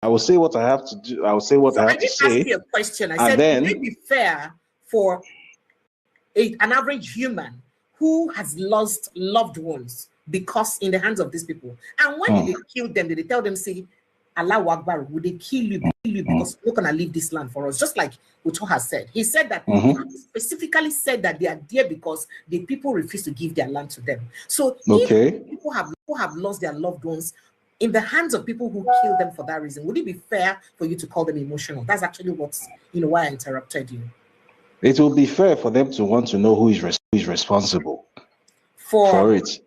I will say what I have to do. I will say what I have to say. I didn't ask you a question. I said, would it be fair for an average human who has lost loved ones because in the hands of these people, and when they kill them, did they tell them, say, Allahu Akbar, would they kill you because you're not gonna leave this land for us? Just like Uto has said. He said that he specifically said that they are there because the people refuse to give their land to them. So if people have lost their loved ones in the hands of people who kill them for that reason, would it be fair for you to call them emotional? That's actually what's, why I interrupted you. It will be fair for them to want to know who is responsible for it,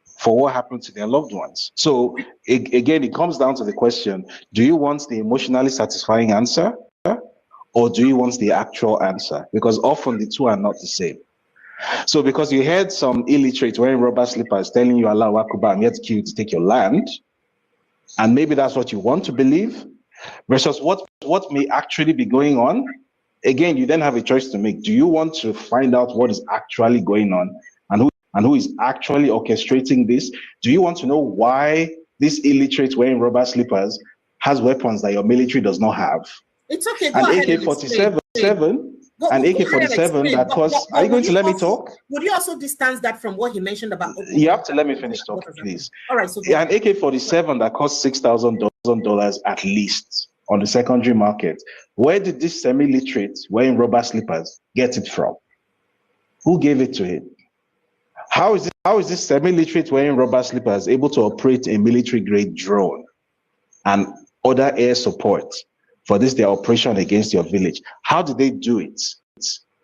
for what happened to their loved ones. So again, it comes down to the question, do you want the emotionally satisfying answer or do you want the actual answer? Because often the two are not the same. So because you heard some illiterate wearing rubber slippers telling you Allah Akbar, I'm here to kill you to take your land, and maybe that's what you want to believe, versus what may actually be going on. Again, you then have a choice to make. Do you want to find out what is actually going on and who is actually orchestrating this? Do you want to know why this illiterate wearing rubber slippers has weapons that your military does not have? It's okay. Go ahead AK-47 and AK-47 that costs. Are you going to let me talk? Would you also distance that from what he mentioned about? You have to let me finish talking, please. All right. So an AK-47 that costs $6,000 at least on the secondary market. Where did this semi-literate wearing rubber slippers get it from? Who gave it to him? How is this semi-literate wearing rubber slippers able to operate a military-grade drone and other air support for their operation against your village? How did they do it?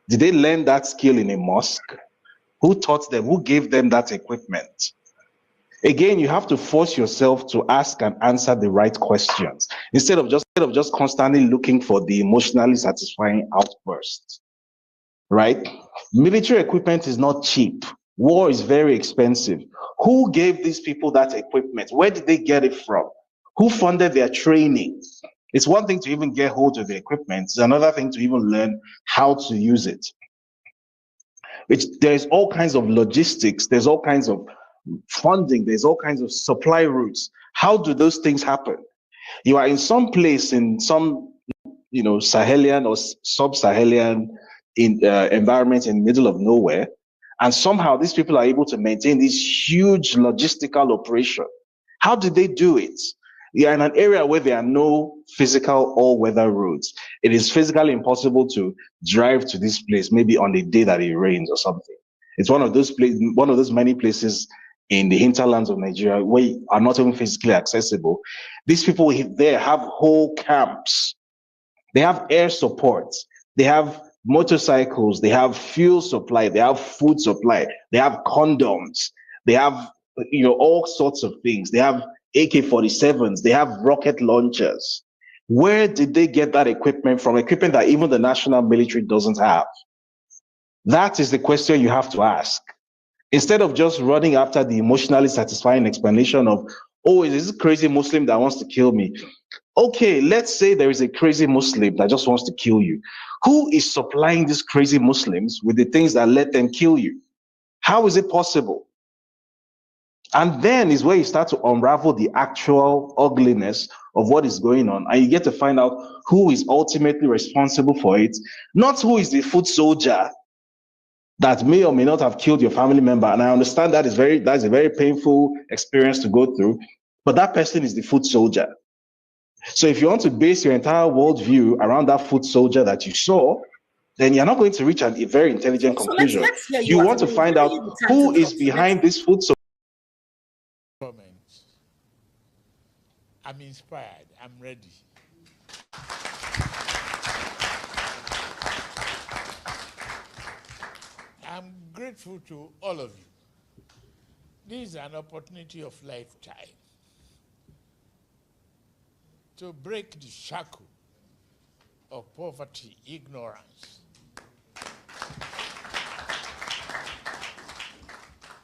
Did they learn that skill in a mosque? Who taught them? Who gave them that equipment? Again, you have to force yourself to ask and answer the right questions instead of just constantly looking for the emotionally satisfying outbursts. Right? Military equipment is not cheap. War is very expensive. Who gave these people that equipment? Where did they get it from? Who funded their training? It's one thing to even get hold of the equipment. It's another thing to even learn how to use it. There's all kinds of logistics. There's all kinds of funding. There's all kinds of supply routes. How do those things happen? You are in some place in some, Sahelian or sub-Sahelian environment in the middle of nowhere, and somehow these people are able to maintain this huge logistical operation. How did they do it? You are in an area where there are no physical all-weather roads. It is physically impossible to drive to this place, maybe on the day that it rains or something. It's one of those many places in the hinterlands of Nigeria where are not even physically accessible. These people there have whole camps. They have air support. They have motorcycles. They have fuel supply. They have food supply. They have condoms. They have, all sorts of things. They have AK-47s. They have rocket launchers. Where did they get that equipment from? Equipment that even the national military doesn't have. That is the question you have to ask. Instead of just running after the emotionally satisfying explanation of, oh, is this crazy Muslim that wants to kill me? Okay, let's say there is a crazy Muslim that just wants to kill you. Who is supplying these crazy Muslims with the things that let them kill you? How is it possible? And then is where you start to unravel the actual ugliness of what is going on. And you get to find out who is ultimately responsible for it, not who is the foot soldier that may or may not have killed your family member. And I understand that's a very painful experience to go through, but that person is the foot soldier. So if you want to base your entire worldview around that foot soldier that you saw, then you're not going to reach a very intelligent conclusion. Let's hear you want to find out who is behind this foot soldier. I'm inspired. I'm ready. I'm grateful to all of you. This is an opportunity of lifetime to break the shackle of poverty, ignorance,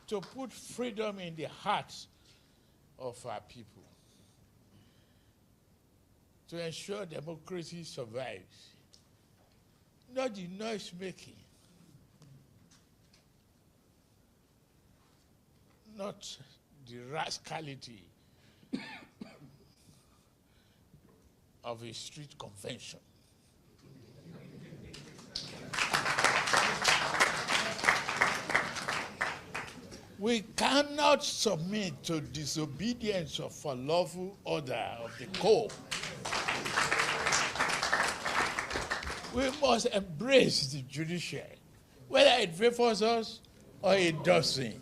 to put freedom in the hearts of our people, to ensure democracy survives, not the noise making, not the rascality of a street convention. We cannot submit to disobedience of a lawful order of the court. We must embrace the judiciary, whether it favors us or it doesn't.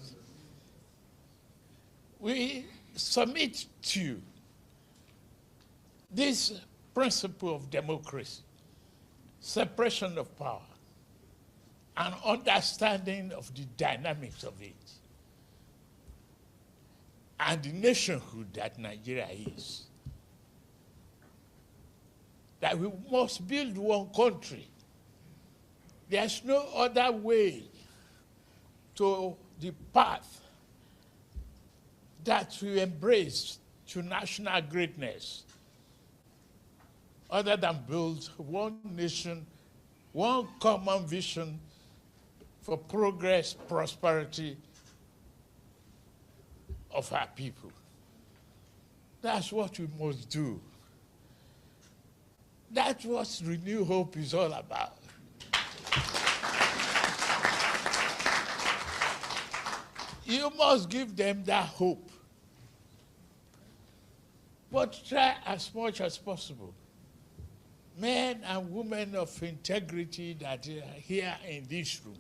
We submit to this principle of democracy, separation of power, and understanding of the dynamics of it, and the nationhood that Nigeria is. That we must build one country. There's no other way to the path that we embrace to national greatness other than build one nation, one common vision for progress, prosperity of our people. That's what we must do. That's what Renew Hope is all about. You must give them that hope. But try as much as possible. Men and women of integrity that are here in this room,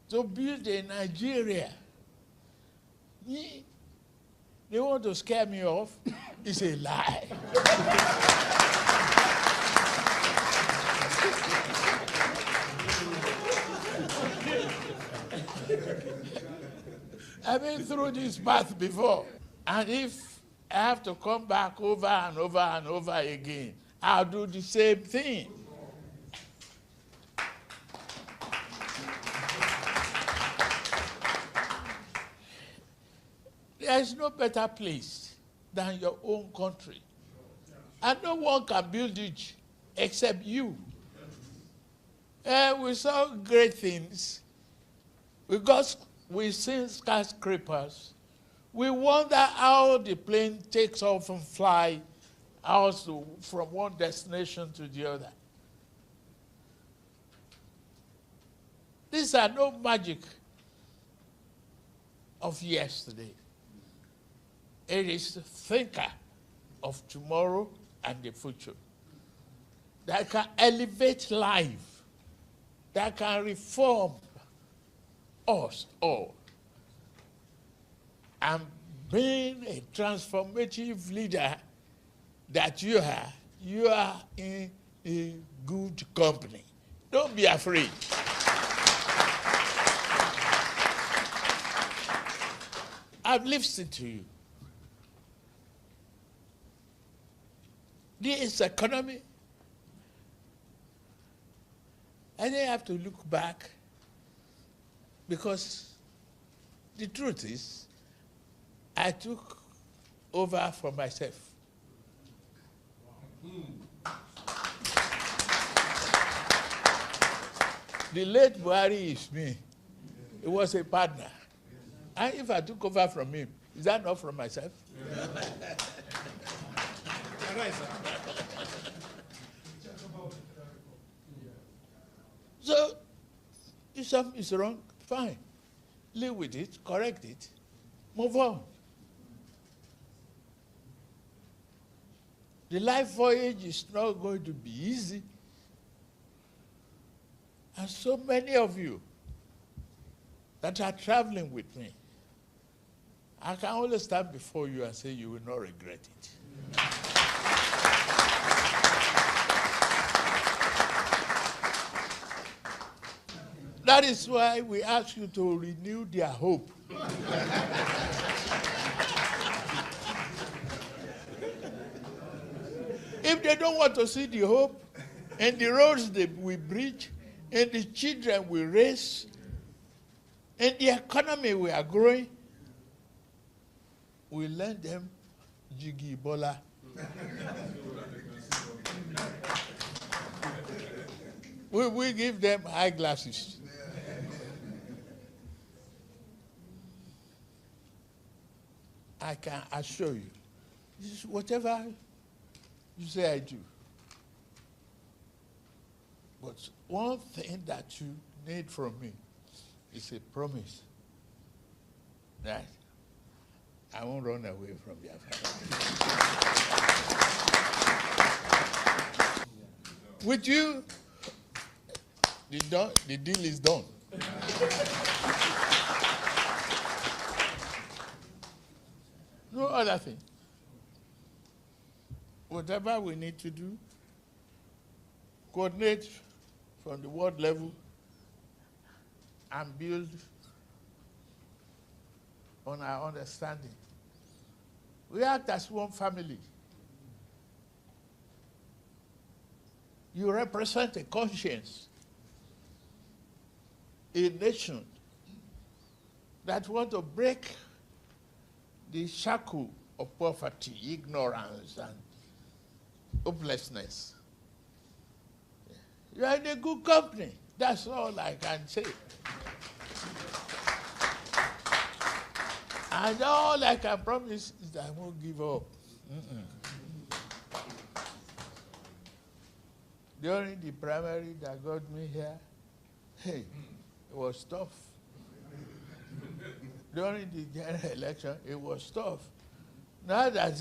to build a Nigeria. They want to scare me off. It's a lie. I've been through this path before. And if I have to come back over and over and over again, I'll do the same thing. There is no better place than your own country. And no one can build it except you. We saw great things. We see skyscrapers. We wonder how the plane takes off and fly out from one destination to the other. These are no magic of yesterday. It is the thinker of tomorrow and the future that can elevate life, that can reform us all. And being a transformative leader that you are in a good company. Don't be afraid. I've listened to you. This economy, I didn't have to look back, because the truth is, I took over for myself. The late Buhari is me. He was a partner. And if I took over from him, is that not from myself? So, if something is wrong, fine. Live with it, correct it, move on. The life voyage is not going to be easy. And so many of you that are traveling with me, I can only stand before you and say you will not regret it. That is why we ask you to renew their hope. If they don't want to see the hope in the roads that we bridge, in the children we raise, in the economy we are growing, we lend them Jiggy Bola. We give them eyeglasses. I can assure you, this is whatever You say I do. But one thing that you need from me is a promise that I won't run away from Biafra. With you, the deal is done. No other thing. Whatever we need to do, coordinate from the world level and build on our understanding. We act as one family. You represent a conscience, a nation that want to break the shackle of poverty, ignorance, and hopelessness. You are in a good company. That's all I can say. And all I can promise is that I won't give up. During the primary that got me here, hey, it was tough. During the general election, it was tough. Now that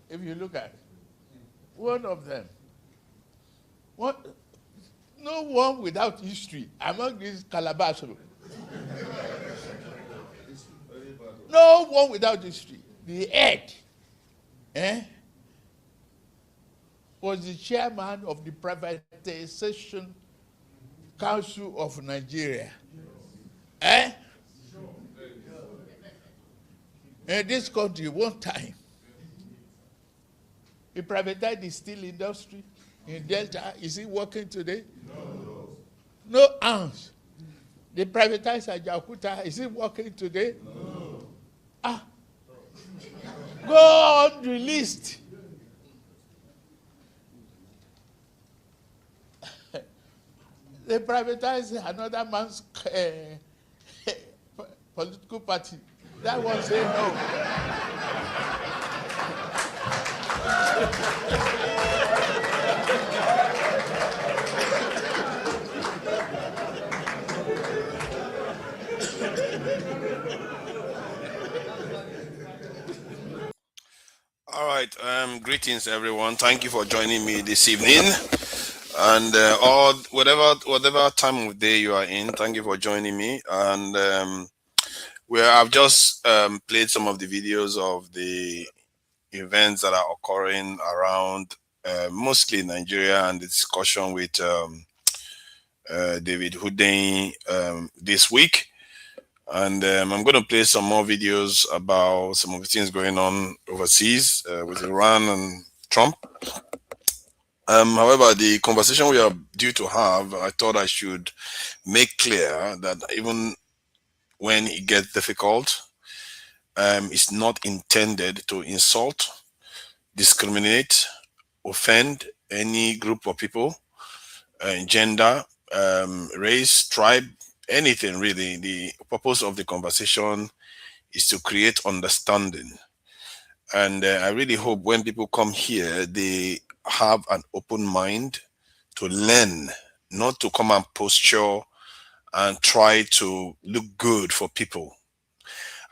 if you look at it, one of them, no one without history among these calabash. No one without history. The head was the chairman of the Privatization Council of Nigeria. In this country, one time, he privatized the steel industry in Delta. Is it working today? No. No ounce. They privatized Ajaokuta. Is it working today? No. Go on the list. They privatized another man's political party. That one say no. All right. Greetings, everyone. Thank you for joining me this evening, and whatever time of day you are in. Thank you for joining me. And I've just played some of the videos of the events that are occurring around mostly Nigeria, and the discussion with David Hudein this week. And I'm going to play some more videos about some of the things going on overseas with Iran and Trump. However, the conversation we are due to have, I thought I should make clear that even when it gets difficult, it's not intended to insult, discriminate, offend any group of people, gender, race, tribe, anything really. The purpose of the conversation is to create understanding. And I really hope when people come here, they have an open mind to learn, not to come and posture and try to look good for people.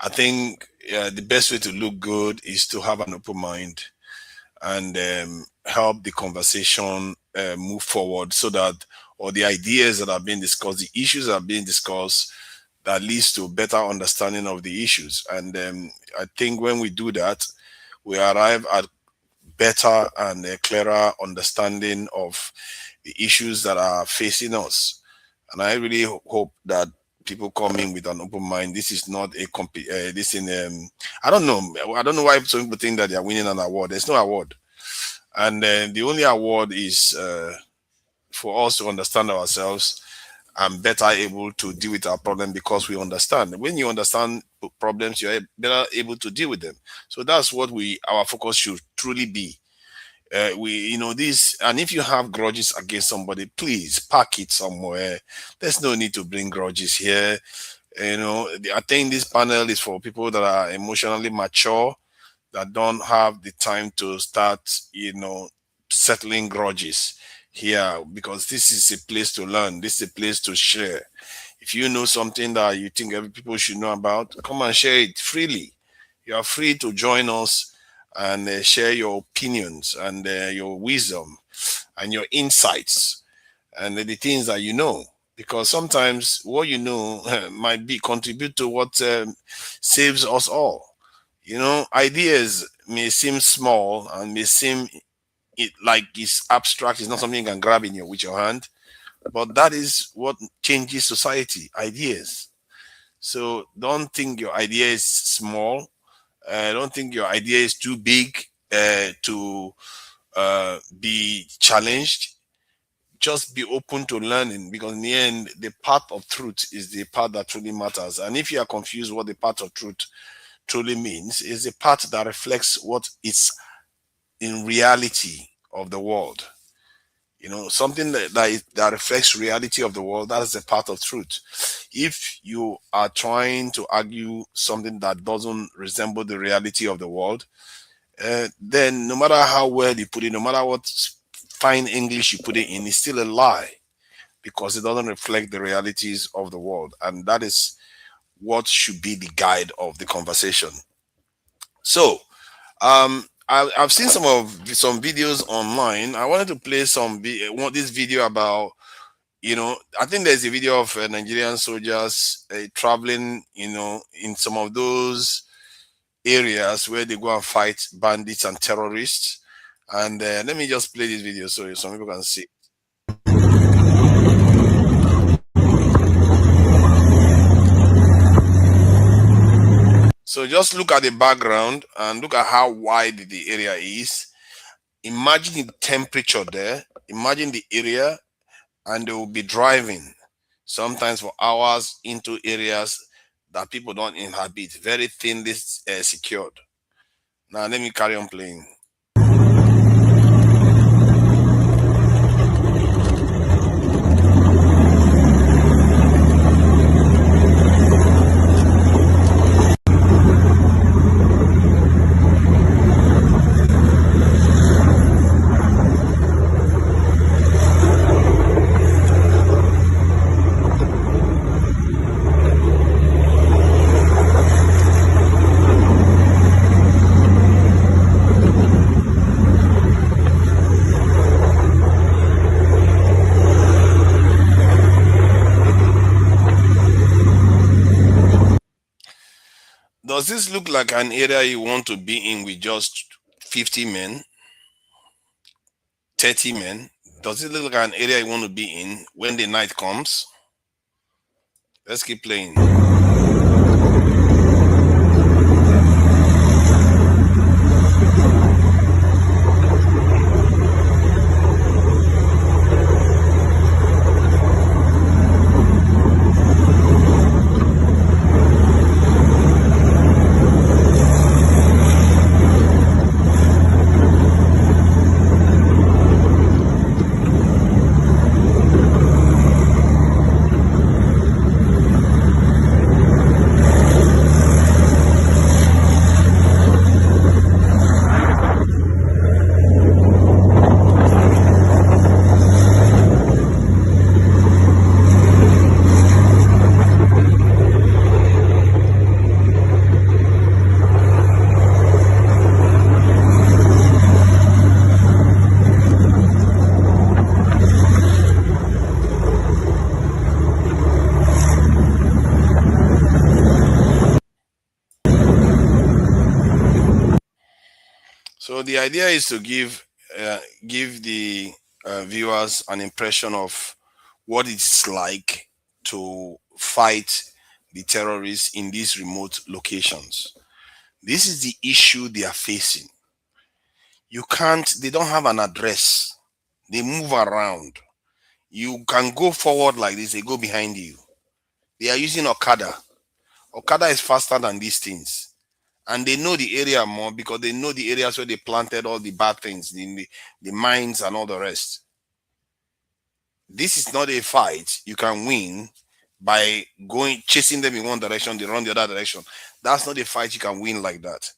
I think the best way to look good is to have an open mind and help the conversation move forward, so that all the ideas that are being discussed, the issues that are being discussed, that leads to better understanding of the issues. And I think when we do that, we arrive at better and a clearer understanding of the issues that are facing us. And I really hope that people come in with an open mind. This is not a I don't know why some people think that they are winning an award. There's no award. And the only award is for us to understand ourselves and better able to deal with our problem because we understand. When you understand problems, you're better able to deal with them. So that's what our focus should truly be. This, and if you have grudges against somebody, please park it somewhere. There's no need to bring grudges here. I think this panel is for people that are emotionally mature, that don't have the time to start, settling grudges here, because this is a place to learn. This is a place to share. If you know something that you think every people should know about, come and share it freely. You are free to join us and share your opinions and your wisdom and your insights and the things that you know, because sometimes what you know might be contribute to what saves us all. Ideas may seem small and may seem like it's abstract. It's not something you can grab with your hand, but that is what changes society. Ideas. So don't think your idea is small. Don't think your idea is too big to be challenged. Just be open to learning, because in the end, the path of truth is the path that truly matters. And if you are confused what the path of truth truly means, is the path that reflects what is in reality of the world. Something that reflects reality of the world, that is the path of truth. If you are trying to argue something that doesn't resemble the reality of the world, then no matter how well you put it, no matter what fine English you put it in, it's still a lie, because it doesn't reflect the realities of the world. And that is what should be the guide of the conversation. So, I've seen some videos online. I wanted to play this video about, I think there's a video of Nigerian soldiers traveling, in some of those areas where they go and fight bandits and terrorists. And let me just play this video so some people can see. So just look at the background and look at how wide the area is. Imagine the temperature there. Imagine the area, and they will be driving sometimes for hours into areas that people don't inhabit, very thinly secured. Now let me carry on playing. Does this look like an area you want to be in with just 50 men, 30 men? Does it look like an area you want to be in when the night comes? Let's keep playing. So the idea is to give the viewers an impression of what it's like to fight the terrorists in these remote locations. This is the issue they are facing. They don't have an address. They move around. You can go forward like this, they go behind you. They are using Okada. Okada is faster than these things. And they know the area more because they know the areas where they planted all the bad things, the mines and all the rest. This is not a fight you can win by going chasing them in one direction, they run the other direction. That's not a fight you can win like that.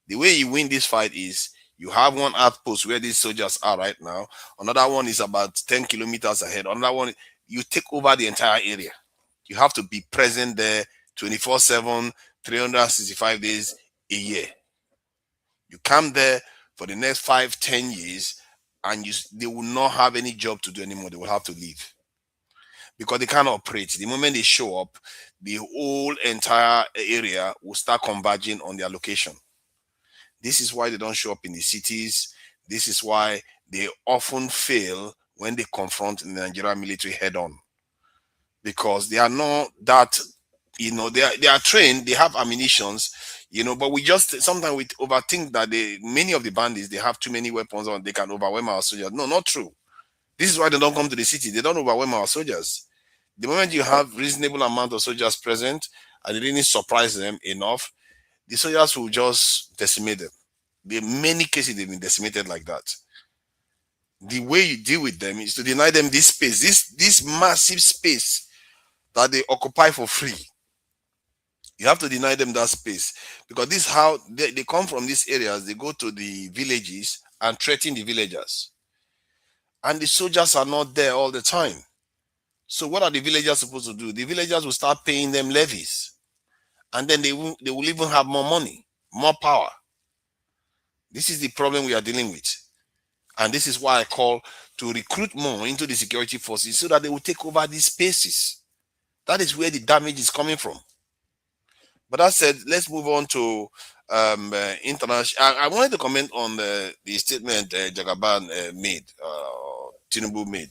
The way you win this fight is you have one outpost where these soldiers are right now. Another one is about 10 kilometers ahead. Another one, you take over the entire area. You have to be present there 24/7, 365 days a year. You come there for the next 5, 10 years, and they will not have any job to do anymore. They will have to leave because they can't operate. The moment they show up, the whole entire area will start converging on their location. This is why they don't show up in the cities. This is why they often fail when they confront the Nigerian military head on, because they are not that, they are trained, they have ammunitions, but we just sometimes we overthink that many of the bandits, they have too many weapons and they can overwhelm our soldiers. No, not true. This is why they don't come to the city. They don't overwhelm our soldiers. The moment you have reasonable amount of soldiers present and they didn't surprise them enough, the soldiers will just decimate them. In many cases, they've been decimated like that. The way you deal with them is to deny them this space, this massive space that they occupy for free. You have to deny them that space, because this is how they come from these areas. They go to the villages and threaten the villagers. And the soldiers are not there all the time. So what are the villagers supposed to do? The villagers will start paying them levies. And then they will even have more money, more power. This is the problem we are dealing with. And this is why I call to recruit more into the security forces so that they will take over these spaces. That is where the damage is coming from. But that said, let's move on to international. I wanted to comment on the statement Jagaban made, Tinubu made.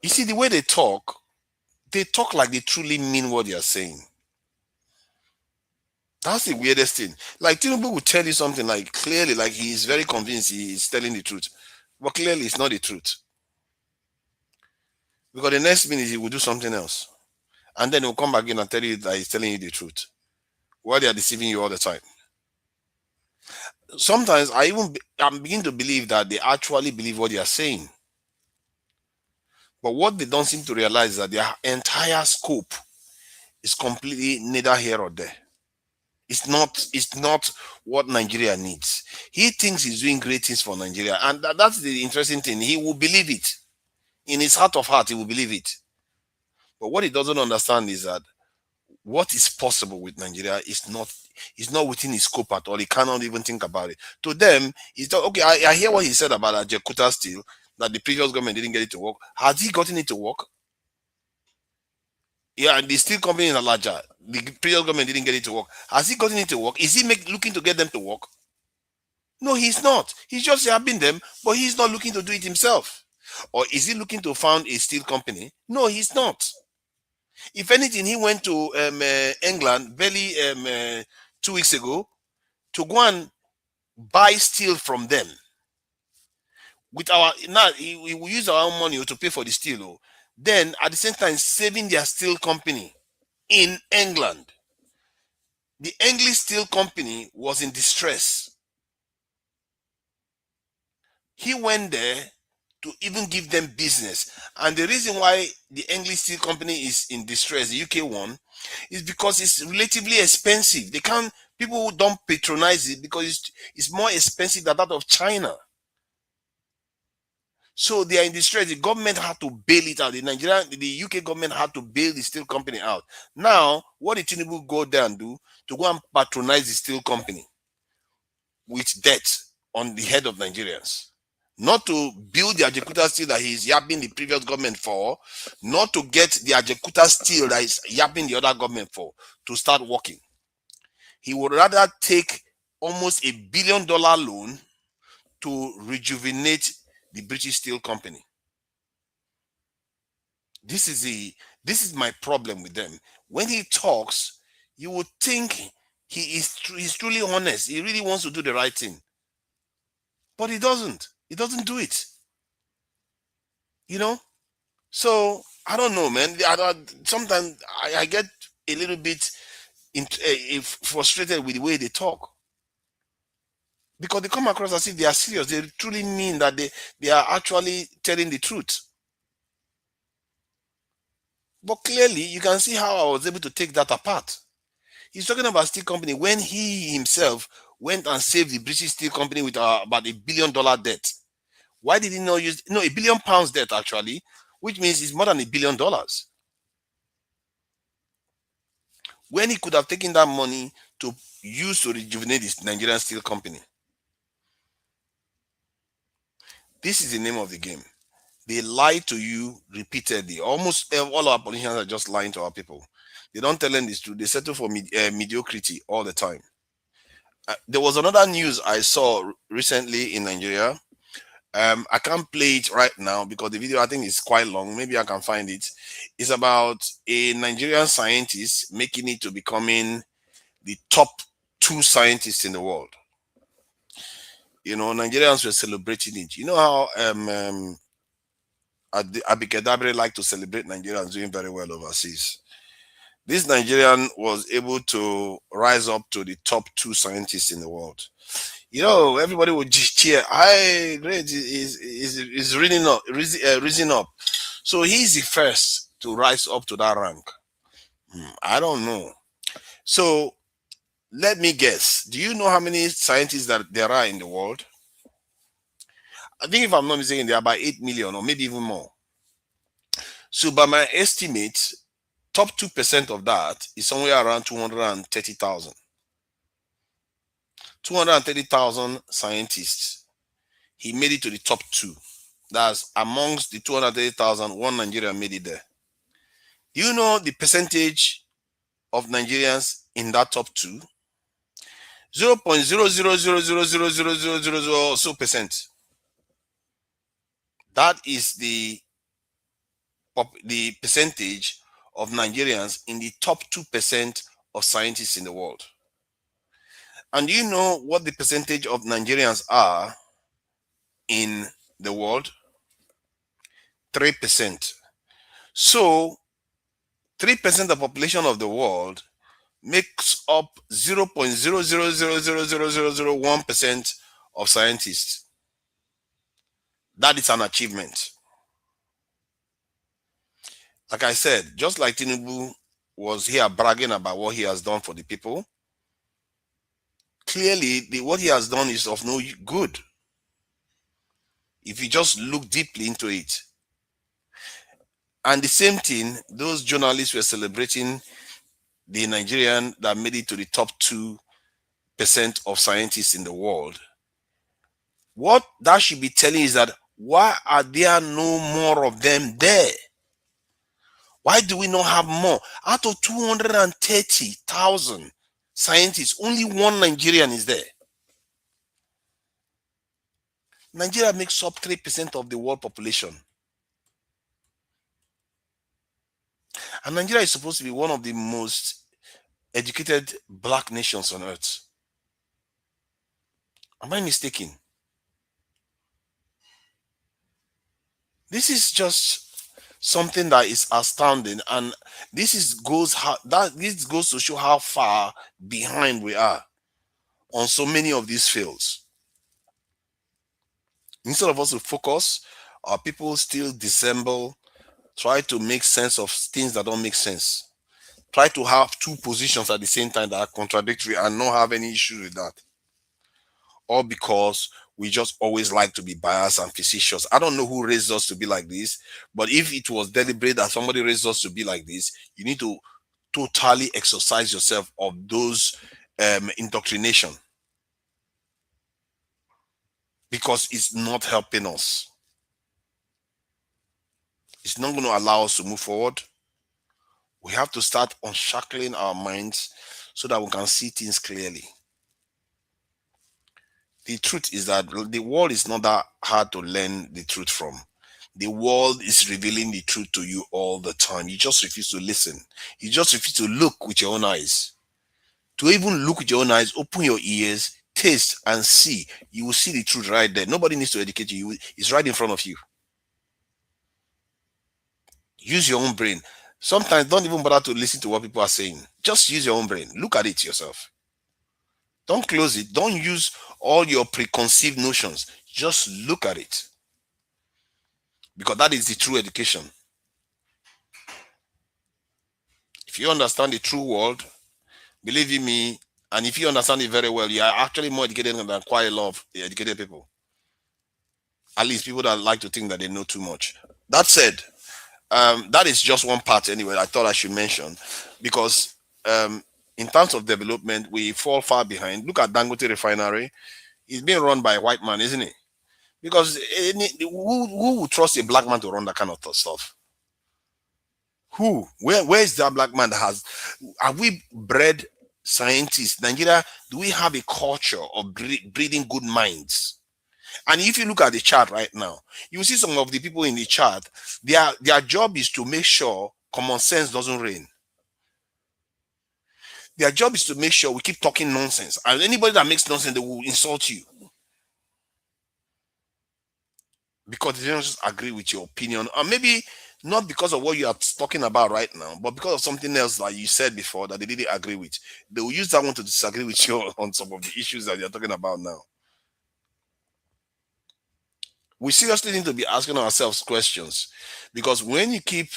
You see, the way they talk like they truly mean what they are saying. That's the weirdest thing. Like Tinubu will tell you something like clearly, like he is very convinced he is telling the truth, but clearly it's not the truth. Because the next minute he will do something else, and then he'll come back in and tell you that he's telling you the truth, while they are deceiving you all the time. Sometimes I'm beginning to believe that they actually believe what they are saying. But what they don't seem to realize is that their entire scope is completely neither here or there. It's not what Nigeria needs. He thinks he's doing great things for Nigeria, and that's the interesting thing. He will believe it. In his heart of heart, he will believe it. But what he doesn't understand is that what is possible with Nigeria is not within his scope at all. He cannot even think about it. To them, he's okay. I hear what he said about Ajakuta Steel, that the previous government didn't get it to work. Has he gotten it to work? Yeah, the steel company in Alaja, the previous government didn't get it to work. Has he gotten it to work? Is he looking to get them to work? No, he's not. He's just helping them, but he's not looking to do it himself. Or is he looking to found a steel company? No, he's not. If anything, he went to England barely 2 weeks ago to go and buy steel from them. With we will use our own money to pay for the steel. Then at the same time saving their steel company in England. The English steel company was in distress. He went there to even give them business. And the reason why the English steel company is in distress, the UK one, is because it's relatively expensive. People don't patronize it because it's more expensive than that of China. So they are in distress. The government had to bail it out. The UK government had to bail the steel company out. Now, what did Tinubu go there and do? To go and patronize the steel company with debt on the head of Nigerians. Not to build the Ajakuta steel that he's yapping the previous government for, not to get the Ajakuta steel that he's yapping the other government for to start working. He would rather take almost $1 billion loan to rejuvenate the British Steel Company. This is my problem with them. When he talks, you would think he's truly honest. He really wants to do the right thing. But he doesn't. He doesn't do it. You know? So I don't know, man. Sometimes I get a little bit frustrated with the way they talk, because they come across as if they are serious. They truly mean that they are actually telling the truth. But clearly, you can see how I was able to take that apart. He's talking about steel company when he himself went and saved the British steel company with about $1 billion debt. Why did he not use £1 billion debt actually, which means it's more than $1 billion. When he could have taken that money to use to rejuvenate this Nigerian steel company. This is the name of the game. They lie to you repeatedly. Almost all our politicians are just lying to our people. They don't tell them this truth. They settle for mediocrity all the time. There was another news I saw recently in Nigeria. I can't play it right now because the video I think is quite long. Maybe I can find it. It's about a Nigerian scientist making it to becoming the top 2 scientists in the world. Nigerians were celebrating it. You know how Abike like to celebrate Nigerians doing very well overseas. This Nigerian was able to rise up to the top 2 scientists in the world. Everybody would just cheer. Great, is rising up. So he's the first to rise up to that rank. I don't know. So let me guess. Do you know how many scientists that there are in the world? I think if I'm not mistaken, there are about 8 million or maybe even more. So by my estimate, top 2% of that is somewhere around 230,000. 230,000 scientists. He made it to the top 2. That's amongst the 230,000, one Nigerian made it there. Do you know the percentage of Nigerians in that top 2? 0.0000000 so percent. That is the percentage of Nigerians in the top 2% of scientists in the world. And do you know what the percentage of Nigerians are in the world? 3%. So 3% of the population of the world makes up 0.0000001% of scientists. That is an achievement. Like I said, just like Tinubu was here bragging about what he has done for the people, clearly what he has done is of no good if you just look deeply into it. And the same thing, those journalists were celebrating the Nigerian that made it to the top 2% of scientists in the world. What that should be telling is that why are there no more of them there? Why do we not have more? Out of 230,000 scientists, only one Nigerian is there. Nigeria makes up 3% of the world population. And Nigeria is supposed to be one of the most educated black nations on earth. Am I mistaken? This is just something that is astounding, and this goes to show how far behind we are on so many of these fields. Instead of us to focus, our people still dissemble, try to make sense of things that don't make sense, try to have 2 positions at the same time that are contradictory and not have any issue with that. All because we just always like to be biased and facetious. I don't know who raised us to be like this, but if it was deliberate that somebody raised us to be like this, you need to totally exercise yourself of those indoctrination, because it's not helping us. It's not going to allow us to move forward. We have to start unshackling our minds so that we can see things clearly. The truth is that the world is not that hard to learn the truth from. The world is revealing the truth to you all the time. You just refuse to listen. You just refuse to look with your own eyes. To even look with your own eyes, open your ears, taste and see. You will see the truth right there. Nobody needs to educate you. It's right in front of you. Use your own brain. Sometimes don't even bother to listen to what people are saying. Just use your own brain. Look at it yourself. Don't close it. Don't use all your preconceived notions. Just look at it. Because that is the true education. If you understand the true world, believe in me, and if you understand it very well, you are actually more educated than quite a lot of educated people. At least people that like to think that they know too much. That said, that is just one part anyway I thought I should mention, because in terms of development, we fall far behind. Look at Dangote Refinery. It's being run by a white man, isn't it? Because who would trust a black man to run that kind of stuff? Who? Where is that black man that has? Have we bred scientists? Nigeria, do we have a culture of breeding good minds? And if you look at the chart right now, you will see some of the people in the chart, their job is to make sure common sense doesn't reign. Their job is to make sure we keep talking nonsense. And anybody that makes nonsense, they will insult you. Because they don't just agree with your opinion. Or maybe not because of what you are talking about right now, but because of something else that you said before that they didn't agree with. They will use that one to disagree with you on some of the issues that you're talking about now. We seriously need to be asking ourselves questions, because when you keep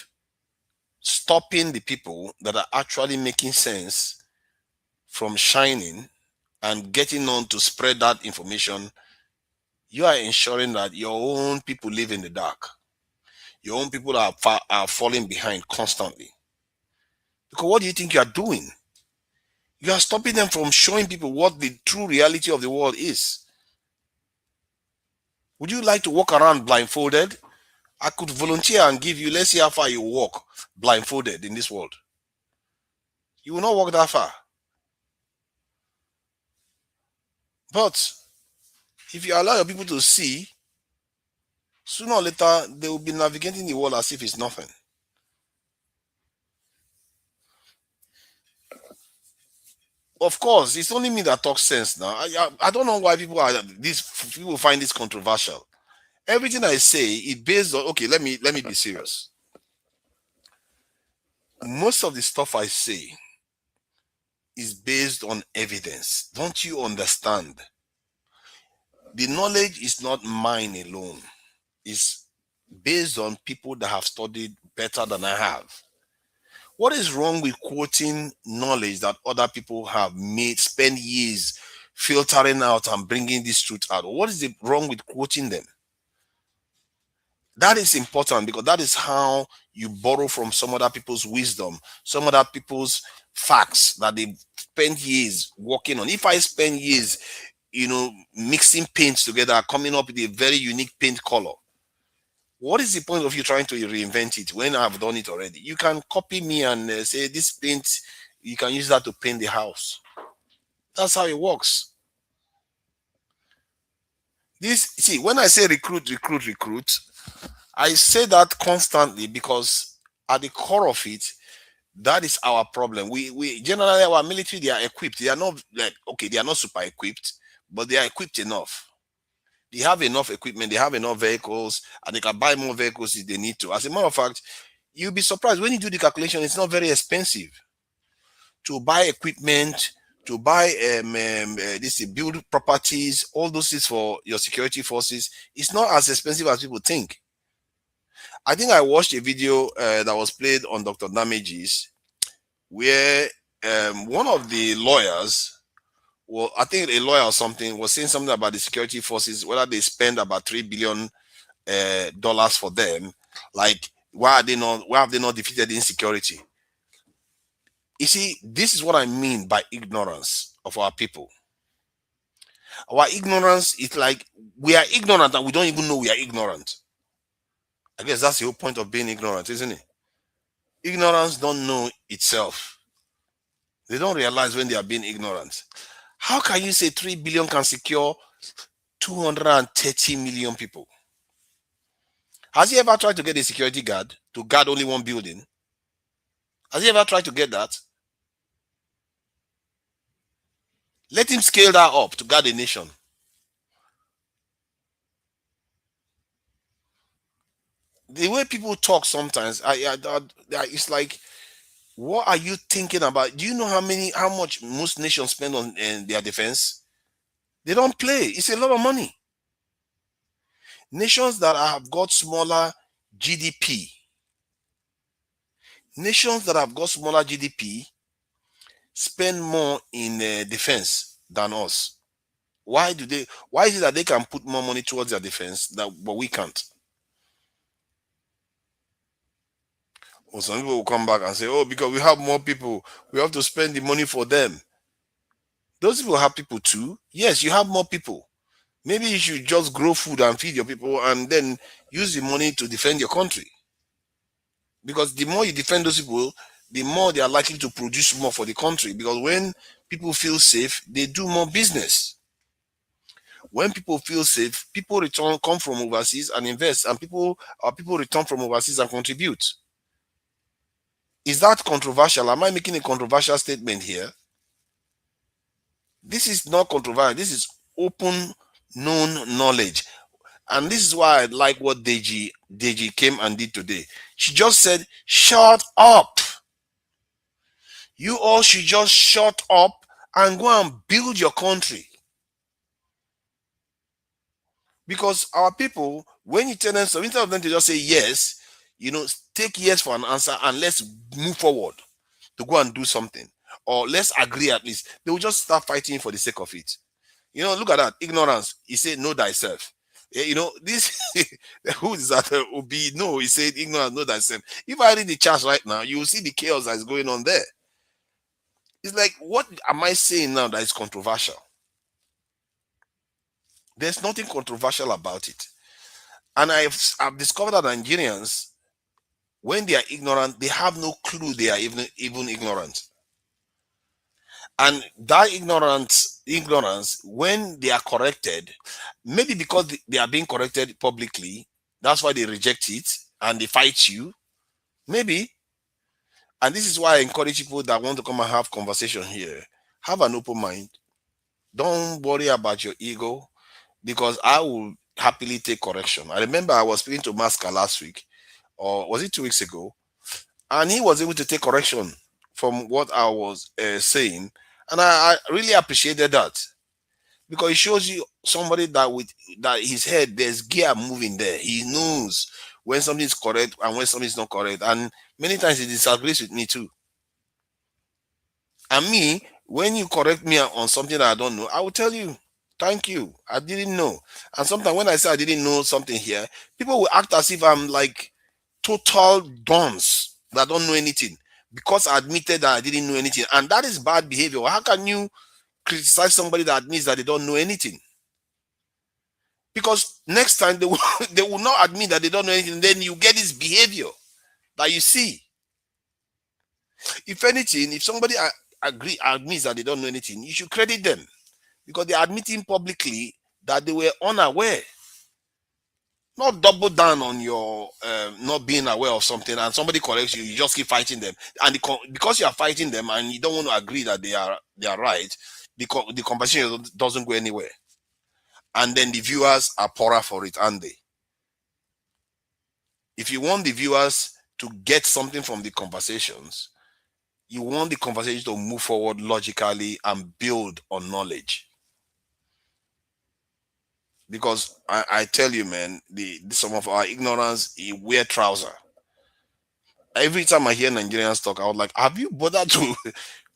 stopping the people that are actually making sense from shining and getting on to spread that information, you are ensuring that your own people live in the dark. Your own people are falling behind constantly. Because what do you think you are doing? You are stopping them from showing people what the true reality of the world is. Would you like to walk around blindfolded? I could volunteer and give you, let's see how far you walk blindfolded in this world. You will not walk that far. But if you allow your people to see, sooner or later they will be navigating the world as if it's nothing. Of course, it's only me that talks sense now. I don't know why people find this controversial. Everything I say is based on, okay, let me be serious. Most of the stuff I say is based on evidence. Don't you understand? The knowledge is not mine alone. It's based on people that have studied better than I have. What is wrong with quoting knowledge that other people have spent years filtering out and bringing this truth out? What is wrong with quoting them? That is important, because that is how you borrow from some other people's wisdom, some other people's facts that they spent years working on. If I spend years, mixing paints together, coming up with a very unique paint color, what is the point of you trying to reinvent it when I've done it already? You can copy me and say this paint, you can use that to paint the house. That's how it works. When I say recruit, I say that constantly, because at the core of it, that is our problem. We generally, our military, they are equipped. They are not they are not super equipped, but they are equipped enough. They have enough equipment, they have enough vehicles, and they can buy more vehicles if they need to. As a matter of fact, you'll be surprised when you do the calculation, it's not very expensive to buy equipment, to buy build properties, all those things for your security forces. It's not as expensive as people think. I think I watched a video that was played on Dr. Damages, where one of the lawyers, well, I think a lawyer or something, was saying something about the security forces, whether they spend about $3 billion for them. Like, why have they not defeated insecurity? You see, this is what I mean by ignorance of our people. Our ignorance is like we are ignorant and we don't even know we are ignorant. I guess that's the whole point of being ignorant, isn't it? Ignorance don't know itself. They don't realize when they are being ignorant. How can you say 3 billion can secure 230 million people? Has he ever tried to get a security guard to guard only one building? Has he ever tried to get that? Let him scale that up to guard a nation. The way people talk sometimes, it's like, what are you thinking about? Do you know how much most nations spend on their defense? They don't play. It's a lot of money. Nations that have got smaller GDP, nations that have got smaller GDP spend more in defense than us. Why do they? Why is it that they can put more money towards their defense but we can't? Or some people will come back and say, "Oh, because we have more people, we have to spend the money for them." Those people have people too. Yes, you have more people. Maybe you should just grow food and feed your people, and then use the money to defend your country. Because the more you defend those people, the more they are likely to produce more for the country. Because when people feel safe, they do more business. When people feel safe, people come from overseas and invest, and people return from overseas and contribute. Is that controversial? Am I making a controversial statement here? This is not controversial. This is open, known knowledge. And this is why I like what Deji came and did today. She just said, shut up. You all should just shut up and go and build your country. Because our people, when you tell them so, instead of them to just say yes, take yes for an answer and let's move forward to go and do something. Or let's agree at least. They will just start fighting for the sake of it. Look at that. Ignorance. He said, know thyself. This, who is that? Obi? No, he said, ignorance, know thyself. If I read the charts right now, you will see the chaos that is going on there. It's like, what am I saying now that is controversial? There's nothing controversial about it. And I've discovered that Nigerians, when they are ignorant, they have no clue they are even ignorant. And that ignorance, when they are corrected, maybe because they are being corrected publicly, that's why they reject it and they fight you. Maybe. And this is why I encourage people that want to come and have conversation here. Have an open mind. Don't worry about your ego, because I will happily take correction. I remember I was speaking to Masker last week, or was it 2 weeks ago? And he was able to take correction from what I was saying. And I really appreciated that, because it shows you somebody that his head, there's gear moving there. He knows when something is correct and when something is not correct. And many times he disagrees with me too. And me, when you correct me on something that I don't know, I will tell you, thank you, I didn't know. And sometimes when I say I didn't know something here, people will act as if I'm like total dunce that don't know anything, because I admitted that I didn't know anything. And that is bad behavior. How can you criticize somebody that admits that they don't know anything? Because next time they will not admit that they don't know anything. Then you get this behavior that you see. If anything, if somebody admits that they don't know anything, you should credit them, because they're admitting publicly that they were unaware. Not double down on your not being aware of something, and somebody corrects you, you just keep fighting them. And because you are fighting them and you don't want to agree that they are right, the conversation doesn't go anywhere. And then the viewers are poorer for it, aren't they? If you want the viewers to get something from the conversations, you want the conversation to move forward logically and build on knowledge. Because I tell you, man, some of our ignorance, wear trouser. Every time I hear Nigerians talk, I was like, have you bothered to,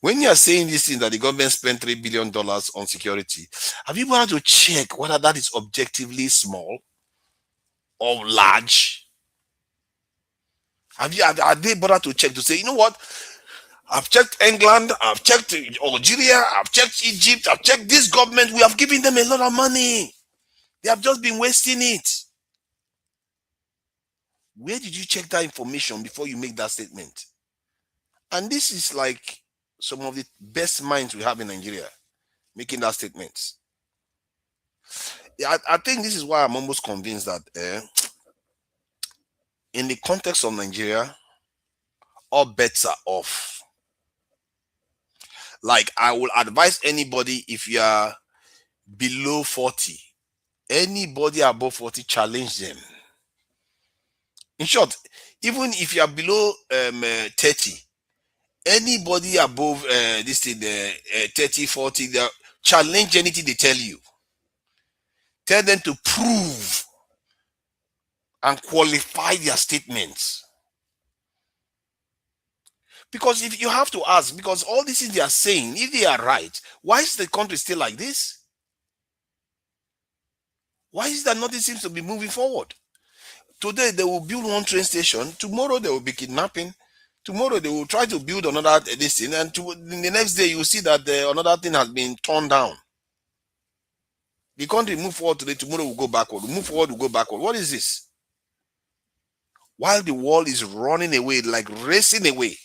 when you are saying this thing that the government spent $3 billion on security, have you bothered to check whether that is objectively small or large? Are they bothered to check to say, you know what? I've checked England, I've checked Algeria, I've checked Egypt, I've checked this government. We have given them a lot of money. They have just been wasting it. Where did you check that information before you make that statement? And this is like some of the best minds we have in Nigeria making that statement. Yeah, I think this is why I'm almost convinced that in the context of Nigeria, all bets are off. Like, I will advise anybody, if you are below 40, anybody above 40, challenge them. In short, even if you are below 30, anybody above this thing, 30, 40, they challenge anything they tell you. Tell them to prove and qualify their statements. Because if you have to ask, because all these things they are saying, if they are right, why is the country still like this? Why is that nothing seems to be moving forward? Today they will build one train station. Tomorrow they will be kidnapping. Tomorrow they will try to build another this thing, and the next day you will see that another thing has been torn down. The country move forward today, tomorrow will go backward. Move forward, will go backward. What is this? While the world is running away, like racing away.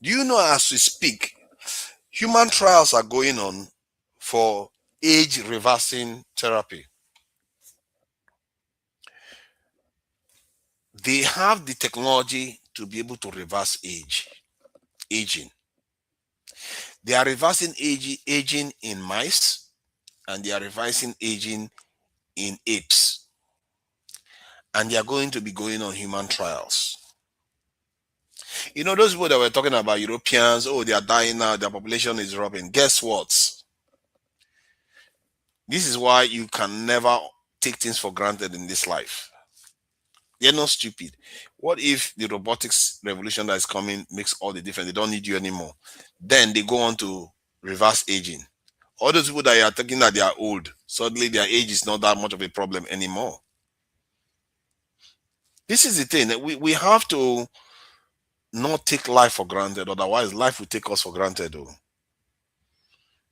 Do you know, as we speak, human trials are going on for age reversing therapy? They have the technology to be able to reverse aging. They are reversing aging in mice, and they are reversing aging in apes. And they are going to be going on human trials. You know, those people that were talking about Europeans, oh, they are dying now, their population is dropping. Guess what? This is why you can never take things for granted in this life. They're not stupid. What if the robotics revolution that is coming makes all the difference? They don't need you anymore. Then they go on to reverse aging. All those people that are thinking that they are old, suddenly their age is not that much of a problem anymore. This is the thing that we have to not take life for granted, otherwise life will take us for granted. Though.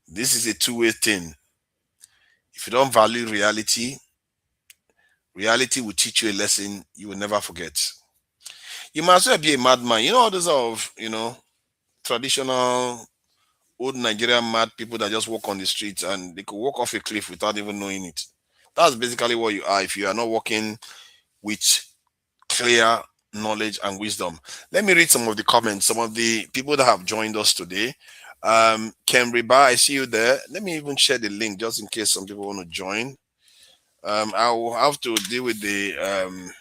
This is a two-way thing. If you don't value reality, reality will teach you a lesson you will never forget. You might as well be a madman. You know all those of traditional old Nigerian mad people that just walk on the streets and they could walk off a cliff without even knowing it. That's basically what you are if you are not walking with clear knowledge and wisdom. Let me read some of the comments, some of the people that have joined us today. Ken Riba, I see you there. Let me even share the link just in case some people want to join. I will have to deal with the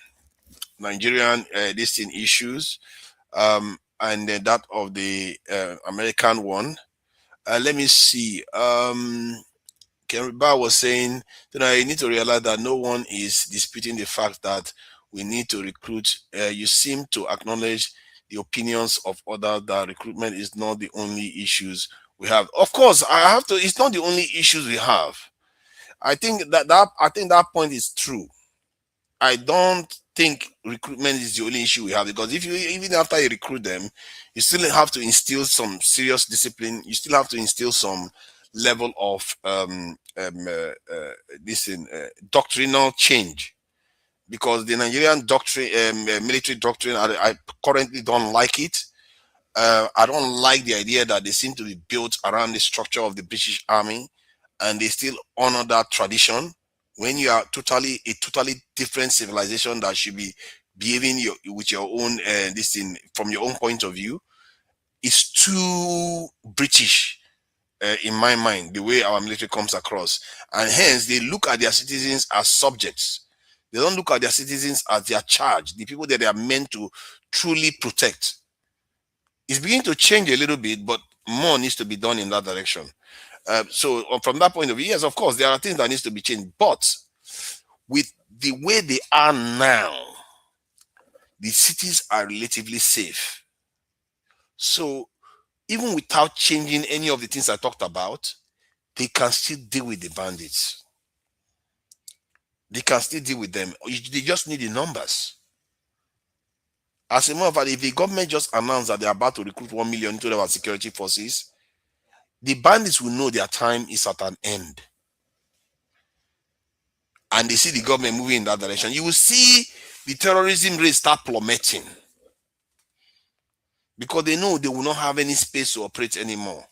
Nigerian listing issues and then that of the American one. Let me see. Ken Riba was saying, you need to realize that no one is disputing the fact that we need to recruit. You seem to acknowledge the opinions of others that recruitment is not the only issues we have. Of course, I have to. It's not the only issues we have. I think that point is true. I don't think recruitment is the only issue we have, because if you even after you recruit them, you still have to instill some serious discipline. You still have to instill some level of doctrinal change, because the Nigerian doctrine, military doctrine, I currently don't like it. I don't like the idea that they seem to be built around the structure of the British Army, and they still honor that tradition when you are totally different civilization that should be behaving with your own this thing from your own point of view. It's too British in my mind, the way our military comes across, and hence they look at their citizens as subjects. They don't look at their citizens as their charge, the people that they are meant to truly protect. It's beginning to change a little bit, but more needs to be done in that direction. So from that point of view, yes, of course, there are things that needs to be changed. But with the way they are now, the cities are relatively safe. So even without changing any of the things I talked about, they can still deal with the bandits. They can still deal with them. They just need the numbers. As a matter of fact, if the government just announced that they're about to recruit 1 million into our security forces, the bandits will know their time is at an end. And they see the government moving in that direction. You will see the terrorism rate start plummeting, because they know they will not have any space to operate anymore.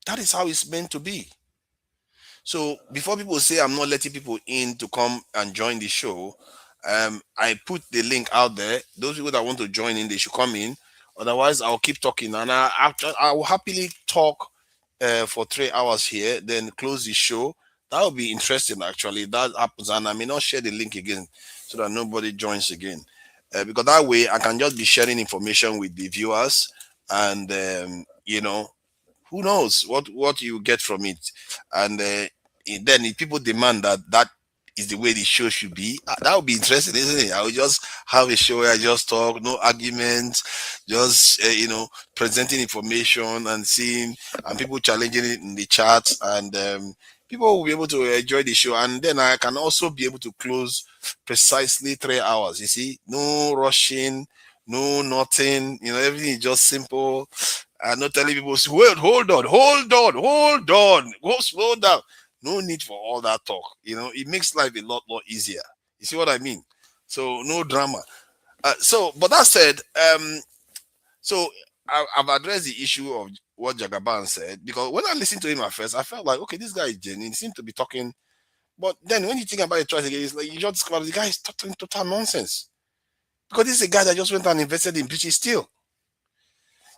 That is how it's meant to be. So before people say I'm not letting people in to come and join the show, I put the link out there. Those people that want to join in, they should come in. Otherwise, I'll keep talking, and I will happily talk for 3 hours here, then close the show, That would be interesting, actually. That happens, and I may not share the link again so that nobody joins again, because that way I can just be sharing information with the viewers, and who knows what you get from it, and then if people demand that is the way the show should be, that would be interesting, isn't it? I would just have a show where I just talk, no arguments, just presenting information and seeing, and people challenging it in the chat, and people will be able to enjoy the show, and then I can also be able to close precisely 3 hours. You see, no rushing, no nothing. Everything is just simple. I'm not telling people, wait, hold on, go slow down. No need for all that talk. It makes life a lot more easier. You see what I mean? So no drama. But that said, so I've addressed the issue of what Jagaban said, because when I listened to him at first, I felt like, okay, this guy is genuine. He seemed to be talking. But then when you think about it twice again, it's like you just discover the guy is talking total nonsense. Because this is a guy that just went and invested in British steel.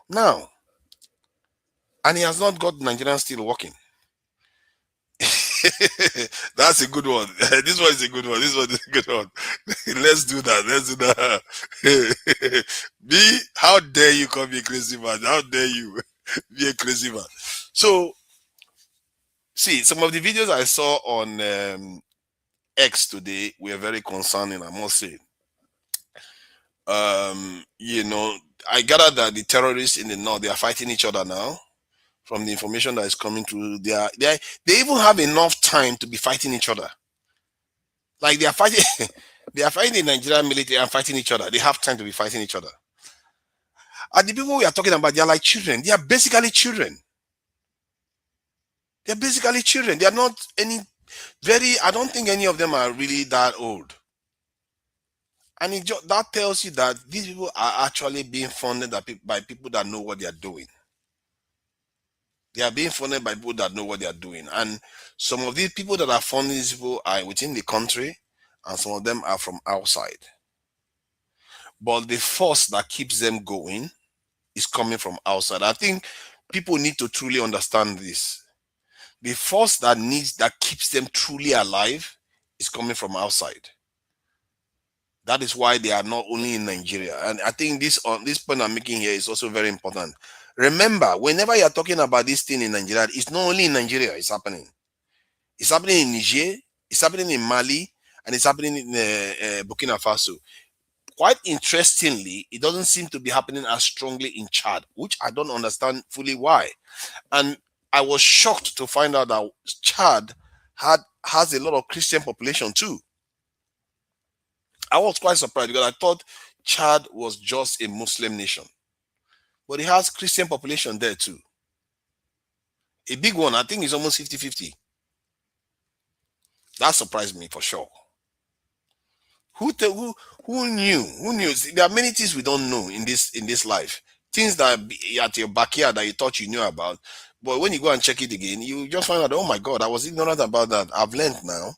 Now, and he has not got Nigerian steel working. That's a good one. This one is a good one. This one is a good one. Let's do that. How dare you call me a crazy man? How dare you be a crazy man? So, see, some of the videos I saw on X today were very concerning, I must say. I gather that the terrorists in the north, they are fighting each other now. From the information that is coming through, they even have enough time to be fighting each other. Like they are fighting, they are fighting the Nigerian military and fighting each other. They have time to be fighting each other. And the people we are talking about, they are like children. They are basically children. They are basically children. They are not I don't think any of them are really that old. And that tells you that these people are actually being funded by people that know what they are doing. They are being funded by people that know what they are doing. And some of these people that are funding these people are within the country, and some of them are from outside. But the force that keeps them going is coming from outside. I think people need to truly understand this. The force that keeps them truly alive is coming from outside. That is why they are not only in Nigeria. And I think this point I'm making here is also very important. Remember, whenever you're talking about this thing in Nigeria, it's not only in Nigeria it's happening. It's happening in Niger, it's happening in Mali, and it's happening in Burkina Faso. Quite interestingly, it doesn't seem to be happening as strongly in Chad, which I don't understand fully why. And I was shocked to find out that Chad has a lot of Christian population too. I was quite surprised because I thought Chad was just a Muslim nation. But it has Christian population there too. A big one, I think it's almost 50-50. That surprised me for sure. Who knew? Who knew? See, there are many things we don't know in this life. Things that are at your backyard that you thought you knew about. But when you go and check it again, you just find out, oh my God, I was ignorant about that. I've learned now.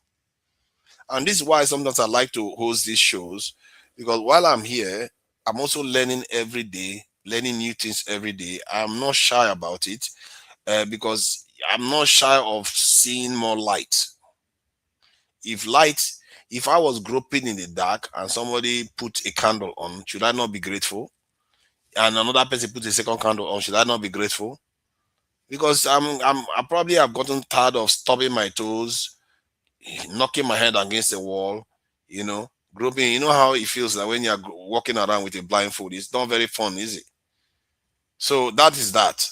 And this is why sometimes I like to host these shows, because while I'm here, I'm also learning every day, learning new things every day. I'm not shy about it because I'm not shy of seeing more light. If I was groping in the dark and somebody put a candle on, should I not be grateful? And another person put a second candle on, should I not be grateful? Because I probably have gotten tired of stubbing my toes, knocking my head against the wall, groping. You know how it feels like when you're walking around with a blindfold. It's not very fun, is it? So that is that.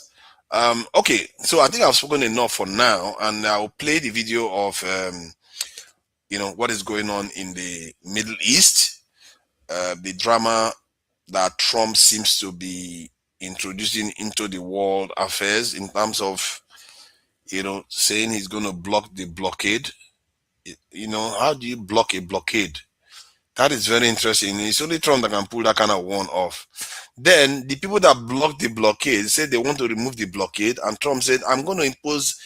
Okay, so I think I've spoken enough for now, and I'll play the video of what is going on in the Middle East, the drama that Trump seems to be introducing into the world affairs in terms of saying he's going to block the blockade. How do you block a blockade? That is very interesting. It's only Trump that can pull that kind of one off. Then the people that blocked the blockade said they want to remove the blockade, and Trump said, I'm going to impose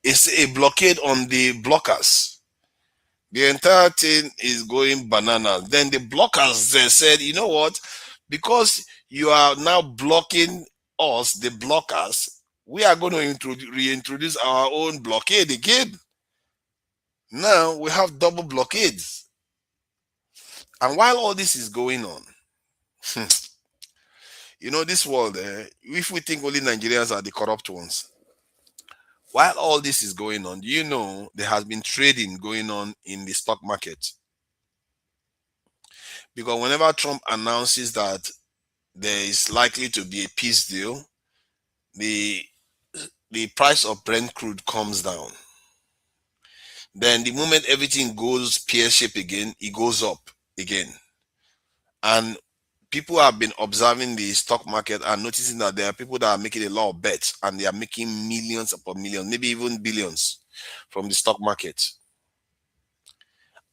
a blockade on the blockers. The entire thing is going bananas. Then the blockers, they said, you know what? Because you are now blocking us, the blockers, we are going to reintroduce our own blockade again. Now we have double blockades. And while all this is going on, this world, if we think only Nigerians are the corrupt ones, while all this is going on, do you know there has been trading going on in the stock market? Because whenever Trump announces that there is likely to be a peace deal, the the price of Brent crude comes down. Then the moment everything goes pear-shaped again, it goes up again. And people have been observing the stock market and noticing that there are people that are making a lot of bets and they are making millions upon millions, maybe even billions from the stock market.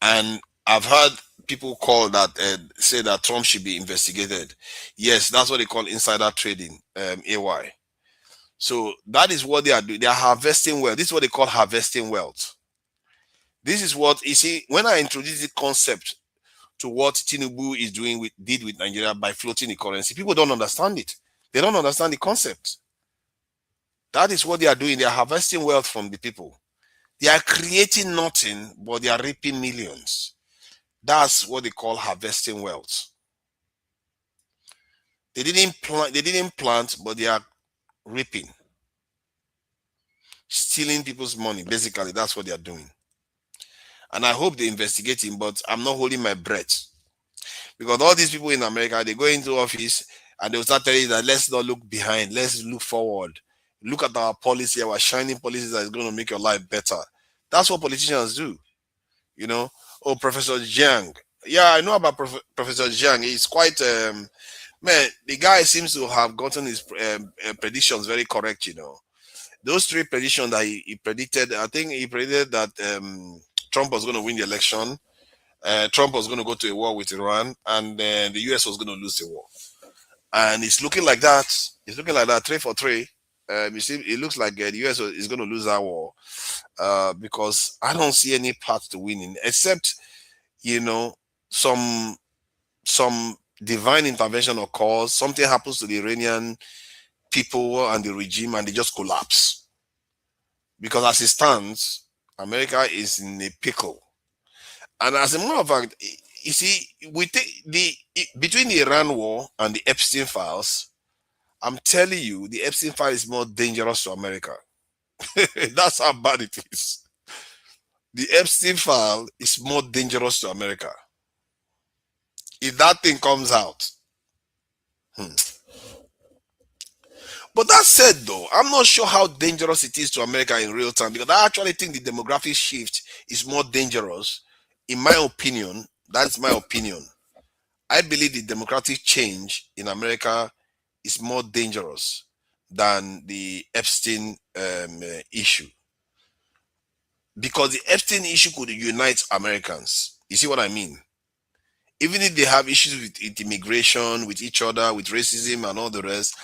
And I've heard people call that, say that Trump should be investigated. Yes, that's what they call insider trading, AY. So that is what they are doing. They are harvesting wealth. This is what they call harvesting wealth. This is what, you see, when I introduced the concept to what Tinubu did with Nigeria by floating the currency, people don't understand it. They don't understand the concept. That is what they are doing. They are harvesting wealth from the people. They are creating nothing, but they are reaping millions. That's what they call harvesting wealth. They didn't plant, but they are reaping. Stealing people's money. Basically, that's what they are doing. And I hope they investigate him, but I'm not holding my breath. Because all these people in America, they go into office and they'll start telling you that let's not look behind, let's look forward. Look at our policy, our shining policies that is going to make your life better. That's what politicians do. Oh, Professor Jiang. Yeah, I know about Professor Jiang. He's quite, man, the guy seems to have gotten his predictions very correct, Those three predictions that he predicted, I think he predicted that Trump was going to win the election. Trump was going to go to a war with Iran, and the US was going to lose the war. And it's looking like that. It's looking like that, 3 for 3. You see, it looks like the US is going to lose that war because I don't see any path to winning, except some divine intervention occurs. Something happens to the Iranian people and the regime, and they just collapse. Because as it stands, America is in a pickle. And as a matter of fact, you see, we take between the Iran war and the Epstein files, I'm telling you, the Epstein file is more dangerous to America. That's how bad it is. The Epstein file is more dangerous to America. If that thing comes out. But that said, though, I'm not sure how dangerous it is to America in real time, because I actually think the demographic shift is more dangerous. In my opinion, that's my opinion. I believe the democratic change in America is more dangerous than the Epstein issue. Because the Epstein issue could unite Americans. You see what I mean? Even if they have issues with immigration, with each other, with racism and all the rest,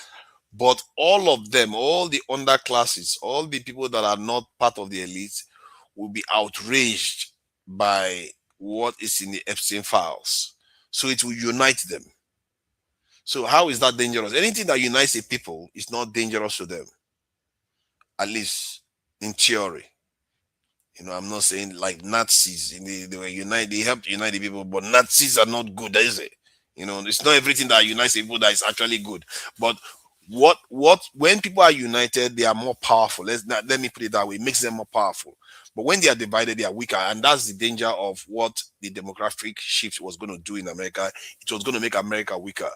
but all of them, all the underclasses, all the people that are not part of the elite will be outraged by what is in the Epstein files. So it will unite them. So how is that dangerous? Anything that unites a people is not dangerous to them. At least in theory. I'm not saying like Nazis. They were they helped unite the people, but Nazis are not good, is it? It's not everything that unites people that is actually good. But when people are united, they are more powerful. Let me put it that way. It makes them more powerful. But when they are divided, they are weaker. And that's the danger of what the demographic shift was going to do in America. It was going to make America weaker.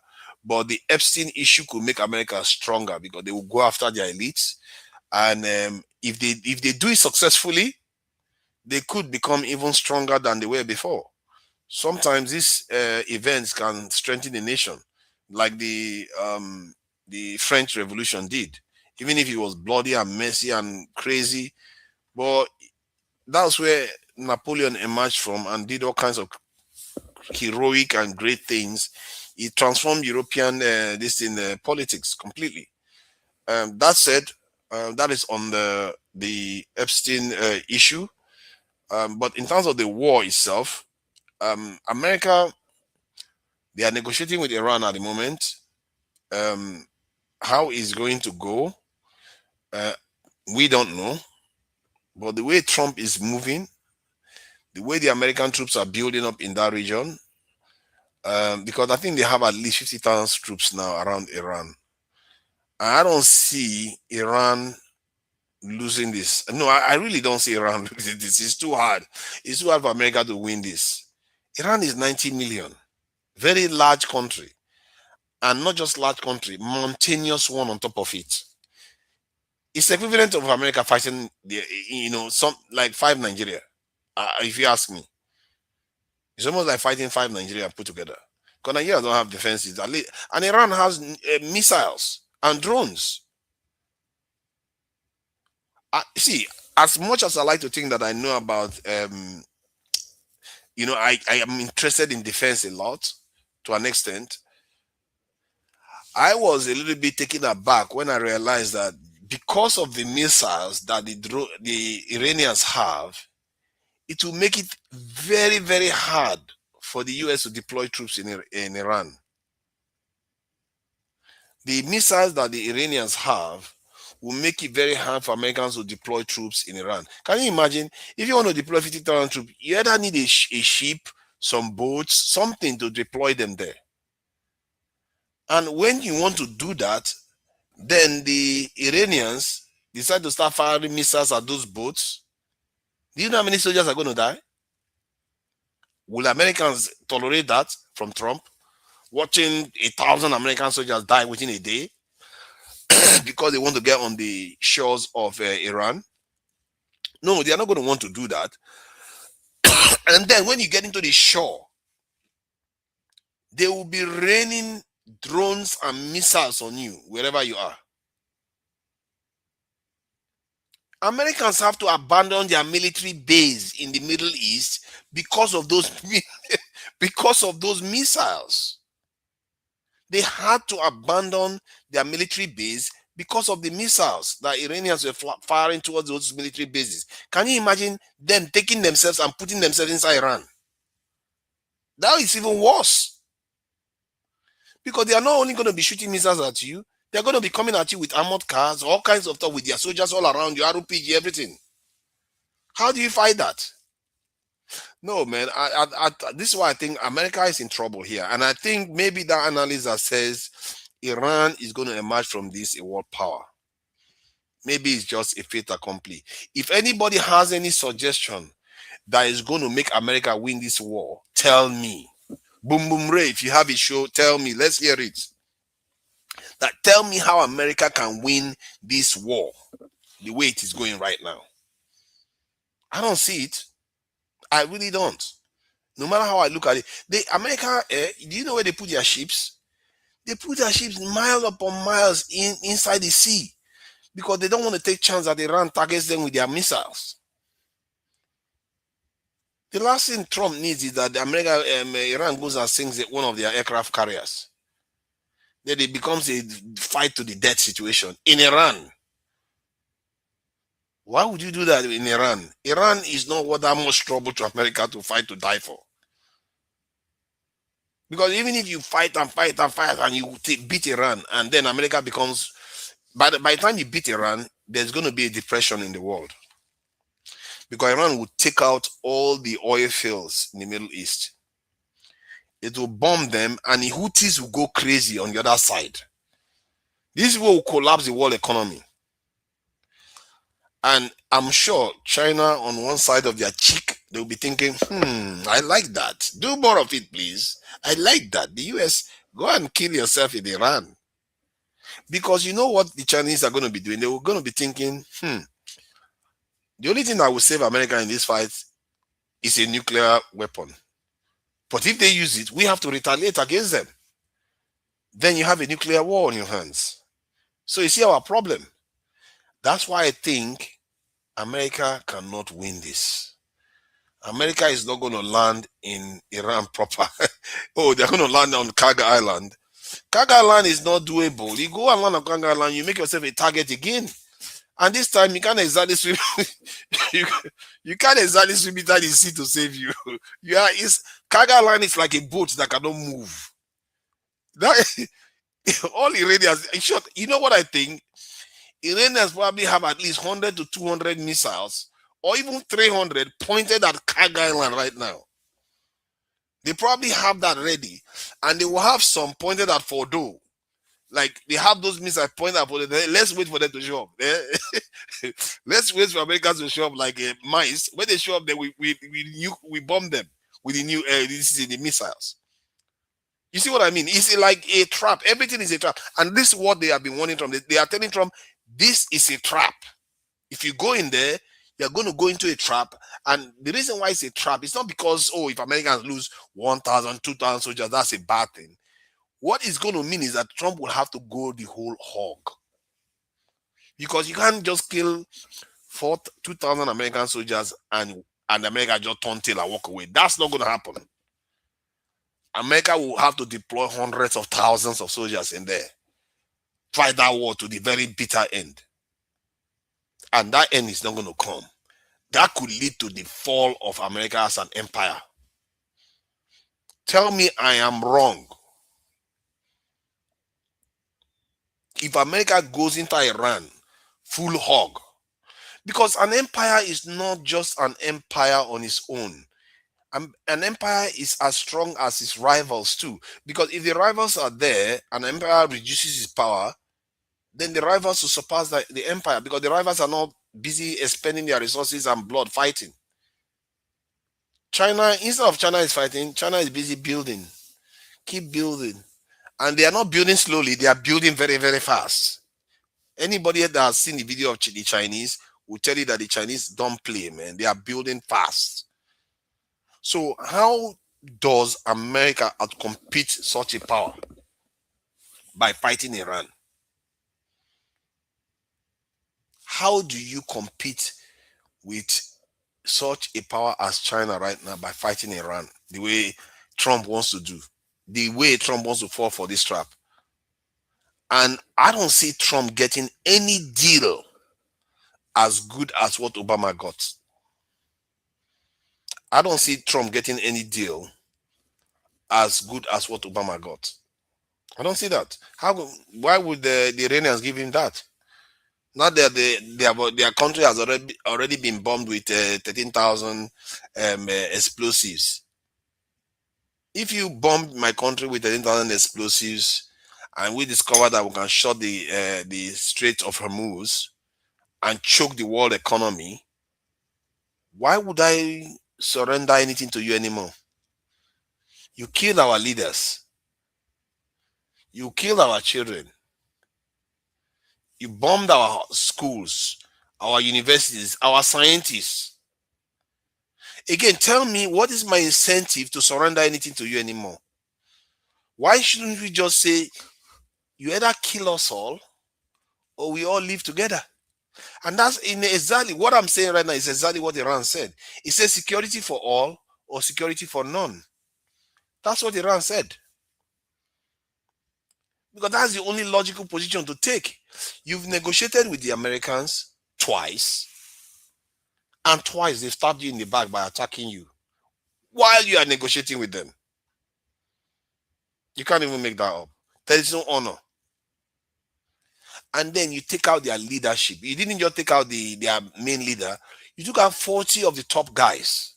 But the Epstein issue could make America stronger because they will go after their elites. And if they do it successfully, they could become even stronger than they were before. Sometimes these events can strengthen the nation, like the French Revolution did, even if it was bloody and messy and crazy. But that's where Napoleon emerged from and did all kinds of heroic and great things. He transformed European politics completely. That said, that is on the Epstein issue. But in terms of the war itself, America, they are negotiating with Iran at the moment. How it's going to go, we don't know. But the way Trump is moving, the way the American troops are building up in that region, because I think they have at least 50,000 troops now around Iran. I don't see Iran losing this. No, I really don't see Iran losing this. It's too hard. It's too hard for America to win this. Iran is 90 million, very large country, and not just large country, mountainous one on top of it. It's equivalent of America fighting some like 5 Nigeria. If you ask me, it's almost like fighting 5 Nigeria put together. Because Nigeria don't have defenses, at least, and Iran has missiles and drones. See, as much as I like to think that I know about, I am interested in defense a lot, to an extent. I was a little bit taken aback when I realized that because of the missiles that the Iranians have, it will make it very, very hard for the US to deploy troops in Iran. The missiles that the Iranians have will make it very hard for Americans to deploy troops in Iran. Can you imagine if you want to deploy 50,000 troops, you either need a ship, some boats, something to deploy them there. And when you want to do that, then the Iranians decide to start firing missiles at those boats. Do you know how many soldiers are going to die? Will Americans tolerate that from Trump? Watching 1,000 American soldiers die within a day because they want to get on the shores of Iran? No, they are not going to want to do that. And then when you get into the shore, they will be raining drones and missiles on you wherever you are. Americans have to abandon their military base in the Middle East because of those missiles. They had to abandon their military base because of the missiles that Iranians were firing towards those military bases. Can you imagine them taking themselves and putting themselves inside Iran? That is even worse. Because they are not only going to be shooting missiles at you, they're going to be coming at you with armored cars, all kinds of stuff with their soldiers all around you, RPG, everything. How do you fight that? No, man. This is why I think America is in trouble here. And I think maybe that analyst that says Iran is going to emerge from this a world power, maybe it's just a fait accompli. If anybody has any suggestion that is going to make America win this war, tell me. Boom Boom Ray, if you have a show, tell me. Let's hear it. Tell me how America can win this war the way it is going right now. I don't see it. I really don't. No matter how I look at it. America, do you know where they put their ships? They put their ships mile upon miles inside the sea because they don't want to take chance that Iran targets them with their missiles. The last thing Trump needs is that Iran goes and sinks one of their aircraft carriers. Then it becomes a fight to the death situation in Iran. Why would you do that in Iran? Iran is not worth that much trouble to America to fight to die for. Because even if you fight and you beat Iran, and then America becomes, by the time you beat Iran, there's going to be a depression in the world. Because Iran will take out all the oil fields in the Middle East. It will bomb them, and the Houthis will go crazy on the other side. This will collapse the world economy. And I'm sure China, on one side of their cheek, they'll be thinking, I like that. Do more of it, please. I like that. The US, go and kill yourself in Iran. Because you know what the Chinese are going to be doing? They were going to be thinking, the only thing that will save America in this fight is a nuclear weapon. But if they use it, we have to retaliate against them. Then you have a nuclear war on your hands. So you see our problem. That's why I think America cannot win this. America is not going to land in Iran proper. Oh, they're going to land on Kaga Island. Kaga Island is not doable. You go and land on Kaga Island, you make yourself a target again. And this time you can't exactly swim. you can't exactly swim inside the sea to save you. Kaga Island is like a boat that cannot move. All Iranians, in short, you know what I think? Iranians probably have at least 100 to 200 missiles or even 300 pointed at Kag Island right now. They probably have that ready, and they will have some pointed at Fordo. Like they have those missiles pointed at Fordo. Let's wait for them to show up. Let's wait for Americans to show up like mice. When they show up, then we bomb them with the new the missiles. You see what I mean? It's like a trap. Everything is a trap, and this is what they have been warning Trump. They are telling Trump, this is a trap. If you go in there, you're going to go into a trap. And the reason why it's a trap, it's not because, oh, if Americans lose 1,000, 2,000 soldiers, that's a bad thing. What it's going to mean is that Trump will have to go the whole hog. Because you can't just kill 2,000 American soldiers and America just turn tail and walk away. That's not going to happen. America will have to deploy hundreds of thousands of soldiers in there. Fight that war to the very bitter end. And that end is not going to come. That could lead to the fall of America as an empire. Tell me I am wrong. If America goes into Iran, full hog. Because an empire is not just an empire on its own. An empire is as strong as its rivals too. Because if the rivals are there and an empire reduces its power, then the rivals will surpass the empire, because the rivals are not busy expending their resources and blood fighting. China, instead of China is fighting, China is busy building. Keep building. And they are not building slowly, they are building very, very fast. Anybody that has seen the video of the Chinese will tell you that the Chinese don't play, man. They are building fast. So how does America outcompete such a power? By fighting Iran. How do you compete with such a power as China right now by fighting Iran the way Trump wants to do, the way Trump wants to fall for this trap? And I don't see Trump getting any deal as good as what Obama got. I don't see Trump getting any deal as good as what Obama got. I don't see that. Why would the Iranians give him that? Not that their country has already been bombed with 13,000 explosives. If you bomb my country with 13,000 explosives, and we discover that we can shut the Strait of Hormuz and choke the world economy, why would I surrender anything to you anymore? You killed our leaders. You killed our children. You bombed our schools, our universities, our scientists. Again, tell me, what is my incentive to surrender anything to you anymore? Why shouldn't we just say, you either kill us all or we all live together? And that's exactly what I'm saying right now is exactly what Iran said. It says security for all or security for none. That's what Iran said. Because that's the only logical position to take. You've negotiated with the Americans twice, and twice they've stabbed you in the back by attacking you while you are negotiating with them. You can't even make that up. There is no honor. And then you take out their leadership. You didn't just take out their main leader. You took out 40 of the top guys.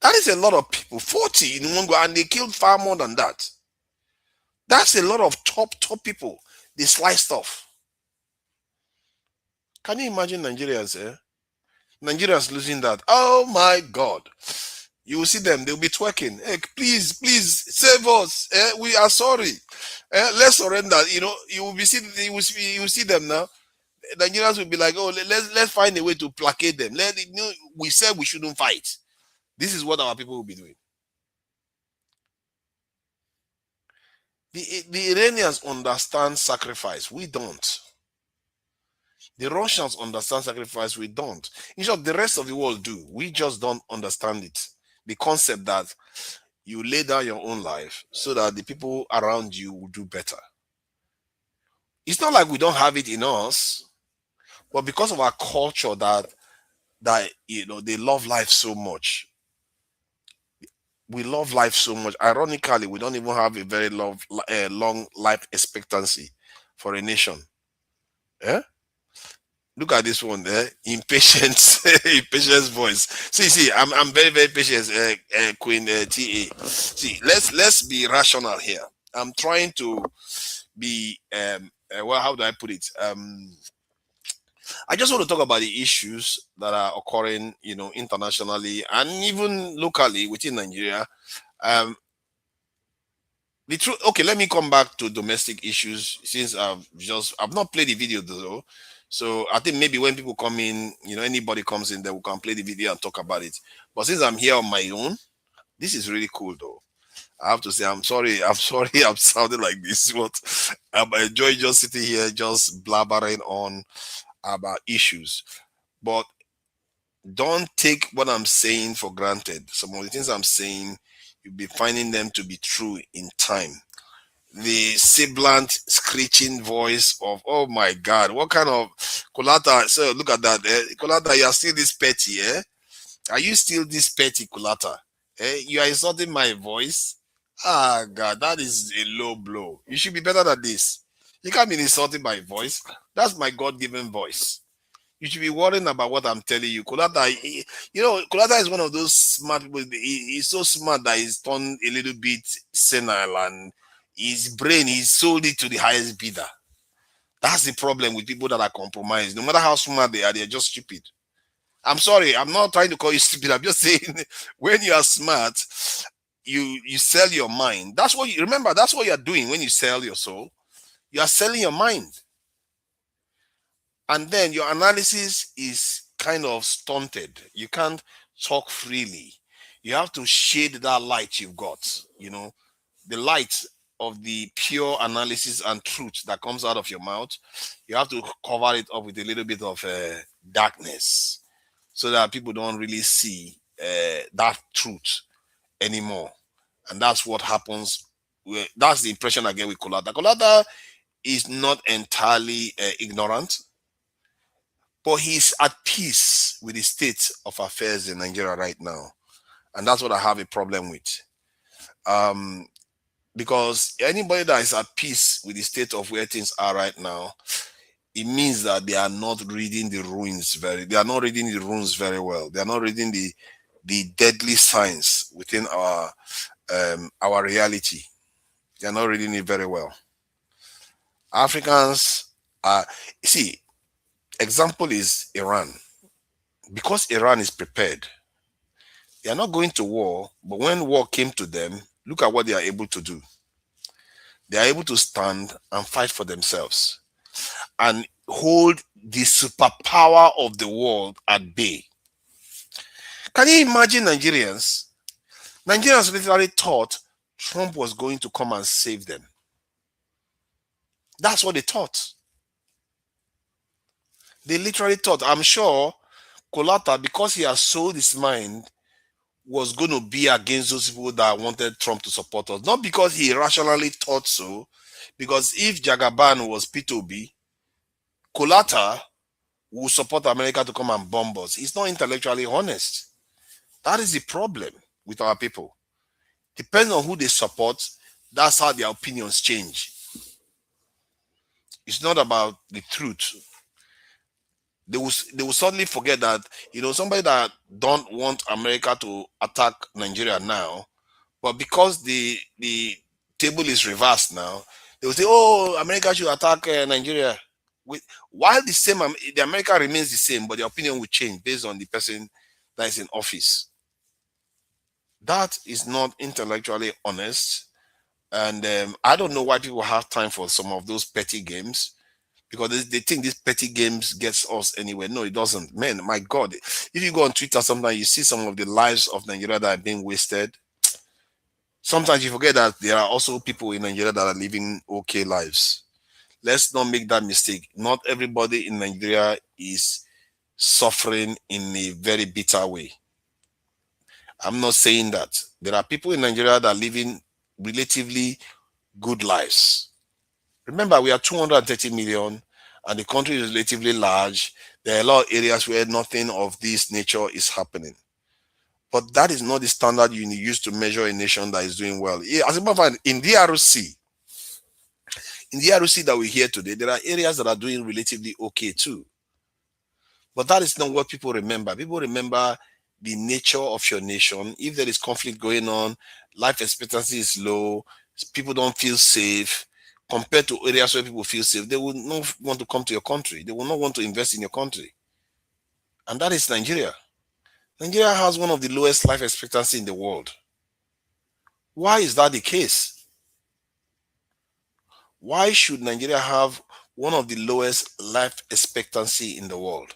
That is a lot of people. 40 in one go, and they killed far more than that. That's a lot of top people. They sliced off. Can you imagine Nigerians? Nigerians losing that. Oh my God. You will see them. They'll be twerking. Hey, please save us. We are sorry. Let's surrender. You will see them now. Nigerians will be like, oh, let's find a way to placate them. We said we shouldn't fight. This is what our people will be doing. The Iranians understand sacrifice. We don't. The Russians understand sacrifice. We don't. In short, the rest of the world do. We just don't understand it. The concept that you lay down your own life so that the people around you will do better. It's not like we don't have it in us, but because of our culture that they love life so much. We love life so much. Ironically, we don't even have a very long life expectancy for a nation. Look at this one there. Impatience, impatience voice. See, I'm very, very patient, Queen TA. See, let's be rational here. I'm trying to be well, how do I put it? I just want to talk about the issues that are occurring, internationally and even locally within Nigeria. Um, the truth. Okay, let me come back to domestic issues since I've not played the video though. So I think maybe when people come in, anybody comes in, then we can play the video and talk about it. But since I'm here on my own, this is really cool though. I have to say, I'm sorry, I'm sounding like this, but I'm enjoying just sitting here, just blabbering on about issues. But don't take what I'm saying for granted. Some of the things I'm saying, you'll be finding them to be true in time. The sibilant screeching voice of, oh my God, what kind of Kulata? So look at that. Kulata, you are still this petty, eh? Are you still this petty, Kulata? You are insulting my voice? Ah, God, that is a low blow. You should be better than this. You can't be insulting my voice. That's my God-given voice. You should be worrying about what I'm telling you. Kulata, Kulata is one of those smart people. He's so smart that he's turned a little bit senile and his brain, he sold it to the highest bidder. That's the problem with people that are compromised. No matter how smart they are, they're just stupid. I'm sorry, I'm not trying to call you stupid. I'm just saying when you are smart, you sell your mind. That's what you remember, that's what you're doing when you sell your soul. You are selling your mind. And then your analysis is kind of stunted. You can't talk freely. You have to shade that light you've got, the light of the pure analysis and truth that comes out of your mouth. You have to cover it up with a little bit of darkness so that people don't really see that truth anymore. And that's what happens. That's the impression I get with Kolata. Kolata is not entirely ignorant, but he's at peace with the state of affairs in Nigeria right now. And that's what I have a problem with. Because anybody that is at peace with the state of where things are right now, it means that they are not reading the ruins they are not reading the runes very well. They are not reading the deadly signs within our reality. They are not reading it very well. Africans are, see, example is Iran. Because Iran is prepared, they are not going to war, but when war came to them, look at what they are able to do. They are able to stand and fight for themselves and hold the superpower of the world at bay. Can you imagine Nigerians? Nigerians literally thought Trump was going to come and save them. That's what they thought. They literally thought, I'm sure Kolata, because he has sold his mind, was going to be against those people that wanted Trump to support us. Not because he rationally thought so, because if Jagaban was P2B, Kolata will support America to come and bomb us. He's not intellectually honest. That is the problem with our people. Depending on who they support, that's how their opinions change. It's not about the truth. They will suddenly forget that, somebody that don't want America to attack Nigeria now, but because the table is reversed now, they will say, oh, America should attack Nigeria. While the America remains the same, but the opinion will change based on the person that is in office. That is not intellectually honest. And I don't know why people have time for some of those petty games, because they think these petty games gets us anywhere. No, it doesn't. Man, my God, if you go on Twitter sometimes, you see some of the lives of Nigeria that are being wasted. Sometimes you forget that there are also people in Nigeria that are living okay lives. Let's not make that mistake. Not everybody in Nigeria is suffering in a very bitter way. I'm not saying that. There are people in Nigeria that are living relatively good lives. Remember, we are 230 million and the country is relatively large. There are a lot of areas where nothing of this nature is happening. But that is not the standard you use to measure a nation that is doing well. As a matter of fact, in the ROC that we hear today, there are areas that are doing relatively okay too. But that is not what people remember. People remember the nature of your nation. If there is conflict going on, life expectancy is low, people don't feel safe, compared to areas where people feel safe, they will not want to come to your country. They will not want to invest in your country. And that is Nigeria. Nigeria has one of the lowest life expectancy in the world. Why is that the case? Why should Nigeria have one of the lowest life expectancy in the world?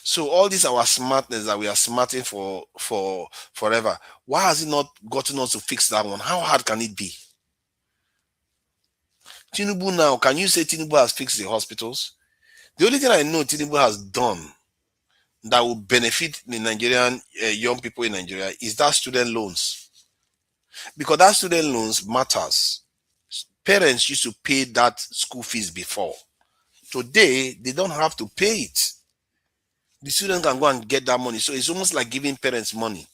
So all this our smartness that we are smarting for forever, why has it not gotten us to fix that one? How hard can it be? Tinubu now, can you say Tinubu has fixed the hospitals? The only thing I know Tinubu has done that will benefit the Nigerian young people in Nigeria is that student loans. Because that student loans matters. Parents used to pay that school fees before. Today, they don't have to pay it. The student can go and get that money. So it's almost like giving parents money.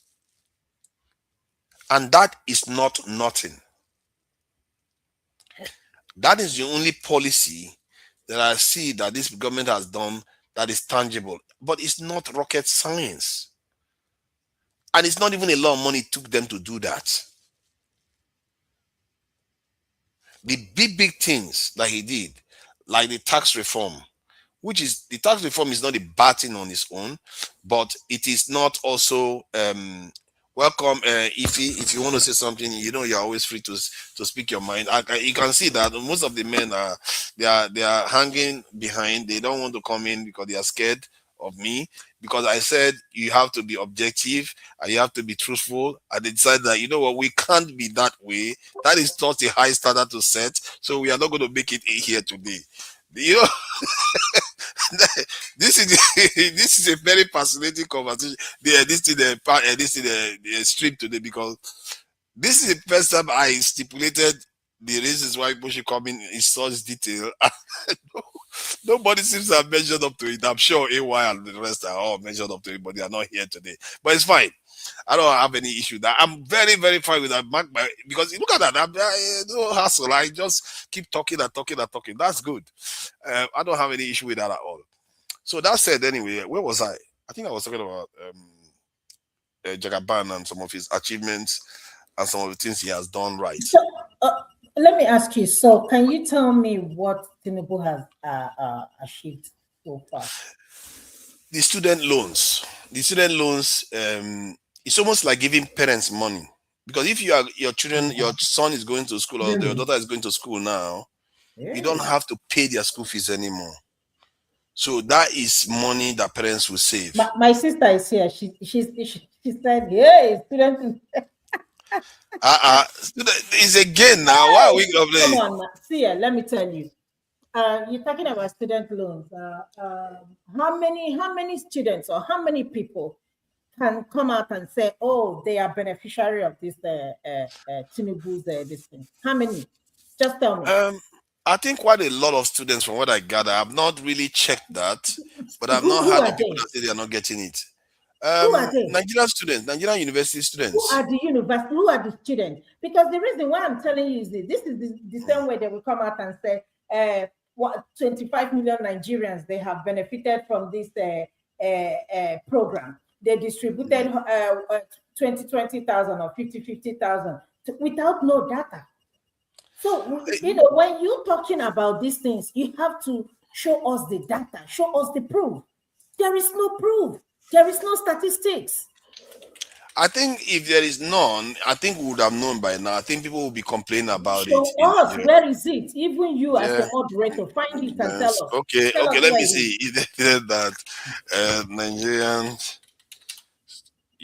And that is not nothing. That is the only policy that I see that this government has done that is tangible. But it's not rocket science. And it's not even a lot of money it took them to do that. The big things that he did, like the tax reform, which is, the tax reform is not a bad thing on its own, but it is not also welcome. If you want to say something, you're always free to speak your mind. You can see that most of the men they are hanging behind. They don't want to come in because they are scared of me, because I said you have to be objective and you have to be truthful, and they decided that we can't be that way. That is not a high standard to set, so we are not going to make it here today. This is a very fascinating conversation. This is the stream today, because this is the first time I stipulated the reasons why people should come in such detail. Nobody seems to have measured up to it. I'm sure AY and the rest are all measured up to it, but they are not here today. But it's fine. I don't have any issue with that. I'm very, very fine with that, because look at that. No hassle. I just keep talking and talking and talking. That's good. I don't have any issue with that at all. So that said, anyway, where was I? I think I was talking about Jagaban and some of his achievements and some of the things he has done right. So, let me ask you. So, can you tell me what Tinubu has achieved so far? The student loans. The student loans. It's almost like giving parents money, because if your son is going to school, or your daughter is going to school now, you don't have to pay their school fees anymore. So that is money that parents will save. My sister is here. She said, "Hey, student." It's again now. Why are we complaining? Come on, see, let me tell you. You're talking about student loans. How many students or how many people can come out and say, "Oh, they are beneficiary of this Tinubu's this thing"? How many? Just tell me. I think quite a lot of students, from what I gather. I've not really checked that, but I've not heard of people that say they are not getting it. Who are they? Nigerian students, Nigerian university students. Who are the university? Who are the students? Because the reason why I'm telling you is this is the same way they will come out and say, 25 million Nigerians, they have benefited from this program. They distributed 20,000 or 50,000 without no data. So, when you're talking about these things, you have to show us the data, show us the proof. There is no proof. There is no statistics. I think if there is none, I think we would have known by now. I think people will be complaining about it. Us, where is it? Even you as the moderator, find it and tell us. Okay, let me see. It that Nigerian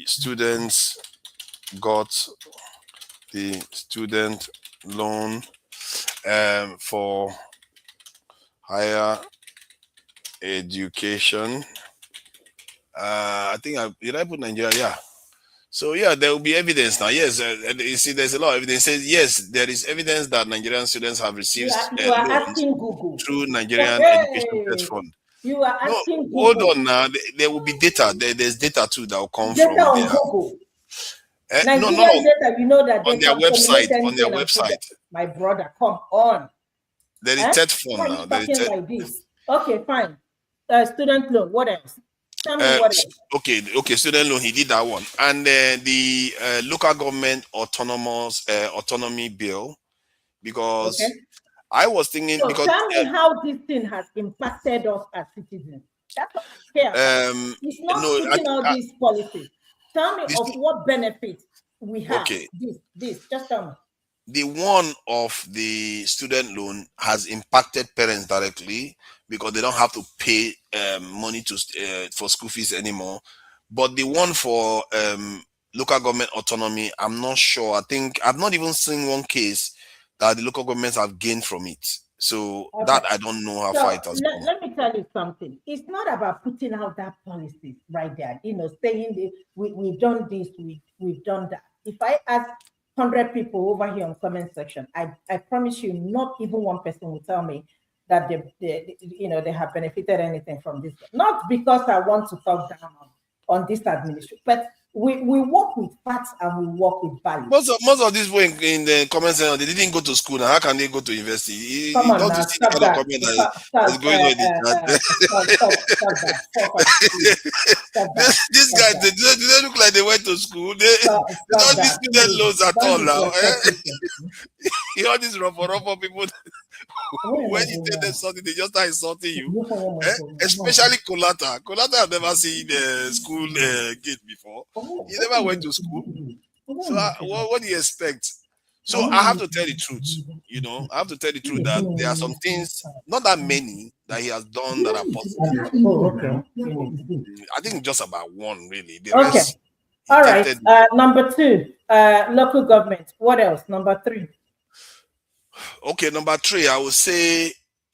students got the student loan for higher education. I think did I put Nigeria? Yeah. So yeah, there will be evidence now. Yes, you see, there's a lot of evidence. It says yes, there is evidence that Nigerian students have received you are asking Google through Nigerian Education Debt Fund. You are asking Google. Hold on now. There will be data. There's data too that will come data from on there. Google. No, data, you know that on their website. On their website. My brother, come on. There is debt fund now. There is like this. Okay, fine. student loan. What else? Tell me what else. Okay, student loan, he did that one. And the local government autonomy bill, because I was thinking, so because tell me how this thing has impacted us as citizens. That's what I care about. It's not putting all these policies. Tell me of what benefit we have. Okay. This, just tell me. The one of the student loan has impacted parents directly because they don't have to pay money to for school fees anymore. But the one for local government autonomy, I'm not sure. I think I've not even seen one case that the local governments have gained from it. So that I don't know how far it has gone. Let me tell you something. It's not about putting out that policy right there. Saying we've done this, we've done that. If I ask 100 people over here on comment section, I promise you, not even one person will tell me that they have benefited anything from this. Not because I want to talk down on this administration, but we work with facts and we work with values. Most of these people in the comment section, they didn't go to school. Now how can they go to university? Come on now, stop that. Is going on in the chat. These guys, they look like they went to school. They don't these student loans at all now. All these rough people, when you tell them something, they just start insulting you. Especially Kolata. Kolata have never seen the school gate before. He never went to school. So what do you expect? So I have to tell the truth, I have to tell the truth that there are some things, not that many, that he has done that are positive. I think just about one, really. The rest, all right. Number 2, local government. What else? Number 3. Okay, number 3, I would say.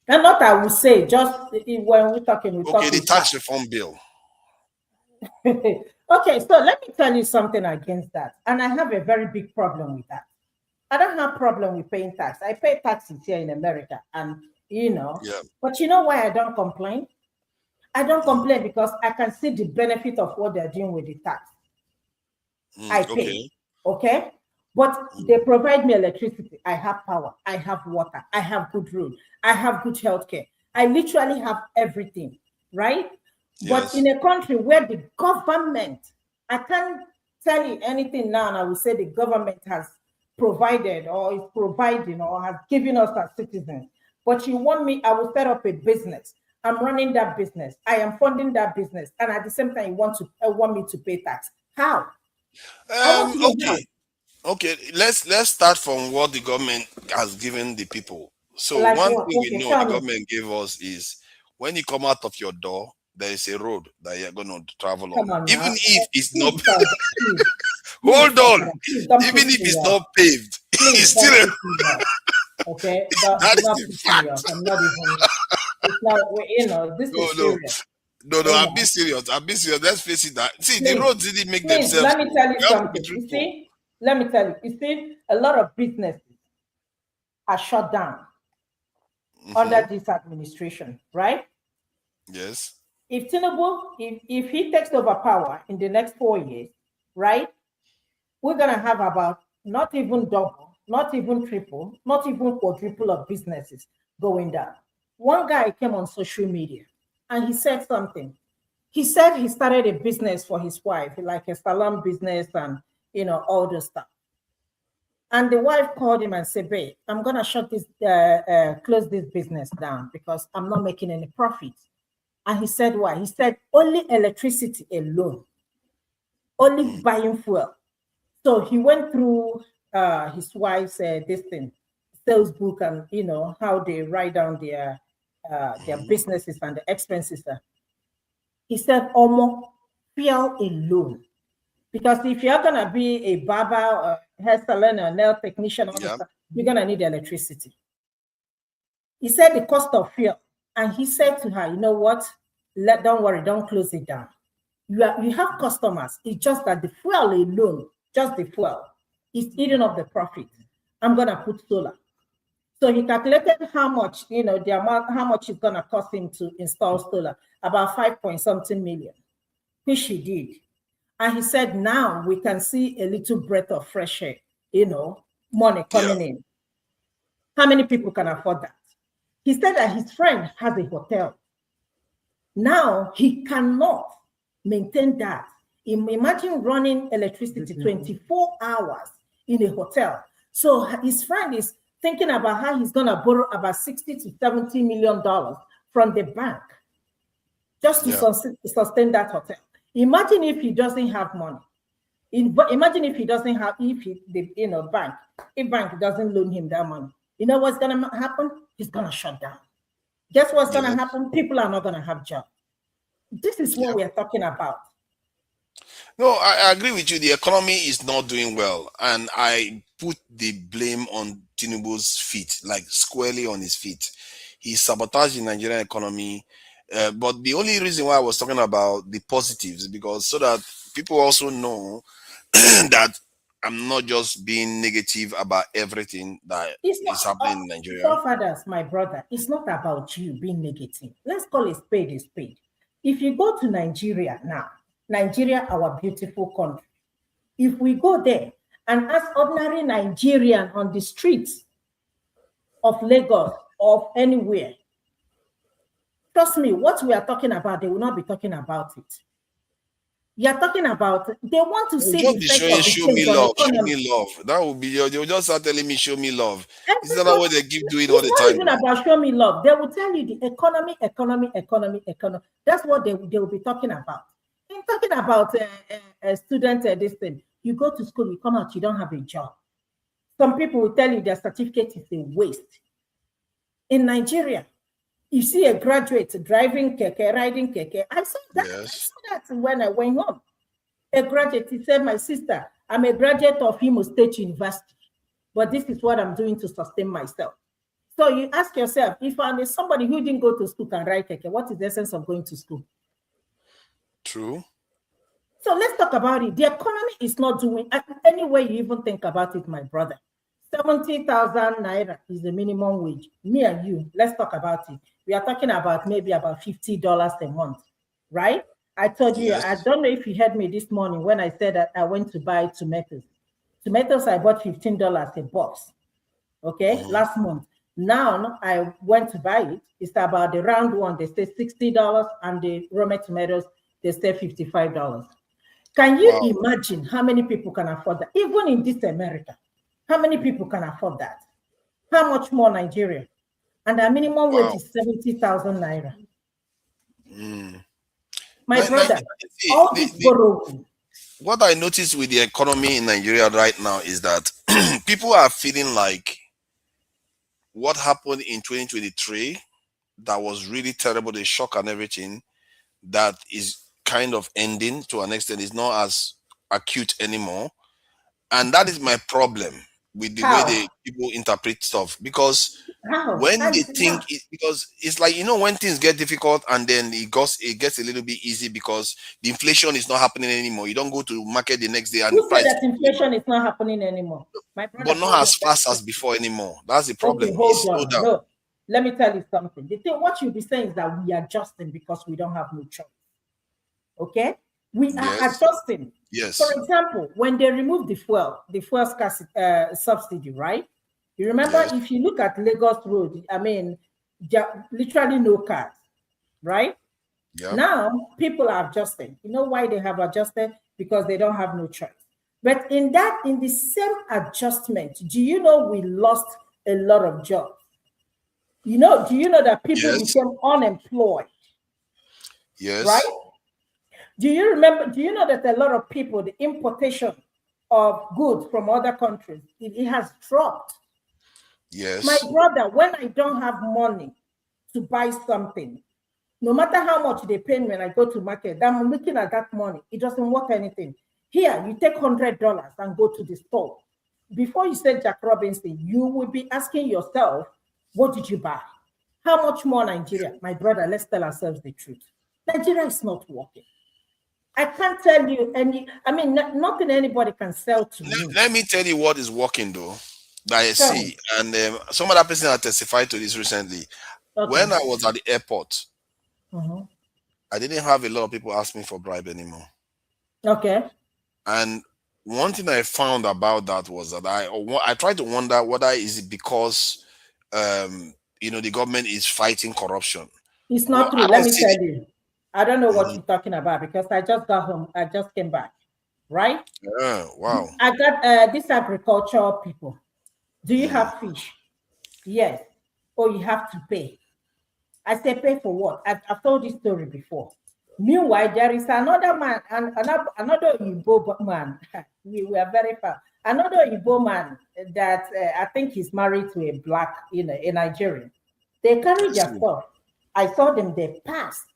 And not I would say, just when we're talking. The tax reform bill. Okay, so let me tell you something against that. And I have a very big problem with that. I don't have a problem with paying tax. I pay taxes here in America, and but you know why I don't complain? I don't complain because I can see the benefit of what they're doing with the tax. I pay. Okay? But they provide me electricity. I have power. I have water. I have good road. I have good healthcare. I literally have everything, right? Yes. But in a country where the government, I can't tell you anything now, and I will say the government has provided or is providing or has given us as citizens. But you want me, I will set up a business. I'm running that business. I am funding that business. And at the same time, you want me to pay tax. How? Okay. Let's start from what the government has given the people. So like one thing we know the government gave us is when you come out of your door, there is a road that you're going to travel on. Even if it's not hold on. Even if it's not paved, it's still okay. That is the fact. I'm not even. It's not. This is serious. No, I'm being serious. Let's face it. The roads didn't make themselves. Let me tell you something. Let me tell you. You see, a lot of businesses are shut down under this administration, right? Yes. If Tinubu, if he takes over power in the next 4 years, right, we're gonna have about not even double, not even triple, not even quadruple of businesses going down. One guy came on social media and he said something. He said he started a business for his wife, like a salon business and all the stuff. And the wife called him and said, "Babe, I'm gonna close this business down because I'm not making any profit." And he said, "Why?" He said, "Only electricity alone, only buying fuel." So he went through his wife's sales book and how they write down their businesses and the expenses. He said, "Almost fuel alone." Because if you're gonna be a barber or hair salon or nail technician, you're gonna need electricity. He said the cost of fuel, and he said to her, "You know what? Don't worry, don't close it down. You have customers. It's just that the fuel alone, just the fuel, is eating up the profit. I'm gonna put solar." So he calculated how much, the amount, how much it's gonna cost him to install solar, about 5-point-something million, which he did. And he said, now we can see a little breath of fresh air, money coming in. How many people can afford that? He said that his friend has a hotel. Now he cannot maintain that. Imagine running electricity 24 hours in a hotel. So his friend is thinking about how he's going to borrow about $60 to $70 million from the bank just to sustain that hotel. Imagine if he doesn't have money. Imagine if he doesn't have, if bank doesn't loan him that money. You know what's going to happen? He's going to shut down. Guess what's going to happen? People are not going to have jobs. This is what we are talking about. No, I agree with you. The economy is not doing well. And I put the blame on Tinubu's feet, like squarely on his feet. He sabotaged the Nigerian economy. But the only reason why I was talking about the positives, because so that people also know that I'm not just being negative about everything that is happening in Nigeria. Fathers, my brother, it's not about you being negative. Let's call a spade a spade. If you go to Nigeria now, Nigeria, our beautiful country, if we go there and ask ordinary Nigerian on the streets of Lagos or anywhere, trust me, what we are talking about, they will not be talking about it. You are talking about, they want to see the effect of show me love, show me love. That will be, they'll just start telling me, show me love. Is that what they keep doing all the time? It's not even about show me love. They will tell you the economy. That's what they will be talking about. They're talking about a student, this thing. You go to school, you come out, you don't have a job. Some people will tell you their certificate is a waste. In Nigeria, you see a graduate driving keke, riding keke. I saw that. Yes. I saw that when I went home. A graduate, he said, my sister, I'm a graduate of Imo State University, but this is what I'm doing to sustain myself. So you ask yourself, if I'm somebody who didn't go to school can ride keke, what is the essence of going to school? True. So let's talk about it. The economy is not doing, any way you even think about it, my brother. 70,000 naira is the minimum wage. Me and you, let's talk about it. We are talking about maybe about $50 a month, right? I told you, I don't know if you heard me this morning when I said that I went to buy tomatoes. Tomatoes, I bought $15 a box, okay, last month. Now I went to buy it. It's about the round one, they say $60, and the raw tomatoes, they say $55. Can you imagine how many people can afford that? Even in this America, how many people can afford that? How much more Nigeria? And our minimum wage is 70,000 naira. My brother, all this borrowing. What I noticed with the economy in Nigeria right now is that people are feeling like what happened in 2023, that was really terrible, the shock and everything, that is kind of ending to an extent, is not as acute anymore. And that is my problem with the way they people interpret stuff, because when they think because it's like, when things get difficult and then it gets a little bit easy because the inflation is not happening anymore. You don't go to market the next day and who said that inflation is not happening anymore? My brother, but not as fast as before anymore. That's the problem. Okay, hold on. No, let me tell you something. The thing, what you'll be saying is that we are adjusting because we don't have no choice. Okay, we are adjusting. Yes. For example, when they removed the fuel subsidy, right? You remember, if you look at Lagos Road, I mean, there are literally no cars, right? Yeah. Now people are adjusting. You know why they have adjusted? Because they don't have no choice. But in the same adjustment, do you know we lost a lot of jobs? Do you know that people became unemployed? Yes. Right? Do you know that a lot of people, the importation of goods from other countries, it has dropped? Yes. My brother, when I don't have money to buy something, no matter how much they pay me when I go to market, I'm looking at that money. It doesn't worth anything. Here, you take $100 and go to the store. Before you say Jack Robinson, you will be asking yourself, what did you buy? How much more Nigeria? My brother, let's tell ourselves the truth. Nigeria is not working. I can't tell you nothing anybody can sell to me. Let me tell you what is working though, that I see. And some other person had testified to this recently. Okay. When I was at the airport, I didn't have a lot of people ask me for bribe anymore. Okay. And one thing I found about that was that I tried to wonder whether is it because the government is fighting corruption. It's not true. Let me tell you. I don't know what you're talking about because I just got home. I just came back, right? Yeah, wow. I got this agricultural people. Do you have fish? Yes. Oh, you have to pay. I say pay for what? I've told this story before. Meanwhile, there is another man, another Igbo man. we were very far. Another Igbo man that I think he's married to a black, a Nigerian. They carried their stuff. I saw them. They passed.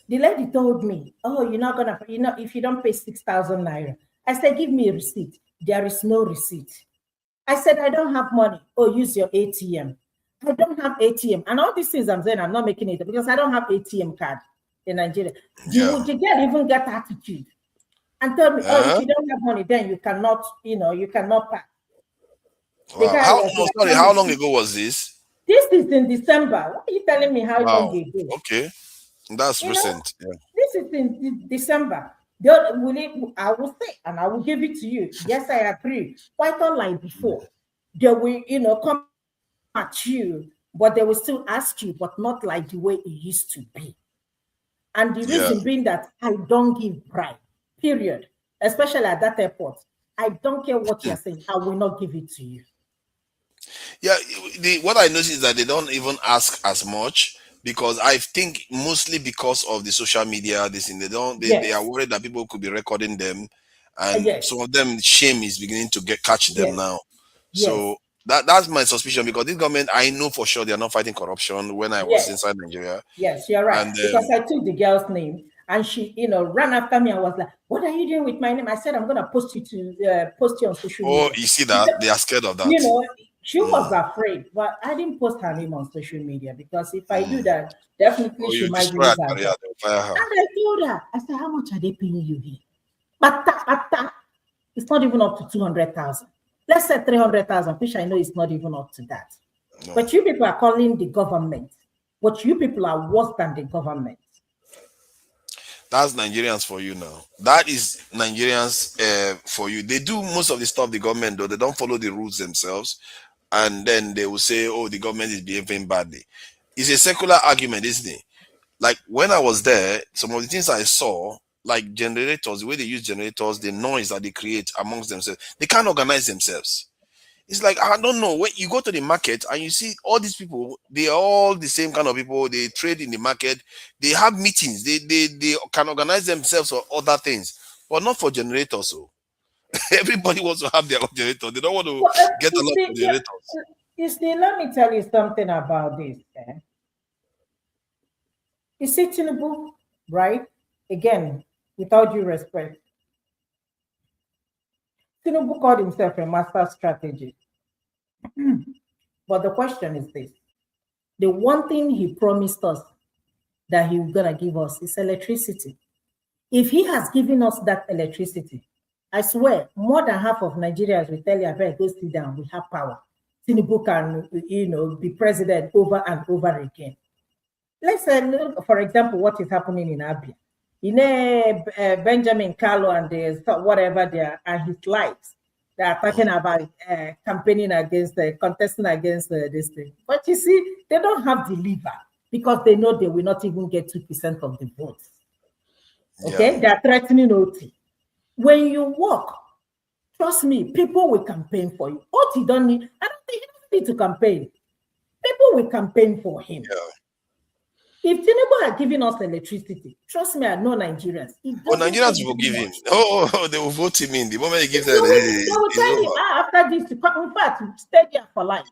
The lady told me, "Oh, you're not gonna, if you don't pay 6,000 naira." I said, "Give me a receipt." There is no receipt. I said, "I don't have money." "Oh, use your ATM." I don't have ATM. And all these things I'm saying, I'm not making it because I don't have ATM card in Nigeria. You can't even get attitude and tell me, "Oh, if you don't have money, then you cannot, you cannot pay." Wow. How long ago was this? This is in December. Why are you telling me how long ago? Okay. That's recent. Yeah. This is in December. I will say, and I will give it to you. Yes, I agree. Quite unlike before. They will, come at you, but they will still ask you, but not like the way it used to be. And the reason being that I don't give bribe, period. Especially at that airport. I don't care what you're saying. I will not give it to you. Yeah, what I noticed is that they don't even ask as much because I think mostly because of the social media, they are worried that people could be recording them, and some of them shame is beginning to catch them now. So that's my suspicion because this government, I know for sure they are not fighting corruption when I was inside Nigeria. Yes, you're right. And, because I took the girl's name and she, ran after me. I was like, "What are you doing with my name?" I said, "I'm gonna post you on social media." Oh, you see that? They are scared of that. She was afraid, but I didn't post her name on social media because if I do that, definitely she might lose her. And I told her, I said, "How much are they paying you here?" But it's not even up to 200,000. Let's say 300,000, which I know is not even up to that. No. But you people are calling the government. But you people are worse than the government. That's Nigerians for you now. That is Nigerians for you. They do most of the stuff the government do. They don't follow the rules themselves. And then they will say, "Oh, the government is behaving badly." It's a secular argument, isn't it? Like when I was there, some of the things I saw, like generators, the way they use generators, the noise that they create amongst themselves, they can't organize themselves. It's like, I don't know, when you go to the market and you see all these people, they are all the same kind of people. They trade in the market, they have meetings, they can organize themselves for other things, but not for generators. So everybody wants to have their own generator. They don't want to get a lot of generators. You see, let me tell you something about this. You see, Tinubu, right? Again, with all due respect, Tinubu called himself a master strategist. But the question is this. The one thing he promised us that he's going to give us is electricity. If he has given us that electricity, I swear, more than half of Nigerians will tell you, "I better go sit down, we have power." Tinubu can, be president over and over again. Let's say, for example, what is happening in Abbas. Benjamin Carlo and whatever there and his likes, they are talking about campaigning against, contesting against this thing. But you see, they don't have the lever because they know they will not even get 2% of the votes. Okay, they are threatening OT. When you walk, trust me, people will campaign for you. OT don't need, I don't think he doesn't need to campaign. People will campaign for him. If Tinubu had given us electricity, trust me, I know Nigerians. Nigerians will give him. They will vote him in. The moment he gives them, they will tell you after this to come. In fact, stay there for life.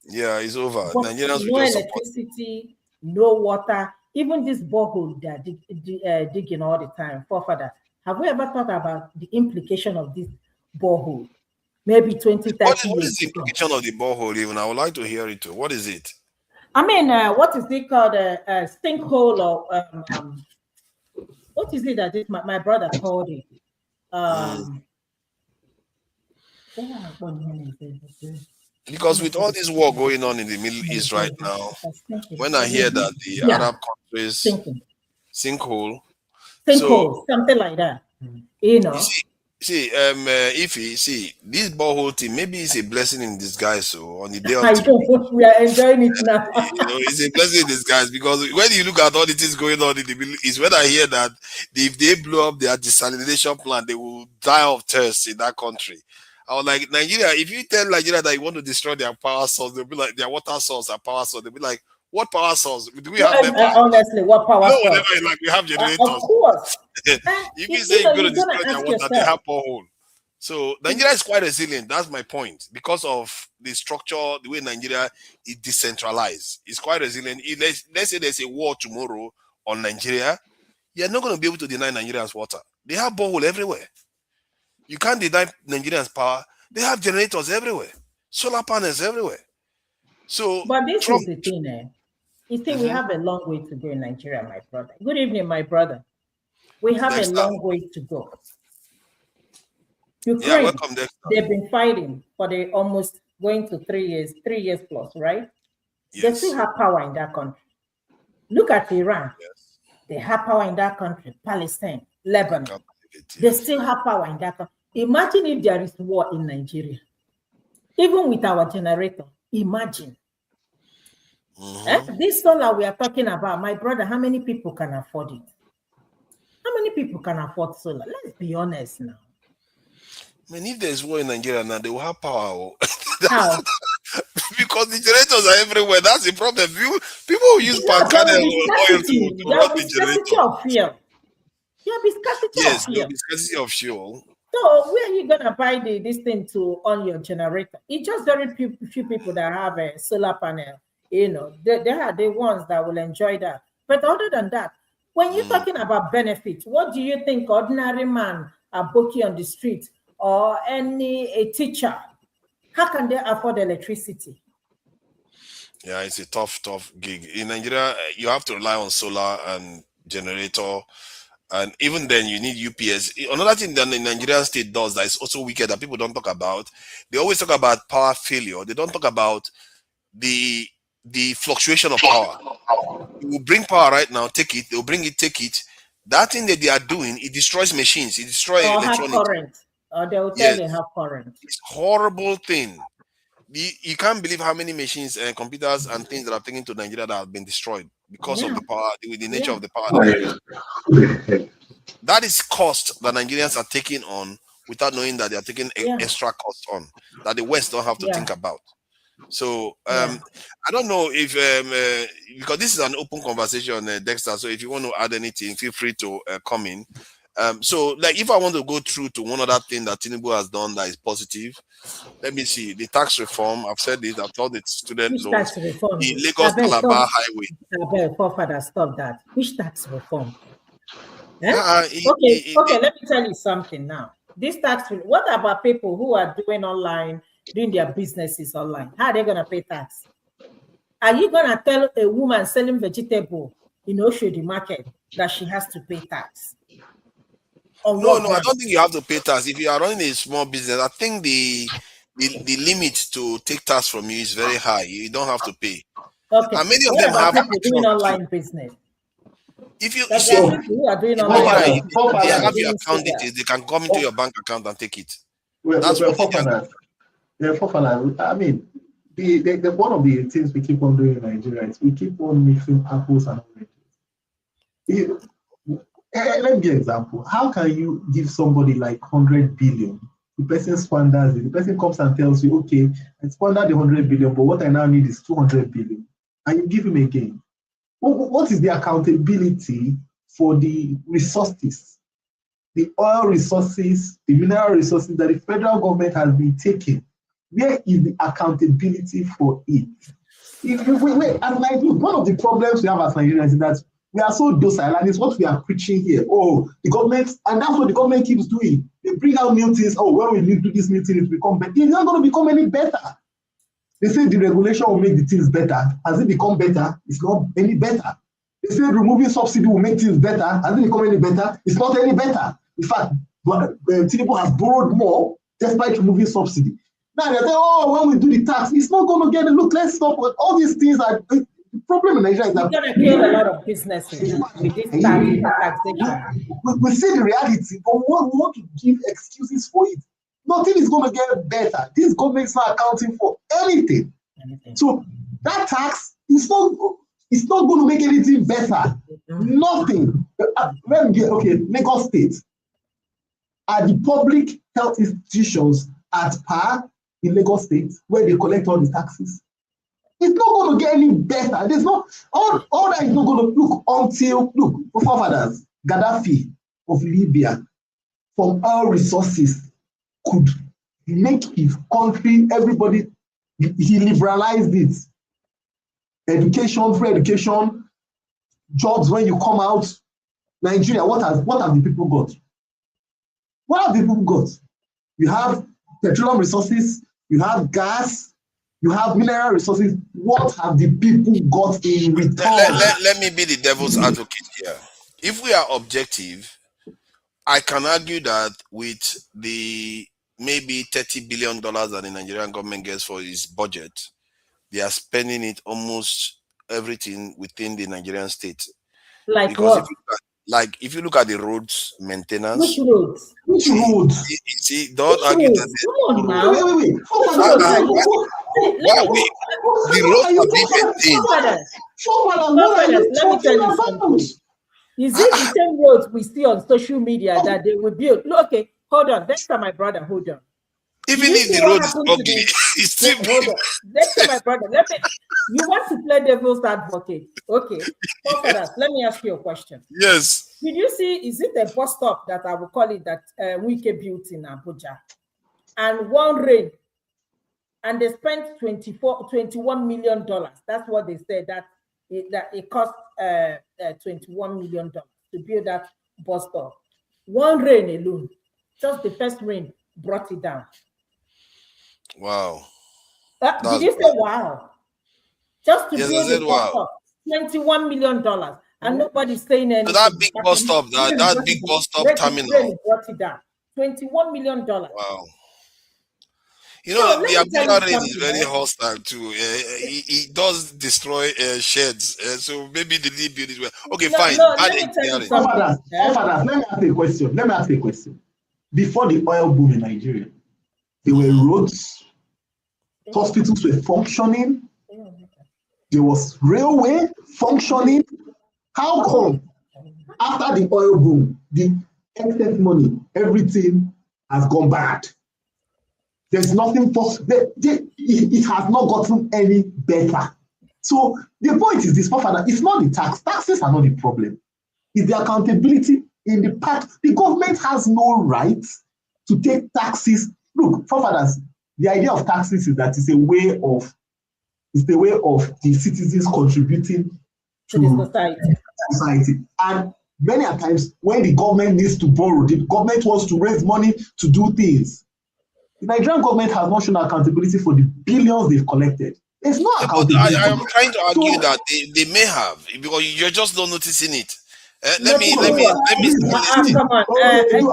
Yeah, it's over. But Nigerians no electricity, no water. Even this borehole they are digging all the time. Forefather, have we ever thought about the implication of this borehole? Maybe 20, 30 What years. is the implication of the borehole? Even I would like to hear it too. What is it? I mean, what is it called? A sinkhole or what is it that my brother called it? Because with all this war going on in the Middle East right now, when I hear that the Arab countries sinkhole, something like that, You see, See, Ify, see, this borehole thing, maybe it's a blessing in disguise. So on the day of I know we are enjoying it now. it's a blessing in disguise because when you look at all the things going on in the middle, is when I hear that if they blow up their desalination plant, they will die of thirst in that country. I was like, Nigeria, if you tell Nigeria that you want to destroy their power source, they'll be like their water source and power source. They'll be like, what power source? Do we have NEPA? Honestly, what power No, source? whatever, like we have generators. Of course. If you say you're going to destroy their ask water, yourself, they have borehole. So Nigeria is quite resilient. That's my point. Because of the structure, the way Nigeria is decentralized, it's quite resilient. Let's say there's a war tomorrow on Nigeria, you're not going to be able to deny Nigerians water. They have borehole everywhere. You can't deny Nigerians power. They have generators everywhere, solar panels everywhere. So, but this is the thing, eh? You think we have a long way to go in Nigeria, my brother. Good evening, my brother. We have a long way to go. Ukraine, yeah, welcome, Dexter. They've been fighting for the almost going to 3 years plus, right? Yes. They still have power in that country. Look at Iran. Yes. They have power in that country. Palestine, Lebanon. They still have power in that country. Imagine if there is war in Nigeria. Even with our generator, imagine. This solar we are talking about, my brother, how many people can afford it? How many people can afford solar? Let's be honest now. I mean, if there's war in Nigeria now, they will have power. How? Because the generators are everywhere. That's the problem. People who use pancake oil to run the generator. Of fuel. There will be scarcity of fuel. There will be scarcity of fuel. So where are you gonna buy this thing to on your generator? It's just very few people that have a solar panel. You know, they are the ones that will enjoy that. But other than that, when you're talking about benefits, what do you think ordinary man, a bookie on the street, or a teacher, how can they afford electricity? Yeah, it's a tough gig. In Nigeria, you have to rely on solar and generator. And even then, you need UPS. Another thing that the Nigerian state does that is also wicked that people don't talk about, they always talk about power failure. They don't talk about the fluctuation of power. You will bring power right now, take it. They'll bring it, take it. That thing that they are doing, it destroys machines. It destroys electronics. Have current. Or they will tell you have current. It's a horrible thing. You can't believe how many machines and computers and things that are taken to Nigeria that have been destroyed because of the power, the nature of the power. That is cost that Nigerians are taking on without knowing that they are taking extra cost on that the West don't have to think about. So I don't know if because this is an open conversation, Dexter. So if you want to add anything, feel free to come in. So like if I want to go through to one other thing that Tinubu has done that is positive, let me see the tax reform. I've said this. I've told it student loans. Tax reform? The Lagos-Calabar highway. Forefather, stop that. Which tax reform? Okay. Let me tell you something now. This tax. What about people who are doing their businesses online? How are they gonna pay tax? Are you gonna tell a woman selling vegetable in Oshodi market that she has to pay tax? No, I don't think you have to pay tax. If you are running a small business, I think the limit to take tax from you is very high. You don't have to pay. Okay. And many of them have people doing online business. If you see, who are doing online they have your account details, they can come into your bank account and take it. That's what I mean, the one of the things we keep on doing in Nigeria is we keep on mixing apples and oranges. Let me give an example. How can you give somebody like 100 billion? The person squanders it. The person comes and tells you, okay, I squandered the 100 billion, but what I now need is 200 billion. And you give him again. What is the accountability for the resources, the oil resources, the mineral resources that the federal government has been taking? Where is the accountability for it? One of the problems we have as Nigerians is that we are so docile, and it's what we are preaching here. Oh, the government, and that's what the government keeps doing. They bring out new things. Oh, when we do this new thing, it become better. It's not going to become any better. They say the regulation will make the things better. Has it become better? It's not any better. They say removing subsidy will make things better. Has it become any better? It's not any better. In fact, Tinubu has borrowed more despite removing subsidy. Now they say, oh, when we do the tax, it's not going to get it. Look, let's stop. All these things are. The problem in Nigeria is that we're going to kill a lot of businesses with this taxation. We see the reality, but we want to give excuses for it. Nothing is going to get better. This government is not accounting for anything. So that tax is not going to make anything better. Nothing. Okay, Lagos State. Are the public health institutions at par in Lagos State where they collect all the taxes? It's not going to get any better. There's not all that is not going to look until forefathers, Gaddafi of Libya, from oil resources could make his country, everybody, he liberalized it. Education, free education, jobs when you come out. Nigeria, what have the people got? What have the people got? You have petroleum resources, you have gas, you have mineral resources. What have the people got in return? Let me be the devil's advocate here. If we are objective, I can argue that with the maybe $30 billion that the Nigerian government gets for its budget, they are spending it almost everything within the Nigerian state. Like because what? If you look at the roads maintenance. Which roads? Which roads? You see, don't argue that. Come on now. Wait. The roads are being maintained. Let me tell you something. Is it the same roads we see on social media that they will build? Look, okay, hold on. Next time, my brother, hold on. Even if the road is ugly, it's still hold on. Next time, my brother, you want to play devil's advocate. Okay. Let me ask you a question. Yes. Did you see, is it a bus stop that I will call it that Wike built in Abuja? And one rain, and they spent $21 million. That's what they said, that it cost $21 million to build that bus stop. One rain alone, just the first rain brought it down. Wow. Did you say wow? Just to build the bus wow. stop, $21 million. And nobody's saying anything. So that big bus stop, that big bus stop terminal brought it down. $21 million. Wow. You know, the Abuja rain is very hostile too. It does destroy sheds. So maybe the lead buildings were okay. Fine. Let me ask a question. Before the oil boom in Nigeria, there were roads, hospitals were functioning, there was railway functioning. How come after the oil boom, the excess money, everything has gone bad? There's nothing it has not gotten any better. So the point is this, it's not the tax. Taxes are not the problem. It's the accountability in the part. The government has no right to take taxes. Look, forefathers, the idea of taxes is that it's a way of the citizens contributing to the society. And many a times when the government needs to borrow, the government wants to raise money to do things. The Nigerian government has not shown accountability for the billions they've collected. There's no accountability. I am trying to argue that they may have, because you're just not noticing it. Let me come on.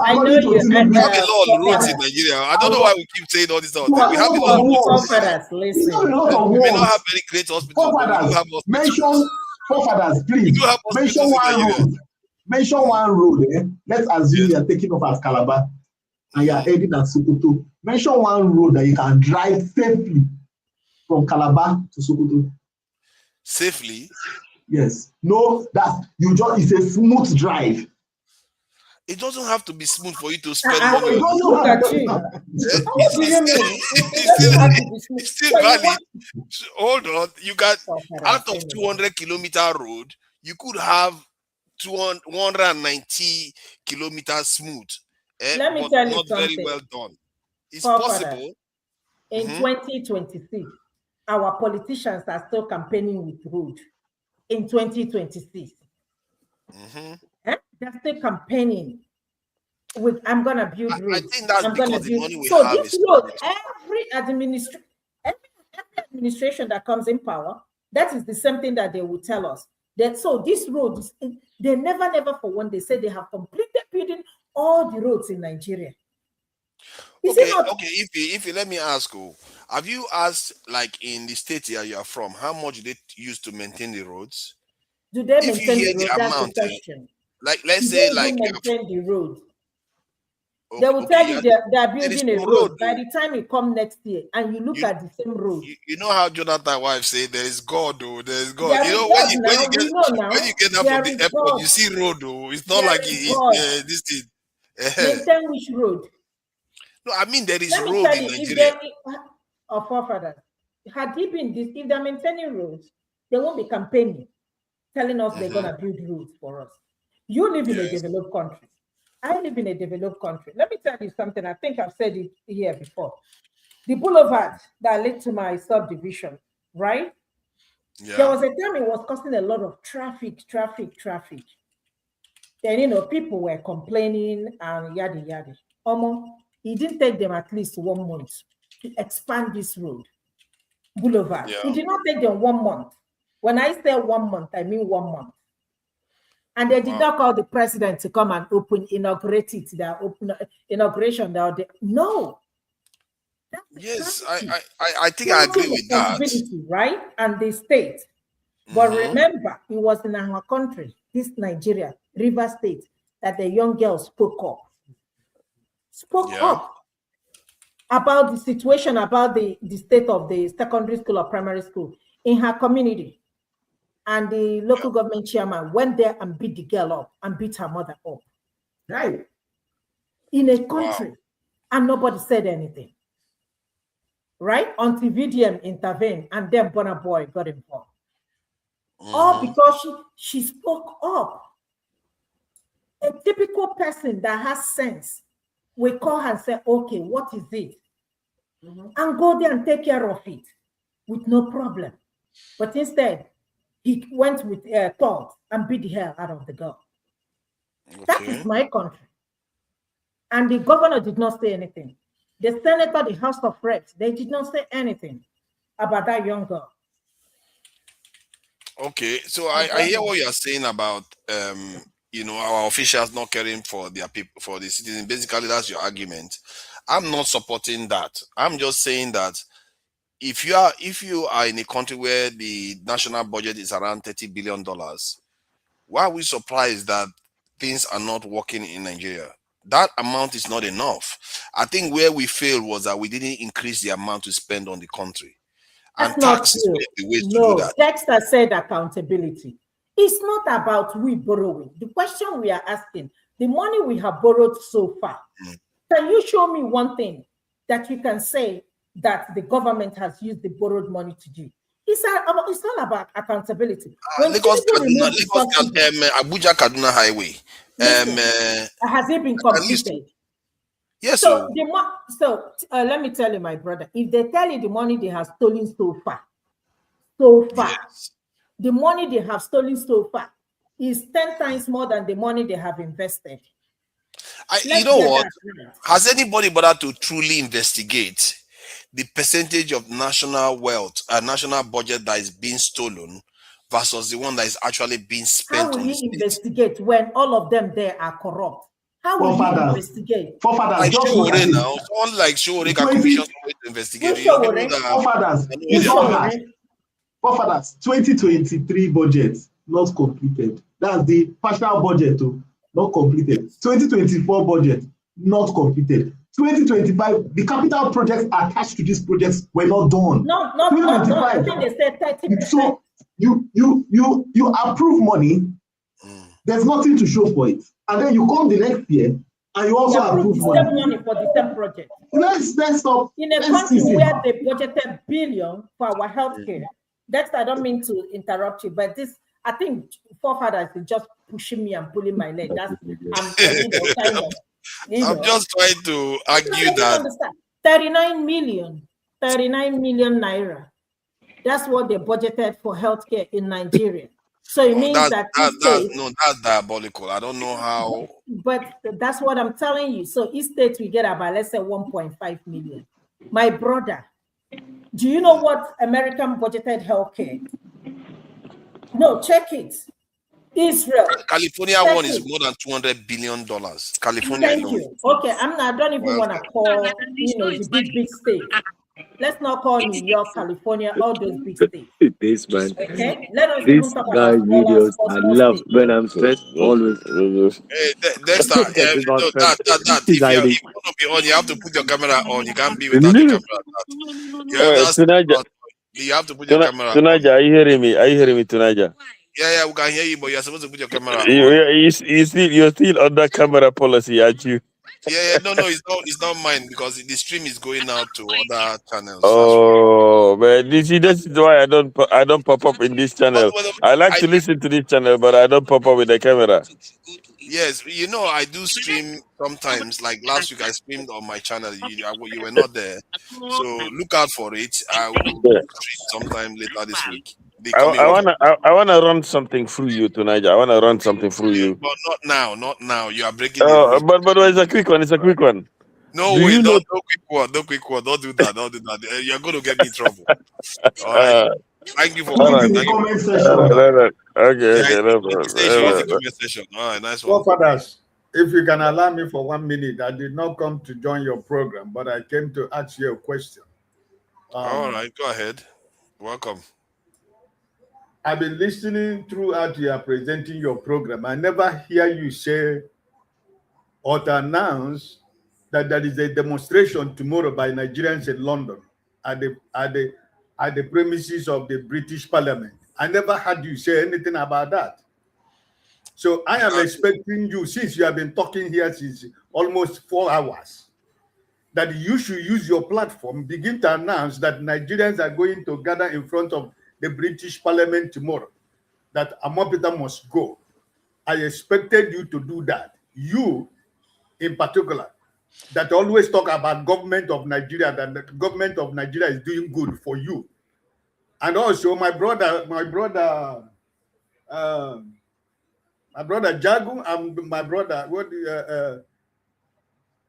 I know you. We have a lot of roads in Nigeria. I don't know why we keep saying all this stuff. We have a lot of roads. We may not have very great hospitals, but we do have hospitals. Please. Mention one road. Mention one road. Let's assume you are taking off at Calabar and you are heading at Sokoto. Mention one road that you can drive safely from Calabar to Sokoto. Safely? Yes. No, it's a smooth drive. It doesn't have to be smooth for you to spend money. Look at you. It's still valid. Hold on. You got out of 200-kilometer road, you could have 190 kilometers smooth. Let me tell you not something. Very well done. It's possible. In 2026, our politicians are still campaigning with road. In 2026, they're still campaigning with "I'm gonna build roads." I think that's because the money we so have this is road. Every administration that comes in power, that is the same thing that they will tell us. That so this road is. They never for one they say they have completed building all the roads in Nigeria. Is it not? Okay. If you let me ask you, have you asked, like in the state here you are from, how much they use to maintain the roads? Do they If you maintain hear the road? the That's the amount, question. like let's Do say, they like even maintain the road? They okay, will tell you they are there is building a no road. road. By the time you come next year and you look You, at the same road, you know how Jonathan wife say there is God, though. There is God. there You is know God when now. you get We know now. out from There the is airport, you God. see road, though. It's not There like is God. this thing. Maintain which road? No, I mean there is Let me road tell in you, if Nigeria. they our forefathers had he been this, if they're maintaining roads, they won't be campaigning, telling us they're gonna build roads for us. You live in a Yes. developed country. I live in a developed country. Let me tell you something. I think I've said it here before. The boulevard that led to my subdivision, right? There Yeah. was a time it was causing a lot of traffic. Then, people were complaining and yada yada. It didn't take them at least 1 month to expand this road, boulevard. Yeah. It did not take them 1 month. When I say 1 month, I mean 1 month. And they did not call the president to come and inaugurate it. Their inauguration. No. Yes, I think I agree with that. Right? And the state. But remember, it was in our country, this Nigeria, River State, that the young girl spoke up about the situation, about the state of the secondary school or primary school in her community. And the local government chairman went there and beat the girl up and beat her mother up. Right. In a country. And nobody said anything. Right? Until VDM intervened and then Burna Boy got involved. All because she spoke up. A typical person that has sense will call her and say, okay, what is it? And go there and take care of it with no problem. But instead, he went with thought and beat the hell out of the girl. That is my country. And the governor did not say anything. The senator, the House of Reps, they did not say anything about that young girl. Okay, so I hear what you're saying about our officials not caring for their people, for the citizens. Basically, that's your argument. I'm not supporting that. I'm just saying that if you are in a country where the national budget is around $30 billion, why are we surprised that things are not working in Nigeria? That amount is not enough. I think where we failed was that we didn't increase the amount to spend on the country. That's And not tax is true. one of the ways to No, do that. Dexter said accountability. It's not about we borrowing. The question we are asking, the money we have borrowed so far, can you show me one thing that you can say that the government has used the borrowed money to do? It's not about accountability. Abuja Kaduna Highway. Has it been completed? Yes. So let me tell you, my brother, if they tell you the money they have stolen so far, yes, the money they have stolen so far is 10 times more than the money they have invested. You know what? Has anybody bothered to truly investigate the percentage of national wealth, national budget that is being stolen versus the one that is actually being spent? How will you investigate when all of them there are corrupt? How will you investigate? Forefathers, just look at it. Now, someone like Shore got commissions to investigate. Forefathers, 2023 budget not completed. That's the partial budget, not completed. 2024 budget not completed. 2025, the capital projects attached to these projects were not done. No. I think they said 30%. So you approve money. There's nothing to show for it, and then you come the next year and you also approve money for the same project. Let's stop. In a country where they budgeted billion for our healthcare. I don't mean to interrupt you, but this, I think, forefathers is just pushing me and pulling my leg. I'm just trying to argue that 39 million naira. That's what they budgeted for healthcare in Nigeria. So it means that's diabolical. I don't know how. But that's what I'm telling you. So each state we get about, let's say, 1.5 million. My brother, do you know what American budgeted healthcare? No, check it. Israel. California one is more than $200 billion. California Thank alone. you. Okay, I don't even want to call, the big states. Let's not call New York, California, all those big states. This man, Okay, let us this even talk guy about videos, I love states. when I'm stressed. Always. Hey, Dexter, He's hiding. if you want to be on, you have to put your camera on. You can't be without the camera. You have to put your camera on. Tunaja, are you hearing me? Are you hearing me, Tunaja? Yeah, we can hear you, but you're supposed to put your camera on. You're still under camera policy, aren't you? Yeah, no, it's not mine because the stream is going out to other channels. Oh man, this is why I don't pop up in this channel. I like to listen to this channel, but I don't pop up with the camera. Yes, I do stream sometimes. Like last week, I streamed on my channel. You were not there, so look out for it. I will stream sometime later this week. I wanna run something through you tonight. I wanna run something through you. But not now. You are breaking the rules. But it's a quick one. It's a quick one. No way. No quick word. Don't do that. You're going to get me in trouble. All right. Thank you for coming. Okay. All right, nice one. Fathers, if you can allow me for 1 minute, I did not come to join your program, but I came to ask you a question. All right, go ahead. Welcome. I've been listening throughout you are presenting your program. I never hear you say or to announce that there is a demonstration tomorrow by Nigerians in London at the premises of the British Parliament. I never heard you say anything about that. So I am expecting you, since you have been talking here since almost 4 hours, that you should use your platform, begin to announce that Nigerians are going to gather in front of the British Parliament tomorrow, that Amopita must go. I expected you to do that. You, in particular, that always talk about government of Nigeria, that the government of Nigeria is doing good for you. And also my brother Jagu and my brother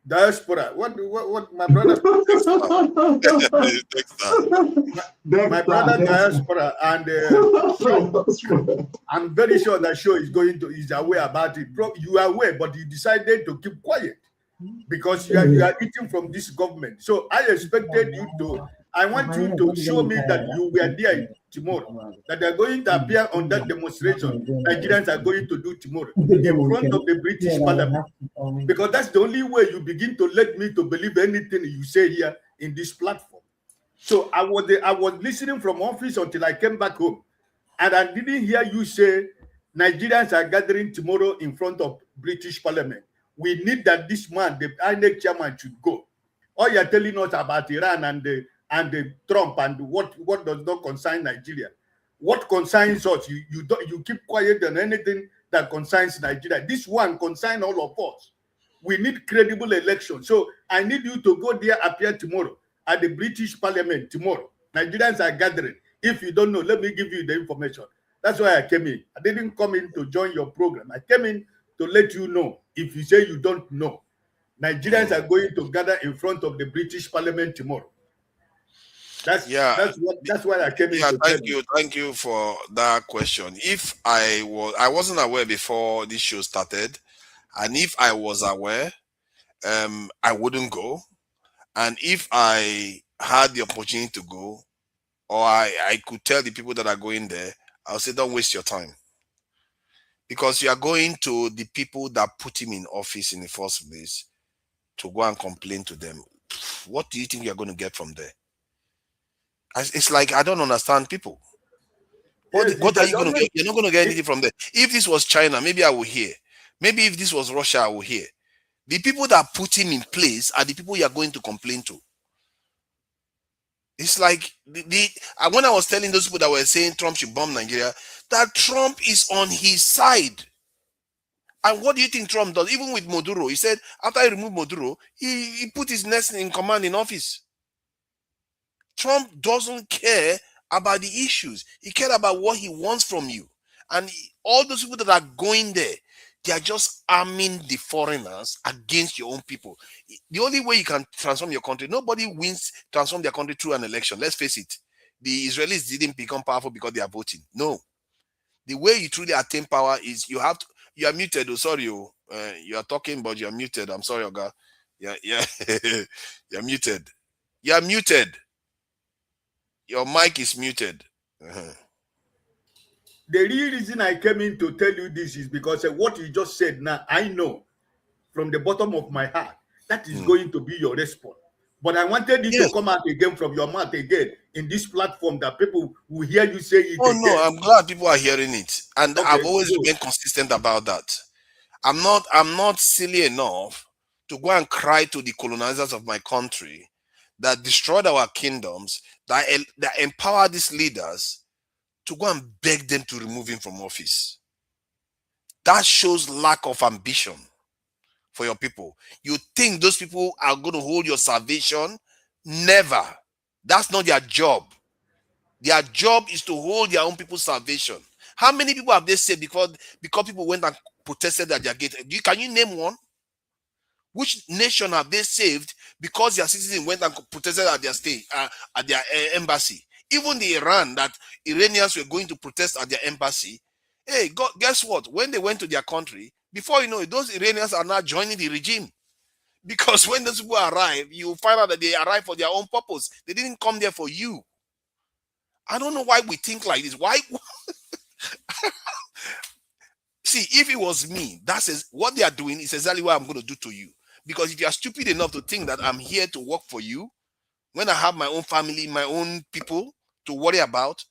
diaspora. What my brother my brother diaspora and I'm very sure that show is aware about it. You are aware, but you decided to keep quiet because you are eating from this government. So I expected you to. I want you to show me that you were there tomorrow, that they are going to appear on that demonstration Nigerians are going to do tomorrow in front of the British Parliament, because that's the only way you begin to let me to believe anything you say here in this platform. So I was listening from office until I came back home, and I didn't hear you say Nigerians are gathering tomorrow in front of British Parliament. We need that this man, the INEC chairman, should go. All you're telling us about Iran and the Trump and what does not concern Nigeria. What concerns us, you keep quiet on anything that concerns Nigeria. This one concerns all of us. We need credible election. So I need you to go there, appear tomorrow at the British Parliament tomorrow. Nigerians are gathering. If you don't know, let me give you the information. That's why I came in. I didn't come in to join your program. I came in to let you know. If you say you don't know, Nigerians are going to gather in front of the British Parliament tomorrow. That's why I came in. Thank you for that question. If I wasn't aware before this show started, and if I was aware, I wouldn't go. And if I had the opportunity to go, or I could tell the people that are going there, I'll say, don't waste your time. Because you are going to the people that put him in office in the first place to go and complain to them. What do you think you're going to get from there? It's like, I don't understand people. What are you going to get? You're not going to get anything from there. If this was China, maybe I would hear. Maybe if this was Russia, I would hear. The people that put him in place are the people you are going to complain to. It's like, when I was telling those people that were saying Trump should bomb Nigeria, that Trump is on his side. And what do you think Trump does? Even with Maduro, he said after he removed Maduro, he put his next in command in office. Trump doesn't care about the issues. He cares about what he wants from you. And all those people that are going there, they are just arming the foreigners against your own people. The only way you can transform your country, nobody transform their country through an election. Let's face it. The Israelis didn't become powerful because they are voting. No. The way you truly attain power is you have to. You are muted. Oh, sorry, you are talking, but you are muted. I'm sorry, Oga. Yeah. You're muted. You are muted. Your mic is muted. The real reason I came in to tell you this is because what you just said now, I know from the bottom of my heart that is going to be your response. But I wanted you to come out again from your mouth again in this platform that people will hear you say it again. No, I'm glad people are hearing it. And okay, I've always been consistent about that. I'm not silly enough to go and cry to the colonizers of my country that destroyed our kingdoms, that empower these leaders to go and beg them to remove him from office. That shows lack of ambition for your people. You think those people are going to hold your salvation? Never. That's not their job. Their job is to hold their own people's salvation. How many people have they saved because people went and protested at their gate? Can you name one? Which nation have they saved because their citizens went and protested at their at their embassy? Even the Iranians were going to protest at their embassy. Hey, guess what? When they went to their country, before you know it, those Iranians are now joining the regime. Because when those people arrive, you find out that they arrive for their own purpose. They didn't come there for you. I don't know why we think like this. Why? See, if it was me, what they are doing is exactly what I'm going to do to you. Because if you are stupid enough to think that I'm here to work for you, when I have my own family, my own people to worry about,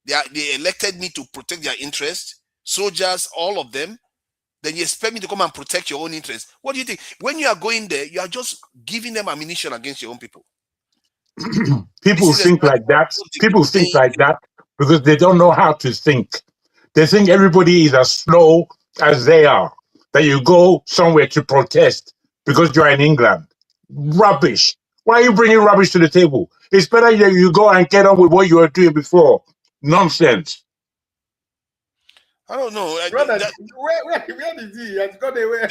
they elected me to protect their interests, soldiers, all of them, then you expect me to come and protect your own interests. What do you think? When you are going there, you are just giving them ammunition against your own people. People think like that. People think like that because they don't know how to think. They think everybody is as slow as they are. That you go somewhere to protest because you're in England. Rubbish. Why are you bringing rubbish to the table? It's better that you go and get on with what you were doing before. Nonsense. I don't know. Brother, where is he? He has gone away.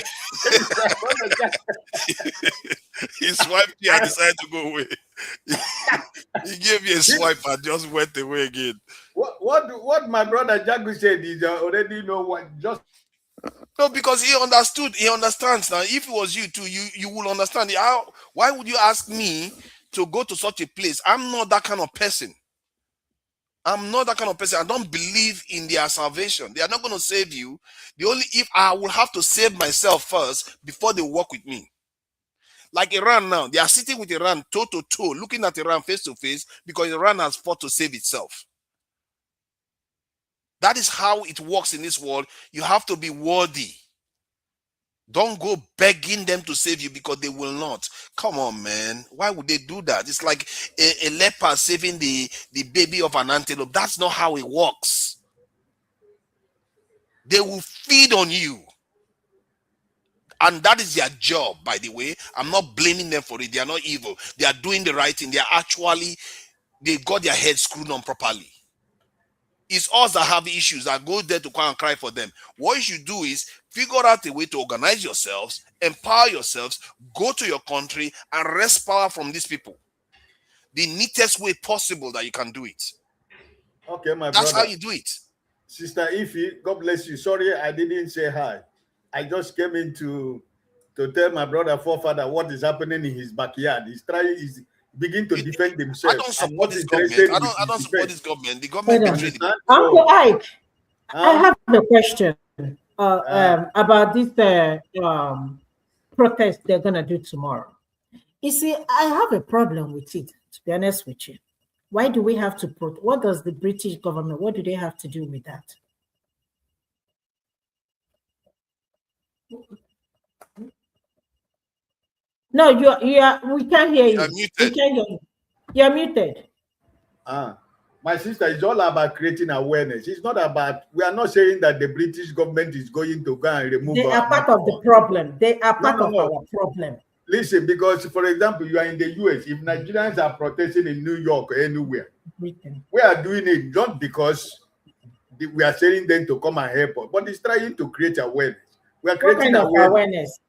His wife here decided to go away. He gave me a swipe and just went away again. What my brother Jagu said is already know what just. No, because he understood. He understands now. If it was you too, you will understand. Why would you ask me to go to such a place? I'm not that kind of person. I'm not that kind of person. I don't believe in their salvation. They are not going to save you. If I will have to save myself first before they work with me. Like Iran now, they are sitting with Iran toe to toe, looking at Iran face to face because Iran has fought to save itself. That is how it works in this world. You have to be worthy. Don't go begging them to save you because they will not. Come on, man. Why would they do that? It's like a leopard saving the baby of an antelope. That's not how it works. They will feed on you. And that is their job, by the way. I'm not blaming them for it. They are not evil. They are doing the right thing. They got their heads screwed on properly. It's us that have issues that go there to come and cry for them. What you should do is figure out a way to organize yourselves, empower yourselves, go to your country and wrest power from these people. The neatest way possible that you can do it. Okay, my That's brother. how you do it. Sister Ify, God bless you. Sorry, I didn't say hi. I just came in to tell my brother forefather what is happening in his backyard. He's begin to defend himself. I don't support this government. I don't support this government. The government betrayed him. Uncle Ike, I have a question about this protest they're gonna do tomorrow. You see, I have a problem with it, to be honest with you. Why do we have to what does the British government, what do they have to do with that? No, we can't hear you. We can't hear you. You're muted. My sister, it's all about creating awareness. It's not about, we are not saying that the British government is going to go and remove. They are part of the problem. They are part of our problem. Listen, because for example, you are in the US. If Nigerians are protesting in New York or anywhere, we are doing it not because we are saying them to come and help us, but it's trying to create awareness. We are creating awareness.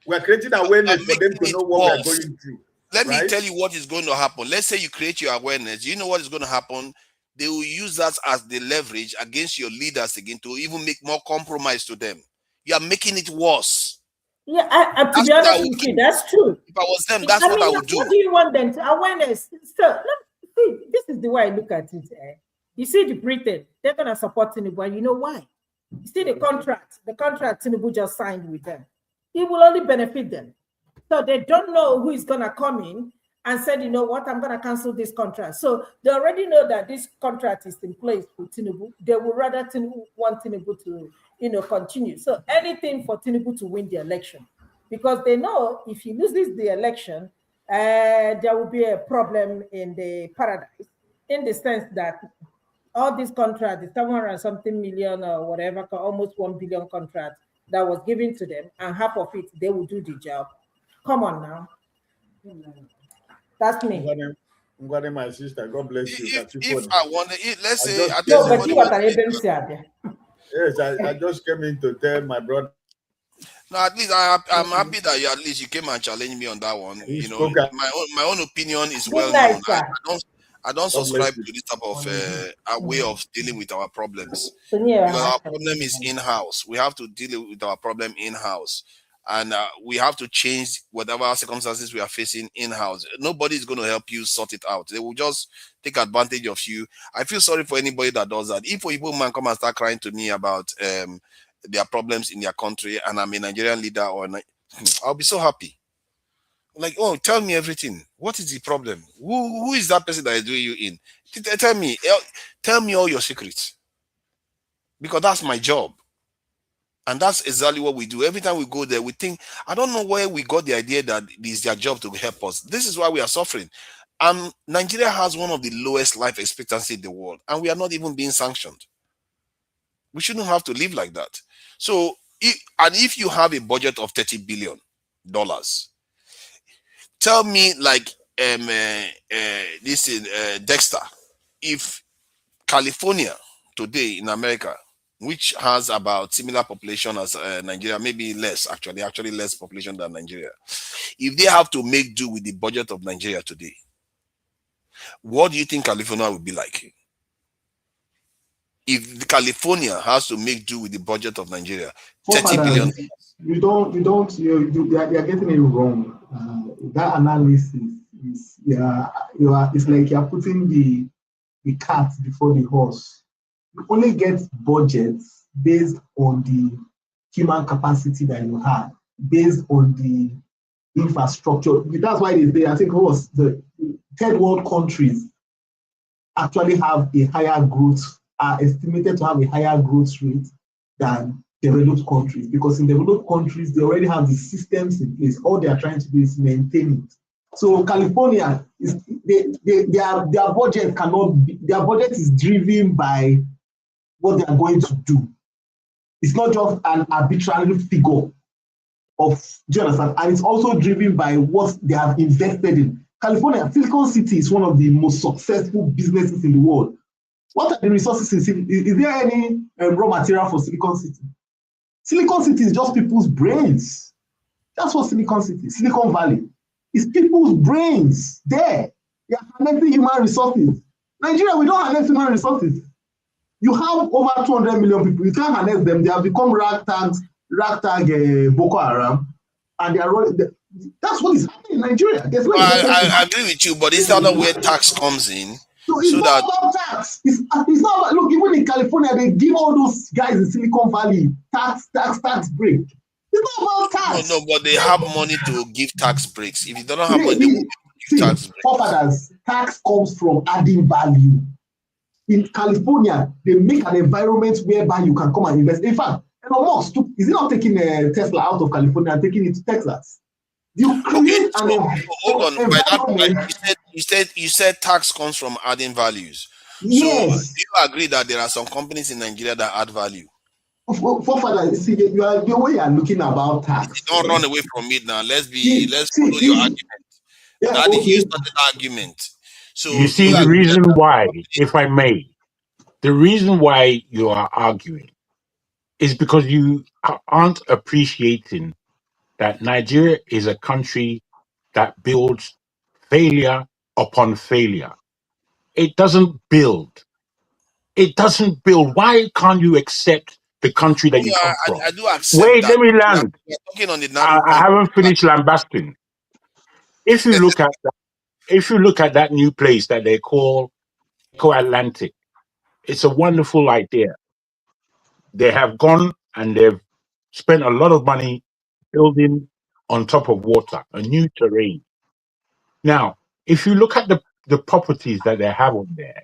We are creating awareness for them to know what we are going through. Let me tell you what is going to happen. Let's say you create your awareness. You know what is going to happen? they will use that as the leverage against your leaders again to even make more compromise to them. You are making it worse. Yeah, to be honest with you, that's true. If I was them, that's what I would do. What do you want them to awareness? So see, this is the way I look at it. You see the Britain, they're gonna support Tinubu, and you know why? You see the contract Tinubu just signed with them. It will only benefit them. So they don't know who is gonna come in and said, you know what, I'm gonna cancel this contract. So they already know that this contract is in place with Tinubu. They would rather want Tinubu to, continue. So anything for Tinubu to win the election, because they know if he loses the election, there will be a problem in the paradise, in the sense that all these contracts, the 700 something million or whatever, almost 1 billion contract that was given to them, and half of it, they will do the job. Come on now. That's me. I'm going to my sister. God bless you. If I want to, let's say, yes, I just came in to tell my brother. No, at least I'm happy that you came and challenged me on that one. My own opinion is well known. I don't subscribe to this type of way of dealing with our problems. Because our problem is in-house. We have to deal with our problem in-house. And we have to change whatever circumstances we are facing in-house. Nobody is going to help you sort it out. They will just take advantage of you. I feel sorry for anybody that does that. If people man come and start crying to me about their problems in their country, and I'm a Nigerian leader, I'll be so happy. Like, oh, tell me everything. What is the problem? Who is that person that is doing you in? Tell me all your secrets. Because that's my job. And that's exactly what we do. Every time we go there, we think, I don't know where we got the idea that it is their job to help us. This is why we are suffering. Nigeria has one of the lowest life expectancy in the world, and we are not even being sanctioned. We shouldn't have to live like that. So, if you have a budget of $30 billion, tell me, like Dexter, if California today in America, which has about similar population as Nigeria, maybe less, actually less population than Nigeria, if they have to make do with the budget of Nigeria today, what do you think California would be like? If California has to make do with the budget of Nigeria, $30 billion. You are getting it wrong. That analysis is, it's like you're putting the cart before the horse. You only get budgets based on the human capacity that you have, based on the infrastructure. That's why I think the third world countries actually have a higher growth, are estimated to have a higher growth rate than developed countries, because in developed countries, they already have the systems in place. All they are trying to do is maintain it. So California, their budget is driven by what they are going to do. It's not just an arbitrary figure do you understand? And it's also driven by what they have invested in. California, Silicon City is one of the most successful businesses in the world. What are the resources in Silicon? Is there any raw material for Silicon City? Silicon City is just people's brains. That's what Silicon City, Silicon Valley, is people's brains there. They are harnessing human resources. Nigeria, we don't harness human resources. You have over 200 million people. You can't harness them. They have become ragtag Boko Haram, and they are rolling. That's what is happening in Nigeria. I agree with you, but it's not where tax comes in. So it's not about tax. It's not about, look, even in California, they give all those guys in Silicon Valley tax break. It's not about tax. No, but they have money to give tax breaks. If you don't have money, they won't give tax breaks. Tax comes from adding value. In California, they make an environment whereby you can come and invest. In fact, Elon Musk is he not taking Tesla out of California and taking it to Texas? You create hold on. By that point, you said tax comes from adding values. Yes. So do you agree that there are some companies in Nigeria that add value? Forefather, see, the way you are looking about tax. Don't run away from it now. Let's follow your argument. That is not an argument. So you see the reason why, if I may, the reason why you are arguing is because you aren't appreciating that Nigeria is a country that builds failure upon failure. It doesn't build. It doesn't build. Why can't you accept the country that you Yeah, come from? I do accept Wait, that. let me We are, land. we are talking on the I, narrow I context. haven't finished lambasting. If you look at that, if you look at that new place that they call Atlantic, it's a wonderful idea. They have gone and they've spent a lot of money building on top of water, a new terrain. Now, if you look at the properties that they have on there,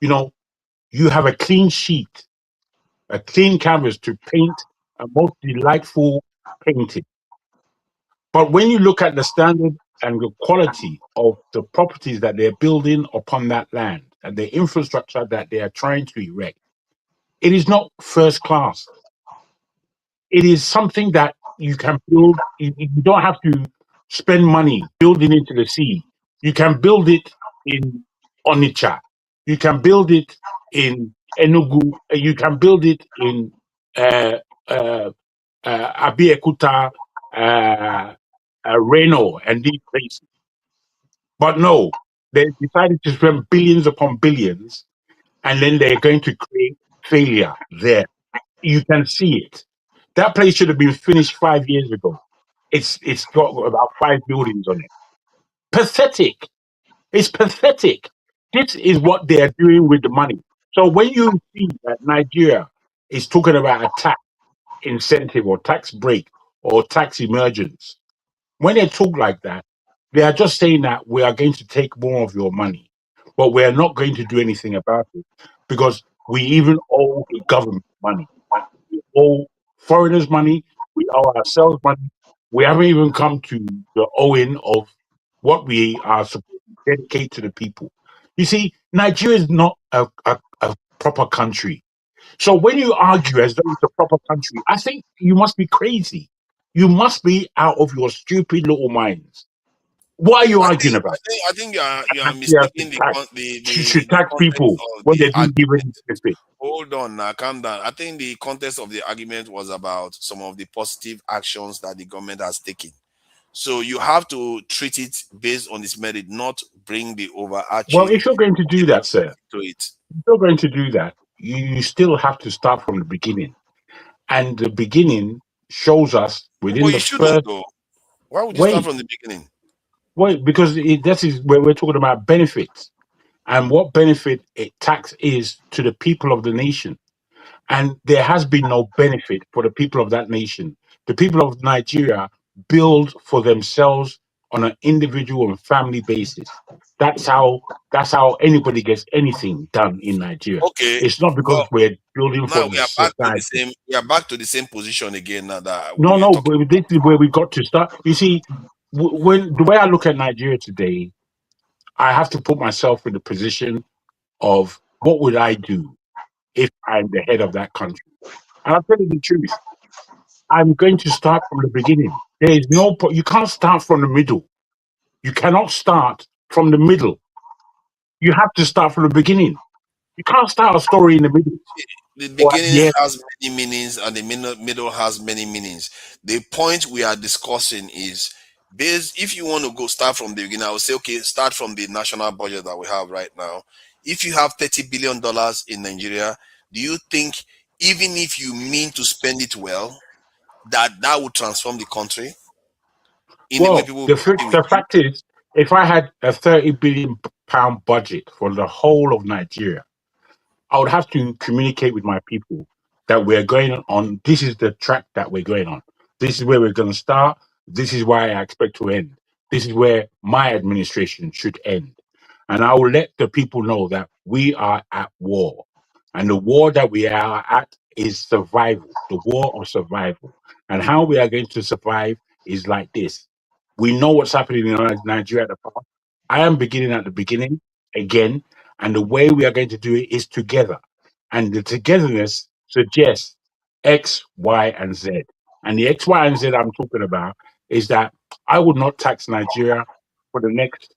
you know, you have a clean sheet, a clean canvas to paint a most delightful painting. But when you look at the standard and the quality of the properties that they're building upon that land and the infrastructure that they are trying to erect, it is not first class. It is something that you can build. You don't have to spend money building into the sea. You can build it in Onitsha. You can build it in Enugu. You can build it in uh, uh, Abiyakuta, Reno, and these places. But no, they decided to spend billions upon billions, and then they're going to create failure there. You can see it. That place should have been finished 5 years ago. It's got about 5 buildings on it. Pathetic. It's pathetic. This is what they are doing with the money. So when you see that Nigeria is talking about a tax incentive or tax break or tax emergence, when they talk like that, they are just saying that we are going to take more of your money, but we are not going to do anything about it because we even owe the government money. We owe foreigners money. We owe ourselves money. We haven't even come to the owing of what we are supposed to dedicate to the people. You see, Nigeria is not a proper country. So when you argue as though it's a proper country, I think you must be crazy. You must be out of your stupid little minds. What are you arguing about? I think you are Yeah, mistaking should the tax context people of when the they didn't give any argument. benefit. Hold on now, calm down. I think the context of the argument was about some of the positive actions that the government has taken. So you have to treat it based on its merit, not bring the Well, overarching if you're going to do that, sir, to it. if you're going to do that, you still have to start from the beginning. And the beginning shows us But within you the shouldn't first though. Why would you start wait, from the beginning? because this is where we're talking about benefits and what benefit a tax is to the people of the nation. And there has been no benefit for the people of that nation. The people of Nigeria build for themselves on an individual and family basis. That's how anybody gets anything done in Nigeria. Okay, It's not because but we're building for now the we are back to the society. same. We are back to the same position again. Now that No, we are no, talking. but this is where we got to start. You see, when the way I look at Nigeria today, I have to put myself in the position of what would I do if I'm the head of that country. And I'll tell you the truth. I'm going to start from the beginning. There is you can't start from the middle. You cannot start from the middle. You have to start from the beginning. You can't start a story in the middle The or at beginning the end. has many meanings and the middle has many meanings. The point we are discussing is based. If you want to go start from the beginning, I would say okay, start from the national budget that we have right now. If you have $30 billion in Nigeria, do you think even if you mean to spend it well, that will transform the country in the way Well, people will the, be happy with the you? fact is, if I had a £30 billion budget for the whole of Nigeria, I would have to communicate with my people that we're going on. This is the track that we're going on. This is where we're going to start. This is where I expect to end. This is where my administration should end. And I will let the people know that we are at war. And the war that we are at is survival, the war of survival. And how we are going to survive is like this. We know what's happening in Nigeria at the past. I am beginning at the beginning again. And the way we are going to do it is together. And the togetherness suggests X, Y, and Z. And the X, Y, and Z I'm talking about is that I would not tax Nigeria for the next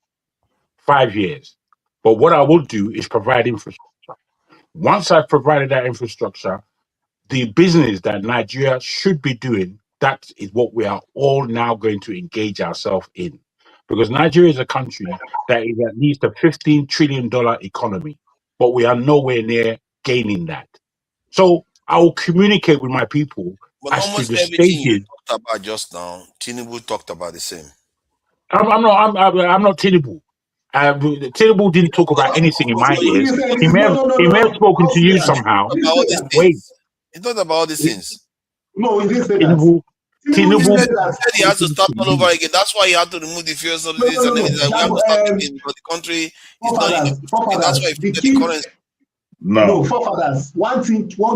5 years. But what I will do is provide infrastructure. Once I've provided that infrastructure, the business that Nigeria should be doing, that is what we are all now going to engage ourselves in. Because Nigeria is a country that is at least a $15 trillion economy, but we are nowhere near gaining that. So I will communicate with my people But as to almost the everything you stages. talked about just now, Tinubu talked about the same. I'm not Tinubu. Tinubu didn't talk about anything in my ears. He may have spoken to you somehow. About all these Wait, things. He talked about all these things. No, he didn't say that. Tinubu. He said he has to start all over again. That's why he had to remove the fuel subsidies and everything. We have to start again because the country is not in the That's why he put the currency. No, forefathers. One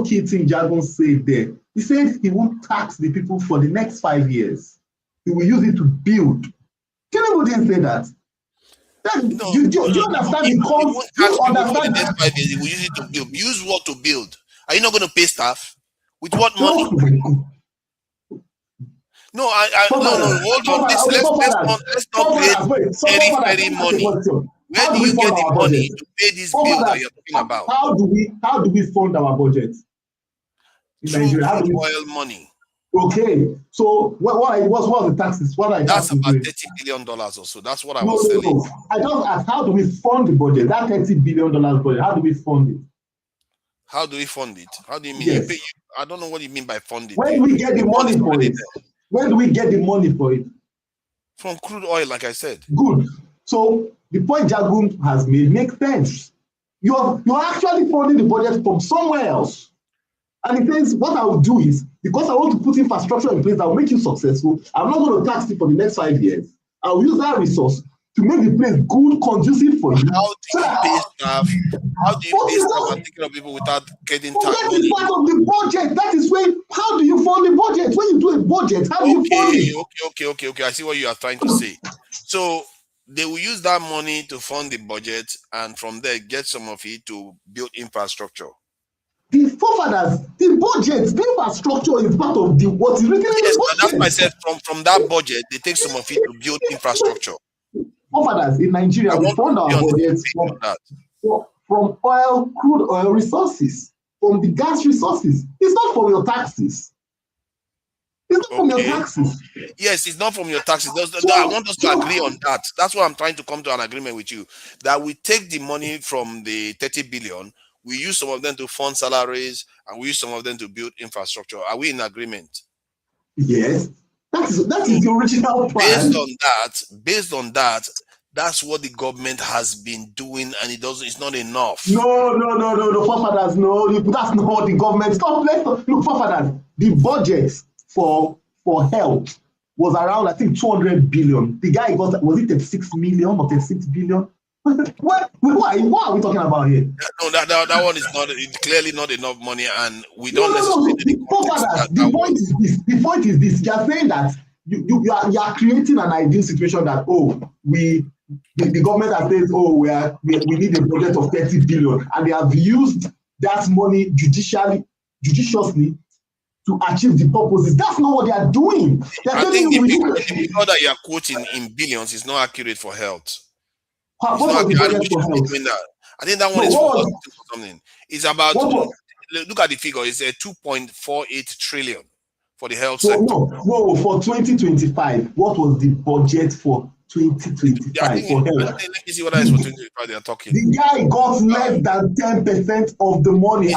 key thing Jagaban said there. He said he won't tax the people for the next 5 years. He will use it to build. Tinubu didn't say that. Do you understand the cost? He won't tax people for the next 5 years. He will use it to build. Use what to build? Are you not going to pay staff? With what money? No, no. Hold on. Let's not create very money. Where do you get the money to pay this bill that you're talking about? How do we fund our budget in Nigeria? How do we oil money? Okay, so what was the taxes? That's about $30 billion or so. That's what I was saying. No. I just asked, how do we fund the budget? That $30 billion budget. How do we fund it? How do we fund it? How do you mean? Yes. I don't know what you mean by funding. When do we get the money for it? When do we get the money for it? From crude oil, like I said. Good. So the point Jagaban has made makes sense. You're actually funding the budget from somewhere else. And he says, what I will do is, because I want to put infrastructure in place that will make you successful, I'm not going to tax you for the next 5 years. I will use that resource to make the place good, conducive for you. How do you pay staff? How do you pay staff and take care of people without getting tax money? That is part of the budget. That is when, how do you fund the budget? When you do a budget, how do you fund it? Okay. I see what you are trying to say. So they will use that money to fund the budget and from there get some of it to build infrastructure. The forefathers, the budget, the infrastructure is part of what is written in the budget. That's why I said from that budget, they take some of it to build infrastructure. Forefathers in Nigeria, we fund our budgets from oil, crude oil resources, from the gas resources. It's not from your taxes. It's not from your taxes. Yes, it's not from your taxes. I want us to agree on that. That's why I'm trying to come to an agreement with you. That we take the money from the 30 billion, we use some of them to fund salaries, and we use some of them to build infrastructure. Are we in agreement? Yes. That is the original plan. Based on that, that's what the government has been doing, and it's not enough. No, forefathers, no. That's not what the government. Look, forefathers, the budget for health was around, I think, 200 billion. The guy got, was it 36 million or 36 billion? What are we talking about here? No, that one is not. It's clearly not enough money, and we don't necessarily. The point is this: you are saying that you are creating an ideal situation that the government has said we need a budget of 30 billion, and they have used that money judiciously to achieve the purposes. That's not what they are doing. I think the figure that you are quoting in billions is not accurate for health. What was the budget for health? I think that one is for something. It's about, look at the figure, it's a 2.48 trillion for the health sector. No, for 2025, what was the budget for 2025 for health? Let me see what else for 2025 they are talking. The guy got less than 10% of the money.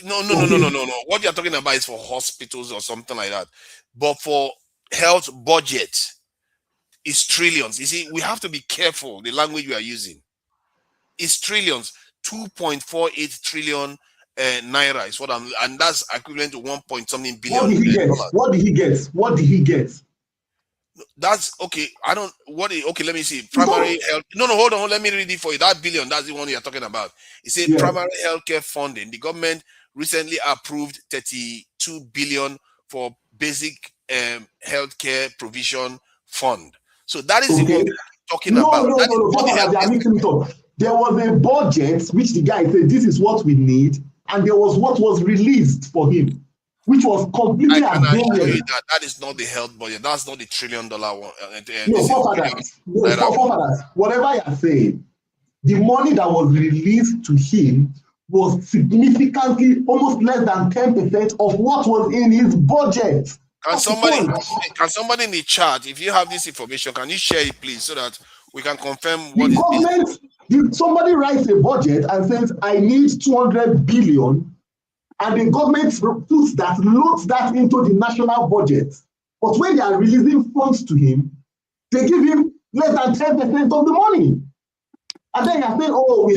No. What you're talking about is for hospitals or something like that. But for health budget, it's trillions. You see, we have to be careful the language we are using. It's trillions. 2.48 trillion naira is what and that's equivalent to 1.something billion. What did he get? That's okay. Let me see. Primary health. No, hold on. Let me read it for you. That billion, that's the one you're talking about. It says primary healthcare funding. The government recently approved 32 billion for basic healthcare provision fund. So that is what we're talking about. There was a budget which the guy said this is what we need, and there was what was released for him, which was completely that is not the health budget. That's not the $1 trillion one. Whatever you're saying, the money that was released to him was significantly almost less than 10% of what was in his budget. Can somebody in the chat, if you have this information, can you share it, please, so that we can confirm what is Somebody writes a budget and says, I need 200 billion, and the government puts that, loads that into the national budget. But when they are releasing funds to him, they give him less than 10% of the money. And then you're saying, oh, we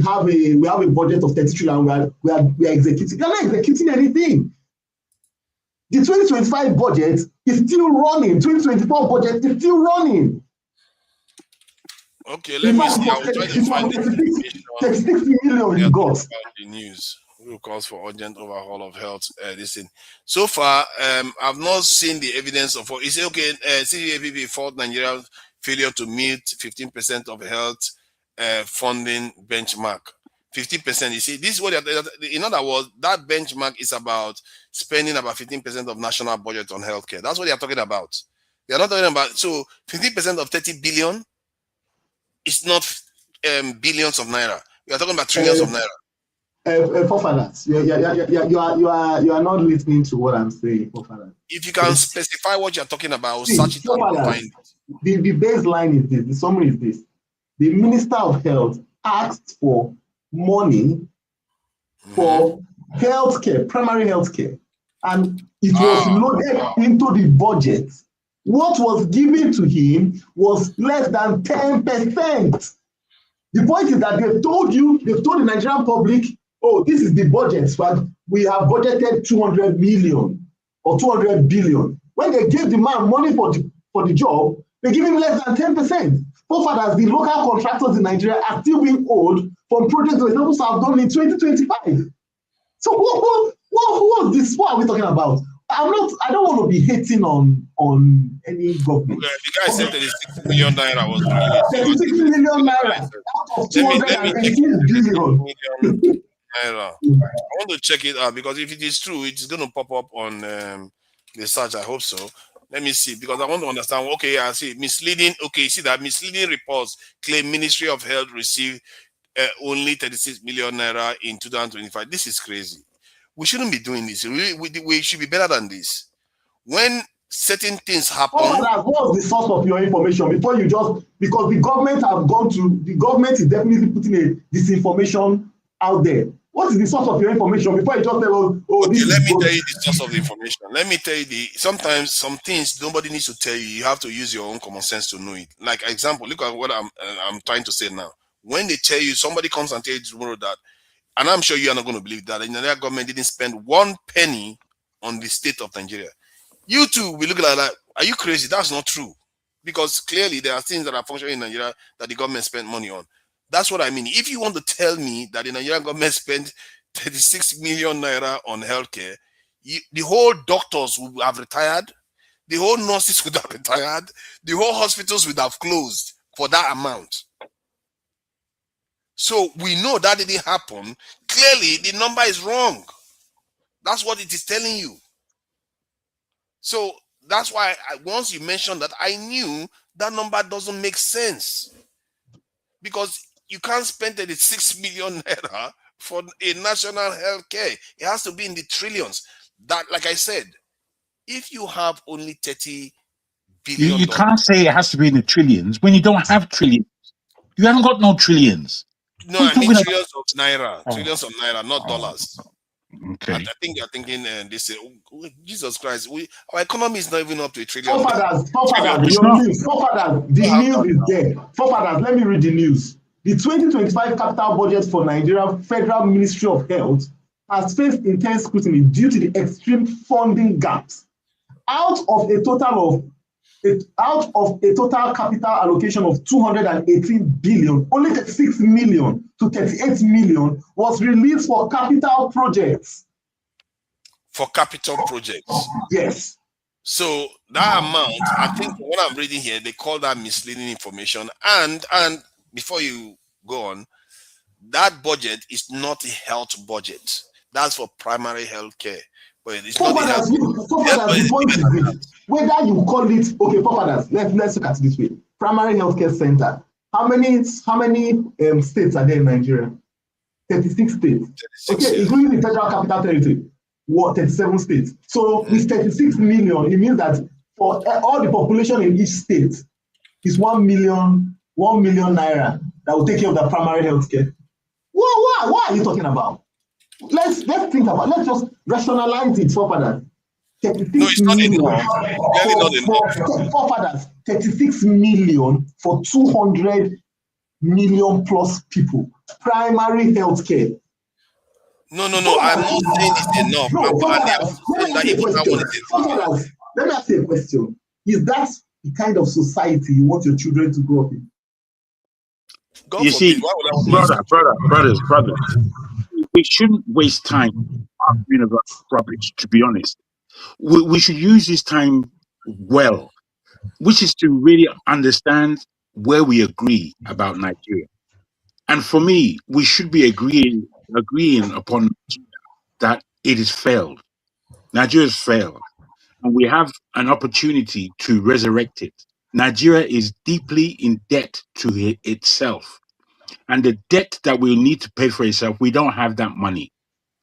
have a budget of 30 trillion, we are executing. You're not executing anything. The 2025 budget is still running. 2024 budget is still running. Okay, let me see. I will try to find the 36 million you got. The news who calls for urgent overhaul of health. Listen, so far, I've not seen the evidence of. Is it okay? CDAPP fault Nigeria's failure to meet 15% of health funding benchmark. 50%. You see, this is what in other words, that benchmark is about spending about 15% of national budget on healthcare. That's what they are talking about. They are not talking about, so 15% of 30 billion is not billions of naira. We are talking about trillions of naira. Forefathers, you are not listening to what I'm saying, forefathers. If you can specify what you're talking about, search it out and find it. The baseline is this, the summary is this. The Minister of Health asked for money for healthcare, primary healthcare, and it was loaded into the budget. What was given to him was less than 10%. The point is that they've told the Nigerian public, oh, this is the budget, but we have budgeted 200 million or 200 billion. When they gave the man money for the job, they give him less than 10%. Forefathers, the local contractors in Nigeria are still being owed from projects they were supposed to have done in 2025. So what was this? What are we talking about? I don't want to be hating on any government. The guy said 36 million naira was released. 36 million naira out of 218 billion. I want to check it out because if it is true, it's going to pop up on the search. I hope so. Let me see, because I want to understand. Okay, I see misleading. Okay, see that misleading reports claim Ministry of Health received only 36 million naira in 2025. This is crazy. We shouldn't be doing this. We should be better than this. When certain things happen. What was the source of your information before you just, because the government is definitely putting a disinformation out there. What is the source of your information before you just say, oh, okay, this let me tell you the source of the information. Let me tell you sometimes some things nobody needs to tell you. You have to use your own common sense to know it. Like example, look at what I'm trying to say now. When they tell you, somebody comes and tell you tomorrow that, and I'm sure you are not going to believe that the Nigerian government didn't spend 1 penny on the state of Nigeria. You too will look like that. Are you crazy? That's not true. Because clearly there are things that are functioning in Nigeria that the government spent money on. That's what I mean. If you want to tell me that the Nigerian government spent 36 million naira on healthcare, the whole doctors would have retired, the whole nurses would have retired, the whole hospitals would have closed for that amount. So we know that didn't happen. Clearly, the number is wrong. That's what it is telling you. So that's why once you mentioned that, I knew that number doesn't make sense. Because you can't spend 36 million naira for a national health care. It has to be in the trillions. That, like I said, if you have only 30 billion, you can't say it has to be in the trillions when you don't have trillions. You haven't got no trillions. No, I mean trillions of naira. Trillions of naira, not dollars. Okay. I think you're thinking this. Jesus Christ, our economy is not even up to $1 trillion. The news is there. Forefathers, let me read the news. The 2025 capital budget for Nigeria Federal Ministry of Health has faced intense scrutiny due to the extreme funding gaps. Out of a total capital allocation of 218 billion, only 36 million to 38 million was released for capital projects. For capital projects? Yes. So that amount, I think what I'm reading here, they call that misleading information. And before you go on, that budget is not a health budget. That's for primary health care. But it's not the health. The point is this. Whether you call it, okay, forefathers, let's look at it this way. Primary healthcare center. How many states are there in Nigeria? 36 states. 36, okay, including the federal capital territory. 37 states. So with 36 million, it means that for all the population in each state is 1 million naira. that will take care of the primary health care. What are you talking about? Let's think about. Let's just rationalize it for fathers. 36 million for fathers. 36 million for 200 million plus people. Primary health care. No. I'm not saying it's enough. Let me ask you a question. Is that the kind of society you want your children to grow up in? God you see, brothers, we shouldn't waste time arguing about rubbish, to be honest. We should use this time well, which is to really understand where we agree about Nigeria. And for me, we should be agreeing upon that it has failed. Nigeria's failed. And we have an opportunity to resurrect it. Nigeria is deeply in debt to itself. And the debt that we need to pay for itself, we don't have that money.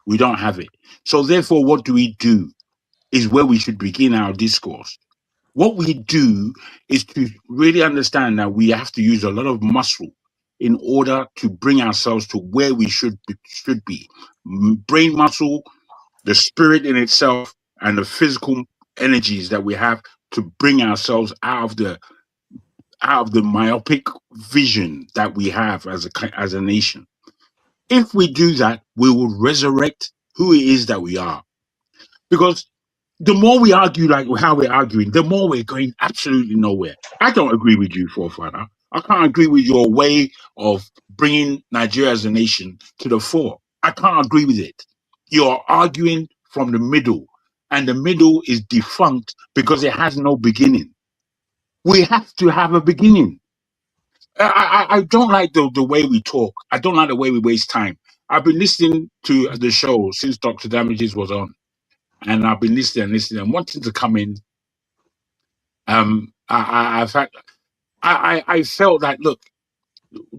We don't have it. So therefore, what do we do is where we should begin our discourse. What we do is to really understand that we have to use a lot of muscle in order to bring ourselves to where we should be. Brain muscle, the spirit in itself, and the physical energies that we have to bring ourselves out of the myopic vision that we have as a nation. If we do that, we will resurrect who it is that we are. Because the more we argue like how we're arguing, the more we're going absolutely nowhere. I don't agree with you, forefather. I can't agree with your way of bringing Nigeria as a nation to the fore. I can't agree with it. You're arguing from the middle, and the middle is defunct because it has no beginning. We have to have a beginning. I don't like the way we talk. I don't like the way we waste time. I've been listening to the show since Dr. Damages was on, and I've been listening and wanting to come in. I felt that, look,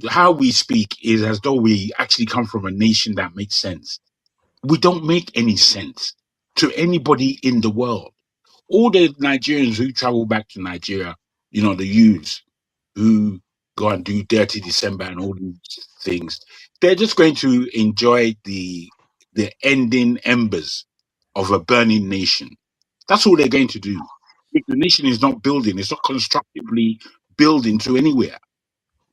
how we speak is as though we actually come from a nation that makes sense. We don't make any sense to anybody in the world. All the Nigerians who travel back to Nigeria, the youths who go and do Dirty December and all these things, they're just going to enjoy the ending embers of a burning nation. That's all they're going to do. If the nation is not building, it's not constructively building to anywhere.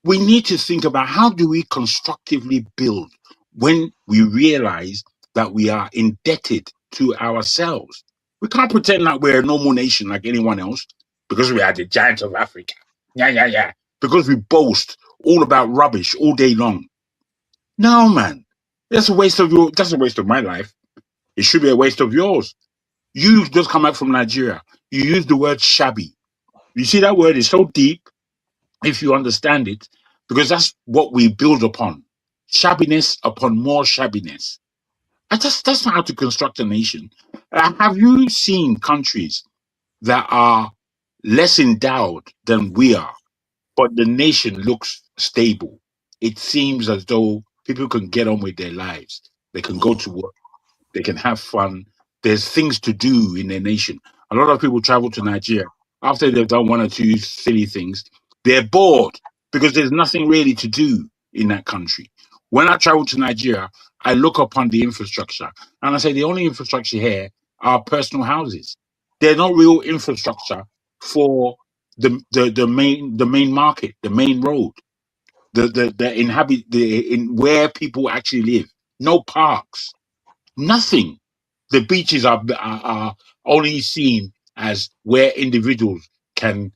We need to think about how do we constructively build when we realize that we are indebted to ourselves. We can't pretend like we're a normal nation like anyone else because we are the giants of Africa. Yeah. Because we boast all about rubbish all day long. No, man. That's a waste of my life. It should be a waste of yours. You just come out from Nigeria. You use the word shabby. You see, that word is so deep if you understand it, because that's what we build upon. Shabbiness upon more shabbiness. That's not how to construct a nation. Have you seen countries that are less endowed than we are, but the nation looks stable? It seems as though people can get on with their lives. They can go to work. They can have fun. There's things to do in their nation. A lot of people travel to Nigeria after they've done one or two silly things. They're bored because there's nothing really to do in that country. When I travel to Nigeria, I look upon the infrastructure and I say the only infrastructure here are personal houses. They're not real infrastructure for the main market, the main road, in where people actually live. No parks, nothing. The beaches are only seen as where individuals can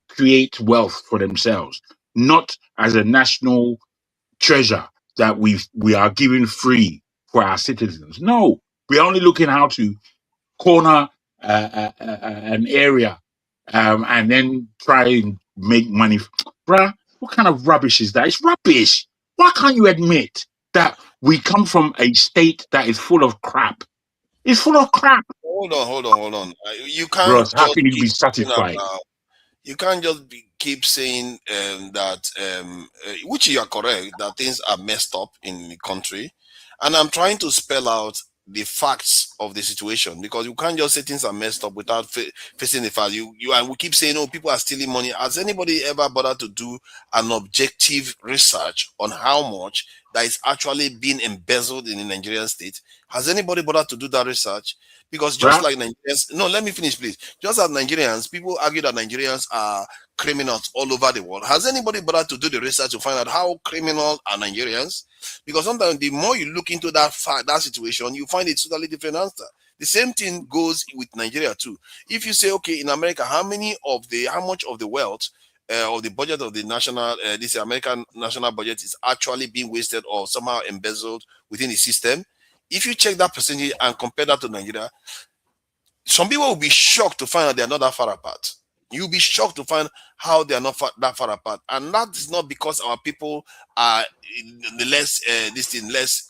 create wealth for themselves, not as a national treasure that we are giving free for our citizens. No, we're only looking how to corner an area and then try and make money. Bruh, what kind of rubbish is that? It's rubbish. Why can't you admit that we come from a state that is full of crap? It's full of crap. Hold on. You can't Bros, how just can you keep be talking satisfied? about. You can't just keep saying that, which you are correct, that things are messed up in the country. And I'm trying to spell out the facts of the situation, because you can't just say things are messed up without facing the fact. And we keep saying, oh, people are stealing money. Has anybody ever bothered to do an objective research on how much that is actually being embezzled in the Nigerian state? Has anybody bothered to do that research? Because just like Nigerians, no, let me finish, please. Just as Nigerians, people argue that Nigerians are criminals all over the world. Has anybody bothered to do the research to find out how criminal are Nigerians? Because sometimes the more you look into that situation, you find a totally different answer. The same thing goes with Nigeria too. If you say, okay, in America, how much of the wealth or the budget of the national, this American national budget is actually being wasted or somehow embezzled within the system? If you check that percentage and compare that to Nigeria, some people will be shocked to find out they are not that far apart. You'll be shocked to find how they are not that far apart. And that is not because our people are less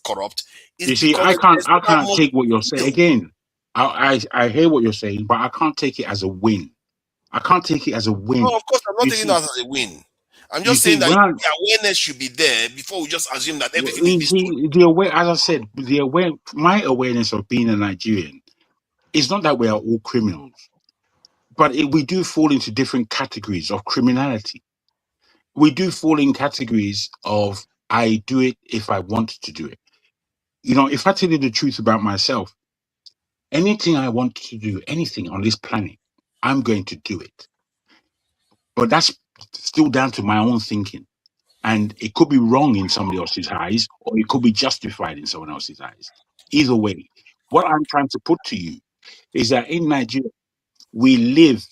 corrupt. It's you see, I can't take what you're saying. Again, I hear what you're saying, but I can't take it as a win. I can't take it as a win. No, of course, I'm not taking that as a win. I'm just saying that the awareness should be there before we just assume that everything is good. As I said, my awareness of being a Nigerian is not that we are all criminals, but we do fall into different categories of criminality. We do fall in categories of I do it if I want to do it. You know, if I tell you the truth about myself, anything I want to do, anything on this planet, I'm going to do it. But that's still down to my own thinking. And it could be wrong in somebody else's eyes, or it could be justified in someone else's eyes. Either way, what I'm trying to put to you is that in Nigeria, we live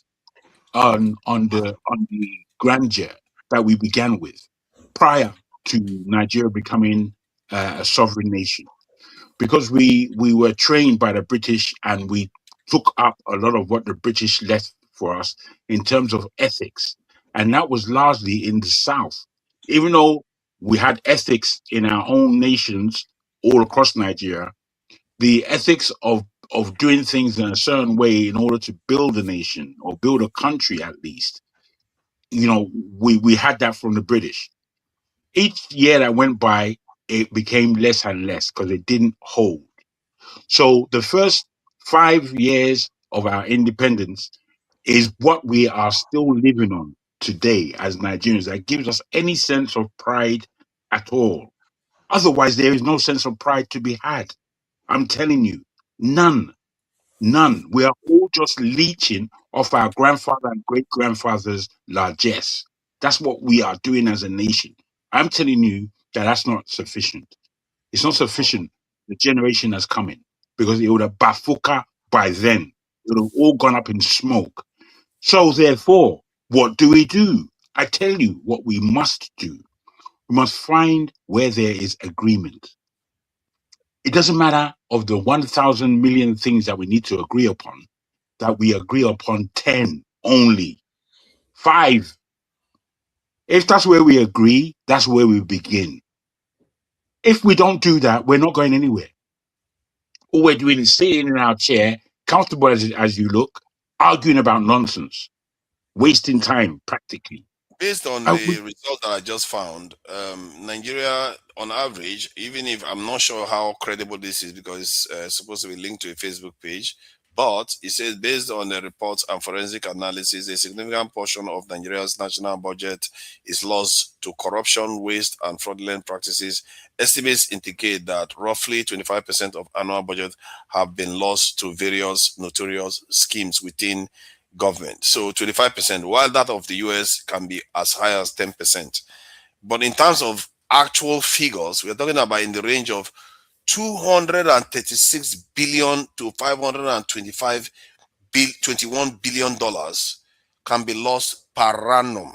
on the grandeur that we began with prior to Nigeria becoming a sovereign nation, because we were trained by the British and we took up a lot of what the British left for us in terms of ethics, and that was largely in the South. Even though we had ethics in our own nations all across Nigeria, the ethics of doing things in a certain way in order to build a nation or build a country, at least, you know, we had that from the British. Each year that went by, it became less and less because it didn't hold. So the first 5 years of our independence is what we are still living on today as Nigerians. That gives us any sense of pride at all. Otherwise, there is no sense of pride to be had. I'm telling you, none. We are all just leeching off our grandfather and great-grandfather's largesse. That's what we are doing as a nation. I'm telling you that that's not sufficient. It's not sufficient. The generation that's coming, because it would have bafuka by then. It would have all gone up in smoke. So therefore, what do? I tell you what we must do. We must find where there is agreement. It doesn't matter of the 1,000 million things that we need to agree upon, that we agree upon 10 only. 5. If that's where we agree, that's where we begin. If we don't do that, we're not going anywhere. All we're doing is sitting in our chair, comfortable as you look, arguing about nonsense, wasting time practically. Based on the result that I just found, Nigeria, on average, even if I'm not sure how credible this is because it's supposed to be linked to a Facebook page, but it says based on the reports and forensic analysis, a significant portion of Nigeria's national budget is lost to corruption, waste, and fraudulent practices. Estimates indicate that roughly 25% of annual budget have been lost to various notorious schemes within government. So 25%, while that of the US can be as high as 10%. But in terms of actual figures, we're talking about in the range of $236 billion to $521 billion can be lost per annum.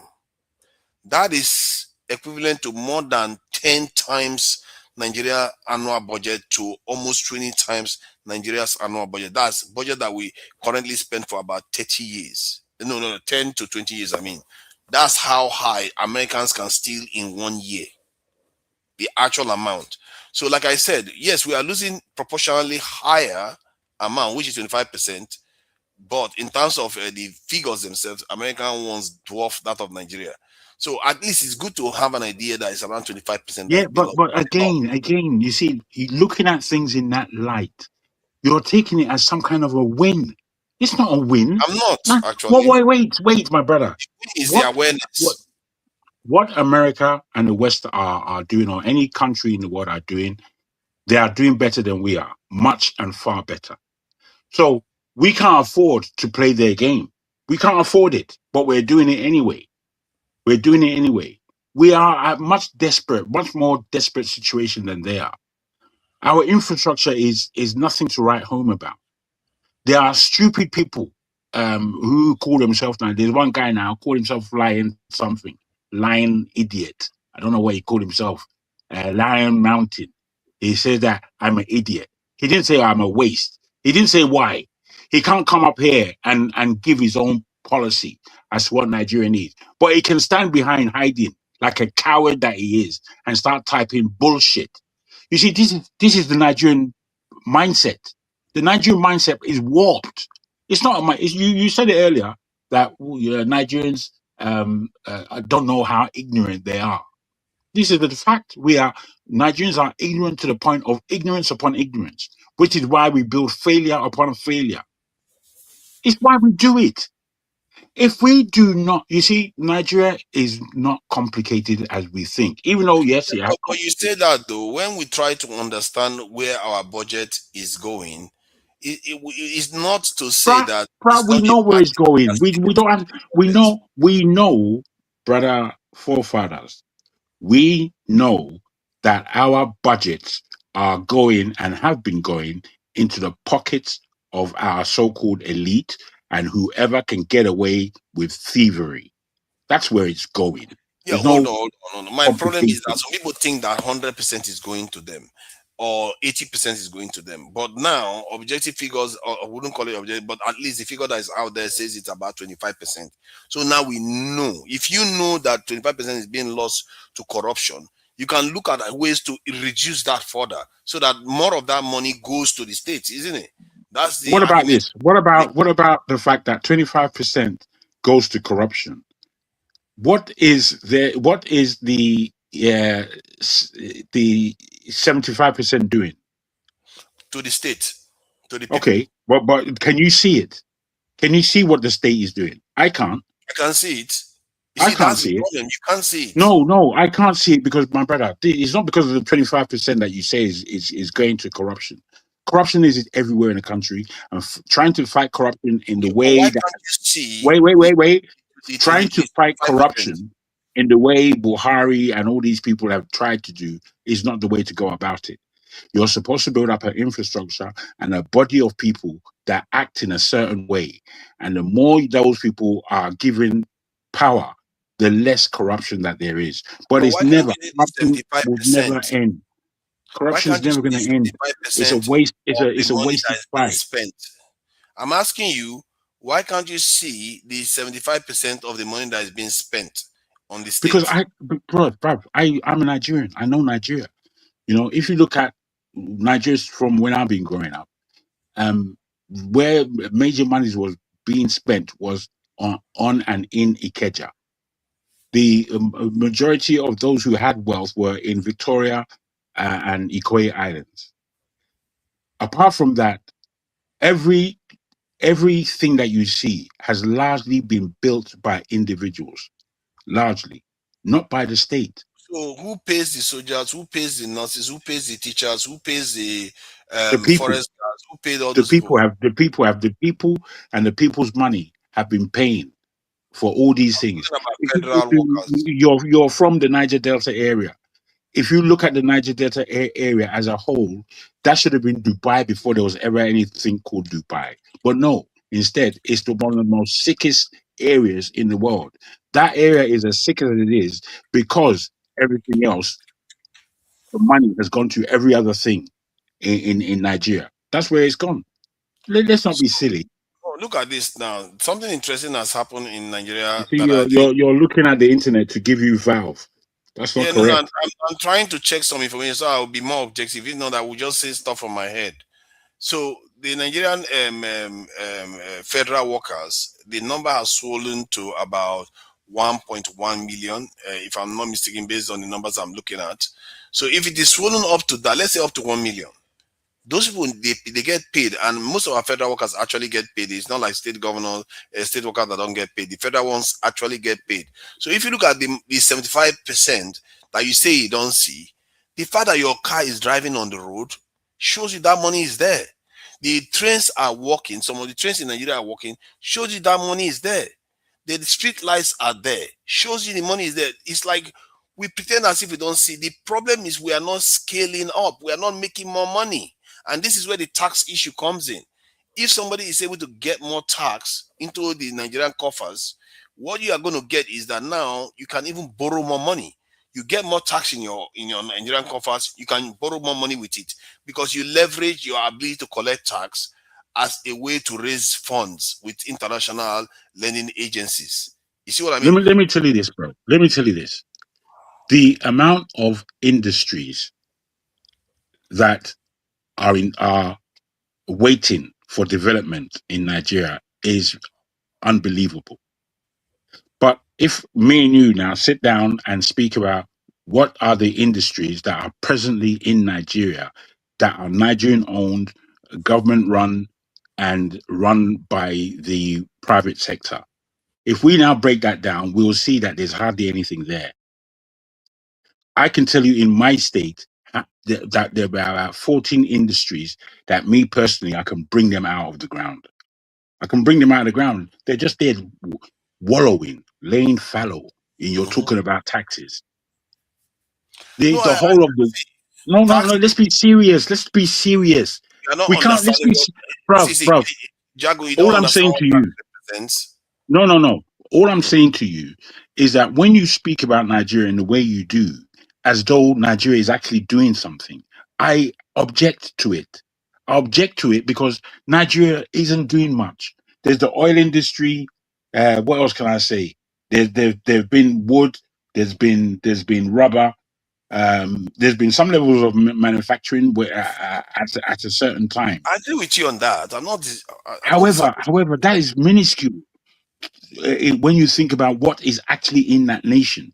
That is equivalent to more than 10 times Nigeria annual budget to almost 20 times Nigeria's annual budget. That's budget that we currently spend for about 30 years. No, 10 to 20 years, I mean. That's how high Americans can steal in 1 year. The actual amount. So like I said, yes, we are losing proportionally higher amount, which is 25%. But in terms of the figures themselves, American ones dwarf that of Nigeria. So at least it's good to have an idea that it's around 25%. Yeah, but again, you see, looking at things in that light, You're taking it as some kind of a win. It's not a win. I'm not Man, actually. wait, my brother. Is the awareness. What America and the West are doing, or any country in the world are doing, they are doing better than we are, much and far better. So we can't afford to play their game. We can't afford it, but we're doing it anyway. We're doing it anyway. We are at much more desperate situation than they are. Our infrastructure is nothing to write home about. There are stupid people who call themselves now. There's one guy now called himself Lion something, Lion Idiot. I don't know what he called himself. Lion Mountain. He said that I'm an idiot. He didn't say I'm a waste. He didn't say why. He can't come up here and give his own policy as to what Nigeria needs. But he can stand behind hiding like a coward that he is and start typing bullshit. You see, this is the Nigerian mindset. The Nigerian mindset is warped. It's not you said it earlier that Nigerians don't know how ignorant they are. This is the fact. Nigerians are ignorant to the point of ignorance upon ignorance, which is why we build failure upon failure. It's why we do it. If we do not, you see, Nigeria is not complicated as we think, even though, yes, it has. But you say that though, when we try to understand where our budget is going, it's not to say that we know where it's going. We know, brother forefathers, we know that our budgets are going and have been going into the pockets of our so-called elite and whoever can get away with thievery. That's where it's going. Yeah, hold on. My problem is that some people think that 100% is going to them or 80% is going to them. But now, objective figures, I wouldn't call it objective, but at least the figure that is out there says it's about 25%. So now we know. If you know that 25% is being lost to corruption, you can look at ways to reduce that further so that more of that money goes to the states, isn't it? That's the What about this? What about the fact that 25% goes to corruption? What is the 75% doing? To the state, to the people. Okay, but can you see it? Can you see what the state is doing? I can't. I can see it. I can't see it. You can't see it. No, I can't see it because, my brother, it's not because of the 25% that you say is going to corruption. Corruption is everywhere in the country, and trying to fight corruption in the way that wait. Trying to fight corruption in the way Buhari and all these people have tried to do is not the way to go about it. You're supposed to build up an infrastructure and a body of people that act in a certain way. And the more those people are given power, the less corruption that there is. But it's never, corruption will never end. Corruption is never going to end. It's a waste. It's a waste of time. I'm asking you, why can't you see the 75% of the money that is being spent on the state? Because I'm a Nigerian. I know Nigeria. You know, if you look at Nigeria from when I've been growing up, where major monies was being spent was on and in Ikeja. The majority of those who had wealth were in Victoria and Ikoyi Islands. Apart from that, everything that you see has largely been built by individuals, largely, not by the state. So who pays the soldiers? Who pays the nurses? Who pays the teachers? Who pays the people? forest guards? Who paid all the those people? The people and the people's money have been paying for all these things. You're from the Niger Delta area. If you look at the Niger Delta area as a whole, that should have been Dubai before there was ever anything called Dubai. But no, instead, it's one of the most sickest areas in the world. That area is as sick as it is because everything else, the money has gone to every other thing in Nigeria. That's where it's gone. Let's not be silly. Oh, look at this now. Something interesting has happened in Nigeria. See, you're looking at the internet to give you Valve. That's not correct. I'm trying to check some information so I'll be more objective. If not, I will just say stuff from my head. So the Nigerian federal workers, the number has swollen to about 1.1 million, if I'm not mistaken, based on the numbers I'm looking at. So if it is swollen up to that, let's say up to 1 million, Those people, they get paid, and most of our federal workers actually get paid. It's not like state governors, state workers that don't get paid. The federal ones actually get paid. So if you look at the 75% that you say you don't see, the fact that your car is driving on the road shows you that money is there. The trains are working. Some of the trains in Nigeria are working. Shows you that money is there. The street lights are there. Shows you the money is there. It's like we pretend as if we don't see. The problem is we are not scaling up. We are not making more money. And this is where the tax issue comes in. If somebody is able to get more tax into the Nigerian coffers, what you are going to get is that now you can even borrow more money. You get more tax in your Nigerian coffers, you can borrow more money with it because you leverage your ability to collect tax as a way to raise funds with international lending agencies. You see what I mean? Let me tell you this, bro. Let me tell you this. The amount of industries that are waiting for development in Nigeria is unbelievable. But if me and you now sit down and speak about what are the industries that are presently in Nigeria that are Nigerian owned, government run, and run by the private sector, if we now break that down, we'll see that there's hardly anything there. I can tell you in my state that there are about 14 industries that me personally, I can bring them out of the ground. I can bring them out of the ground. They're just there wallowing, laying fallow. And you're talking about taxes. The whole of the no. Let's be serious. Let's be serious. We can't. Let's be, bruv. Jago, you All don't I'm saying to you. represents. No. All I'm saying to you is that when you speak about Nigeria in the way you do, as though Nigeria is actually doing something, I object to it. I object to it because Nigeria isn't doing much. There's the oil industry. What else can I say? There've been wood. There's been rubber. There's been some levels of manufacturing where, at a certain time. I agree with you on that. I'm not. However, that is minuscule when you think about what is actually in that nation.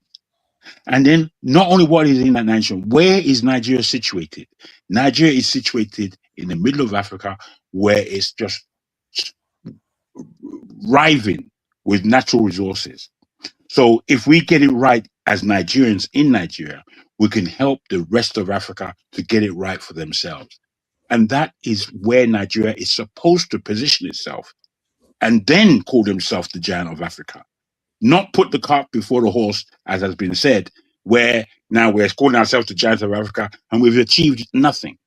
And then not only what is in that nation, where is Nigeria situated? Nigeria is situated in the middle of Africa where it's just writhing with natural resources. So if we get it right as Nigerians in Nigeria, we can help the rest of Africa to get it right for themselves. And that is where Nigeria is supposed to position itself and then call themselves the giant of Africa. Not put the cart before the horse, as has been said, where now we're calling ourselves the giant of Africa and we've achieved nothing.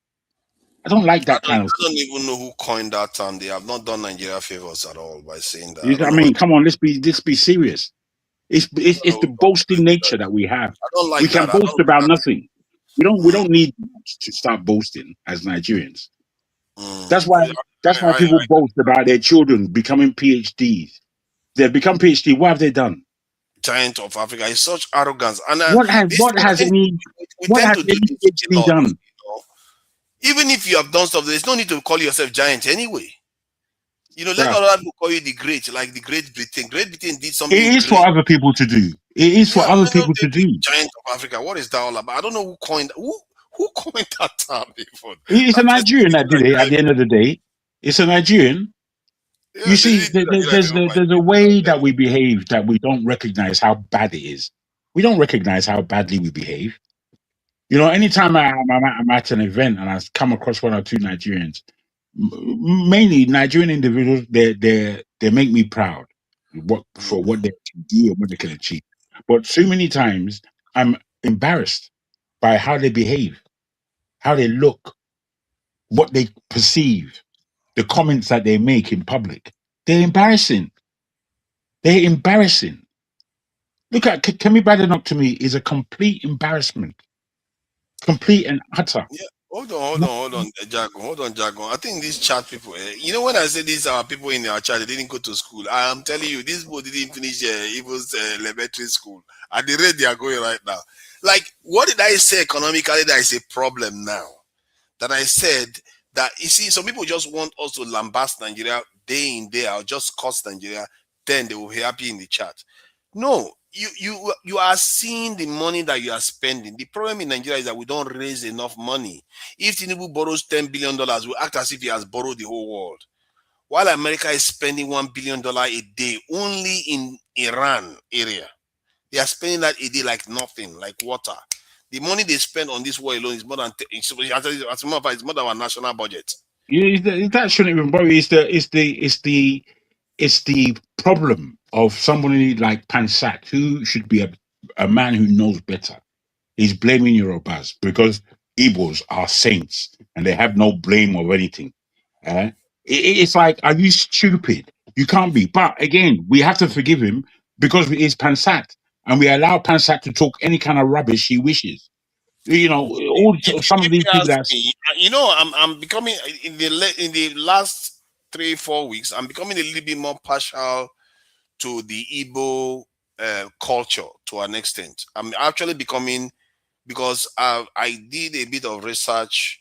I don't like that kind of thing. I don't even know who coined that term. They have not done Nigeria favors at all by saying that. I mean, come on, let's be serious. It's the boasting nature that we have. I don't like we can boast about nothing. We don't need to start boasting as Nigerians. That's why people boast about their children becoming PhDs. They've become PhD. What have they done? Giant of Africa is such arrogance. And what has any PhD done? You know? Even if you have done stuff, there's no need to call yourself giant anyway. You know, let other people call you the great, like the Great Britain. Great Britain did something. It is for other people to do. It is for other people to do. Giant of Africa. What is that all about? I don't know who coined that term before. It's a Nigerian that did it. At the end of the day, it's a Nigerian. Yeah, you see, there's a way that we behave that we don't recognize how bad it is. We don't recognize how badly we behave. You know, anytime I'm at an event and I come across one or two Nigerians, mainly Nigerian individuals, they make me proud for what they can do and what they can achieve. But so many times I'm embarrassed by how they behave, how they look, what they perceive, the comments that they make in public. They're embarrassing. They're embarrassing. Look at Kemi Badenoch to me is a complete embarrassment. Complete and utter. Yeah. Hold on, Jago. I think these chat people, you know, when I say these are people in our chat, they didn't go to school. I am telling you, these people didn't finish Evo's elementary school. At the rate they are going right now. Like, what did I say economically that is a problem now? That I said that, you see, some people just want us to lambast Nigeria day in, day out, just cost Nigeria, then they will be happy in the chat. No, you are seeing the money that you are spending. The problem in Nigeria is that we don't raise enough money. If Tinubu borrows $10 billion, we act as if he has borrowed the whole world. While America is spending $1 billion a day only in Iran area. They are spending that a day like nothing, like water. The money they spend on this war alone is more than it's more than our national budget. Yeah, that shouldn't even bother you. It's the problem of somebody like Pansat, who should be a man who knows better. He's blaming Yorubas because Igbos are saints and they have no blame of anything. It's like, are you stupid? You can't be. But again, we have to forgive him because it's Pansat, and we allow Pansat to talk any kind of rubbish he wishes. You know, some of these people that's I'm becoming in the last 3-4 weeks, I'm becoming a little bit more partial to the Igbo culture to an extent. I'm actually becoming, because I did a bit of research,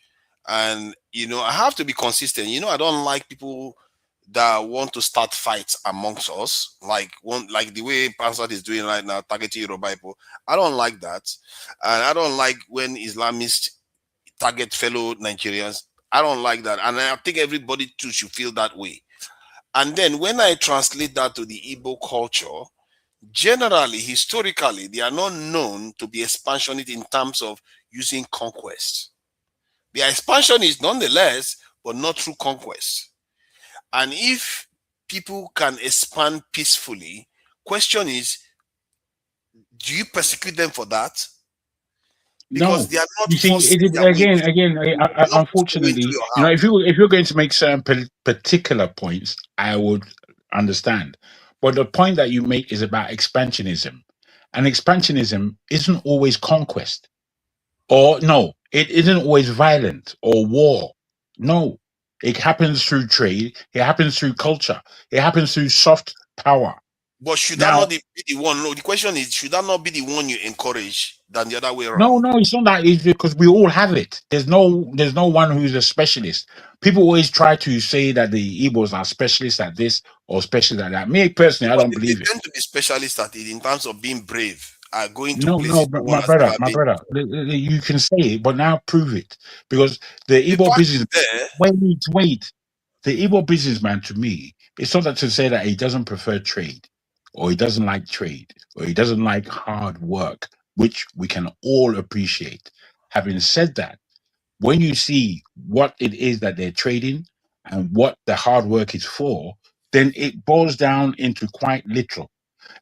and I have to be consistent. I don't like people that want to start fights amongst us, like the way Pansat is doing right now, targeting Yoruba people. I don't like that, and I don't like when Islamists target fellow Nigerians. I don't like that, and I think everybody too should feel that way. And then when I translate that to the Igbo culture, generally, historically, they are not known to be expansionist in terms of using conquest. They are expansionist nonetheless, but not through conquest. And if people can expand peacefully, question is, do you persecute them for that? Because no. they are not You see, forcing their way. unfortunately, if you're going to make certain particular points, I would understand. But the point that you make is about expansionism, and expansionism isn't always conquest, or no, it isn't always violent or war. No, it happens through trade. It happens through culture. It happens through soft power. But should that Now, not be the one? No, the question is, should that not be the one you encourage than the other way no, around? no, it's not that easy because we all have it. There's no one who's a specialist. People always try to say that the Igbos are specialists at this or specialists at that. Me personally, I But don't they believe it. tend to be specialists at it in terms of being brave, going to No, no, places but no one has ever my been. brother, you can say it, but now prove it because the The Igbo fact business. is there. Wait. The Igbo businessman, to me, it's not that to say that he doesn't prefer trade, or he doesn't like trade, or he doesn't like hard work, which we can all appreciate. Having said that, when you see what it is that they're trading and what the hard work is for, then it boils down into quite literal.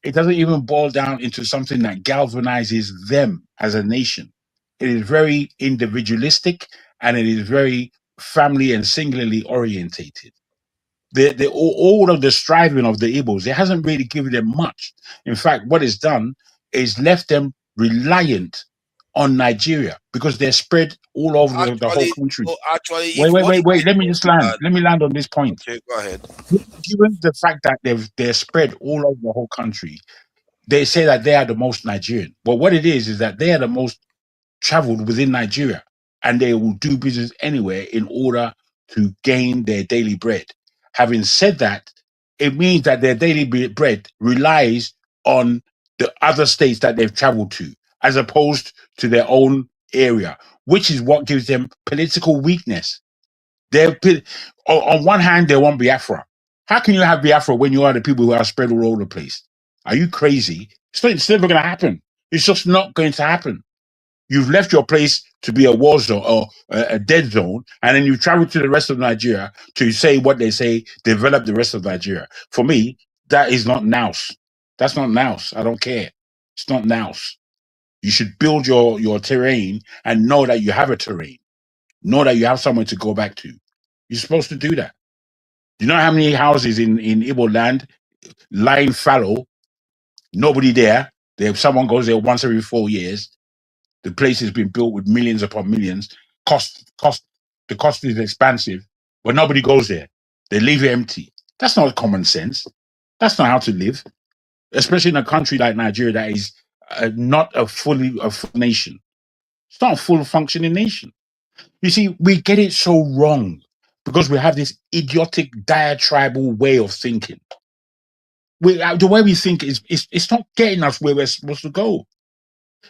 It doesn't even boil down into something that galvanizes them as a nation. It is very individualistic and it is very family and singularly orientated. All of the striving of the Igbos, it hasn't really given them much. In fact, what it's done is left them reliant on Nigeria because they're spread all over the whole country. Actually, if what if I Wait. Let me told just you land. that? Let me land on this point. Okay, go ahead. Given the fact that they're spread all over the whole country, they say that they are the most Nigerian. But what it is that they are the most traveled within Nigeria, and they will do business anywhere in order to gain their daily bread. Having said that, it means that their daily bread relies on the other states that they've traveled to, as opposed to their own area, which is what gives them political weakness. They're on one hand, they want Biafra. How can you have Biafra when you are the people who are spread all over the place? Are you crazy? It's never going to happen. It's just not going to happen. You've left your place to be a war zone or a dead zone, and then you travel to the rest of Nigeria to say what they say, develop the rest of Nigeria. For me, that is not nous. That's not nous. I don't care. It's not nous. You should build your terrain and know that you have a terrain. Know that you have somewhere to go back to. You're supposed to do that. You know how many houses in Igbo land lying fallow, nobody there. Someone goes there once every 4 years. The place has been built with millions upon millions. The cost is expensive, but nobody goes there. They leave it empty. That's not common sense. That's not how to live, especially in a country like Nigeria that is not a full nation. It's not a full functioning nation. You see, we get it so wrong because we have this idiotic diatribal way of thinking. The way we think is it's not getting us where we're supposed to go.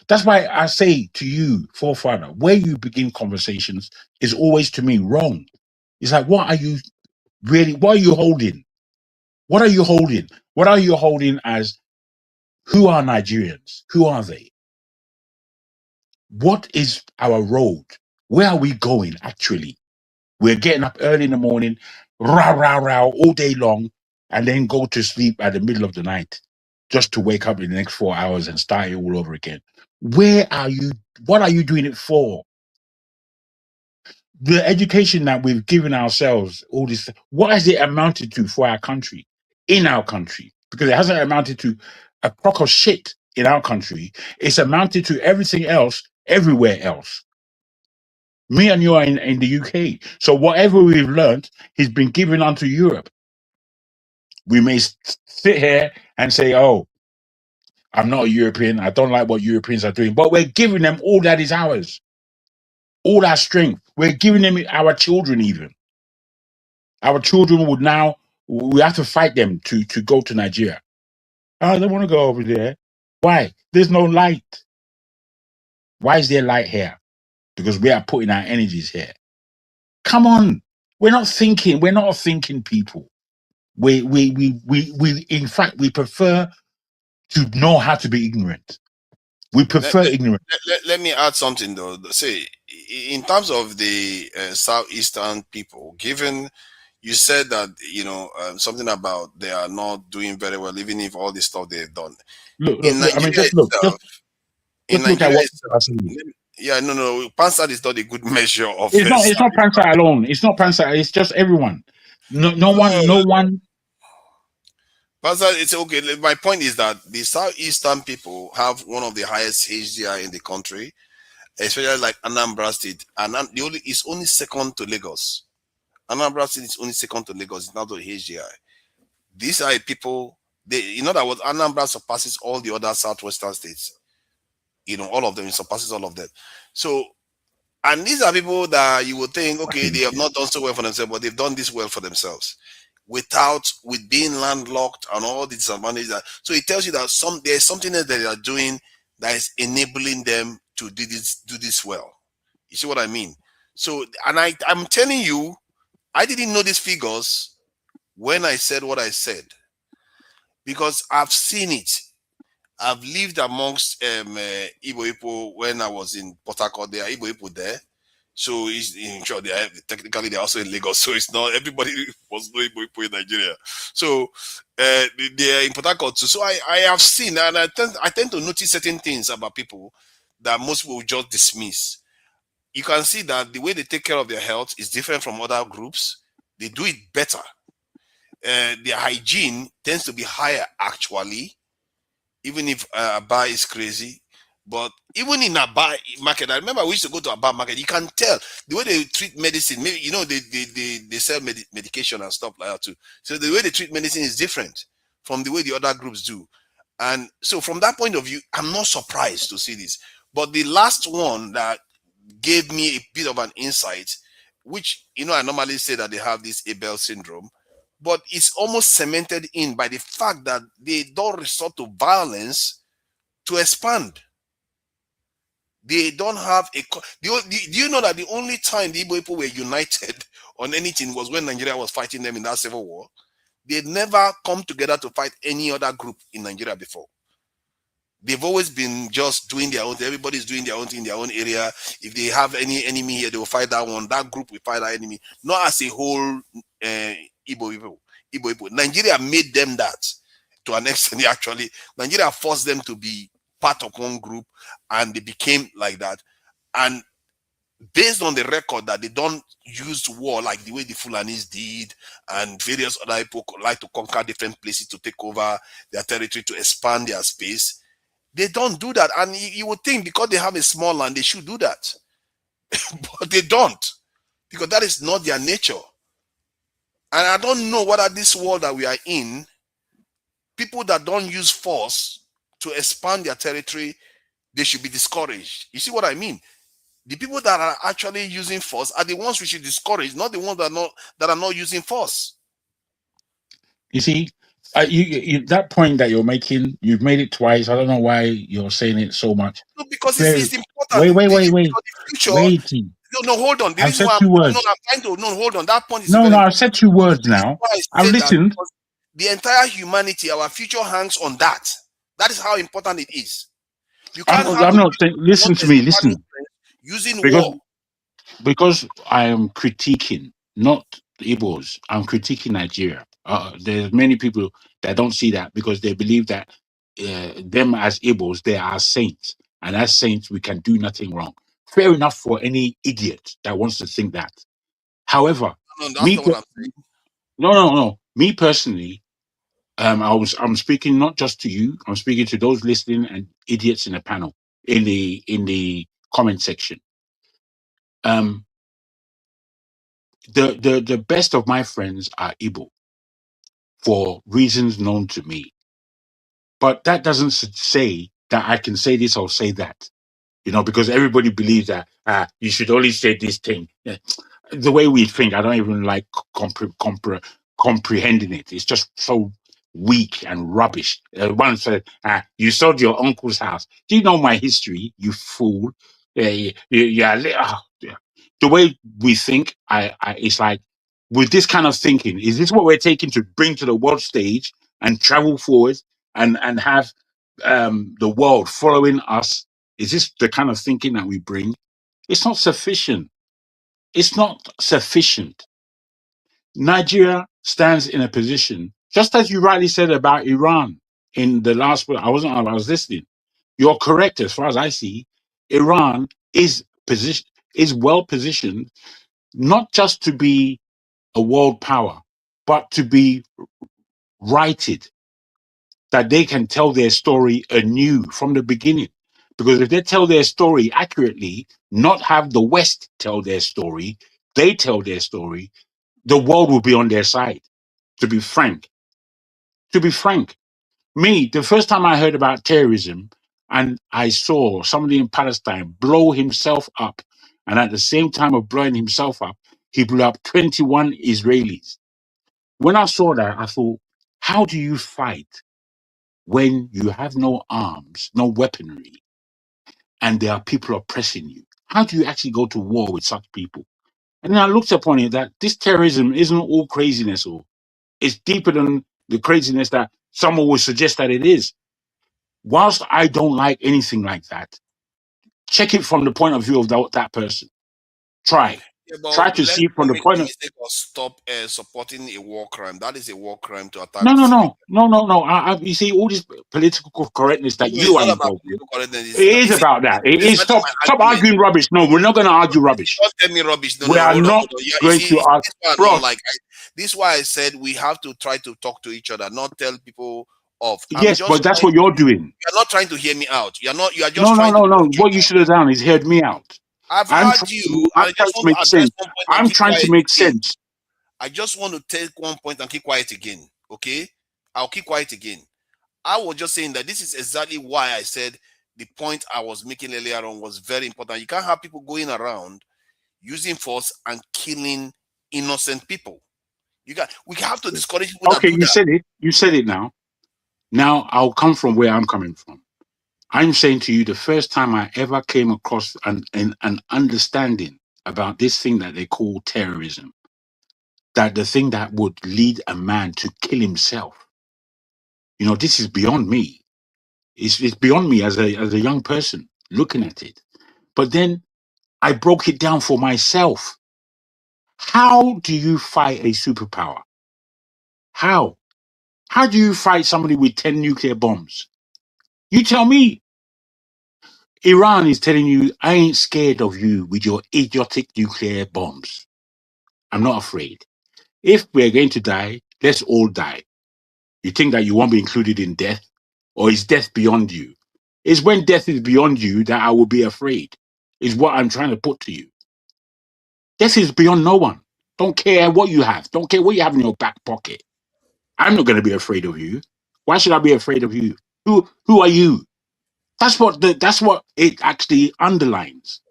That's why I say to you, forefather, where you begin conversations is always to me wrong. It's like, what are you really? What are you holding? What are you holding? What are you holding as? Who are Nigerians? Who are they? What is our road? Where are we going? Actually, we're getting up early in the morning, rah rah rah, all day long, and then go to sleep at the middle of the night, just to wake up in the next 4 hours and start it all over again. Where are you? What are you doing it for? The education that we've given ourselves, all this, what has it amounted to for our country, in our country? Because it hasn't amounted to a crock of shit in our country. It's amounted to everything else, everywhere else. Me and you are in the UK. So whatever we've learned has been given unto Europe. We may sit here and say, oh, I'm not a European. I don't like what Europeans are doing. But we're giving them all that is ours. All our strength. We're giving them our children even. Our children would now, we have to fight them to go to Nigeria. Oh, they want to go over there. Why? There's no light. Why is there light here? Because we are putting our energies here. Come on. We're not thinking people. We in fact, we prefer to know how to be ignorant. We prefer ignorance. Let me add something though. Say, in terms of the southeastern people, given you said that something about they are not doing very well, even if all the stuff they've done. Look, in Nigeria I mean, just look at what yeah, no, Pansat is not a good measure of. It's not Pansat alone. It's not Pansat. It's just everyone. No one. Pansat, it's okay. My point is that the southeastern people have one of the highest HDI in the country, especially like Anambra State, and it's only second to Lagos. Anambra State is only second to Lagos in terms of HDI. These are people. In other words, Anambra surpasses all the other southwestern states. All of them, it surpasses all of them. So, and these are people that you would think, okay, they have not done so well for themselves, but they've done this well for themselves, with being landlocked and all the disadvantages. So it tells you that there's something that they are doing that is enabling them to do this well. You see what I mean? So, and I'm telling you, I didn't know these figures when I said what I said, because I've seen it. I've lived amongst Igbo people when I was in Port Harcourt. There are Igbo people there. So sure, technically they're also in Lagos. So it's not everybody was no Igbo people in Nigeria. So they're in Port Harcourt too. So I have seen, and I tend to notice certain things about people that most people just dismiss. You can see that the way they take care of their health is different from other groups. They do it better. Their hygiene tends to be higher, actually, even if Aba is crazy. But even in Aba market, I remember we used to go to Aba market. You can tell the way they treat medicine. Maybe they sell medication and stuff like that too. So the way they treat medicine is different from the way the other groups do. And so from that point of view, I'm not surprised to see this. But the last one that gave me a bit of an insight, which I normally say that they have this Abel syndrome, but it's almost cemented in by the fact that they don't resort to violence to expand. They don't have do you know that the only time the Igbo people were united on anything was when Nigeria was fighting them in that civil war? They'd never come together to fight any other group in Nigeria before. They've always been just doing their own thing. Everybody's doing their own thing in their own area. If they have any enemy here, they will fight that one. That group will fight that enemy. Not as a whole Igbo people. Nigeria made them that to an extent. Actually, Nigeria forced them to be part of one group, and they became like that. And based on the record that they don't use war like the way the Fulanis did, and various other people like to conquer different places to take over their territory, to expand their space, they don't do that. And you would think because they have a small land, they should do that. But they don't, because that is not their nature. And I don't know whether this world that we are in, people that don't use force to expand their territory, they should be discouraged. You see what I mean? The people that are actually using force are the ones we should discourage, not the ones that are not using force. You see, That point that you're making, you've made it twice. I don't know why you're saying it so much. No, because Very, it's important. wait. Because the future. Waiting. No, hold on. The I've reason said why two words. I'm trying to hold on. That point is No, very I've important. said two words The reason now. why I I've say that listened. because the entire humanity, our future hangs on that. That is how important it is. You can't have I'm not saying. Listen to me. Listen, using because war. I am critiquing not the Igbos. I'm critiquing Nigeria. There's many people that don't see that because they believe that them as Igbos, they are saints, and as saints we can do nothing wrong. Fair enough for any idiot that wants to think that. However, No, that's not what I'm saying. No. Me personally, I'm speaking not just to you. I'm speaking to those listening and idiots in the panel in the comment section. The best of my friends are Igbo for reasons known to me, but that doesn't say that I can say this or say that. Because everybody believes that you should only say this thing. The way we think, I don't even like comprehending it. It's just so weak and rubbish. One said, you sold your uncle's house. Do you know my history, you fool? The way we think, it's like, with this kind of thinking, is this what we're taking to bring to the world stage and travel forward and have the world following us? Is this the kind of thinking that we bring? It's not sufficient. It's not sufficient. Nigeria stands in a position, just as you rightly said about Iran in the last. I was listening. You're correct as far as I see. Iran is well positioned, not just to be a world power, but to be righted, that they can tell their story anew from the beginning. Because if they tell their story accurately, not have the West tell their story, they tell their story, the world will be on their side. To be frank, me, the first time I heard about terrorism and I saw somebody in Palestine blow himself up, and at the same time of blowing himself up, he blew up 21 Israelis. When I saw that, I thought, how do you fight when you have no arms, no weaponry, and there are people oppressing you? How do you actually go to war with such people? And then I looked upon it that this terrorism isn't all craziness, or it's deeper than the craziness that someone would suggest that it is. Whilst I don't like anything like that, check it from the point of view of that person. Try to see it from the point of. Stop supporting a war crime. That is a war crime to attack. No. You see, all this political correctness that you are involved with. It is about that. It is. Stop arguing rubbish. No, we're not going to argue rubbish. Don't tell me rubbish. No, we are not going to argue. Bro, this is why I said we have to try to talk to each other, not tell people off. Yes, but that's what you're doing. You're not trying to hear me out. You're not. You are just no. What you should have done is heard me out. I'm heard you. I'm trying to make sense. I'm trying to make sense. I just want to take one point and keep quiet again. Okay? I'll keep quiet again. I was just saying that this is exactly why I said the point I was making earlier on was very important. You can't have people going around using force and killing innocent people. We have to discourage people. Okay, you said it. You said it now. Now I'll come from where I'm coming from. I'm saying to you, the first time I ever came across an understanding about this thing that they call terrorism, that the thing that would lead a man to kill himself. This is beyond me. It's beyond me as a young person looking at it. But then I broke it down for myself. How do you fight a superpower? How? How do you fight somebody with 10 nuclear bombs? You tell me. Iran is telling you, I ain't scared of you with your idiotic nuclear bombs. I'm not afraid. If we're going to die, let's all die. You think that you won't be included in death? Or is death beyond you? It's when death is beyond you that I will be afraid, is what I'm trying to put to you. Death is beyond no one. Don't care what you have. Don't care what you have in your back pocket. I'm not going to be afraid of you. Why should I be afraid of you? Who are you? That's what it actually underlines.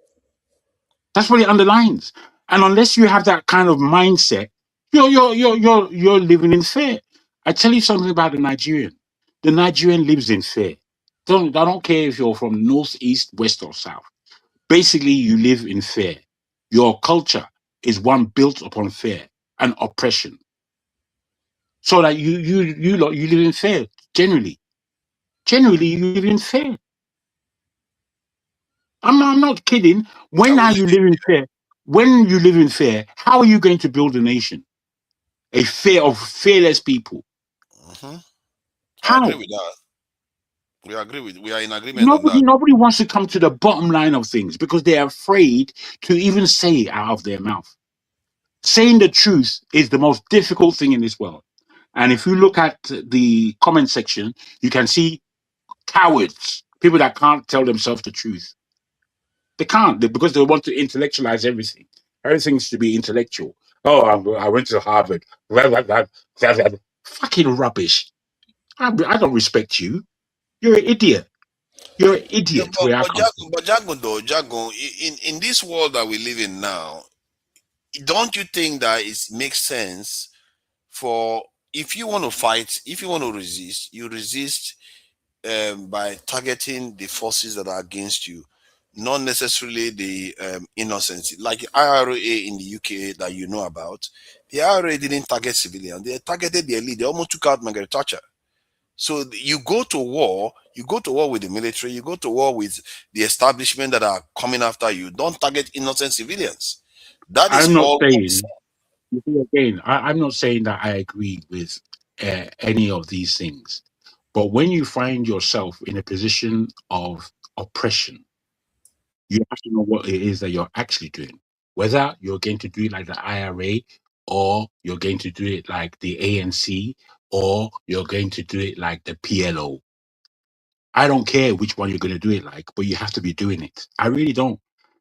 That's what it underlines. And unless you have that kind of mindset, you're living in fear. I tell you something about the Nigerian. The Nigerian lives in fear. I don't care if you're from north, east, west, or south. Basically, you live in fear. Your culture is one built upon fear and oppression. So that you live in fear. Generally, you live in fear. I'm not kidding. When are you living in fear? When you live in fear, how are you going to build a nation? A fear of fearless people. I How? agree with that. We are in agreement on that. Nobody wants to come to the bottom line of things because they're afraid to even say it out of their mouth. Saying the truth is the most difficult thing in this world. And if you look at the comment section, you can see cowards, people that can't tell themselves the truth. They can't because they want to intellectualize everything. Everything's to be intellectual. Oh, I went to Harvard. Fucking rubbish. I don't respect you. You're an idiot. You're an idiot. But Jago, in this world that we live in now, don't you think that it makes sense for, if you want to fight, if you want to resist, you resist by targeting the forces that are against you, not necessarily the innocents. Like the IRA in the UK that you know about, the IRA didn't target civilians; they targeted the elite. They almost took out Margaret Thatcher. So you go to war with the military, you go to war with the establishment that are coming after you. Don't target innocent civilians. That is I'm not all. saying. You see, again, I'm not saying that I agree with any of these things, but when you find yourself in a position of oppression, you have to know what it is that you're actually doing. Whether you're going to do it like the IRA, or you're going to do it like the ANC, or you're going to do it like the PLO. I don't care which one you're going to do it like, but you have to be doing it. I really don't.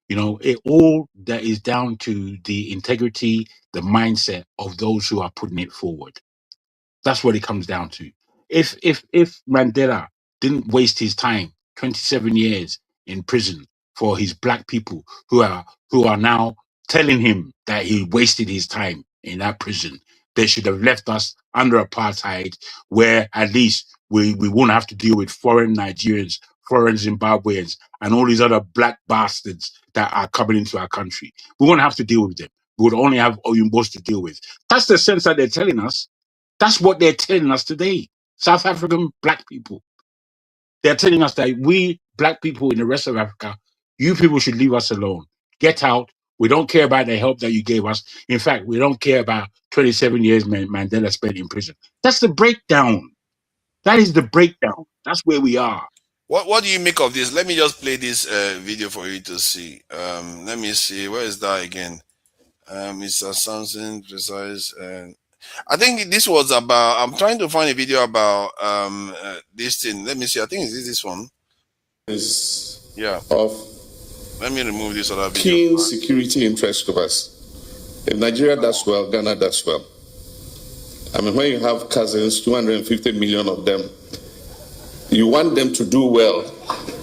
You know, it all that is down to the integrity, the mindset of those who are putting it forward. That's what it comes down to. If Mandela didn't waste his time, 27 years in prison for his black people who are now telling him that he wasted his time in that prison, they should have left us under apartheid, where at least we won't have to deal with foreign Nigerians, foreign Zimbabweans, and all these other black bastards that are coming into our country. We won't have to deal with them. We would only have Oyumbos to deal with. That's the sense that they're telling us. That's what they're telling us today. South African black people. They're telling us that we black people in the rest of Africa, you people should leave us alone. Get out. We don't care about the help that you gave us. In fact, we don't care about 27 years Mandela spent in prison. That's the breakdown. That is the breakdown. That's where we are. What do you make of this? Let me just play this video for you to see. Let me see. Where is that again? Mr. Samson precise. I think this was about. I'm trying to find a video about this thing. Let me see. I think it's this one. Yeah. Let me remove this other video. Keen security interest of us. If Nigeria does well, Ghana does well. I mean, when you have cousins, 250 million of them, you want them to do well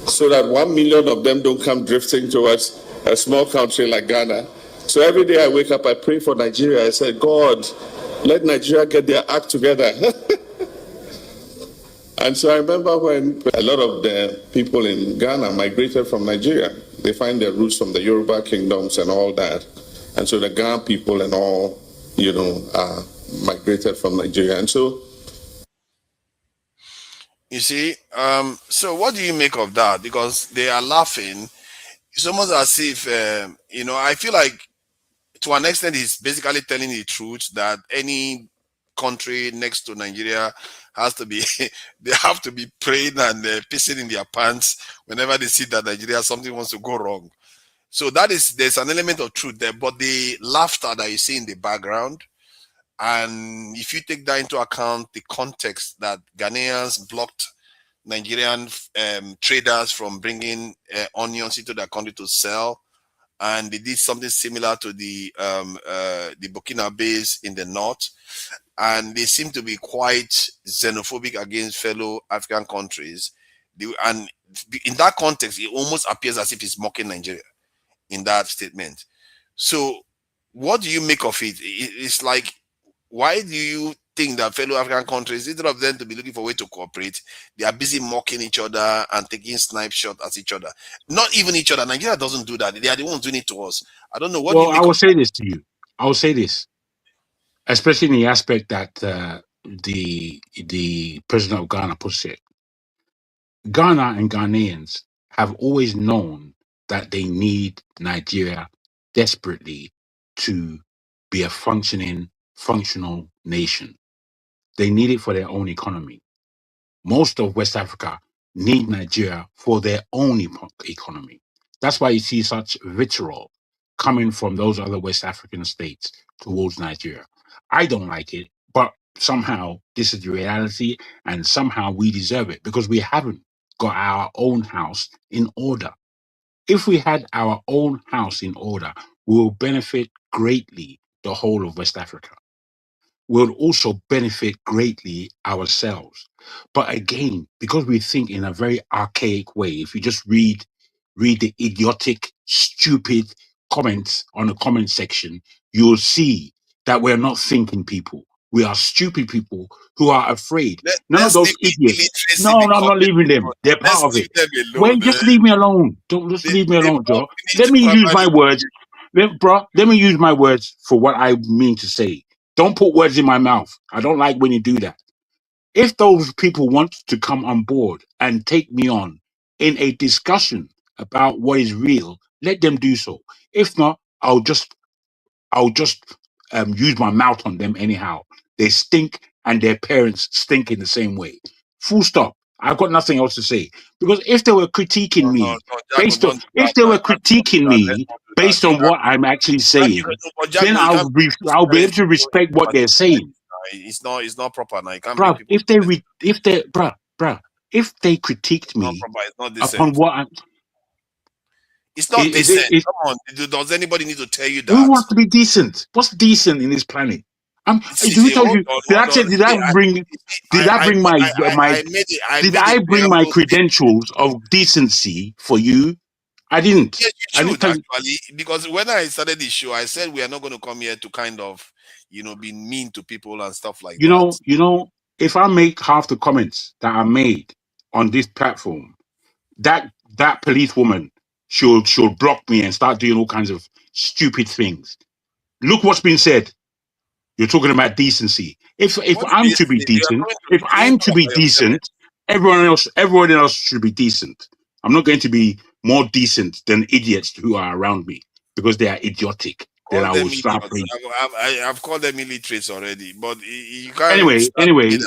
so that 1 million of them don't come drifting towards a small country like Ghana. So every day I wake up, I pray for Nigeria. I say, God, let Nigeria get their act together. And so I remember when a lot of the people in Ghana migrated from Nigeria. They find their roots from the Yoruba kingdoms and all that. And so the Ghana people and all, migrated from Nigeria. And so, you see, so what do you make of that? Because they are laughing. It's almost as if, I feel like to an extent he's basically telling the truth that any country next to Nigeria has to be, they have to be praying and pissing in their pants whenever they see that Nigeria, something wants to go wrong. So there's an element of truth there, but the laughter that you see in the background, and if you take that into account, the context that Ghanaians blocked Nigerian traders from bringing onions into their country to sell, and they did something similar to the Burkinabes in the north, and they seem to be quite xenophobic against fellow African countries. And in that context, it almost appears as if he's mocking Nigeria in that statement. So what do you make of it? It's like, why do you think that fellow African countries, instead of them to be looking for a way to cooperate, they are busy mocking each other and taking snipe shots at each other. Not even each other. Nigeria doesn't do that. They are the ones doing it to us. I don't know. What do you Well, I make will of say this to you. I will say this, especially in the aspect that the president of Ghana puts it. Ghana and Ghanaians have always known that they need Nigeria desperately to be a functional nation. They need it for their own economy. Most of West Africa need Nigeria for their own economy. That's why you see such vitriol coming from those other West African states towards Nigeria. I don't like it, but somehow this is the reality, and somehow we deserve it because we haven't got our own house in order. If we had our own house in order, we will benefit greatly the whole of West Africa. We'll also benefit greatly ourselves. But again, because we think in a very archaic way, if you just read the idiotic, stupid comments on the comment section, you'll see that we're not thinking people. We are stupid people who are afraid. None of those idiots. No, I'm not leaving them. They're part of it. Wait, just leave me alone. Don't just leave me alone, Joe. Let me use my words. Let me use my words for what I mean to say. Don't put words in my mouth. I don't like when you do that. If those people want to come on board and take me on in a discussion about what is real, let them do so. If not, I'll just use my mouth on them anyhow. They stink, and their parents stink in the same way. Full stop. I've got nothing else to say, because if they were critiquing me based on what I'm actually saying, then I'll be able to respect what they're saying. It's not proper now. You can't Bruh, make people if they critiqued me upon what I'm, it's not decent. Come on, does anybody need to tell you that? Who wants to be decent? What's decent in this planet? Did I bring my credentials of decency for you? I didn't. Yes, you should actually, because when I started the show, I said we are not going to come here to kind of, be mean to people and stuff like that. You know, if I make half the comments that are made on this platform, that policewoman, she'll block me and start doing all kinds of stupid things. Look what's been said. You're talking about decency. If I'm to be decent, everyone else should be decent. I'm not going to be more decent than idiots who are around me because they are idiotic. Then I will start playing. I've called them illiterates already, but you can't. Anyway,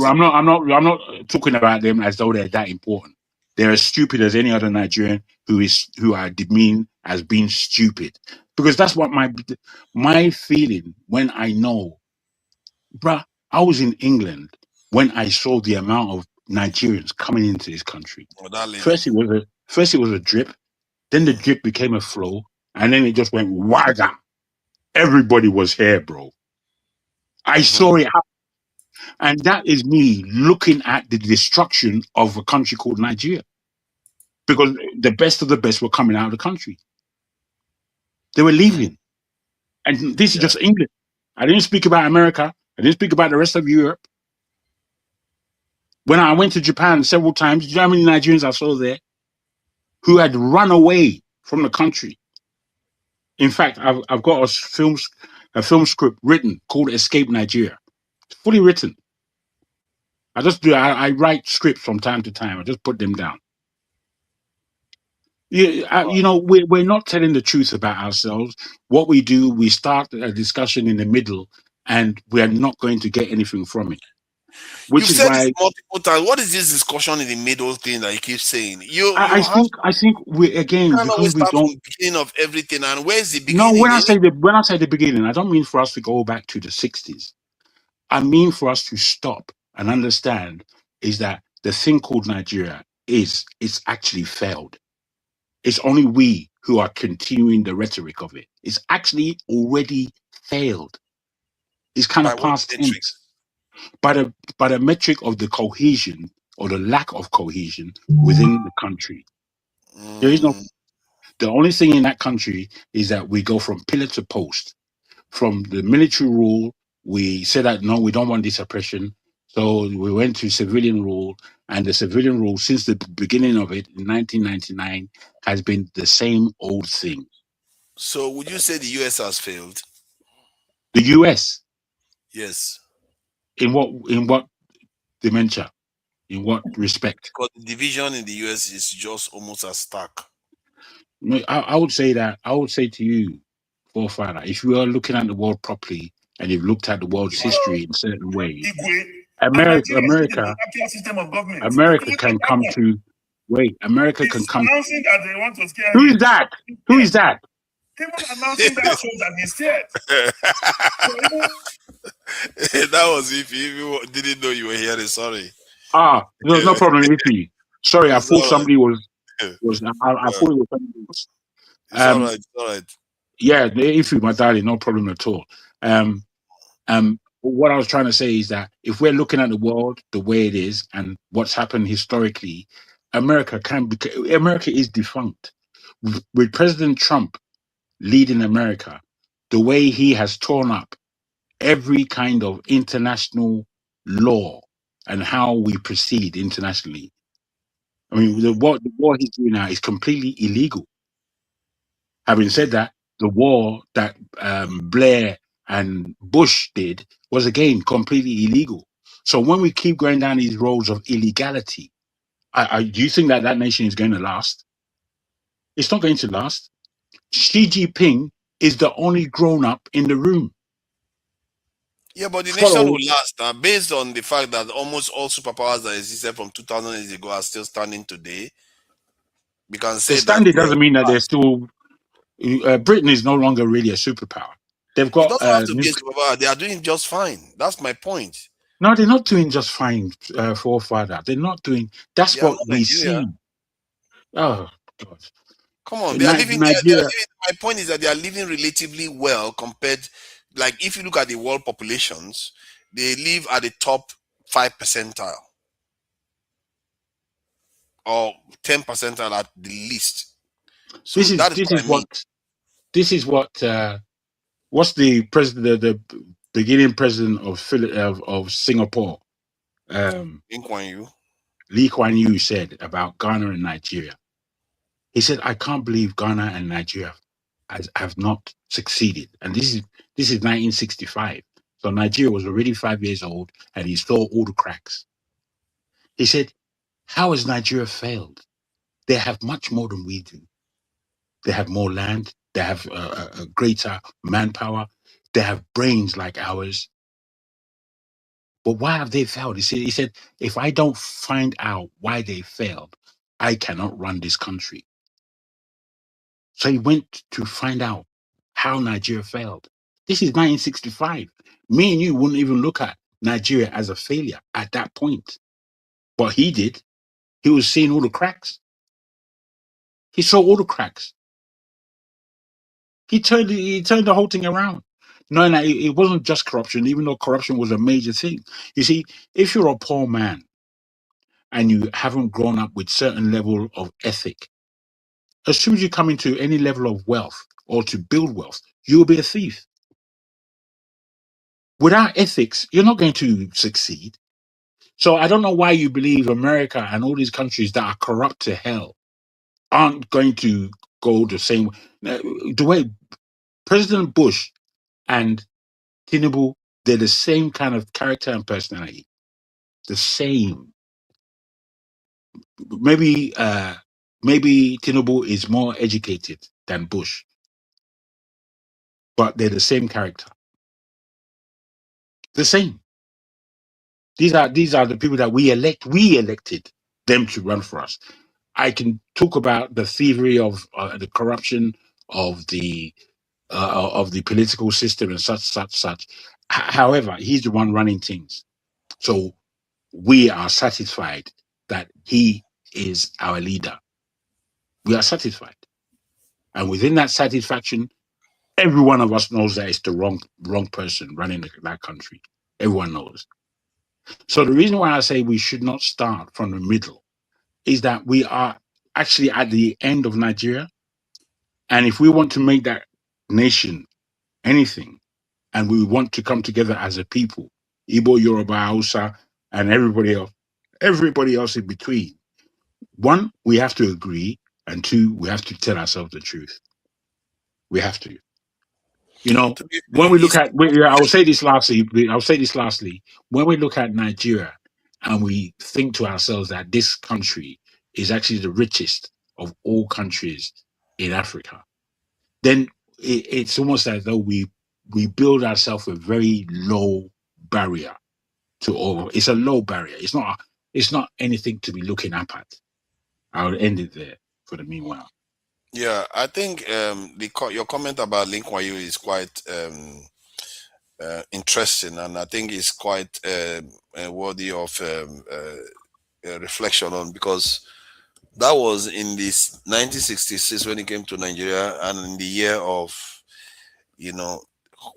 I'm not talking about them as though they're that important. They're as stupid as any other Nigerian who are demeaned as being stupid, because that's what my feeling when I know, bruh. I was in England when I saw the amount of Nigerians coming into this country. First it was a drip, then the drip became a flow, and then it just went wagga. Everybody was here, bro. I saw it happen. And that is me looking at the destruction of a country called Nigeria. Because the best of the best were coming out of the country. They were leaving. And this is just England. I didn't speak about America. I didn't speak about the rest of Europe. When I went to Japan several times, do you know how many Nigerians I saw there who had run away from the country? In fact, I've got a film script written called Escape Nigeria. It's fully written. I write scripts from time to time. I just put them down. We're not telling the truth about ourselves. What we do, we start a discussion in the middle, and we are not going to get anything from it. You've said this multiple times. What is this discussion in the middle thing that you keep saying? I think we again because we don't the beginning of everything. And where's the beginning? No, when I say the beginning, I don't mean for us to go back to the 60s. I mean for us to stop and understand is that the thing called Nigeria it's actually failed. It's only we who are continuing the rhetoric of it. It's actually already failed. It's kind of past tense. By the metric of the cohesion or the lack of cohesion within the country. There is no. The only thing in that country is that we go from pillar to post, from the military rule we said that no, we don't want this oppression. So we went to civilian rule, and the civilian rule since the beginning of it in 1999 has been the same old thing. So would you say the US has failed? The US, Yes. in what dementia, in what respect? Because the division in the US is just almost as stark. I would say to you, forefather, if you are looking at the world properly and you've looked at the world's history in certain ways, America can come to America can come. Announcing that they want to scare Who him. is that? Who is that? Even announcing that shows that he's scared. That was if you didn't know you were here. Sorry. There's no problem with me. Sorry, I thought somebody was. I thought it was somebody else. It's all right. It's all right. Yeah, if you, my darling, no problem at all. What I was trying to say is that if we're looking at the world the way it is and what's happened historically, America is defunct. With President Trump leading America, the way he has torn up every kind of international law and how we proceed internationally. I mean, the war he's doing now is completely illegal. Having said that, the war that Blair and Bush did was again completely illegal. So when we keep going down these roads of illegality, do you think that nation is going to last? It's not going to last. Xi Jinping is the only grown up in the room. Yeah, but the nation will last based on the fact that almost all superpowers that existed from 2000 years ago are still standing today. We can say the standing doesn't mean that they're still. Britain is no longer really a superpower. They've got. It doesn't have to be a superpower. They are doing just fine. That's my point. No, they're not doing just fine, forefather. They're not doing. That's what we see. Oh God! Come on, they are living. My point is that they are living relatively well compared. Like if you look at the world populations, they live at the top 5 percentile or 10 percentile at the least. So this is what what's the president, the beginning president of Singapore, Lee Kuan Yew said about Ghana and Nigeria. He said, "I can't believe Ghana and Nigeria have not succeeded." And this is 1965. So Nigeria was already 5 years old, and he saw all the cracks. He said, "How has Nigeria failed? They have much more than we do. They have more land. They have a greater manpower. They have brains like ours. But why have they failed?" He said, "If I don't find out why they failed, I cannot run this country." So he went to find out how Nigeria failed. This is 1965. Me and you wouldn't even look at Nigeria as a failure at that point. But he did. He was seeing all the cracks. He saw all the cracks. He turned the whole thing around. No, it wasn't just corruption, even though corruption was a major thing. You see, if you're a poor man and you haven't grown up with certain level of ethic, as soon as you come into any level of wealth or to build wealth, you will be a thief. Without ethics, you're not going to succeed. So I don't know why you believe America and all these countries that are corrupt to hell aren't going to go the same way. The way President Bush and Tinubu, they're the same kind of character and personality. The same. Maybe Tinubu is more educated than Bush, but they're the same character. The same. These are the people that we elect. We elected them to run for us. I can talk about the thievery of the corruption of the political system and such. However, he's the one running things. So we are satisfied that he is our leader. We are satisfied. And within that satisfaction, every one of us knows that it's the wrong person running that country. Everyone knows. So the reason why I say we should not start from the middle is that we are actually at the end of Nigeria. And if we want to make that nation anything, and we want to come together as a people, Igbo, Yoruba, Hausa, and everybody else in between. One, we have to agree, and two, we have to tell ourselves the truth. We have to. You know, when we look at, I'll say this lastly. When we look at Nigeria and we think to ourselves that this country is actually the richest of all countries in Africa, then it's almost as though we build ourselves a very low barrier to all. It's a low barrier. It's not anything to be looking up at. I'll end it there for the meanwhile. Yeah, I think your comment about Link Wayu is quite interesting, and I think it's quite worthy of reflection on, because that was in this 1966 when he came to Nigeria, and in the year of,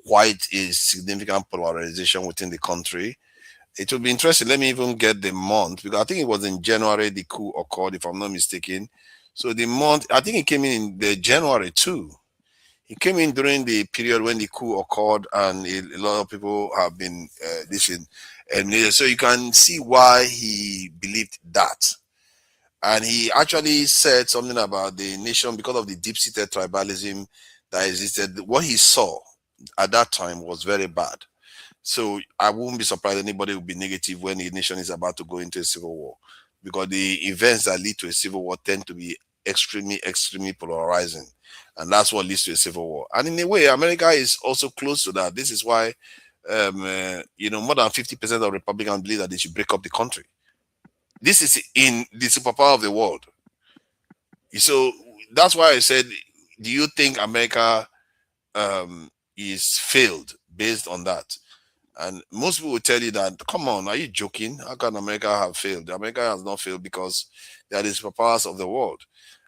quite a significant polarization within the country. It will be interesting. Let me even get the month, because I think it was in January the coup occurred, if I'm not mistaken. So the month, I think it came in the January too. He came in during the period when the coup occurred, and a lot of people have been so you can see why he believed that. And he actually said something about the nation because of the deep-seated tribalism that existed. What he saw at that time was very bad. So I wouldn't be surprised anybody would be negative when the nation is about to go into a civil war, because the events that lead to a civil war tend to be extremely, extremely polarizing. And that's what leads to a civil war. And in a way, America is also close to that. This is why, more than 50% of Republicans believe that they should break up the country. This is in the superpower of the world. So that's why I said, do you think America is failed based on that? And most people will tell you that, come on, are you joking? How can America have failed? America has not failed because they are the superpowers of the world.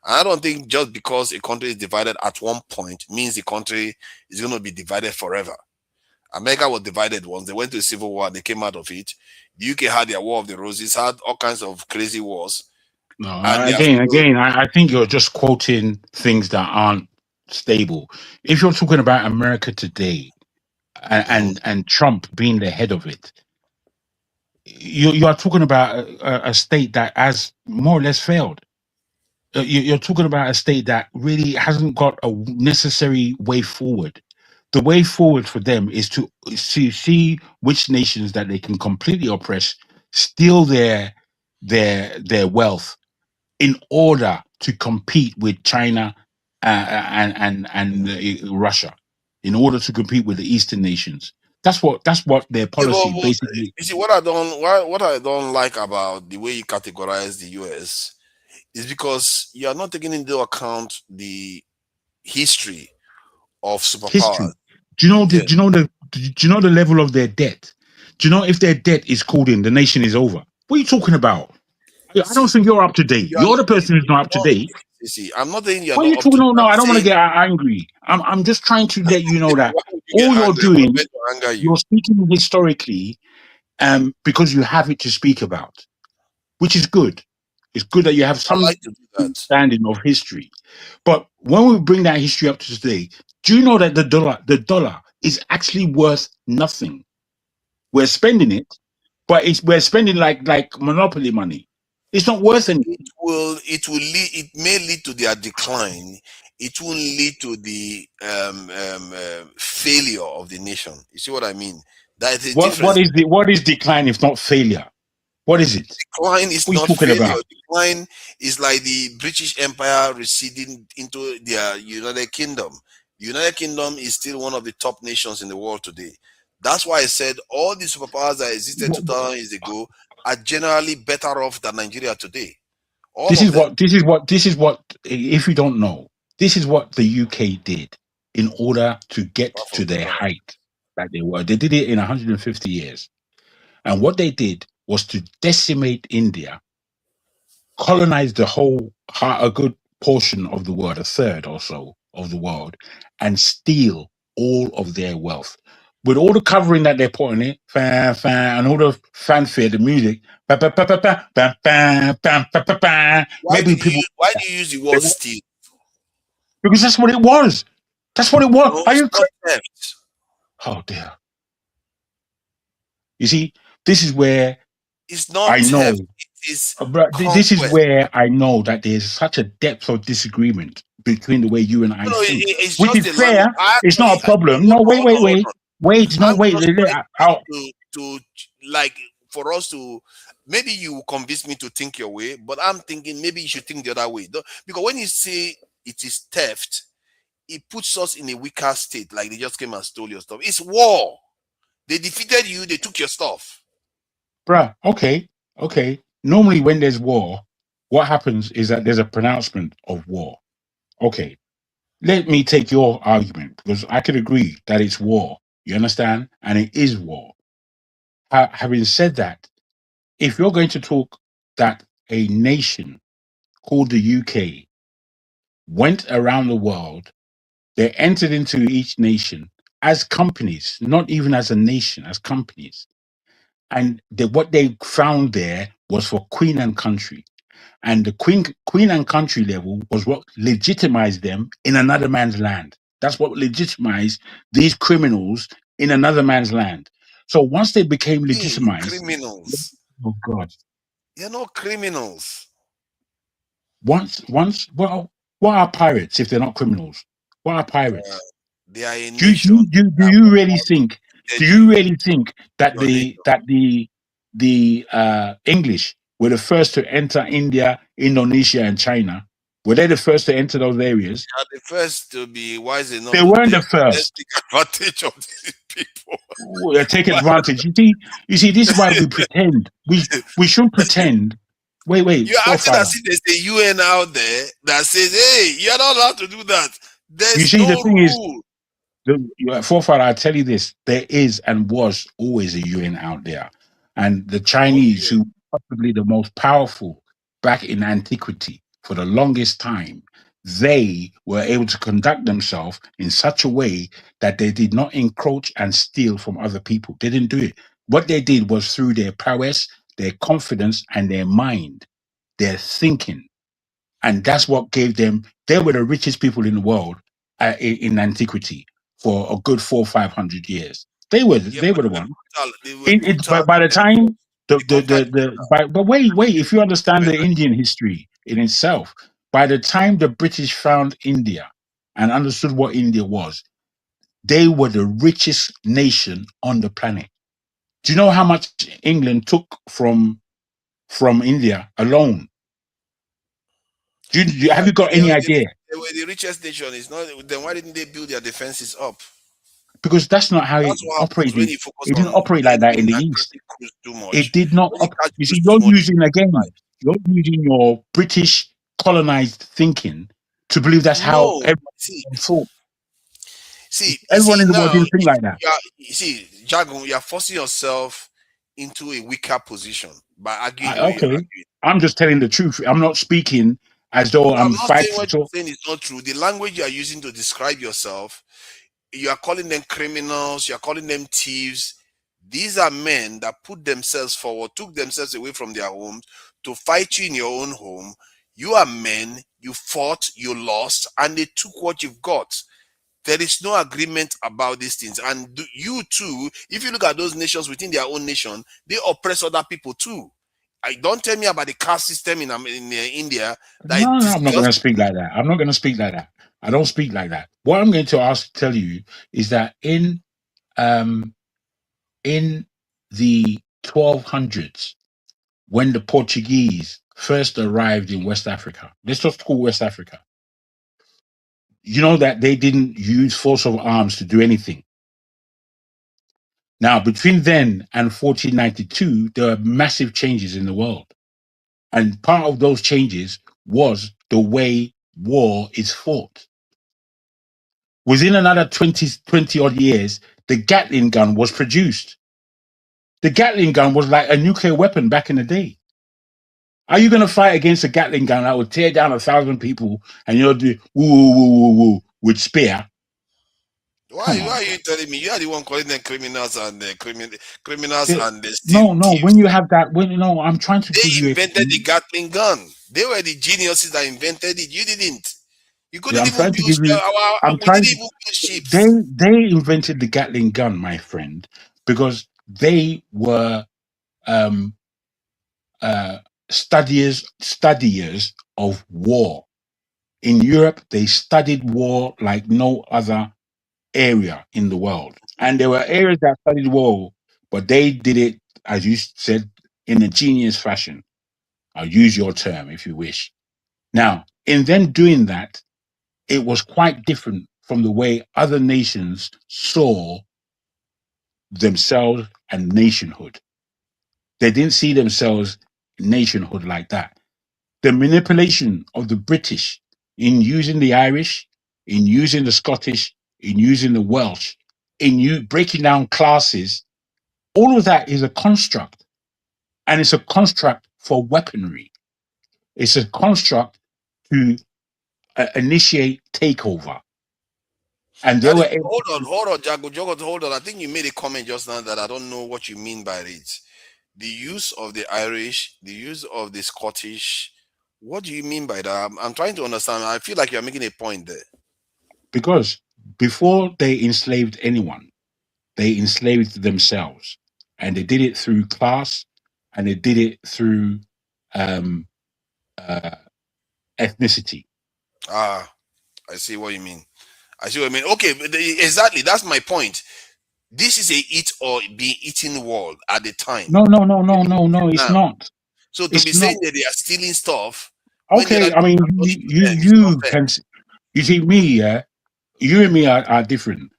And I don't think just because a country is divided at one point means the country is going to be divided forever. America was divided once. They went to a civil war and they came out of it. The UK had their War of the Roses, had all kinds of crazy wars. No, again, I think you're just quoting things that aren't stable. If you're talking about America today, and Trump being the head of it, you are talking about a state that has more or less failed. You're talking about a state that really hasn't got a necessary way forward. The way forward for them is to see which nations that they can completely oppress, steal their wealth, in order to compete with China and Russia, in order to compete with the Eastern nations. That's what their policy basically. You see, what I don't like about the way you categorize the US is because you are not taking into account the history of superpowers. Do you know the level of their debt? Do you know if their debt is called in, the nation is over? What are you talking about? I don't think you're up to date. You're the person who's not up to date. See, I'm not saying you're not up to date. No, I don't want to get angry. I'm just trying to let you know that all you're doing, you're speaking historically, because you have it to speak about, which is good. It's good that you have some understanding of history. But when we bring that history up to today, do you know that the dollar is actually worth nothing? We're spending it, but we're spending like monopoly money. It's not worth anything. It may lead to their decline. It will lead to the failure of the nation. You see what I mean? That is what is decline if not failure? What is it? Decline is not failure. Decline is like the British Empire receding into their United Kingdom. The United Kingdom is still one of the top nations in the world today. That's why I said all the superpowers that existed 2,000 years ago are generally better off than Nigeria today. This is what, if you don't know, this is what the UK did in order to get to their height that they were. They did it in 150 years. And what they did was to decimate India, colonize a good portion of the world, a third or so of the world, and steal all of their wealth. With all the covering that they're putting it, and all the fanfare, the music, why do you use the word steal? Because that's what it was. That's what it was. No, Are you theft? Oh dear. You see, this is where It's not I know. theft. It is This is conquest. where I know that there's such a depth of disagreement between the way you and I think, It's which just is a land of. fair. It's not a problem. No, wait. No, I'm wait. just trying to like for us to maybe you convince me to think your way, but I'm thinking maybe you should think the other way. Because when you say it is theft, it puts us in a weaker state, like they just came and stole your stuff. It's war. They defeated you, they took your stuff. Bruh, okay. Normally when there's war, what happens is that there's a pronouncement of war. Okay. Let me take your argument because I could agree that it's war. You understand? And it is war. Having said that, if you're going to talk that a nation called the UK went around the world, they entered into each nation as companies, not even as a nation, as companies. And what they found there was for queen and country. And the queen and country level was what legitimized them in another man's land. That's what legitimized these criminals in another man's land. So once they became legitimized, criminals. Oh God. They're not criminals. Well, what are pirates if they're not criminals? What are pirates? They are a Do nation. you really think? Do you really think that the English were the first to enter India, Indonesia, and China? Were they the first to enter those areas? They are the first to be wise enough. They weren't the first. Take advantage of these people. Take advantage. You see, this is why we pretend. We shouldn't pretend. Wait. You're acting as if there's a UN out there that says, "Hey, you're not allowed to do that." There's you see, no the thing rule. is, forefather, I tell you this: there is and was always a UN out there, and the Chinese, who were possibly the most powerful back in antiquity for the longest time, they were able to conduct themselves in such a way that they did not encroach and steal from other people. They didn't do it. What they did was through their prowess, their confidence, and their mind, their thinking. And that's what gave them, they were the richest people in the world in antiquity for a good 400 or 500 years. They were the ones. By the time, but wait, if you understand the Indian history in itself, by the time the British found India and understood what India was, they were the richest nation on the planet. Do you know how much England took from India alone? Have you got any idea? They were the richest nation. It's not. Then why didn't they build their defenses up? Because that's not how it operated. It didn't operate like that in the East. It did not. You see, you're using your British colonized thinking to believe that's how everyone thought. Everyone in the world didn't think like that. Jagun, you're forcing yourself into a weaker position by arguing. Okay, I'm just telling the truth. I'm not speaking as though I'm fighting. Saying what you're saying is not true. The language you are using to describe yourself, you are calling them criminals, you are calling them thieves. These are men that put themselves forward, took themselves away from their homes to fight you in your own home. You are men, you fought, you lost, and they took what you've got. There is no agreement about these things. And you too, if you look at those nations within their own nation, they oppress other people too. Don't tell me about the caste system in India. No, I'm not going to speak like that. I'm not going to speak like that. I don't speak like that. What I'm going to tell you is that in the 1200s, when the Portuguese first arrived in West Africa, let's just call West Africa. You know that they didn't use force of arms to do anything. Now, between then and 1492, there were massive changes in the world. And part of those changes was the way war is fought. Within another 20 odd years, the Gatling gun was produced. The Gatling gun was like a nuclear weapon back in the day. Are you going to fight against a Gatling gun that would tear down 1,000 people and you'll do woo with spear? Why are you telling me? You are the one calling them criminals and criminals and the No. When you have that, I'm trying to. They invented the Gatling gun. They were the geniuses that invented it. You didn't. You couldn't I'm even trying to build give you. I'm we didn't trying. even build ships. They invented the Gatling gun, my friend, because they were studiers of war. In Europe, they studied war like no other area in the world. And there were areas that studied war, but they did it, as you said, in a genius fashion. I'll use your term if you wish. Now, in them doing that, it was quite different from the way other nations saw themselves and nationhood. They didn't see themselves nationhood like that. The manipulation of the British in using the Irish, in using the Scottish, in using the Welsh, in you breaking down classes, all of that is a construct. And it's a construct for weaponry. It's a construct to initiate takeover. And they were able hold on, Jago, hold on. I think you made a comment just now that I don't know what you mean by it. The use of the Irish, the use of the Scottish. What do you mean by that? I'm trying to understand. I feel like you're making a point there. because before they enslaved anyone, they enslaved themselves. And they did it through class and they did it through um, ethnicity. Ah, I see what you mean. I see what you mean. Okay, exactly. That's my point. This is a eat or be eaten world at the time. No, it's Now, not. so to It's be not. saying that they are stealing stuff when the Okay, other I mean, people are touching them, it's not you fair. can, you see, me, yeah, you and me are different.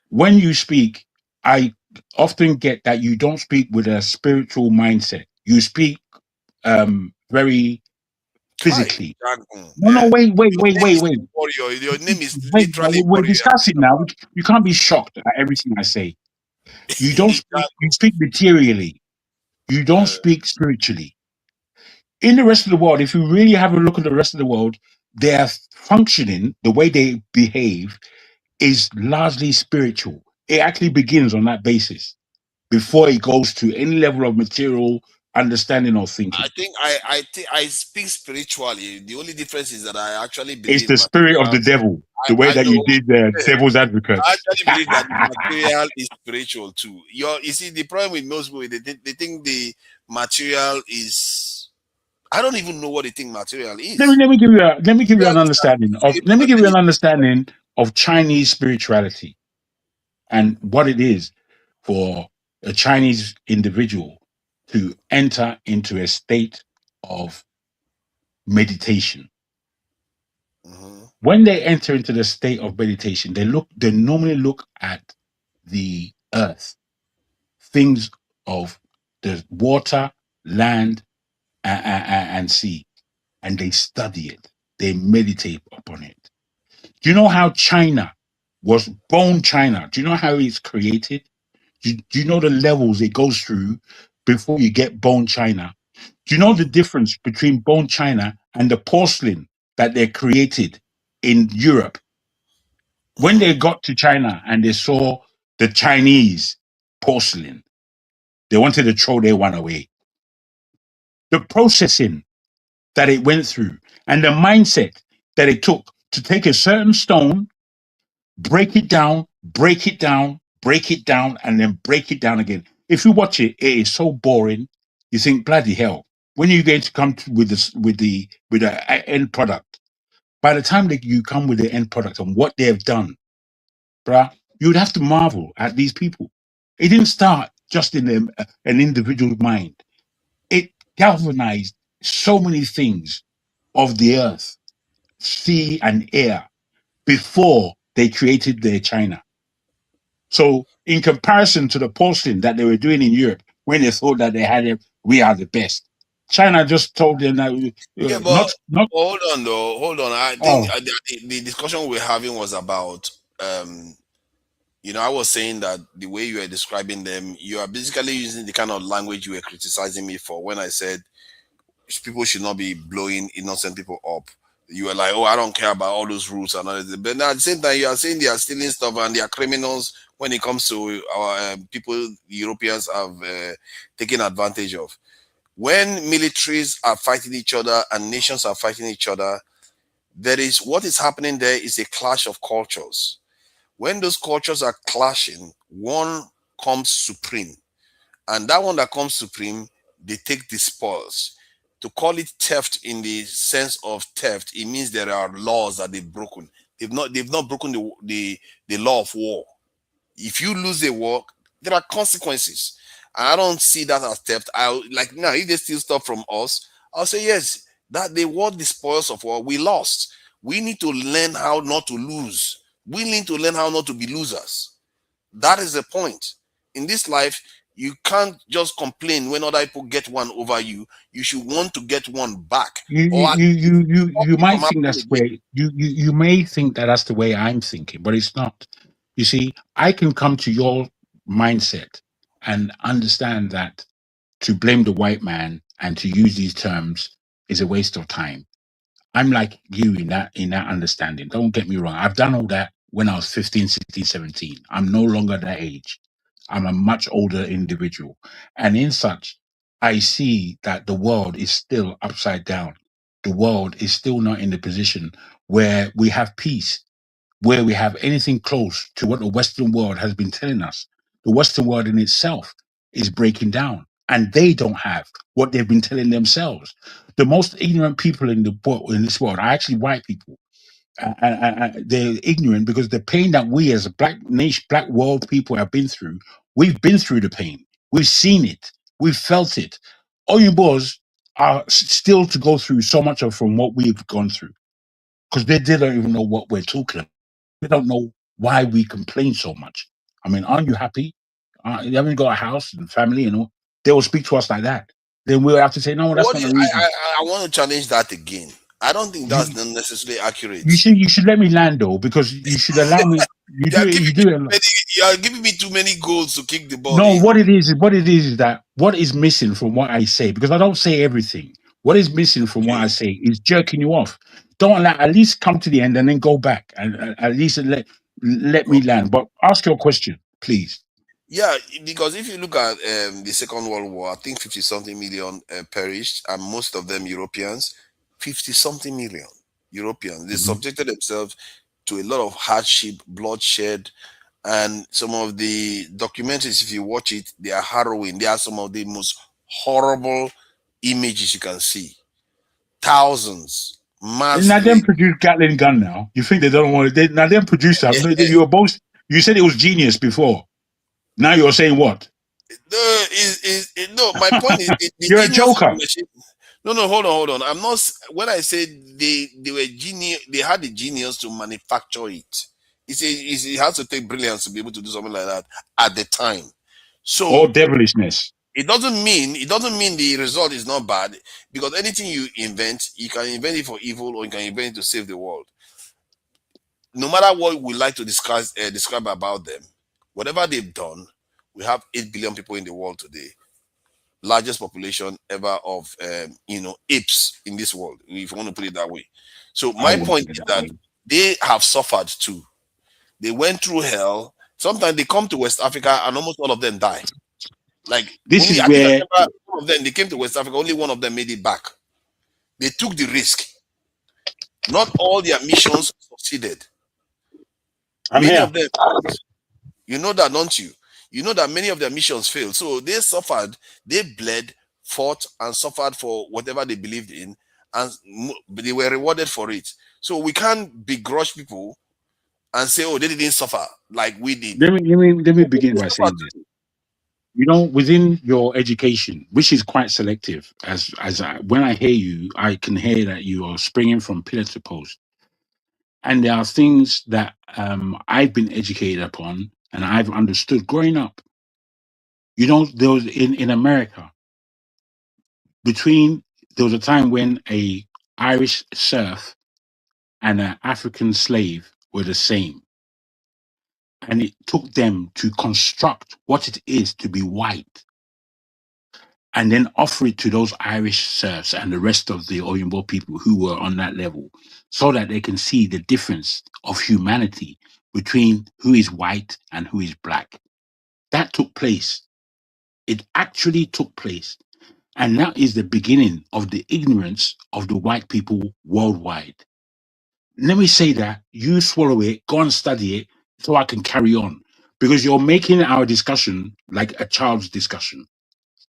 When you speak, I often get that you don't speak with a spiritual mindset. You speak very Kai, physically. Dragon, No, eh? wait. Your name is warrior. Your name is Wait, now literally we're warrior. discussing now. You can't be shocked at everything I say. You don't speak, you Dragon. speak materially. You don't speak spiritually. In the rest of the world, if you really have a look at the rest of the world, their functioning, the way they behave, is largely spiritual. It actually begins on that basis before it goes to any level of material understanding or thinking. I think I speak spiritually. The only difference is that I actually It's believe the spirit of material. the devil, the way I that know. you did the devil's advocate. I actually believe that material is spiritual too. You see, the problem with most people, they think the material is. I don't even know what they think material is. Let me give you an understand? understanding of Chinese spirituality and what it is for a Chinese individual to enter into a state of meditation. Mm-hmm. When they enter into the state of meditation, they normally look at the earth, things of the water, land, and sea, and they study it. They meditate upon it. Do you know how China was bone China? Do you know how it's created? Do you know the levels it goes through before you get bone China? Do you know the difference between bone China and the porcelain that they created in Europe? When they got to China and they saw the Chinese porcelain, they wanted to throw their one away. The processing that it went through and the mindset that it took to take a certain stone, break it down, break it down, break it down, and then break it down again. If you watch it, it is so boring. You think, bloody hell, when are you going to come with the end product? By the time that you come with the end product and what they have done, bruh, you would have to marvel at these people. It didn't start just in an individual's mind. It galvanized so many things of the earth, sea and air before they created their China. So, in comparison to the porcelain that they were doing in Europe, when they thought that they had it, we are the best. China just told them that not. Hold on though. Hold on. I think Oh, the discussion we're having was about I was saying that the way you are describing them, you are basically using the kind of language you were criticizing me for when I said people should not be blowing innocent people up. You were like, oh, I don't care about all those rules and all that. But now at the same time, you are saying they are stealing stuff and they are criminals when it comes to our people Europeans have taken advantage of. When militaries are fighting each other and nations are fighting each other, there is what is happening there is a clash of cultures. When those cultures are clashing, one comes supreme. And that one that comes supreme, they take the spoils. To call it theft in the sense of theft, it means there are laws that they've broken. They've not broken the law of war. If you lose a war, there are consequences. I don't see that as theft. I like now if they steal stuff from us, I'll say yes, that they were the spoils of war. We lost. We need to learn how not to lose. We need to learn how not to be losers. That is the point. In this life, you can't just complain when other people get one over you. You should want to get one back. You might from think that's happening the again. way you may think that that's the way I'm thinking, but it's not. You see, I can come to your mindset and understand that to blame the white man and to use these terms is a waste of time. I'm like you in that understanding. Don't get me wrong. I've done all that when I was 15, 16, 17. I'm no longer that age. I'm a much older individual. And in such, I see that the world is still upside down. The world is still not in the position where we have peace, where we have anything close to what the Western world has been telling us. The Western world in itself is breaking down, and they don't have what they've been telling themselves. The most ignorant people in this world are actually white people. They're ignorant because the pain that we as a black nation, black world people have been through, we've been through the pain. We've seen it. We've felt it. Oyinbos are still to go through so much of from what we've gone through because they don't even know what we're talking about. They don't know why we complain so much. I mean, aren't you happy? You haven't got a house and family, you know. They will speak to us like that. Then we'll have to say, no, that's What not is, the reason. I want to challenge that again. I don't think You, that's not necessarily accurate. you should let me land though, because you should allow me. You You are do it. giving You me do it. too many, you are giving me too many goals to kick the ball No, in. what it is that what is missing from what I say, because I don't say everything. What is missing from what I say is jerking you off. Don't allow, at least come to the end and then go back and at least let me Okay. land. But ask your question, please. Yeah, because if you look at the Second World War, I think 50 something million perished, and most of them Europeans. 50 something million Europeans. They Mhm. subjected themselves to a lot of hardship, bloodshed, and some of the documentaries, if you watch it, they are harrowing. They are some of the most horrible images you can see. Thousands, mass Now them grave. produce Gatling gun now. You think they don't want it? Now them produce them. You were both. You said it was genius before. Now you're saying what? No, no. My point is the You're a genius of the joker. machine. No, no, hold on. I'm not. When I said they were genius, they had the genius to manufacture it. It has to take brilliance to be able to do something like that at the time. All So devilishness. it doesn't mean the result is not bad, because anything you invent, you can invent it for evil or you can invent it to save the world. No matter what we like to describe about them, whatever they've done, we have 8 billion people in the world today, largest population ever of apes in this world, if you want to put it that way. So I my wouldn't point put it is that that way. they have suffered too. They went through hell. Sometimes they come to West Africa and almost all of them die. Like This only is I think I where remember one of them, they came to West Africa, only one of them made it back. They took the risk. Not all their missions succeeded. I'm Many here. of them, you know that, don't you? You know that many of their missions failed. So they suffered, they bled, fought, and suffered for whatever they believed in, and they were rewarded for it. So we can't begrudge people and say, oh, they didn't suffer like we did. Let me begin They by suffered saying this. too. You know, within your education, which is quite selective, when I hear you, I can hear that you are springing from pillar to post, and there are things that I've been educated upon and I've understood growing up. You know, there was in America between there was a time when a Irish serf and an African slave were the same, and it took them to construct what it is to be white and then offer it to those Irish serfs and the rest of the Oyinbo people who were on that level so that they can see the difference of humanity between who is white and who is black. That took place. It actually took place. And that is the beginning of the ignorance of the white people worldwide. Let me say that. You swallow it, go and study it so I can carry on. Because you're making our discussion like a child's discussion.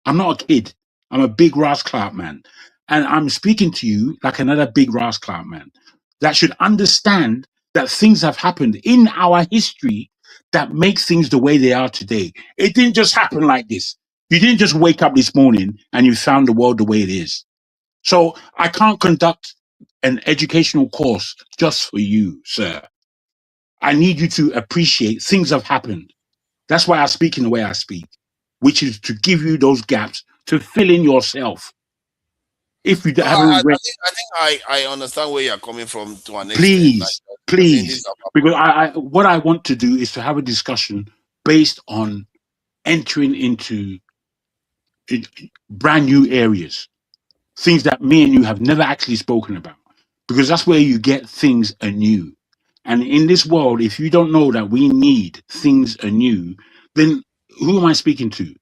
I'm not a kid. I'm a big rascal man. And I'm speaking to you like another big rascal man that should understand that things have happened in our history that make things the way they are today. It didn't just happen like this. You didn't just wake up this morning and you found the world the way it is. So I can't conduct an educational course just for you, sir. I need you to appreciate things have happened. That's why I speak in the way I speak, which is to give you those gaps to fill in yourself. If you haven't read, I think I understand where you're coming from to an extent. Please, because what I want to do is to have a discussion based on entering into brand new areas, things that me and you have never actually spoken about, because that's where you get things anew. And in this world, if you don't know that we need things anew, then who am I speaking to?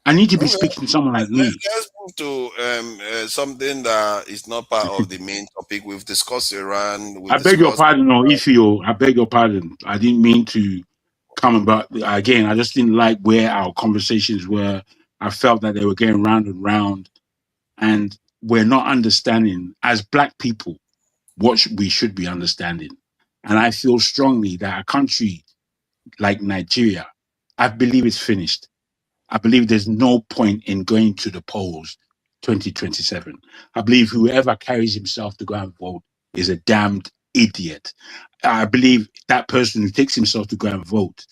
I need to be speaking to someone like me. Let's move to something that is not part of the main topic. We've discussed Iran. I beg your pardon, or Ifio. I beg your pardon. I didn't mean to come about again. I just didn't like where our conversations were. I felt that they were going round and round, and we're not understanding as Black people what we should be understanding. And I feel strongly that a country like Nigeria, I believe it's finished. I believe there's no point in going to the polls 2027. I believe whoever carries himself to go and vote is a damned idiot. I believe that person who takes himself to go and vote,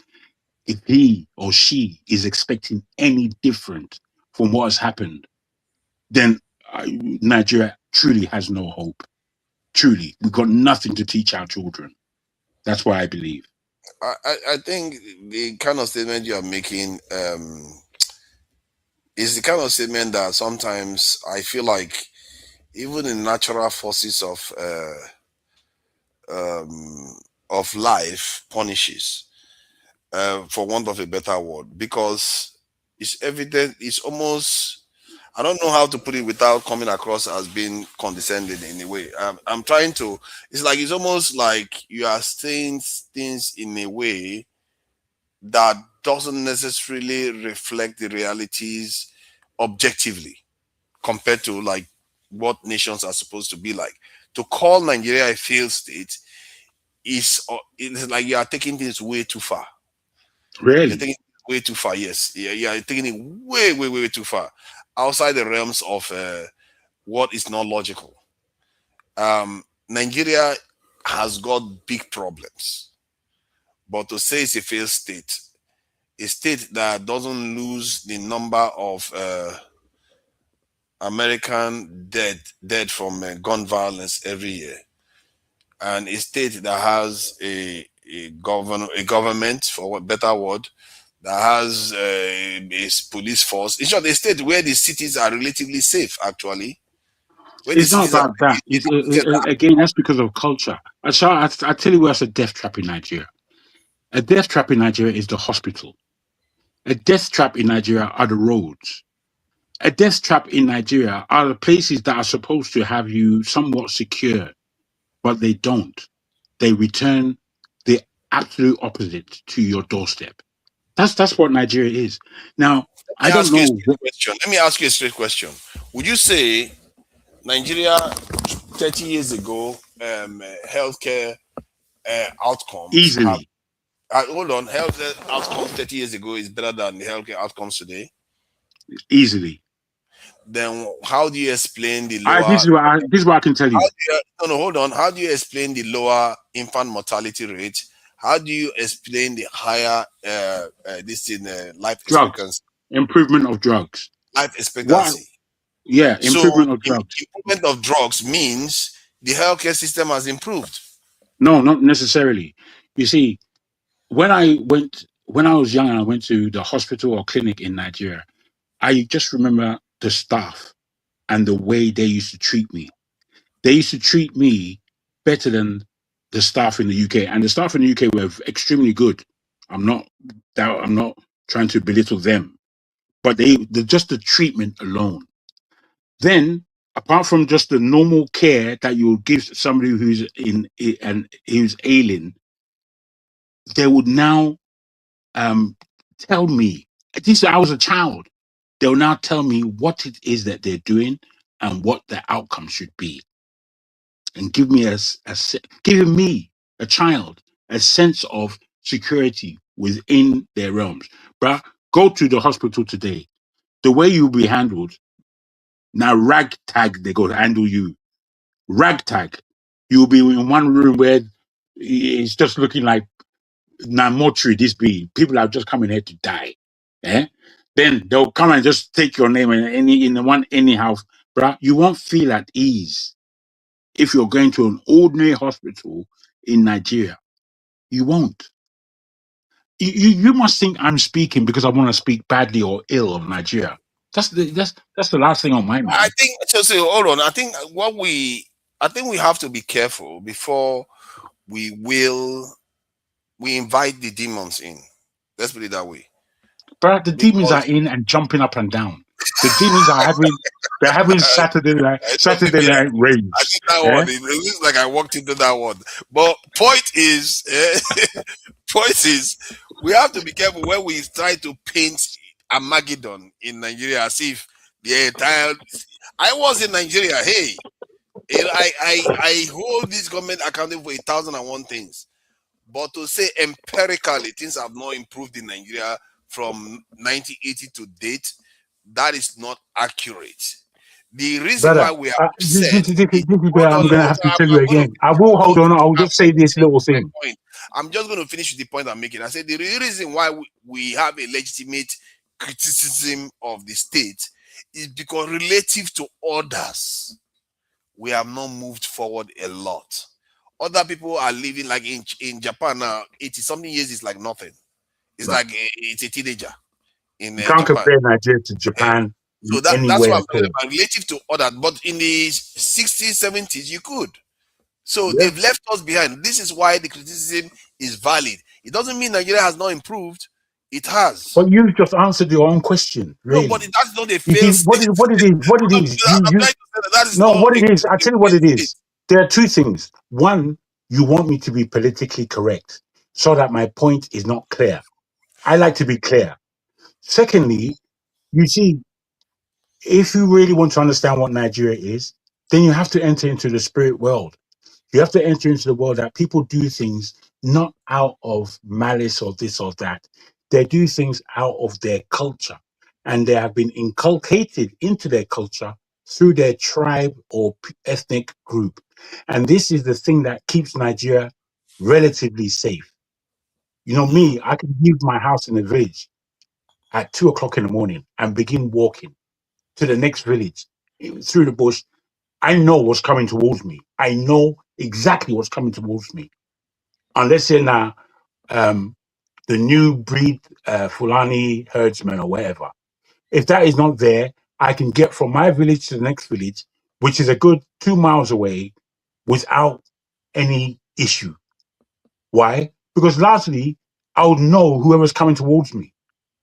if he or she is expecting any different from what has happened, then Nigeria truly has no hope. Truly, we've got nothing to teach our children. That's what I believe. I think the kind of statement you are making is the kind of statement that sometimes I feel like even the natural forces of life punishes, for want of a better word, because it's evident. It's almost, I don't know how to put it without coming across as being condescending in a way. I'm trying to. It's almost like you are saying things in a way that doesn't necessarily reflect the realities objectively compared to like what nations are supposed to be like. To call Nigeria a failed state is it's like you are taking things way too far. Really? You're taking it way too far. Yes, yeah, you're taking it way too far, outside the realms of what is not logical. Nigeria has got big problems, but to say it's a failed state, a state that doesn't lose the number of American dead from gun violence every year, and a state that has a government, for a better word, that has a police force. In short, a state where the cities are relatively safe, actually. It's not about that. Again, that's because of culture. I tell you what's a death trap in Nigeria. A death trap in Nigeria is the hospital. A death trap in Nigeria are the roads. A death trap in Nigeria are the places that are supposed to have you somewhat secure, but they don't. They return the absolute opposite to your doorstep. That's what Nigeria is. Now, I don't know. Let me ask you a straight question. Would you say Nigeria 30 years ago, healthcare outcomes easily? Hold on, healthcare outcomes 30 years ago is better than the healthcare outcomes today? Easily. Then how do you explain the lower? This is what I can tell you. Hold on. How do you explain the lower infant mortality rate? How do you explain the higher life expectancy? Improvement of drugs. Life expectancy. Yeah, improvement of drugs. Improvement of drugs means the healthcare system has improved. No, not necessarily. You see, when I was young and I went to the hospital or clinic in Nigeria, I just remember the staff and the way they used to treat me. They used to treat me better than the staff in the UK, and the staff in the UK were extremely good. I'm not trying to belittle them, but just the treatment alone. Then apart from just the normal care that you would give somebody who's who's ailing, they would now tell me. At least I was a child. They'll now tell me what it is that they're doing and what the outcome should be, and give me giving me, a child, a sense of security within their realms. Bruh, go to the hospital today. The way you'll be handled, now ragtag, they go to handle you. Ragtag. You'll be in one room where it's just looking like now mortuary, this be. People are just coming here to die. Eh? Then they'll come and just take your name and anyhow, bruh, you won't feel at ease if you're going to an ordinary hospital in Nigeria. You won't. You must think I'm speaking because I want to speak badly or ill of Nigeria. That's the last thing on my mind. I think so. Hold on. I think we have to be careful before we invite the demons in. Let's put it that way. But the demons are in and jumping up and down. The demons are having Saturday night raves. I think that one. It looks like I walked into that one. But point is, we have to be careful when we try to paint Armageddon in Nigeria as if the entire. I was in Nigeria. Hey, I hold this government accountable for 1,001 things. But to say empirically things have not improved in Nigeria from 1980 to date, that is not accurate. The reason why we are upset. I'm going to have to tell you again. I will hold on. I'll just say this little thing. I'm just going to finish the point I'm making. I said the reason why we have a legitimate criticism of the state is because relative to others, we have not moved forward a lot. Other people are living like in Japan now. 80-something years is like nothing. It's like it's a teenager. In you can't Japan. compare Nigeria to Japan. So that's what I'm talking about, relative to others. But in the 60s, 70s, you could. So they've left us behind. This is why the criticism is valid. It doesn't mean Nigeria has not improved. It has. But you just answered your own question. Really. No, but that's not a failed state. What it is. What it is. I tell you what it is. There are two things. One, you want me to be politically correct so that my point is not clear. I like to be clear. Secondly, you see, if you really want to understand what Nigeria is, then you have to enter into the spirit world. You have to enter into the world that people do things not out of malice or this or that. They do things out of their culture, and they have been inculcated into their culture through their tribe or ethnic group. And this is the thing that keeps Nigeria relatively safe. You know, me, I can leave my house in the village at 2 o'clock in the morning and begin walking to the next village through the bush. I know what's coming towards me. I know exactly what's coming towards me. Unless they're now the new breed Fulani herdsmen or whatever. If that is not there, I can get from my village to the next village, which is a good 2 miles away, without any issue. Why? Because largely, I would know whoever's coming towards me.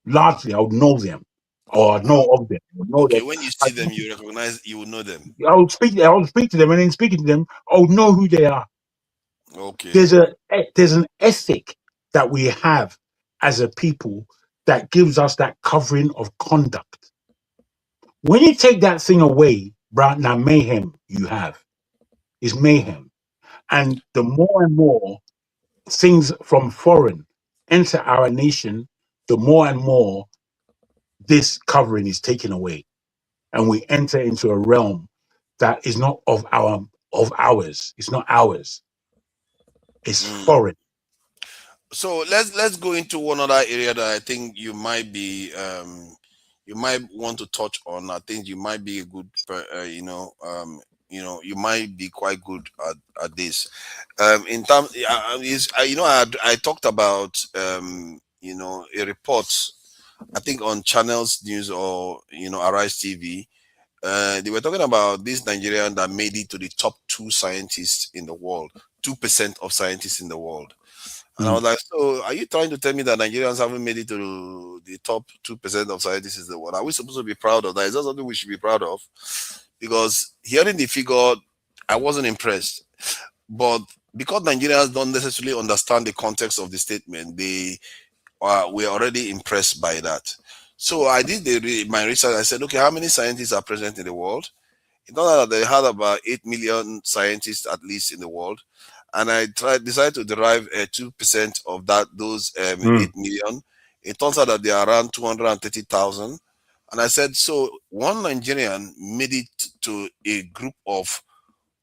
Largely, I would know them, or I'd know of them. Okay, when you see them, you recognize, you will know them. I would speak to them, and then speaking to them, I would know who they are. Okay. There's an ethic that we have as a people that gives us that covering of conduct. When you take that thing away, now mayhem you have is mayhem. And the more and more things from foreign enter our nation, the more and more this covering is taken away. And we enter into a realm that is not of ours. It's not ours. It's foreign. So let's go into one other area that I think you might be you might want to touch on. I think you might be a good you might be quite good at this. In terms, I talked about a report, I think on Channels News or Arise TV. They were talking about this Nigerian that made it to the top 2 scientists in the world, 2% of scientists in the world. And I was like, so are you trying to tell me that Nigerians haven't made it to the top 2% of scientists in the world? Are we supposed to be proud of that? Is that something we should be proud of? because hearing the figure, I wasn't impressed. But because Nigerians don't necessarily understand the context of the statement, they were already impressed by that. So I did my research. I said, okay, how many scientists are present in the world? It turned out that they had about 8 million scientists at least in the world. And I decided to derive 2% of those 8 million. It turns out that they are around 230,000. And I said, so one Nigerian made it to a group of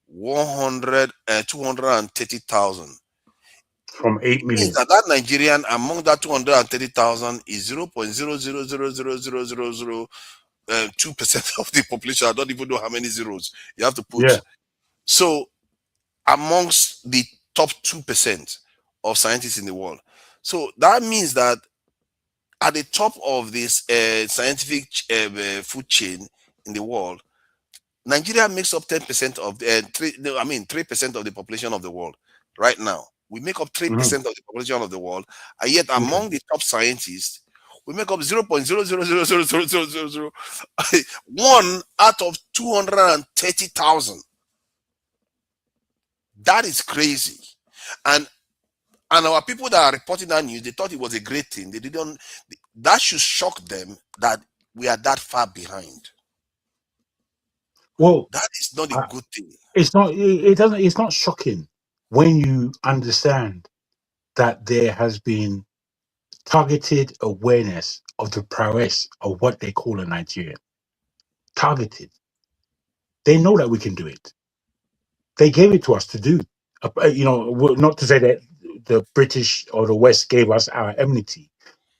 230,000. From 8 million. That Nigerian among that 230,000 is 0.0000002% of the population. I don't even know how many zeros you have to put. Yeah. So amongst the top 2% of scientists in the world. So that means that at the top of this scientific food chain in the world, Nigeria makes up 10% of the 3% of the population of the world right now. We make up 3% of the population of the world, and yet among the top scientists, we make up 0.0000001 out of 230,000. That is crazy, and our people that are reporting that news, they thought it was a great thing. They didn't. That should shock them that we are that far behind. Well, that is not a good thing. It's not. It doesn't. It's not shocking when you understand that there has been targeted awareness of the prowess of what they call a Nigerian. Targeted. They know that we can do it. They gave it to us to do. Not to say that the British or the West gave us our enmity,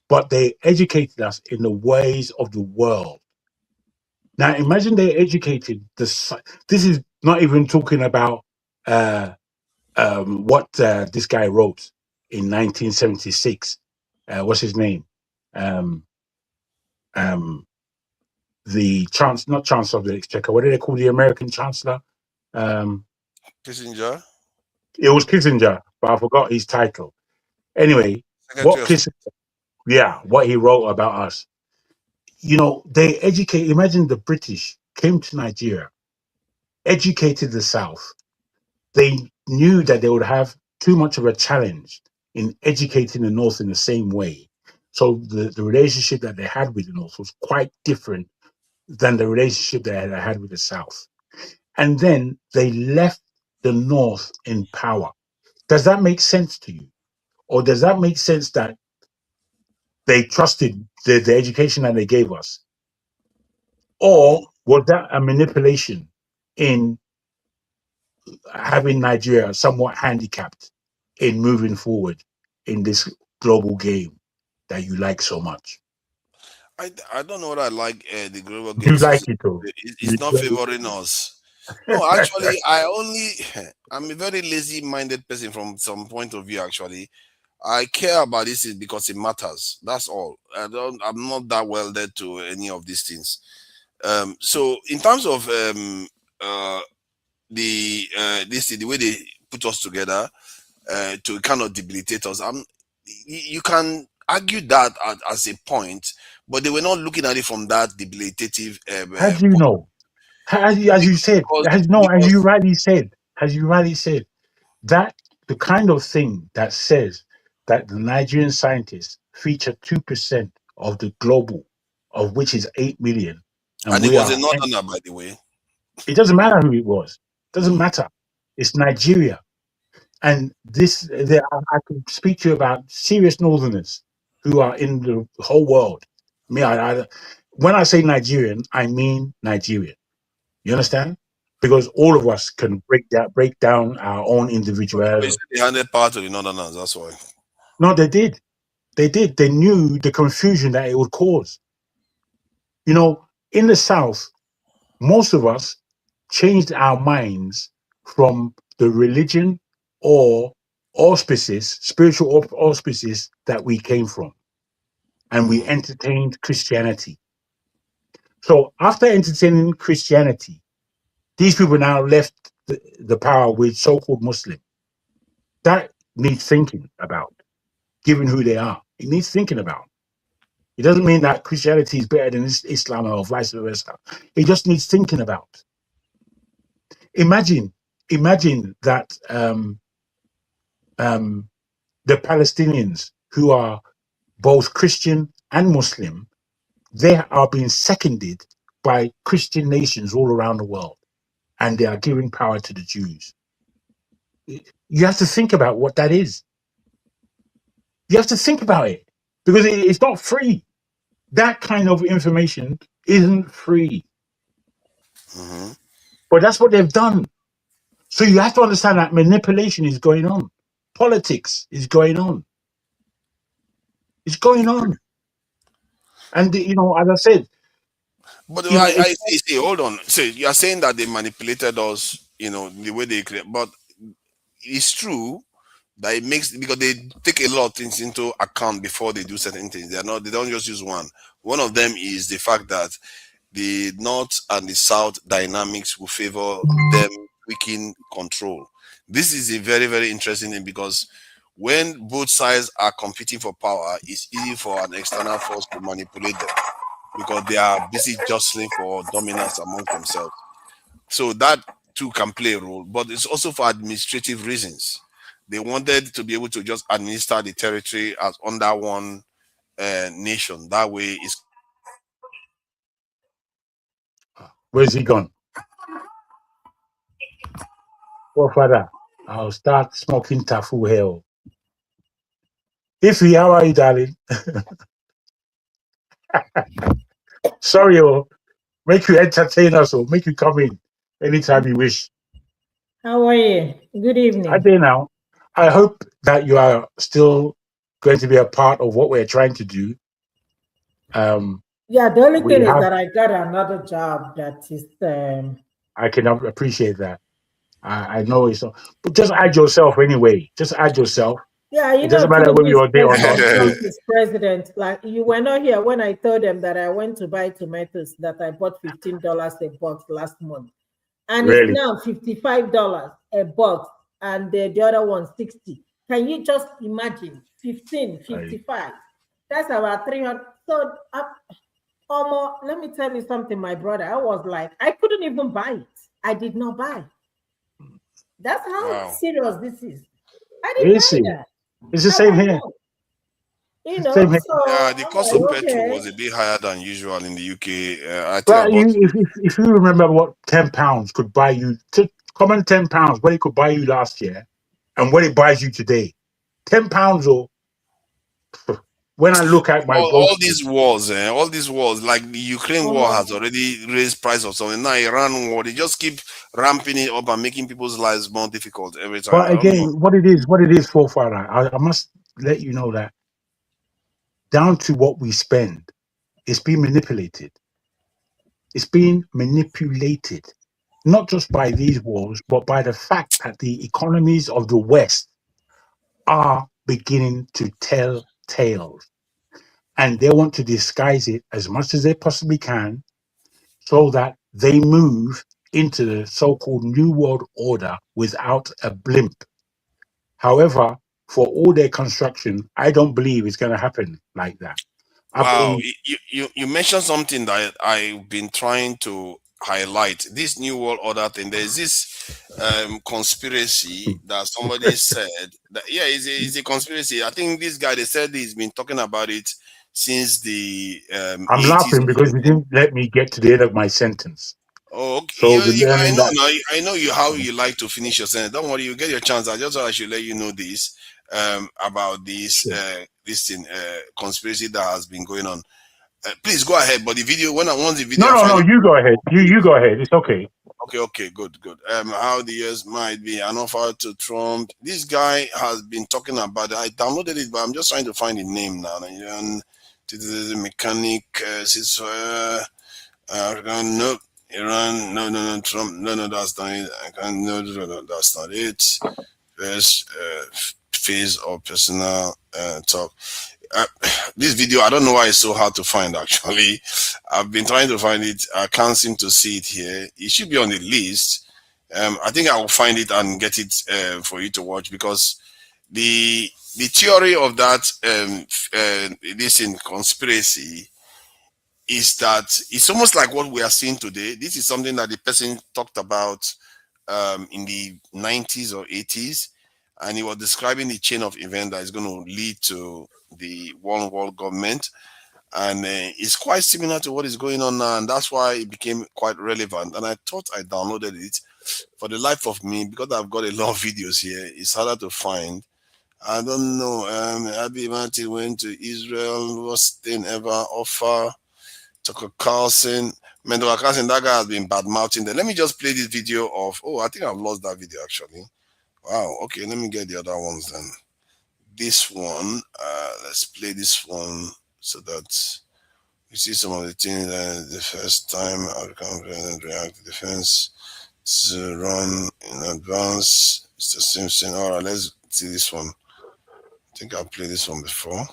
but they educated us in the ways of the world. Now, imagine they educated this is not even talking about what this guy wrote in 1976. What's his name? The not Chancellor of the Exchequer. What do they call the American Chancellor? Kissinger. It was Kissinger, but I forgot his title. Anyway, what he wrote about us. They educate. Imagine the British came to Nigeria, educated the South. They knew that they would have too much of a challenge in educating the North in the same way. So the relationship that they had with the North was quite different than the relationship they had with the South. And then they left the North in power. Does that make sense to you? Or does that make sense that they trusted the education that they gave us? Or was that a manipulation in having Nigeria somewhat handicapped in moving forward in this global game that you like so much? I don't know what I like the global game. You like it, though. It's not favoring us. No, actually, I'm a very lazy-minded person from some point of view. Actually, I care about this because it matters. That's all. I'm not that welded to any of these things. So in terms of the way they put us together to kind of debilitate us, you can argue that as a point, but they were not looking at it from that debilitative. How do you know? As you rightly said, that the kind of thing that says that the Nigerian scientists feature 2% of the global, of which is 8 million, and it was a northerner, by the way. It doesn't matter who it was. Doesn't matter. It's Nigeria, and I can speak to you about serious northerners who are in the whole world. When I say Nigerian, I mean Nigerian. You understand? Because all of us can break down our own individuality. They handed power to the northerners. That's why. No, they did. They did. They knew the confusion that it would cause. In the South, most of us changed our minds from the religion or spiritual auspices that we came from, and we entertained Christianity. So after entertaining Christianity, these people now left the power with so-called Muslim. That needs thinking about, given who they are. It needs thinking about. It doesn't mean that Christianity is better than Islam or vice versa. It just needs thinking about. imagine that the Palestinians, who are both Christian and Muslim, they are being seconded by Christian nations all around the world, and they are giving power to the Jews. You have to think about what that is. You have to think about it, because it's not free. That kind of information isn't free. Mm-hmm. But that's what they've done. So you have to understand that manipulation is going on. Politics is going on. It's going on. And, as I said, But I see, hold on. So you are saying that they manipulated us, the way they create. But it's true that it makes, because they take a lot of things into account before they do certain things. They don't just use one. One of them is the fact that the North and the South dynamics will favor them weaken control. This is a very, very interesting thing, because when both sides are competing for power, it's easy for an external force to manipulate them, because they are busy jostling for dominance among themselves. So that too can play a role, but it's also for administrative reasons. They wanted to be able to just administer the territory as under one nation. That way, it's. Where's he gone? Oh, Father, I'll start smoking tafu here. Ify, how are you, darling? Sorry, make you entertain us, or make you come in anytime you wish. How are you? Good evening. I day now. I hope that you are still going to be a part of what we're trying to do. Yeah, the only thing is that I got another job that is. I can appreciate that. I know it's, but just add yourself anyway. Just add yourself. Yeah, it doesn't matter whether you're there or not. Trump is president. Like, you were not here when I told them that I went to buy tomatoes that I bought $15 a box last month, and really? It's now $55 a box, and the other one $60. Can you just imagine? 15, 55. That's about 300. So, let me tell you something, my brother. I was like, I couldn't even buy it. I did not buy. That's how serious this is. I didn't buy that. It's the same here. The cost of petrol was a bit higher than usual in the UK. If you remember what £10 could buy you, common £10, what it could buy you last year, and what it buys you today, £10 or. When I look at my all these wars, like the Ukraine war has already raised price of something. Now Iran war, they just keep ramping it up and making people's lives more difficult every time. But again, what it is for Father, I must let you know that down to what we spend, it's being manipulated. It's being manipulated, not just by these wars, but by the fact that the economies of the West are beginning to tell tales. And they want to disguise it as much as they possibly can so that they move into the so-called New World Order without a blimp. However, for all their construction, I don't believe it's going to happen like that. Wow, you mentioned something that I've been trying to highlight. This New World Order thing, there's this conspiracy that somebody said that, it's a conspiracy. I think this guy, they said he's been talking about it since the I'm 80s. laughing because you didn't let me get to the end of my sentence. Oh, okay. So I know you how you like to finish your sentence. Don't worry, you get your chance. I just thought I should let you know this about this this thing conspiracy that has been going on. Please go ahead. But the video, once the video, no, you go ahead. You go ahead. It's okay. Okay, good. How the years might be an offer to Trump. This guy has been talking about it. I downloaded it, but I'm just trying to find the name now. The mechanic ceasefire. No, Iran. No, Trump. No, that's not it. No, that's not it. First phase of personal talk. This video, I don't know why it's so hard to find. Actually, I've been trying to find it. I can't seem to see it here. It should be on the list. I think I will find it and get it for you to watch, because the theory of that this in conspiracy is that it's almost like what we are seeing today. This is something that the person talked about in the 90s or 80s, and he was describing the chain of events that is going to lead to the one world government. And it's quite similar to what is going on now, and that's why it became quite relevant. And I thought I downloaded it. For the life of me, because I've got a lot of videos here, it's harder to find. I don't know. Abiy Martin went to Israel. Was they ever offer? Tucker Carlson. Tucker Carlson, that guy has been bad mouthing there. Let me just play this video of. Oh, I think I've lost that video actually. Wow. Okay, let me get the other ones then. This one. Let's play this one so that we see some of the things. The first time African president react to defense to run in advance. Mr. Simpson. All right, let's see this one. I think I've played this one before.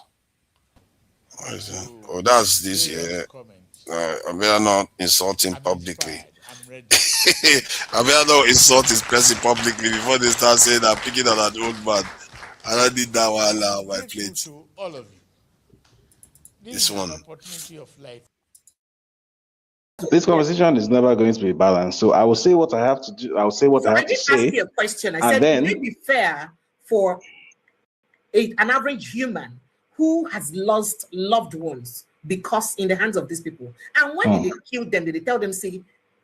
What is it? Oh, that's this year. I better not insult him publicly. I better not insult his person publicly before they start saying I'm picking on an old man. And I did that while on my plate. All of you. This one. Opportunity of life. This conversation is never going to be balanced. So I will say what I have to do. I will say what I have to say. I didn't ask you a question. I said, would it be fair for an average human who has lost loved ones because in the hands of these people, and when they kill them, did they tell them, say,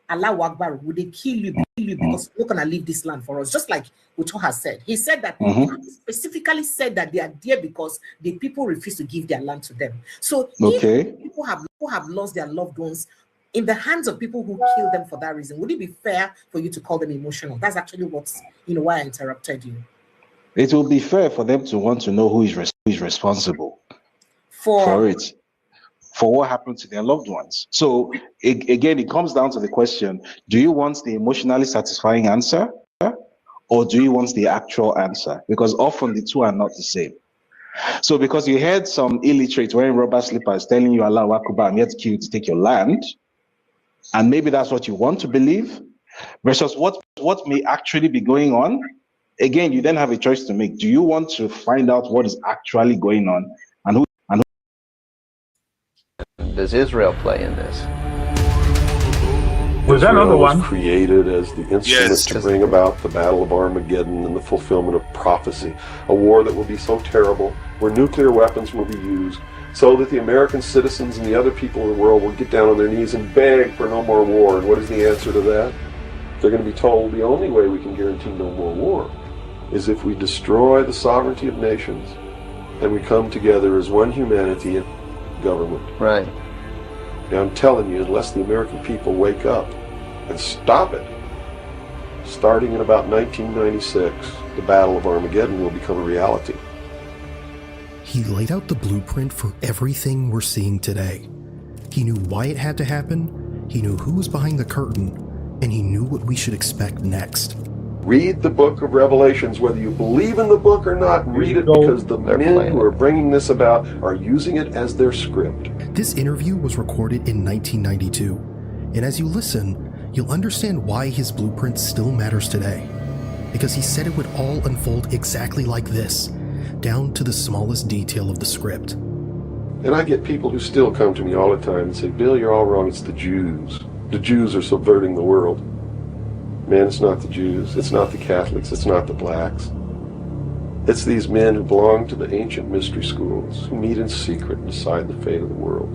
Allahu Akbar, would they kill you because you're not gonna leave this land for us? Just like Uto has said. He said that he specifically said that they are there because the people refuse to give their land to them. So if people have lost their loved ones in the hands of people who kill them for that reason, would it be fair for you to call them emotional? That's actually what's why I interrupted you. It will be fair for them to want to know who is responsible for it, for what happened to their loved ones. So again, it comes down to the question: do you want the emotionally satisfying answer, or do you want the actual answer? Because often the two are not the same. So because you heard some illiterate wearing rubber slippers telling you Allah Akbar, I'm here to kill you to take your land, and maybe that's what you want to believe, versus what may actually be going on. Again, you then have a choice to make. Do you want to find out what is actually going on, and who does Israel play in this? Was that another one? Created as the instrument to bring about the Battle of Armageddon and the fulfillment of prophecy, a war that will be so terrible, where nuclear weapons will be used, so that the American citizens and the other people in the world will get down on their knees and beg for no more war. And what is the answer to that? They're going to be told the only way we can guarantee no more war is if we destroy the sovereignty of nations and we come together as one humanity and government. Right. Now I'm telling you, unless the American people wake up and stop it, starting in about 1996, the Battle of Armageddon will become a reality. He laid out the blueprint for everything we're seeing today. He knew why it had to happen, he knew who was behind the curtain, and he knew what we should expect next. Read the book of Revelations, whether you believe in the book or not, read it, because the men who are bringing this about are using it as their script. This interview was recorded in 1992, and as you listen, you'll understand why his blueprint still matters today. Because he said it would all unfold exactly like this, down to the smallest detail of the script. And I get people who still come to me all the time and say, Bill, you're all wrong, it's the Jews. The Jews are subverting the world. Man, it's not the Jews, it's not the Catholics, it's not the blacks. It's these men who belong to the ancient mystery schools, who meet in secret and decide the fate of the world.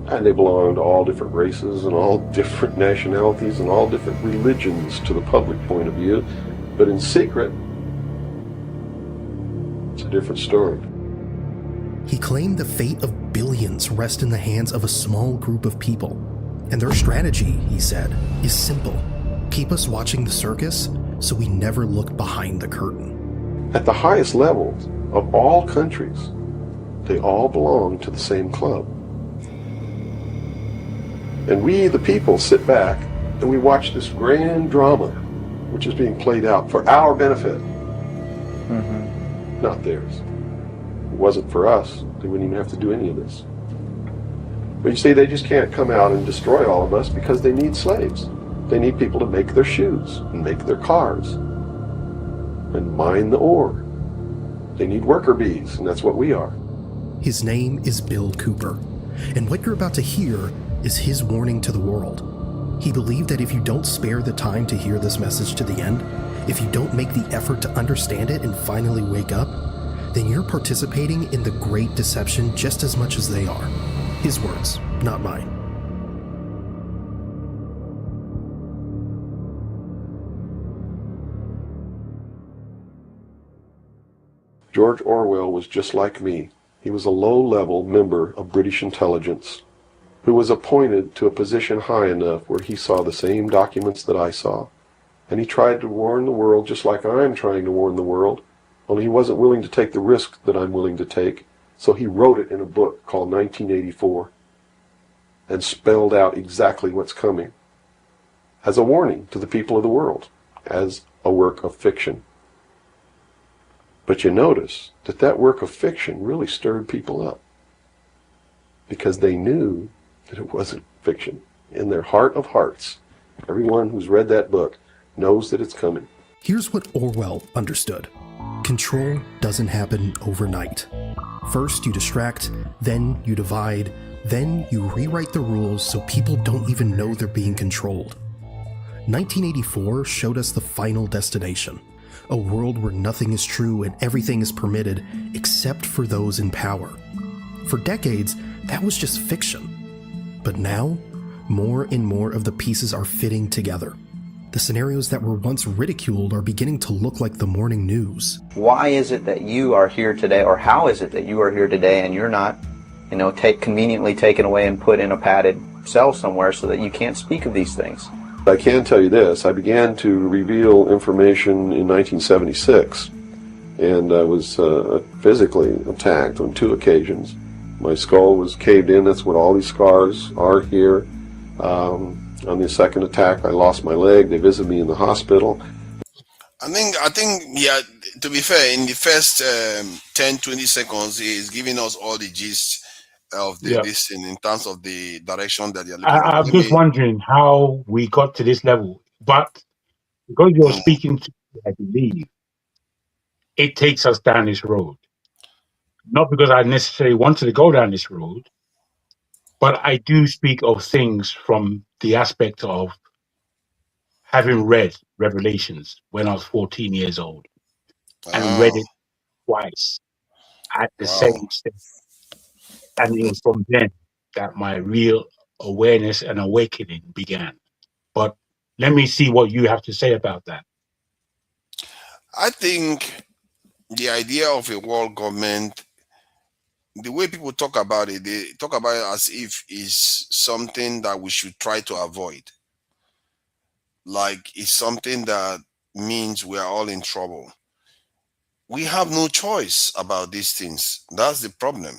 And they belong to all different races and all different nationalities and all different religions to the public point of view. But in secret, it's a different story. He claimed the fate of billions rests in the hands of a small group of people. And their strategy, he said, is simple. Keep us watching the circus so we never look behind the curtain. At the highest levels of all countries, they all belong to the same club. And we, the people, sit back and we watch this grand drama which is being played out for our benefit, not theirs. If it wasn't for us, they wouldn't even have to do any of this. But you see, they just can't come out and destroy all of us because they need slaves. They need people to make their shoes and make their cars and mine the ore. They need worker bees, and that's what we are. His name is Bill Cooper, and what you're about to hear is his warning to the world. He believed that if you don't spare the time to hear this message to the end, if you don't make the effort to understand it and finally wake up, then you're participating in the great deception just as much as they are. His words, not mine. George Orwell was just like me. He was a low-level member of British intelligence who was appointed to a position high enough where he saw the same documents that I saw. And he tried to warn the world just like I'm trying to warn the world, only he wasn't willing to take the risk that I'm willing to take, so he wrote it in a book called 1984 and spelled out exactly what's coming as a warning to the people of the world, as a work of fiction. But you notice that that work of fiction really stirred people up because they knew that it wasn't fiction. In their heart of hearts, everyone who's read that book knows that it's coming. Here's what Orwell understood. Control doesn't happen overnight. First you distract, then you divide, then you rewrite the rules so people don't even know they're being controlled. 1984 showed us the final destination. A world where nothing is true and everything is permitted except for those in power. For decades, that was just fiction. But now, more and more of the pieces are fitting together. The scenarios that were once ridiculed are beginning to look like the morning news. Why is it that you are here today, or how is it that you are here today and you're not, conveniently taken away and put in a padded cell somewhere so that you can't speak of these things? I can tell you this, I began to reveal information in 1976, and I was physically attacked on 2 occasions. My skull was caved in, that's what all these scars are here. On the second attack, I lost my leg, they visited me in the hospital. I think, yeah, to be fair, in the first 10, 20 seconds, he's giving us all the gist of this in terms of the direction that you're looking at. I'm just wondering how we got to this level. But because you're speaking to me, I believe, it takes us down this road. Not because I necessarily wanted to go down this road, but I do speak of things from the aspect of having read Revelations when I was 14 years old and read it twice at the same stage. And it was from then that my real awareness and awakening began. But let me see what you have to say about that. I think the idea of a world government, the way people talk about it, they talk about it as if it's something that we should try to avoid. Like it's something that means we are all in trouble. We have no choice about these things. That's the problem.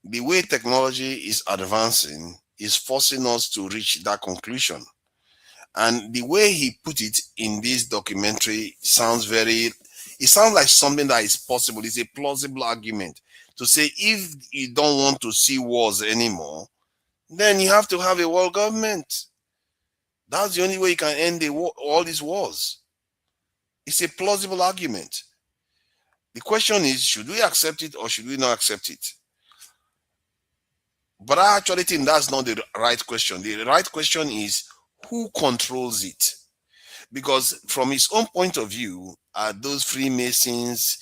The way technology is advancing is forcing us to reach that conclusion. And the way he put it in this documentary sounds like something that is possible. It's a plausible argument to say if you don't want to see wars anymore, then you have to have a world government. That's the only way you can end all these wars. It's a plausible argument. The question is, should we accept it or should we not accept it? But I actually think that's not the right question. The right question is, who controls it? Because from his own point of view, those Freemasons,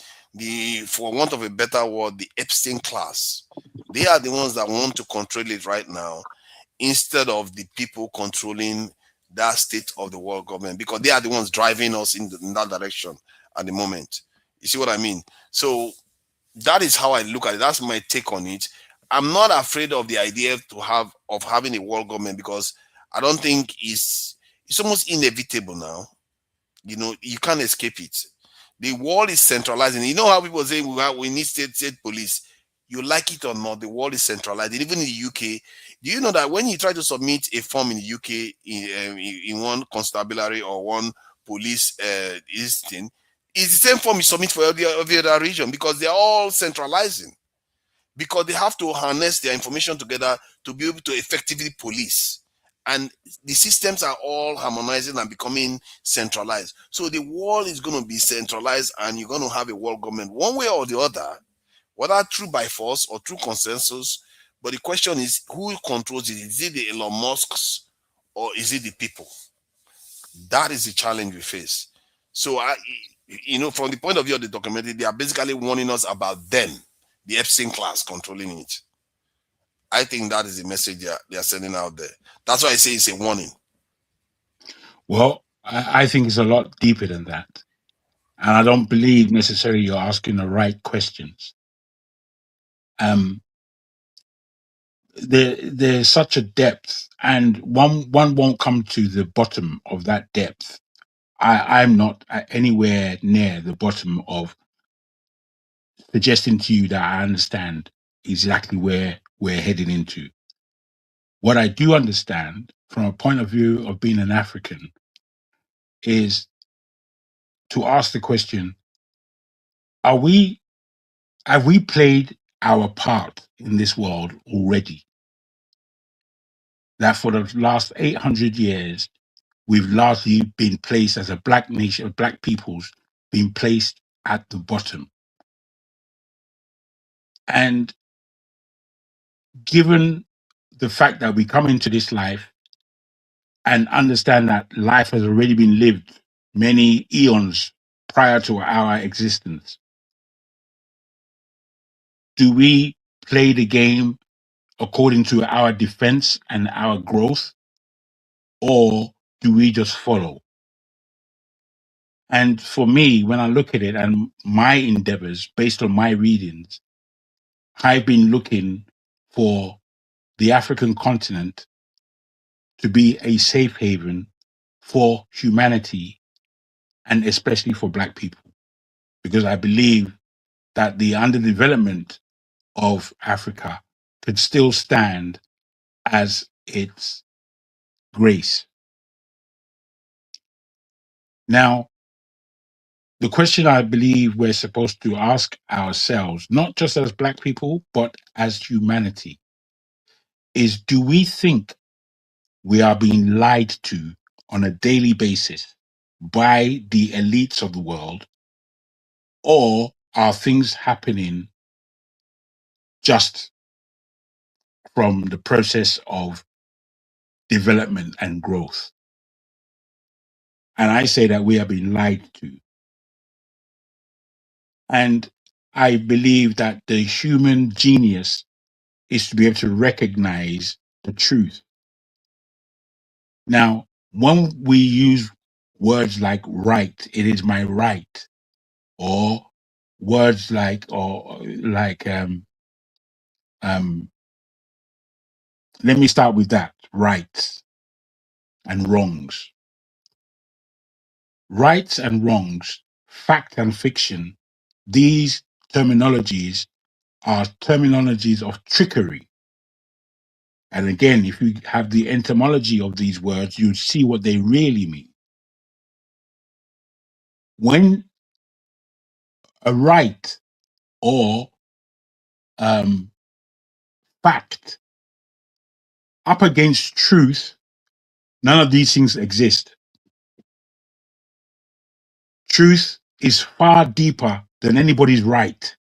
for want of a better word, the Epstein class, they are the ones that want to control it right now instead of the people controlling that state of the world government, because they are the ones driving us in that direction at the moment. You see what I mean? So that is how I look at it. That's my take on it. I'm not afraid of the idea of having a world government because I don't think it's almost inevitable now. You can't escape it. The world is centralizing. You know how people say we need state police. You like it or not, the world is centralized. Even in the UK, do you know that when you try to submit a form in the UK in one constabulary or one police thing, it's the same form you submit for every other region because they're all centralizing. Because they have to harness their information together to be able to effectively police. And the systems are all harmonizing and becoming centralized. So the world is going to be centralized and you're going to have a world government one way or the other, whether through by force or through consensus. But the question is, who controls it? Is it the Elon Musks or is it the people? That is the challenge we face. So from the point of view of the documentary, they are basically warning us about them, the Epstein class controlling it. I think that is the message they are sending out there. That's why I say it's a warning. Well, I think it's a lot deeper than that. And I don't believe necessarily you're asking the right questions. There's such a depth, and one won't come to the bottom of that depth. I'm not anywhere near the bottom of suggesting to you that I understand exactly where we're heading into. What I do understand from a point of view of being an African is to ask the question, have we played our part in this world already? That for the last 800 years, we've largely been placed as a black nation, black peoples being placed at the bottom. And given the fact that we come into this life and understand that life has already been lived many eons prior to our existence, do we play the game according to our defense and our growth, or do we just follow? And for me, when I look at it and my endeavors based on my readings, I've been looking for the African continent to be a safe haven for humanity and especially for Black people, because I believe that the underdevelopment of Africa could still stand as its grace. Now, the question I believe we're supposed to ask ourselves, not just as Black people, but as humanity, is do we think we are being lied to on a daily basis by the elites of the world, or are things happening just from the process of development and growth? And I say that we are being lied to. And I believe that the human genius is to be able to recognize the truth. Now, when we use words like right, it is my right, or words like let me start with that, rights and wrongs. Rights and wrongs, fact and fiction, these terminologies are terminologies of trickery. And again, if you have the etymology of these words, you see what they really mean. When a right or fact up against truth, none of these things exist. Truth is far deeper than anybody's right.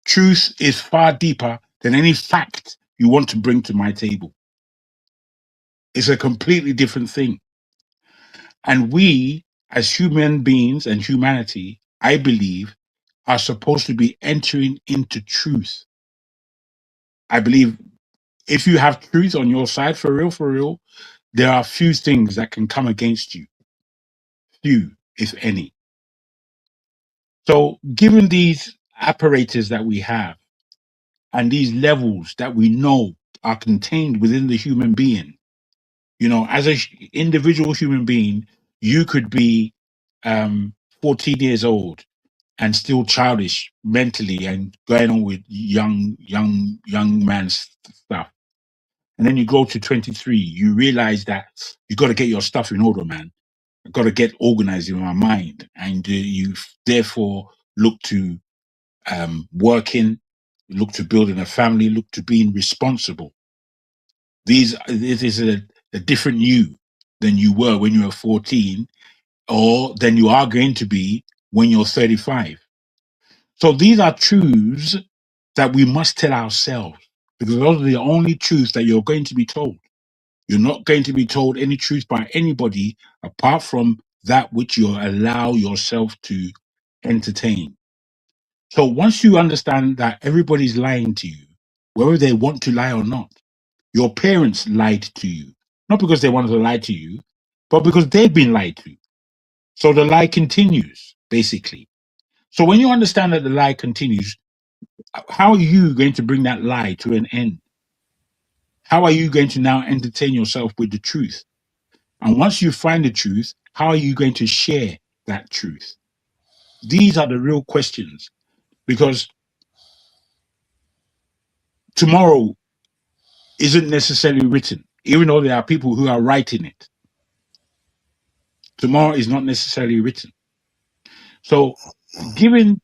Truth is far deeper than any fact you want to bring to my table. It's a completely different thing. And we, as human beings and humanity, I believe, are supposed to be entering into truth. I believe if you have truth on your side, for real, there are few things that can come against you. Few, if any. So given these apparatus that we have and these levels that we know are contained within the human being, you know, as an individual human being, you could be 14 years old and still childish mentally and going on with young man's stuff. And then you go to 23, you realize that you got to get your stuff in order, man. I've got to get organized in my mind. And you therefore look to working, look to building a family, look to being responsible. It is a different you than you were when you were 14, or than you are going to be when you're 35. So these are truths that we must tell ourselves, because those are the only truths that you're going to be told. You're not going to be told any truth by anybody apart from that which you allow yourself to entertain. So once you understand that everybody's lying to you, whether they want to lie or not, your parents lied to you, not because they wanted to lie to you, but because they've been lied to. So the lie continues, basically. So when you understand that the lie continues, how are you going to bring that lie to an end? How are you going to now entertain yourself with the truth? And once you find the truth, how are you going to share that truth? These are the real questions, because tomorrow isn't necessarily written, even though there are people who are writing it. Tomorrow is not necessarily written. So given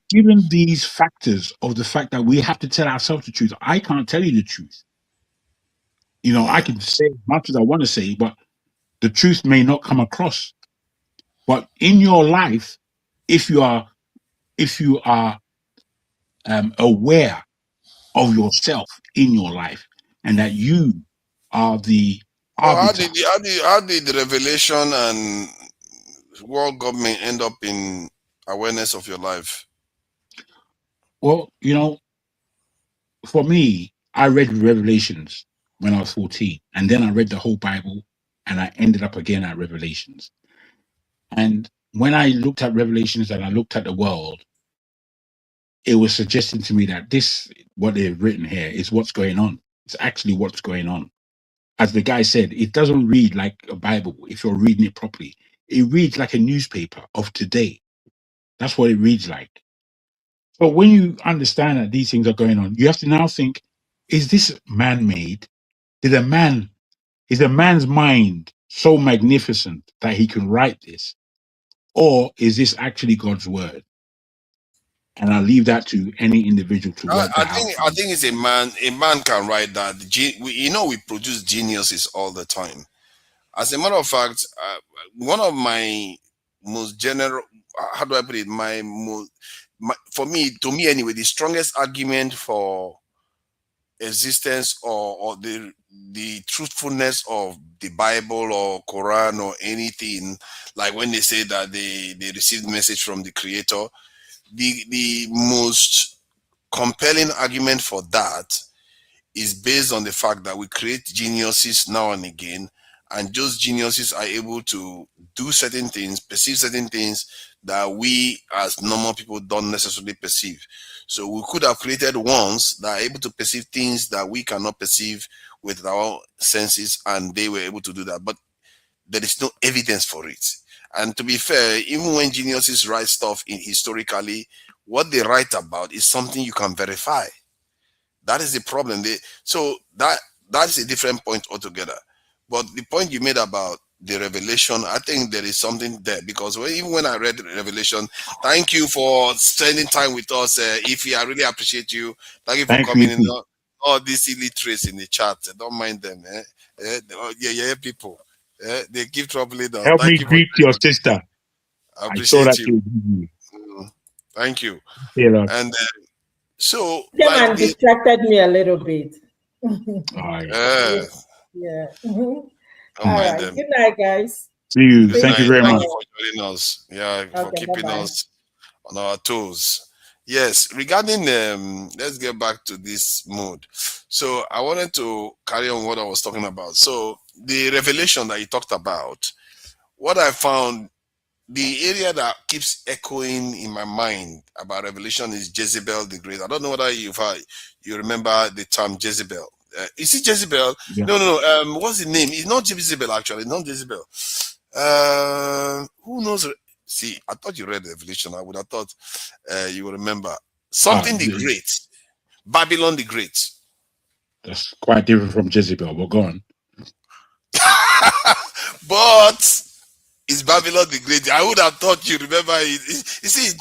these factors of the fact that we have to tell ourselves the truth, I can't tell you the truth. You know, I can say as much as I want to say, but the truth may not come across. But in your life, if you are aware of yourself in your life, and that you are the arbiter. How did the revelation and world government end up in awareness of your life? Well, you know, for me, I read Revelations when I was 14, and then I read the whole Bible, and I ended up again at Revelations. And when I looked at Revelations and I looked at the world, it was suggesting to me that this, what they've written here, is what's going on. It's actually what's going on. As the guy said, it doesn't read like a Bible if you're reading it properly. It reads like a newspaper of today. That's what it reads like. But when you understand that these things are going on, you have to now think, is this man-made? Is a man's mind so magnificent that he can write this? Or is this actually God's word? And I'll leave that to any individual to work that out. I think it's a man can write that. We produce geniuses all the time. As a matter of fact, one of my most general, how do I put it? For me, to me anyway, the strongest argument for existence or the truthfulness of the Bible or Quran or anything, like when they say that they received message from the Creator, the most compelling argument for that is based on the fact that we create geniuses now and again, and those geniuses are able to do certain things, perceive certain things that we as normal people don't necessarily perceive. So we could have created ones that are able to perceive things that we cannot perceive with our senses, and they were able to do that. But there is no evidence for it. And to be fair, even when geniuses write stuff historically, what they write about is something you can verify. That is the problem. So that is a different point altogether. But the point you made about the revelation, I think there is something there, because even when I read the Revelation, thank you for spending time with us. Ify, I really appreciate you. Thank you for coming in. All these illiterates in the chat, don't mind them. People. They give trouble in us. Help me greet your sister. I appreciate you. Thank you. Yeah, and so man distracted me a little bit. Yeah. All right. Them. Good night, guys. See you. Thank you very much for joining us. Yeah, for keeping us on our toes. Yes, regarding let's get back to this mood. So I wanted to carry on what I was talking about. So the revelation that you talked about, what I found, the area that keeps echoing in my mind about revelation is Jezebel the Great. I don't know whether you remember the term Jezebel. Is it Jezebel? Yeah. No. What's the name? It's not Jezebel, actually. Not Jezebel. Who knows? See, I thought you read Revelation. I would have thought you would remember. Something the Great. Babylon the Great. That's quite different from Jezebel. But go on. But it's Babylon the Great. I would have thought you remember it. You see,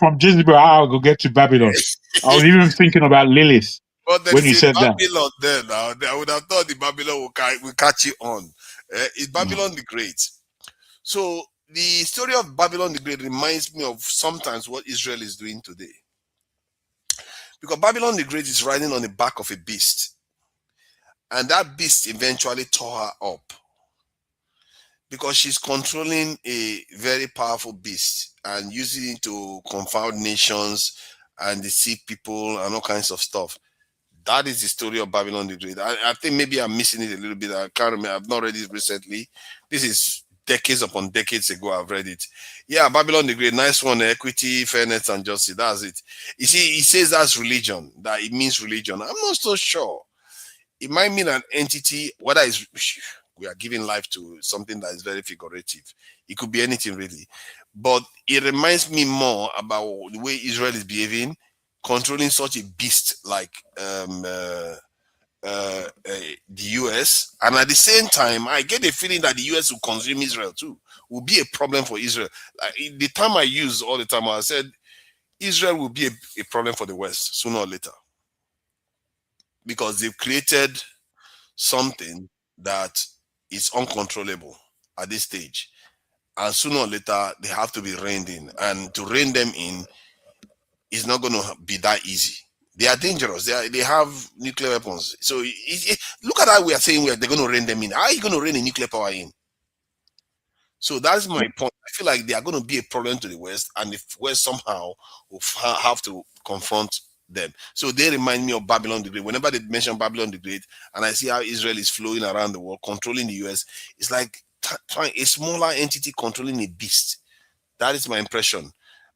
from Jezebel, I'll go get to Babylon. I was even thinking about Lilith. But when you said Babylon there now, I would have thought the Babylon will catch you on. It's Babylon the Great. So the story of Babylon the Great reminds me of sometimes what Israel is doing today. Because Babylon the Great is riding on the back of a beast. And that beast eventually tore her up because she's controlling a very powerful beast and using it to confound nations and deceive people and all kinds of stuff. That is the story of Babylon the Great. I think maybe I'm missing it a little bit. I can't remember. I've not read it recently. This is decades upon decades ago. I've read it. Yeah, Babylon the Great. Nice one. Equity, fairness, and justice. That's it. You see, he says that's religion. That it means religion. I'm not so sure. It might mean an entity, whether it's we are giving life to something that is very figurative. It could be anything really. But it reminds me more about the way Israel is behaving, controlling such a beast like the US. And at the same time, I get a feeling that the US will consume Israel too. Will be a problem for Israel. Like, the term I use all the time, I said Israel will be a problem for the West sooner or later. Because they've created something that is uncontrollable at this stage. And sooner or later, they have to be reined in. And to rein them in is not going to be that easy. They are dangerous. They have nuclear weapons. So look at how we are saying they're going to rein them in. How are you going to rein a nuclear power in? So that's my point. I feel like they are going to be a problem to the West, and the West somehow will have to confront them. So they remind me of Babylon the Great. Whenever they mention Babylon the Great, and I see how Israel is flowing around the world, controlling the US, it's like trying a smaller entity controlling a beast. That is my impression.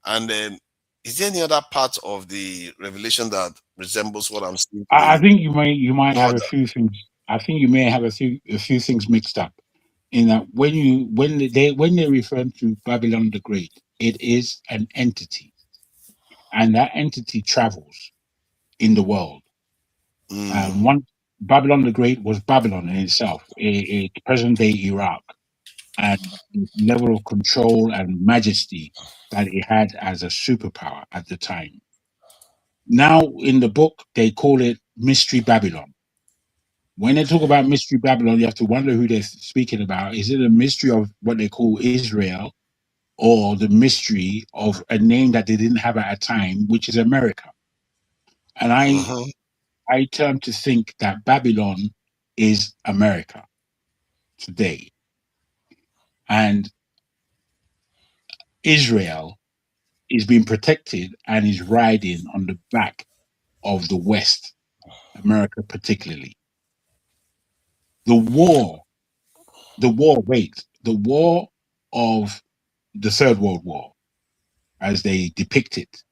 And is there any other part of the revelation that resembles what I'm seeing? I think you might have a few things. I think you may have a few things mixed up. In that when they refer to Babylon the Great, it is an entity, and that entity travels in the world. One Babylon the Great was Babylon in itself, a present-day Iraq, and the level of control and majesty that it had as a superpower at the time. Now, in the book, they call it Mystery Babylon. When they talk about Mystery Babylon, you have to wonder who they're speaking about. Is it a mystery of what they call Israel, or the mystery of a name that they didn't have at a time, which is America? And I turn to think that Babylon is America today. And Israel is being protected and is riding on the back of the West, America particularly. The war of the Third World War, as they depict it,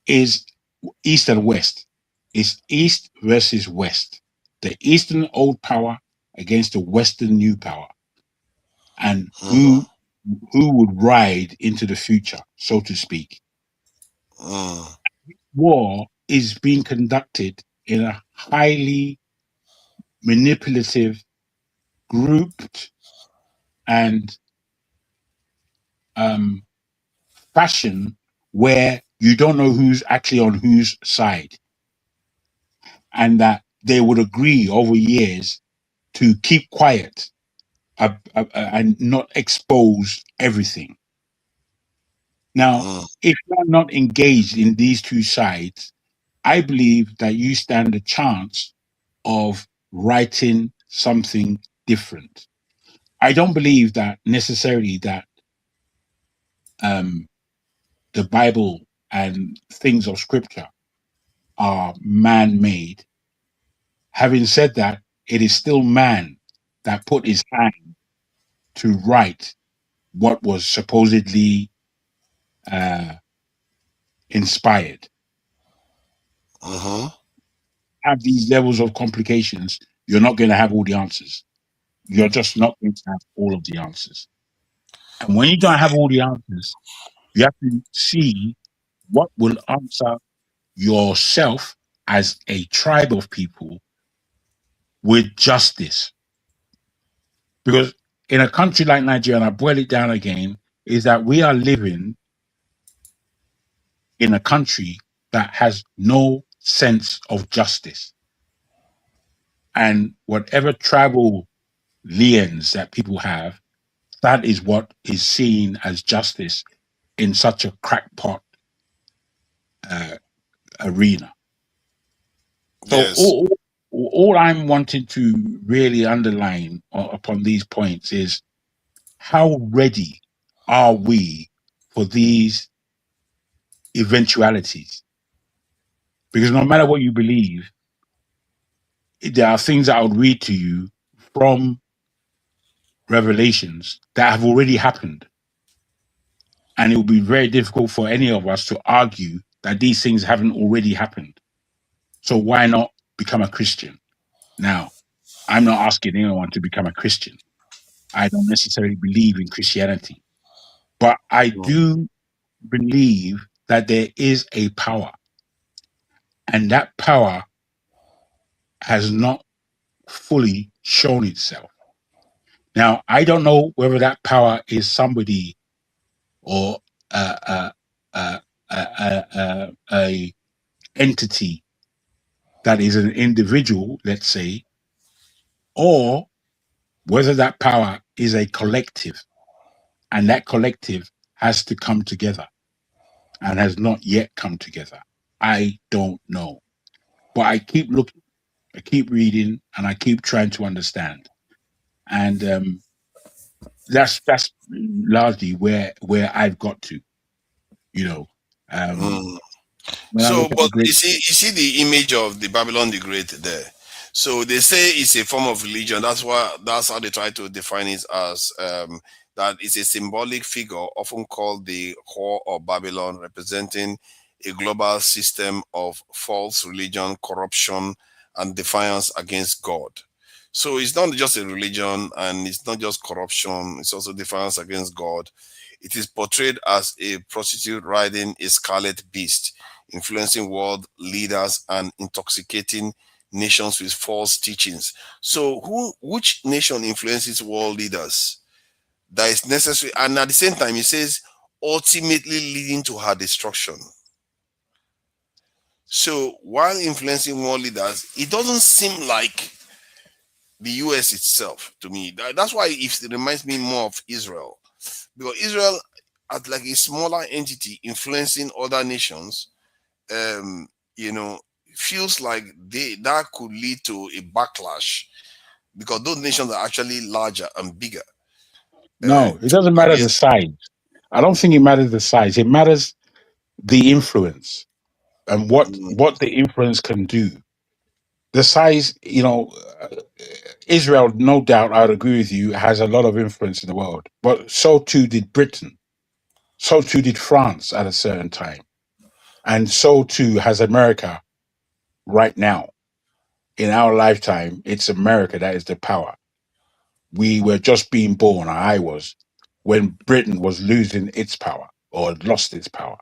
is East and West. It's East versus West. The Eastern old power against the Western new power. And who would ride into the future, so to speak. War is being conducted in a highly manipulative, grouped, and fashion where you don't know who's actually on whose side, and that they would agree over years to keep quiet and not expose everything. Now, if you're not engaged in these two sides, I believe that you stand a chance of writing something different. I don't believe that necessarily that the Bible and things of Scripture are man-made. Having said that, it is still man that put his hand to write what was supposedly inspired. Have these levels of complications, you're not going to have all the answers. You're just not going to have all of the answers. And when you don't have all the answers, you have to see what will answer yourself as a tribe of people with justice. Because in a country like Nigeria, and I boil it down again, is that we are living in a country that has no sense of justice. And whatever tribal liens that people have, that is what is seen as justice in such a crackpot arena. So all I'm wanting to really underline upon these points is how ready are we for these eventualities? Because no matter what you believe, there are things that I would read to you from Revelations that have already happened. And it will be very difficult for any of us to argue that these things haven't already happened. So why not become a Christian? Now, I'm not asking anyone to become a Christian. I don't necessarily believe in Christianity. But I do believe that there is a power. And that power has not fully shown itself. Now, I don't know whether that power is somebody or a entity that is an individual, let's say, or whether that power is a collective, and that collective has to come together and has not yet come together. I don't know. But I keep looking, I keep reading, and I keep trying to understand. And that's largely where I've got to, you know. When I So, look at the but great, you see the image of the Babylon the Great there. So they say it's a form of religion. That's how they try to define it as that it's a symbolic figure, often called the whore of Babylon, representing a global system of false religion, corruption, and defiance against God. So it's not just a religion, and it's not just corruption, it's also defiance against God. It is portrayed as a prostitute riding a scarlet beast, influencing world leaders and intoxicating nations with false teachings. So which nation influences world leaders? That is necessary. And at the same time, it says ultimately leading to her destruction. So while influencing world leaders, it doesn't seem like the US itself to me. That's why it reminds me more of Israel. Because Israel, as like a smaller entity influencing other nations, feels like that could lead to a backlash, because those nations are actually larger and bigger. no, it doesn't matter the size. I don't think it matters the size. It matters the influence and what the influence can do. The size, Israel, no doubt, I'd agree with you, has a lot of influence in the world. But so too did Britain. So too did France at a certain time. And so too has America right now. In our lifetime, it's America that is the power. We were just being born, or I was, when Britain was losing its power or lost its power.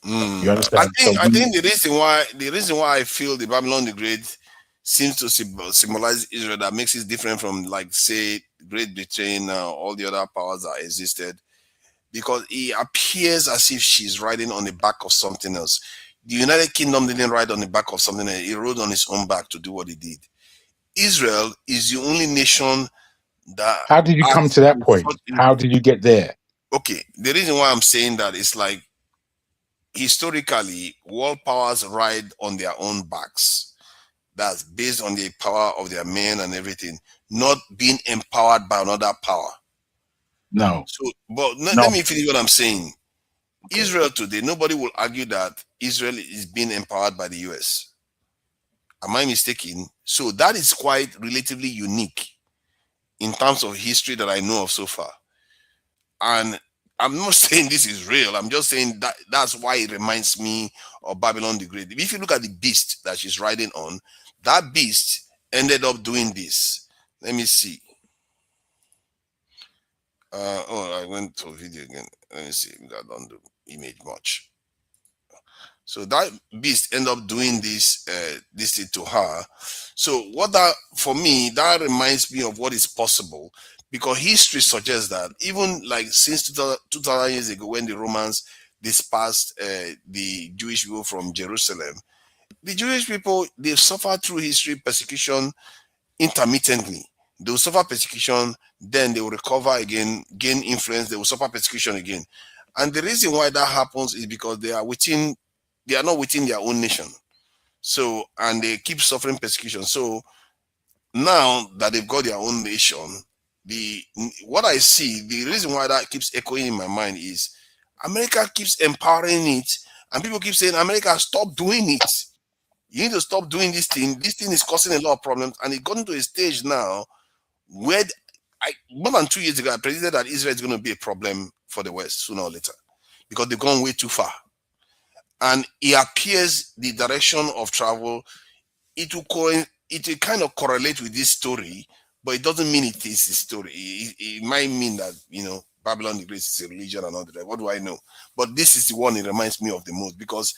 You understand? I think the reason why I feel the Babylon the Great seems to symbolize Israel, that makes it different from, like, say, Great Britain, all the other powers that existed, because it appears as if she's riding on the back of something else. The United Kingdom didn't ride on the back of something else. It rode on its own back to do what it did. Israel is the only nation that... How did you come to that point? How did you get there? Okay, the reason why I'm saying that is, like, historically, world powers ride on their own backs. That's based on the power of their men and everything, not being empowered by another power. No. So, but let me finish what I'm saying. Okay. Israel today, nobody will argue that Israel is being empowered by the US. Am I mistaken? So that is quite relatively unique in terms of history that I know of so far. And I'm not saying this is real. I'm just saying that that's why it reminds me of Babylon the Great. If you look at the beast that she's riding on, that beast ended up doing this. Let me see. I went to video again. Let me see. I don't do image much. So that beast ended up doing this thing to her. So what that, for me, that reminds me of what is possible, because history suggests that even like since 2000 years ago, when the Romans dispersed the Jewish people from Jerusalem, the Jewish people, they've suffered through history persecution intermittently. They will suffer persecution, then they will recover again, gain influence, they will suffer persecution again. And the reason why that happens is because they are not within their own nation. So, and they keep suffering persecution. So now that they've got their own nation, what I see, the reason why that keeps echoing in my mind is America keeps empowering it, and people keep saying, America, stop doing it. You need to stop doing this thing. This thing is causing a lot of problems. And it got into a stage now where more than 2 years ago, I predicted that Israel is going to be a problem for the West sooner or later because they've gone way too far. And it appears the direction of travel, it will kind of correlate with this story, but it doesn't mean it is the story. It might mean that, Babylon the Great is a religion and all that. What do I know? But this is the one it reminds me of the most, because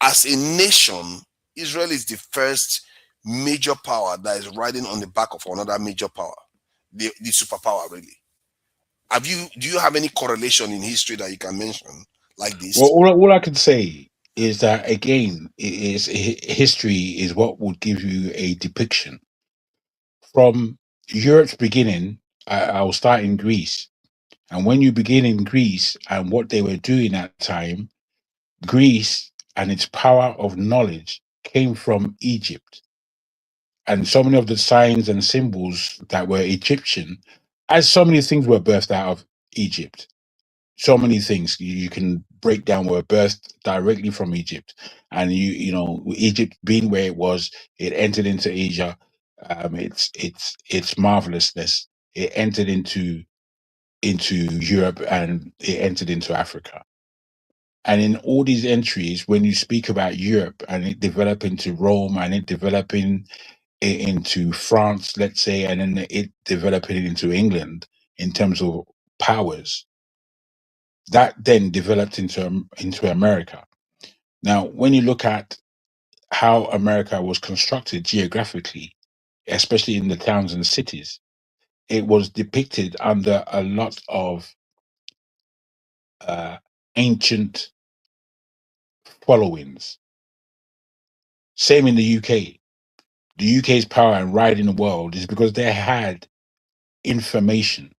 as a nation, Israel is the first major power that is riding on the back of another major power, the superpower, really. Do you have any correlation in history that you can mention like this? Well, all I can say is that, again, history is what would give you a depiction. From Europe's beginning, I'll start in Greece. And when you begin in Greece and what they were doing at the time, Greece and its power of knowledge came from Egypt. And so many of the signs and symbols that were Egyptian, as so many things were birthed out of Egypt. So many things you can break down were birthed directly from Egypt. And Egypt being where it was, it entered into Asia. Its marvelousness. It entered into Europe, and it entered into Africa. And in all these entries, when you speak about Europe and it developing into Rome and it developing into France, let's say, and then it developing into England in terms of powers, that then developed into America. Now, when you look at how America was constructed geographically, especially in the towns and cities, it was depicted under a lot of ancient followings. Same in the UK. The UK's power and ride in the world is because they had information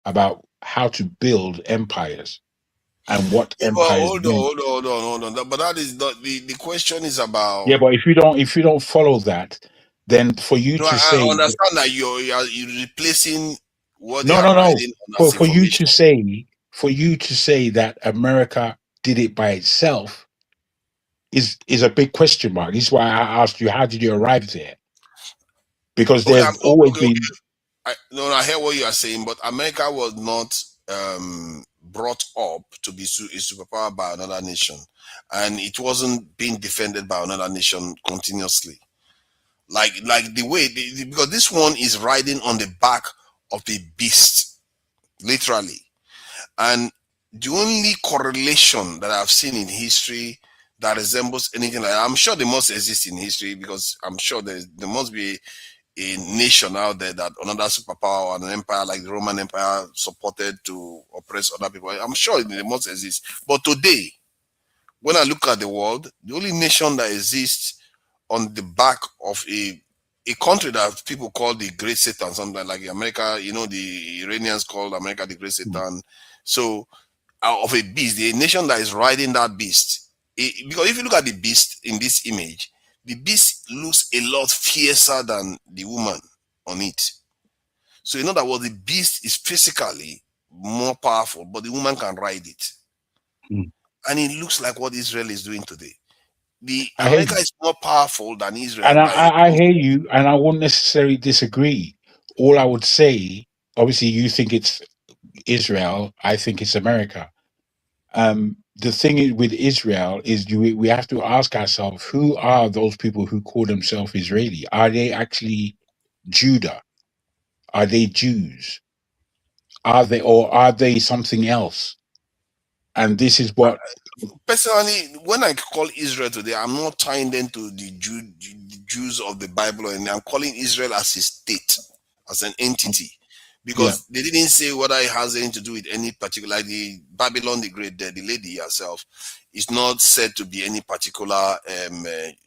about how to build empires and what empires Hold on. But that is not the question. Is about. Yeah, but if you don't follow that, then for you to say, I understand that you're replacing what they no, are writing on as for you information. to say that America did it by itself is a big question mark. This is why I asked you, how did you arrive there? Because there's always been. I hear what you are saying, but America was not brought up to be a superpower by another nation, and it wasn't being defended by another nation continuously, like the way because this one is riding on the back of the beast, literally. And the only correlation that I've seen in history that resembles anything like that, I'm sure they must exist in history, because I'm sure there must be a nation out there that another superpower or an empire like the Roman Empire supported to oppress other people. I'm sure they must exist. But today, when I look at the world, the only nation that exists on the back of a country that people call the Great Satan, something like America, the Iranians call America the Great Satan. So, of a beast, the nation that is riding that beast. Because if you look at the beast in this image, the beast looks a lot fiercer than the woman on it. So in other words, the beast is physically more powerful, but the woman can ride it. And it looks like what Israel is doing today. America is more powerful than Israel. And I hear you, and I won't necessarily disagree. All I would say, obviously, you think it's Israel, I think it's America. The thing is with Israel is we have to ask ourselves, who are those people who call themselves Israeli? Are they actually Judah? Are they Jews? Are they something else? And this is what personally, when I call Israel today, I'm not tying them to the Jews of the Bible, and I'm calling Israel as a state, as an entity. Because they didn't say whether it has anything to do with any particular, like the Babylon the Great, the lady herself, is not said to be any particular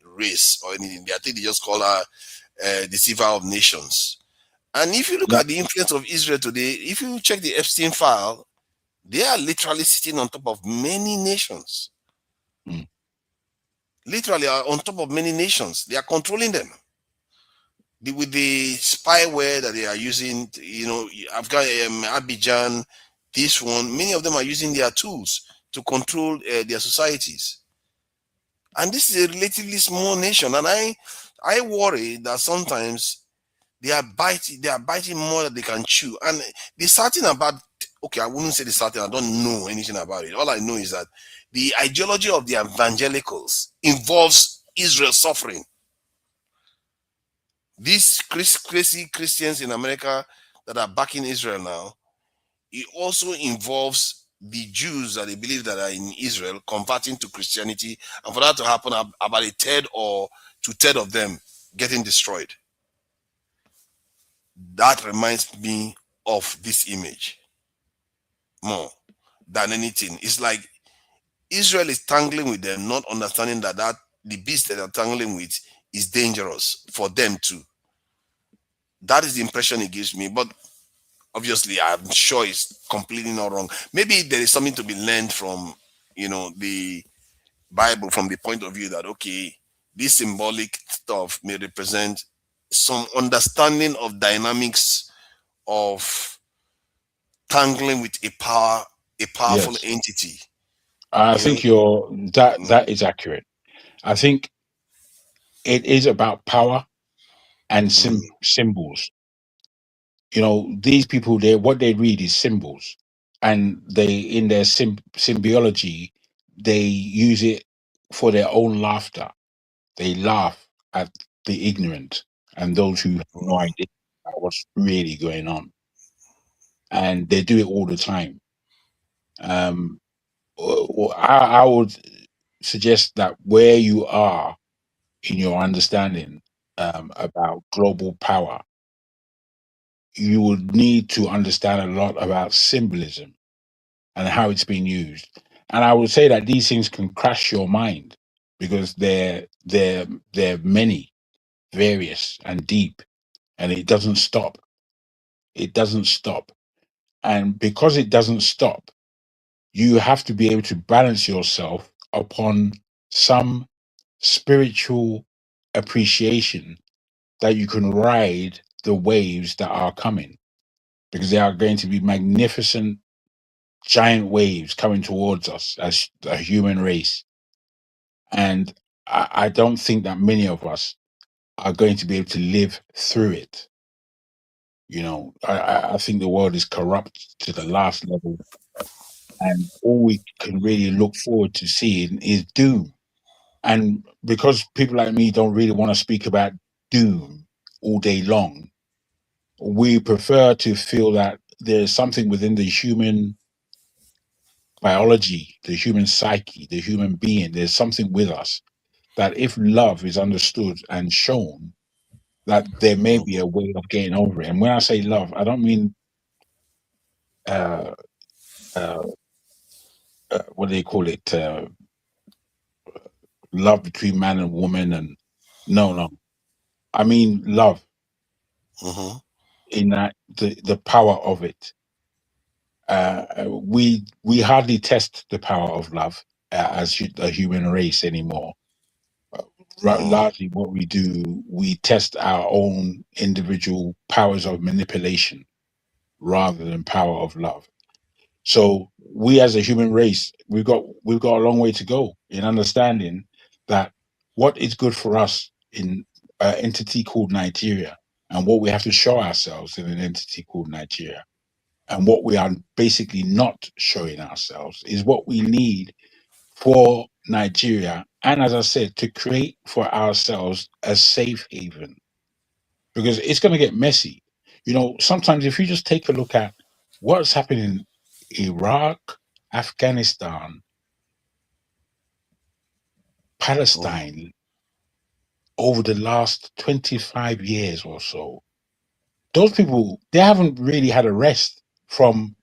race or anything. I think they just call her deceiver of nations. And if you look at the influence of Israel today, if you check the Epstein file, they are literally sitting on top of many nations. literally are on top of many nations. They are controlling them. With the spyware that they are using, I've got Abidjan, this one, many of them are using their tools to control their societies. And this is a relatively small nation. And I worry that sometimes they are biting more than they can chew. And the certain about, okay, I wouldn't say the certain, I don't know anything about it. All I know is that the ideology of the evangelicals involves Israel suffering. These crazy Christians in America that are backing Israel now, it also involves the Jews that they believe that are in Israel converting to Christianity, and for that to happen, about a third or two-thirds of them getting destroyed. That reminds me of this image more than anything. It's like Israel is tangling with them, not understanding that the beast that they're tangling with is dangerous for them too. That is the impression it gives me. But obviously, I'm sure it's completely not wrong. Maybe there is something to be learned from, the Bible, from the point of view that, okay, this symbolic stuff may represent some understanding of dynamics of tangling with a powerful Yes. entity. I think that is accurate. I think it is about power and symbols. These people, what they read is symbols, and they, in their symbiology, they use it for their own laughter. They laugh at the ignorant and those who have no idea about what's really going on, and they do it all the time. I would suggest that where you are in your understanding about global power, you would need to understand a lot about symbolism and how it's been used. And I would say that these things can crash your mind because they're many, various, and deep, and it doesn't stop. It doesn't stop. And because it doesn't stop, you have to be able to balance yourself upon some spiritual appreciation that you can ride the waves that are coming, because they are going to be magnificent, giant waves coming towards us as a human race. And I don't think that many of us are going to be able to live through it. I think the world is corrupt to the last level, and all we can really look forward to seeing is doom. And because people like me don't really want to speak about doom all day long, we prefer to feel that there's something within the human biology, the human psyche, the human being. There's something with us that, if love is understood and shown, that there may be a way of getting over it. And when I say love, I don't mean uh, what do they call it? Love between man and woman, and no. I mean love in that the power of it. We hardly test the power of love as a human race anymore. Largely, what we do, we test our own individual powers of manipulation rather than power of love. So we, as a human race, we've got a long way to go in understanding that what is good for us in an entity called Nigeria, and what we have to show ourselves in an entity called Nigeria, and what we are basically not showing ourselves, is what we need for Nigeria, and as I said, to create for ourselves a safe haven, because it's going to get messy. Sometimes if you just take a look at what's happening in Iraq, Afghanistan, Palestine over the last 25 years or so, those people, they haven't really had a rest from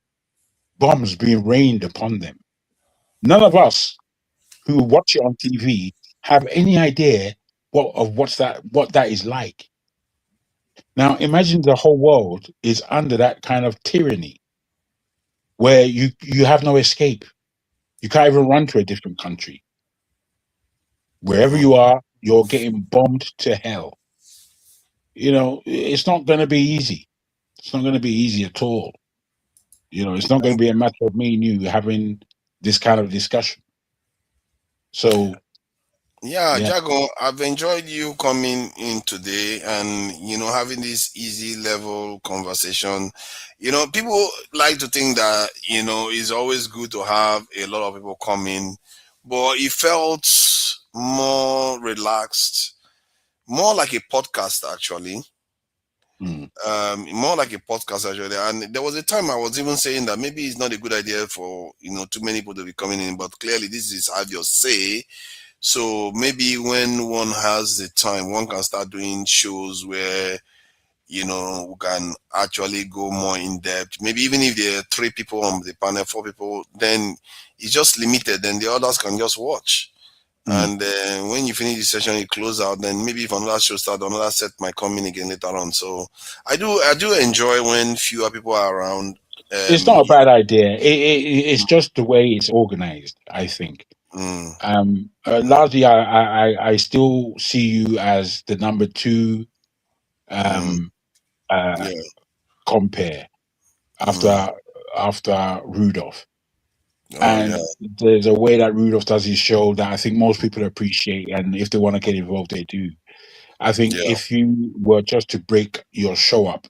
bombs being rained upon them. None of us who watch it on TV have any idea what that is like. Now imagine the whole world is under that kind of tyranny, where you have no escape. You can't even run to a different country. Wherever you are, you're getting bombed to hell. It's not going to be easy. It's not going to be easy at all. It's not going to be a matter of me and you having this kind of discussion. So, Yeah, yeah. Jago, I've enjoyed you coming in today and having this easy level conversation. People like to think that it's always good to have a lot of people come in, but it felt more relaxed, more like a podcast actually. More like a podcast actually. And there was a time I was even saying that maybe it's not a good idea for too many people to be coming in, but clearly this is have your say. So maybe when one has the time, one can start doing shows where we can actually go more in depth. Maybe even if there are 3 people on the panel, 4 people, then it's just limited. Then the others can just watch. And when you finish the session, you close out. Then maybe if another show starts, another set might come in again later on. So I do enjoy when fewer people are around. It's not a bad idea. It's just the way it's organized, I think. Largely, I still see you as the number 2 compare after Rudolph. There's a way that Rudolph does his show that I think most people appreciate, and if they want to get involved, they do. I think if you were just to break your show up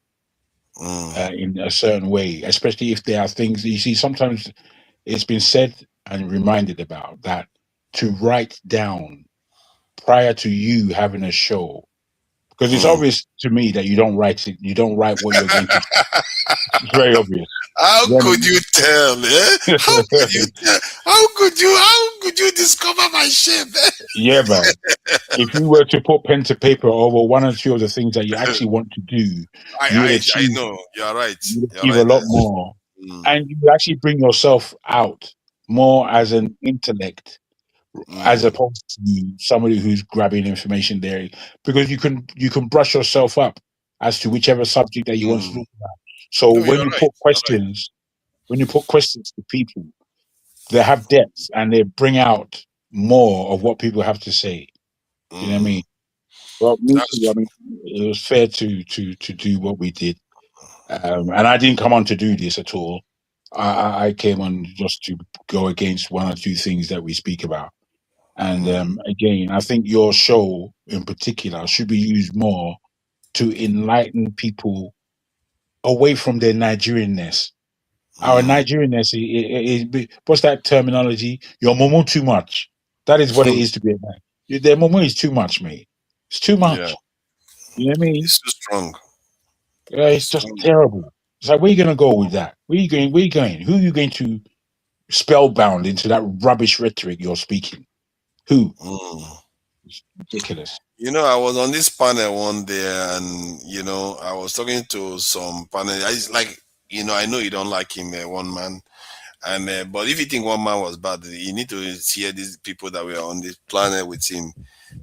in a certain way, especially if there are things you see, sometimes it's been said and reminded about that to write down prior to you having a show, because it's obvious to me that you don't write it. You don't write what you're going to. It's very obvious. How could you tell? How could you tell? How could you discover my shame? Yeah, man. If you were to put pen to paper over 1 or 2 of the things that you actually want to do, you would achieve. I know you're right. You would achieve a lot more, and you would actually bring yourself out more as an intellect, as opposed to somebody who's grabbing information there, because you can brush yourself up as to whichever subject that you want to talk about. So when you put questions, to people, they have depth and they bring out more of what people have to say. You know what I mean? Well, me too. I mean, it was fair to do what we did, and I didn't come on to do this at all. I came on just to go against 1 or 2 things that we speak about. And again, I think your show in particular should be used more to enlighten people away from their Nigerianness. Our Nigerianness is what's that terminology? Your momo too much. That is what it is to be a man. Their momo is too much, mate. It's too much. Yeah. You know what I mean? It's too strong. It's just terrible. It's like, where are you going to go with that? Where are you going? Where are you going? Who are you going to spellbound into that rubbish rhetoric you're speaking? Who? It's ridiculous. I was on this panel one day, and I was talking to some panel. I know you don't like him, one man, and but if you think one man was bad, you need to hear these people that were on this planet with him.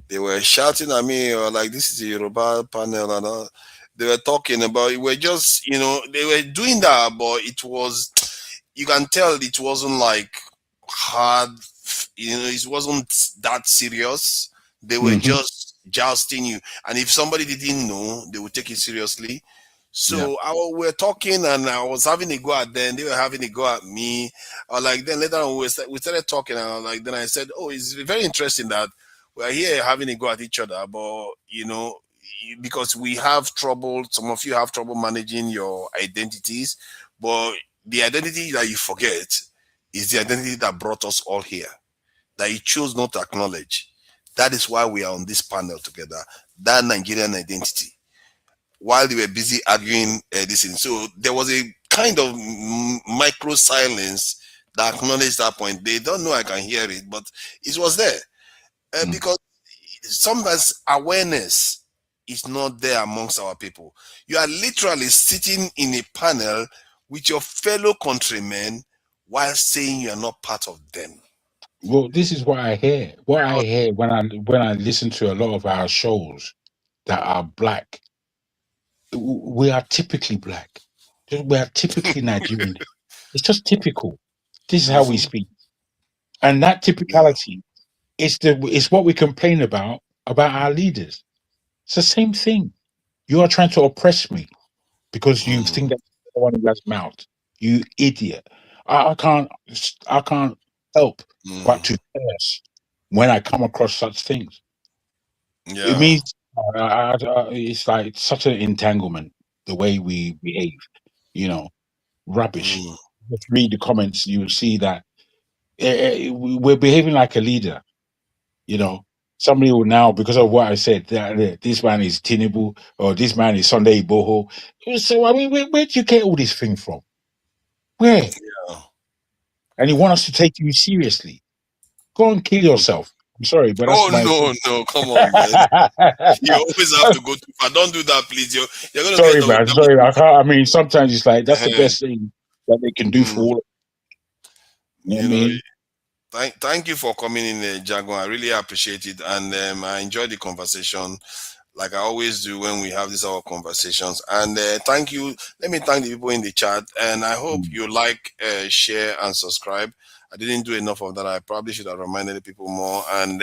They were shouting at me, or like, this is a Yoruba panel, and all. They were talking about it. Were just they were doing that, but it was, you can tell it wasn't like hard. It wasn't that serious. They were just jousting you, and if somebody didn't know, they would take it seriously. So we were talking, and I was having a go at them. They were having a go at me. Or like, then later on, we started talking, and then I said, "Oh, it's very interesting that we're here having a go at each other, but because we have trouble. Some of you have trouble managing your identities, but the identity that you forget is the identity that brought us all here, that you chose not to acknowledge. That is why we are on this panel together, that Nigerian identity." While they were busy arguing this thing. So there was a kind of micro silence that acknowledged that point. They don't know I can hear it, but it was there. Because sometimes awareness is not there amongst our people. You are literally sitting in a panel with your fellow countrymen while saying you are not part of them. Well, this is what I hear. What I hear when I listen to a lot of our shows that are black, we are typically black. We are typically Nigerian. It's just typical. This is how we speak. And that typicality it's what we complain about our leaders. It's the same thing. You are trying to oppress me because you think that the one who has mouth. You idiot. I can't help but to curse when I come across such things. It Yeah. means it's like such an entanglement the way we behave. Rubbish. Just read the comments, you will see that we're behaving like a leader. Somebody will now, because of what I said, that this man is Tinubu or this man is Sunday Boho. So I mean, where do you get all these things from? Where? Yeah. And you want us to take you seriously? Go and kill yourself. I'm sorry, but that's my. No, come on, man. You always have to go too far. Don't do that, please. You're going to Sorry, get man. Sorry, I can't. I mean, sometimes it's like that's the best thing that they can do for all. You know what I mean? Thank you for coming in, Jago. I really appreciate it, and I enjoyed the conversation, like I always do when we have these our conversations. And thank you. Let me thank the people in the chat, and I hope you like, share, and subscribe. I didn't do enough of that. I probably should have reminded the people more, and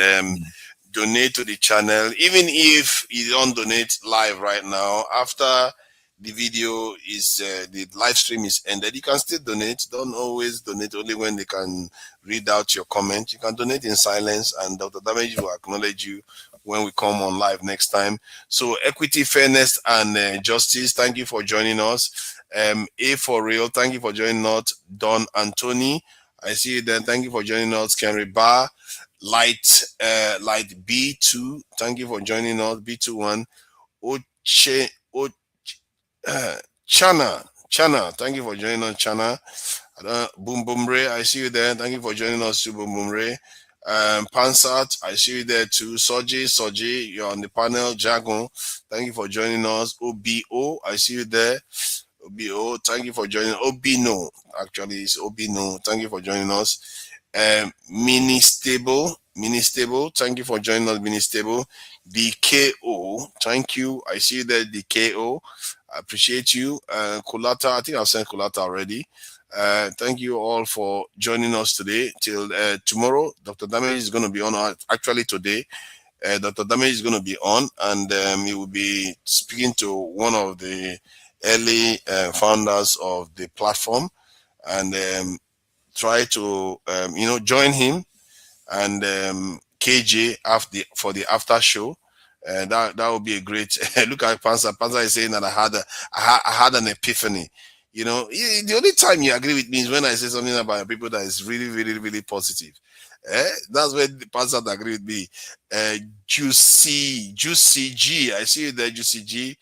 donate to the channel. Even if you don't donate live right now, after the video is the live stream is ended, you can still donate. Don't always donate only when they can read out your comment. You can donate in silence, and Dr. Damage will acknowledge you when we come on live next time. So equity, fairness, and justice, thank you for joining us. A for real, thank you for joining us. Don Anthony, I see you there. Thank you for joining us. Kenry Bar, Light B2, thank you for joining us. B21, Chana, thank you for joining us, Chana. Boom Boom Ray, I see you there. Thank you for joining us too, Boom Boom Ray. Pansat, I see you there too. Soji, you're on the panel. Jagon, thank you for joining us. OBO, I see you there. OBO, thank you for joining. Obino, actually it's Obino, thank you for joining us. Mini Stable, thank you for joining us, Mini Stable. DKO, thank you. I see you there, DKO. I appreciate you. Kulata, I think I've sent Kulata already. Thank you all for joining us today. Till tomorrow, Dr. Damage is going to be on. Actually, today, Dr. Damage is going to be on, and he will be speaking to one of the early founders of the platform, and try to join him and KJ for the after show. That would be a great look at Panza. Panza is saying that I had an epiphany. The only time you agree with me is when I say something about people that is really, really, really positive. That's when the Panza agree with me. Juicy G. I see you there, Juicy G.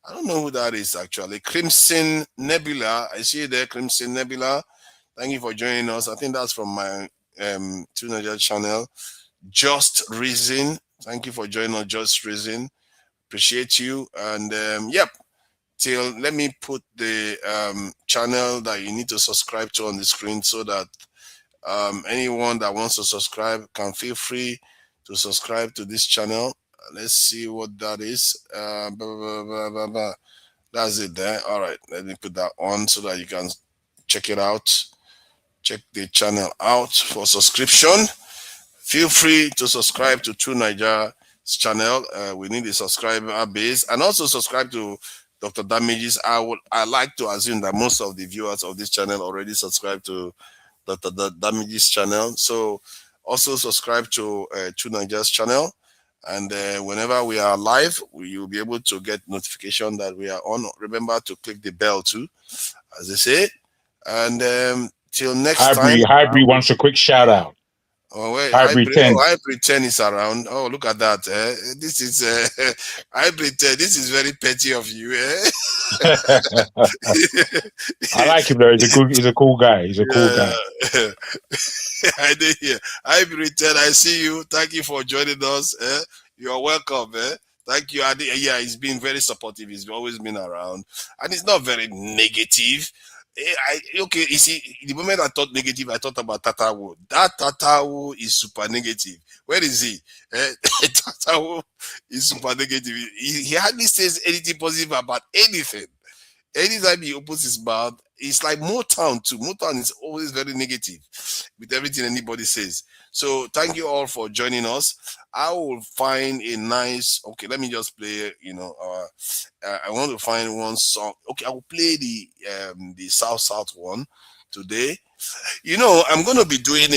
I don't know who that is actually. Crimson Nebula. I see you there, Crimson Nebula. Thank you for joining us. I think that's from my Nigeria channel. Just Reason. Thank you for joining us, Just Reason. Appreciate you. And let me put the channel that you need to subscribe to on the screen so that anyone that wants to subscribe can feel free to subscribe to this channel. Let's see what that is. That's it there. All right, let me put that on so that you can check it out. Check the channel out for subscription. Feel free to subscribe to True Nigeria's channel. We need a subscriber base, and also subscribe to Dr. Damage's. I like to assume that most of the viewers of this channel already subscribe to Dr. Damage's channel. So also subscribe to True Nigeria's channel, and whenever we are live, you'll be able to get notification that we are on. Remember to click the bell too, as they say. And till next time. Hybrid wants a quick shout out. Oh wait, Hybrid 10. Hybrid 10 is around. Oh, look at that. This is Hybrid 10. This is very petty of you. I like him though. He's a cool guy. He's a cool guy. I did hear. Hybrid 10, I see you. Thank you for joining us. You're welcome. Thank you. Yeah, he's been very supportive. He's always been around. And it's not very negative. Okay, you see, the moment I thought negative, I thought about Tatawu. That Tatawu is super negative. Where is he? Tatawu is super negative. He hardly says anything positive about anything. Anytime he opens his mouth, it's like Motown too. Motown is always very negative with everything anybody says. So thank you all for joining us. I will find a nice. Okay, let me just play. I want to find one song. Okay, I will play the South one today. I'm going to be doing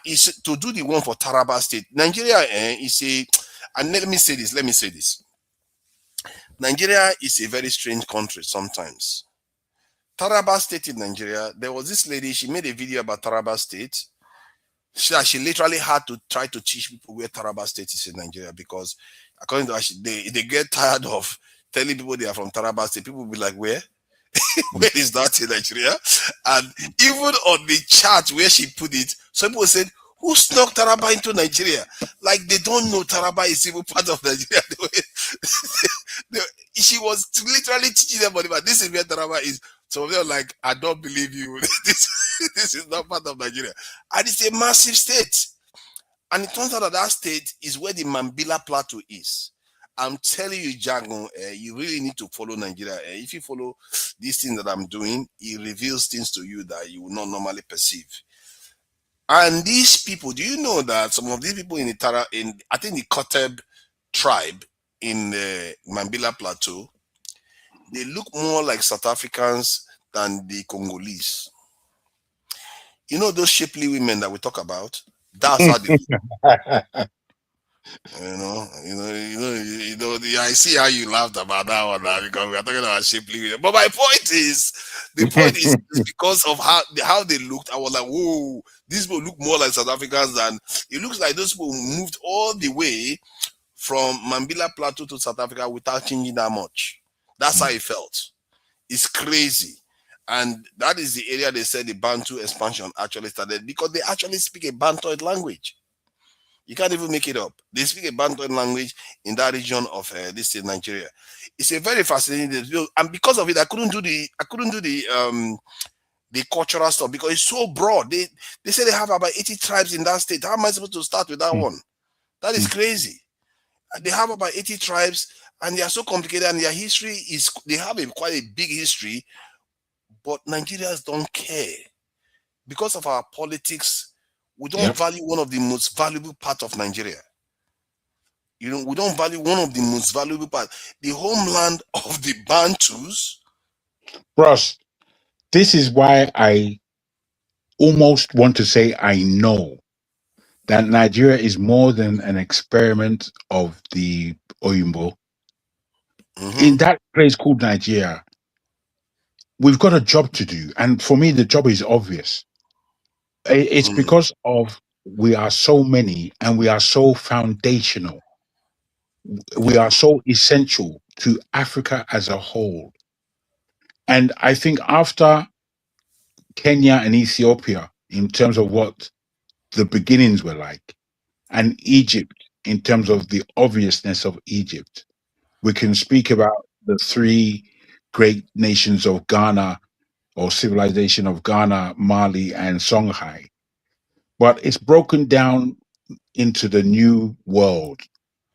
is to do the one for Taraba State. Nigeria is a, and let me say this. Nigeria is a very strange country sometimes. Taraba State in Nigeria, there was this lady, she made a video about Taraba State. She literally had to try to teach people where Taraba State is in Nigeria, because according to her, they get tired of telling people they are from Taraba State. People will be like, where? Where is that in Nigeria? And even on the chart where she put it, some people said, who snuck Taraba into Nigeria? Like they don't know Taraba is even part of Nigeria. She was literally teaching them, but this is where Taraba is. So they're like, I don't believe you. This is not part of Nigeria. And it's a massive state. And it turns out that state is where the Mambila Plateau is. I'm telling you, Django, you really need to follow Nigeria. If you follow these things that I'm doing, it reveals things to you that you would not normally perceive. And these people, do you know that some of these people I think the Koteb tribe in the Mambila Plateau, they look more like South Africans than the Congolese. You know those shapely women that we talk about? That's how they look. I see how you laughed about that one now, because we are talking about shapely women. But my point is because of how they looked. I was like, whoa, these people look more like South Africans than it looks like those people moved all the way from Mambila Plateau to South Africa without changing that much. That's how it felt. It's crazy. And that is the area they said the Bantu expansion actually started, because they actually speak a Bantoid language. You can't even make it up. They speak a Bantoid language in that region of this in Nigeria. It's a very fascinating, and because of it, I couldn't do the cultural stuff, because it's so broad. They say they have about 80 tribes in that state. How am I supposed to start with that one? That is crazy. They have about 80 tribes, and they are so complicated, and their history is, they have quite a big history, but Nigerians don't care. Because of our politics, we don't value one of the most valuable parts of Nigeria. We don't value one of the most valuable parts, the homeland of the Bantus. Ross, this is why I almost want to say I know that Nigeria is more than an experiment of the Oyinbo. In that place called Nigeria, we've got a job to do. And for me, the job is obvious. It's because of we are so many and we are so foundational. We are so essential to Africa as a whole. And I think after Kenya and Ethiopia, in terms of what the beginnings were like, and Egypt, in terms of the obviousness of Egypt, we can speak about the three great nations of Ghana, or civilization of Ghana, Mali, and Songhai. But it's broken down into the new world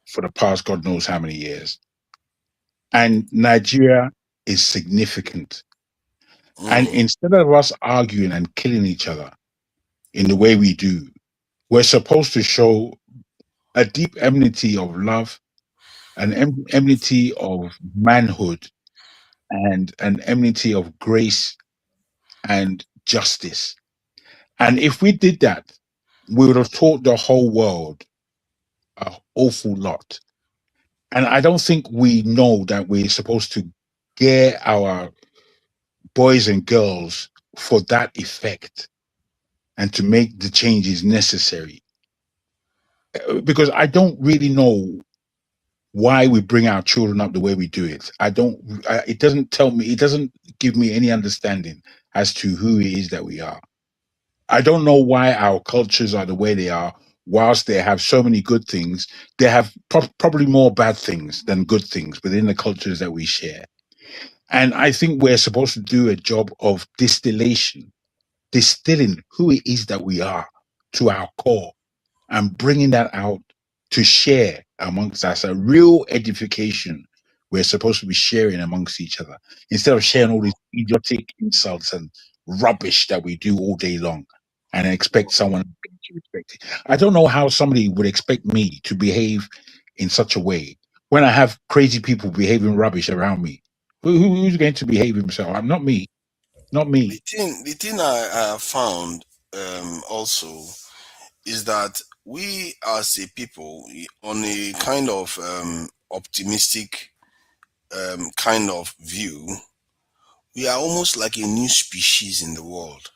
for the past God knows how many years. And Nigeria is significant. And instead of us arguing and killing each other in the way we do, we're supposed to show a deep enmity of love, an enmity of manhood, and an enmity of grace and justice. And if we did that, we would have taught the whole world an awful lot. And I don't think we know that we're supposed to gear our boys and girls for that effect and to make the changes necessary. Because I don't really know why we bring our children up the way we do it. It doesn't give me any understanding as to who it is that we are. I don't know why our cultures are the way they are. Whilst they have so many good things, they have probably more bad things than good things within the cultures that we share. And I think we're supposed to do a job of distilling who it is that we are to our core and bringing that out to share amongst us, a real edification we're supposed to be sharing amongst each other instead of sharing all these idiotic insults and rubbish that we do all day long and expect someone to respect it. I don't know how somebody would expect me to behave in such a way when I have crazy people behaving rubbish around me. Who's going to behave himself? I'm not me. Not me. The thing I found also is that we as a people on a kind of optimistic kind of view, we are almost like a new species in the world.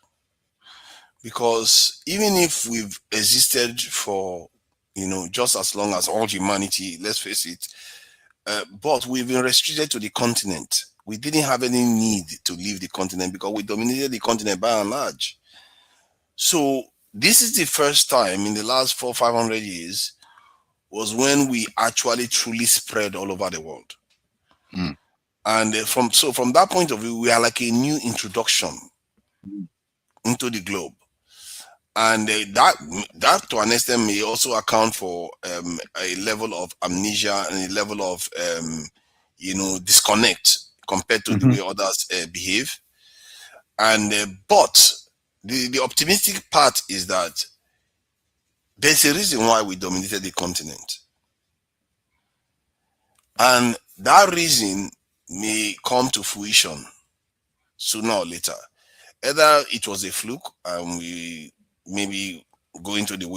Because even if we've existed for, just as long as all humanity, let's face it, but we've been restricted to the continent. We didn't have any need to leave the continent because we dominated the continent by and large. So this is the first time in the last 400-500 years was when we actually truly spread all over the world. Mm. And from that point of view, we are like a new introduction into the globe. And that to an extent may also account for a level of amnesia and a level of disconnect compared to the way others behave. And but the optimistic part is that there's a reason why we dominated the continent, and that reason may come to fruition sooner or later. Either it was a fluke and we maybe go into the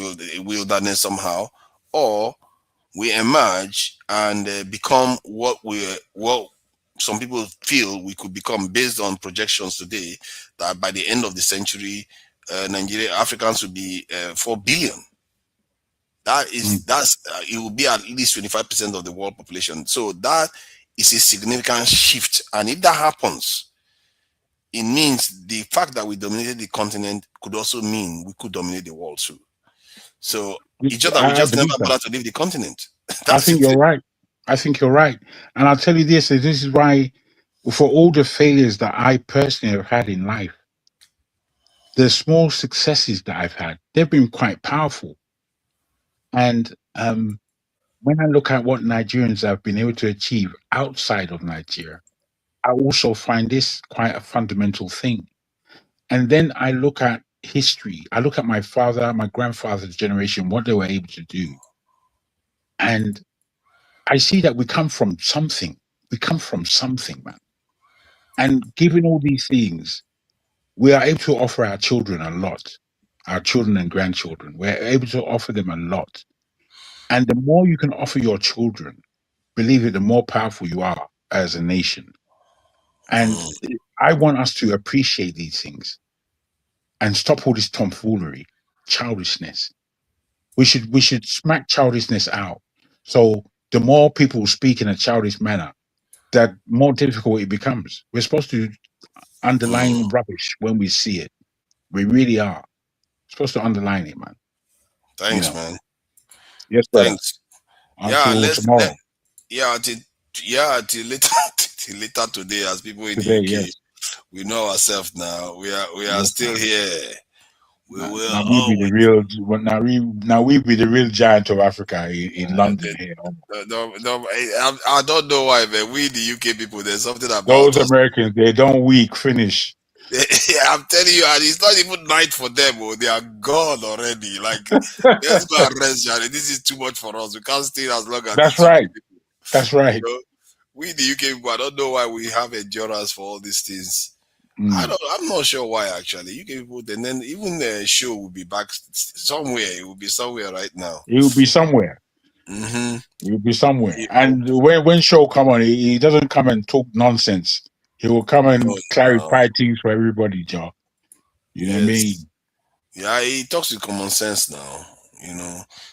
wilderness somehow, or we emerge and become what some people feel we could become based on projections today, that by the end of the century, Africans will be 4 billion. It will be at least 25% of the world population. So that is a significant shift. And if that happens, it means the fact that we dominated the continent could also mean we could dominate the world too. So it's just that we just never bothered to leave the continent. I think you're right. I think you're right. And I'll tell you this is why, for all the failures that I personally have had in life, the small successes that I've had, they've been quite powerful. And when I look at what Nigerians have been able to achieve outside of Nigeria, I also find this quite a fundamental thing. And then I look at history. I look at my father, my grandfather's generation, what they were able to do. And I see that we come from something. We come from something, man. And given all these things, we are able to offer our children a lot, our children and grandchildren. We're able to offer them a lot. And the more you can offer your children, believe it, the more powerful you are as a nation. And I want us to appreciate these things and stop all this tomfoolery, childishness. We should smack childishness out. So the more people speak in a childish manner, that more difficult it becomes. We're supposed to underline rubbish when we see it. We really are. We're supposed to underline it, man. Thanks, man. Yes, brother. Thanks. Until tomorrow. Till later, till later today, as people in the UK, yes. We know ourselves now. We are still here. We will. Now we be the real. Now we be the real giant of Africa in London here. I don't know why, man. We the UK people, there's something about those us. Americans. They don't weak finish. I'm telling you, and it's not even night for them. They are gone already. Like, let's go and rest, Johnny. This is too much for us. We can't stay as long as. That's right. That's right. We the UK people, I don't know why we have endurance for all these things. I'm not sure why actually. UK people, and then even the show will be back somewhere. It will be somewhere right now. It will be somewhere. Mm-hmm. It will be somewhere. And when show come on, he doesn't come and talk nonsense. He will come and clarify things for everybody, Joe. You know what I mean? Yeah, he talks with common sense now.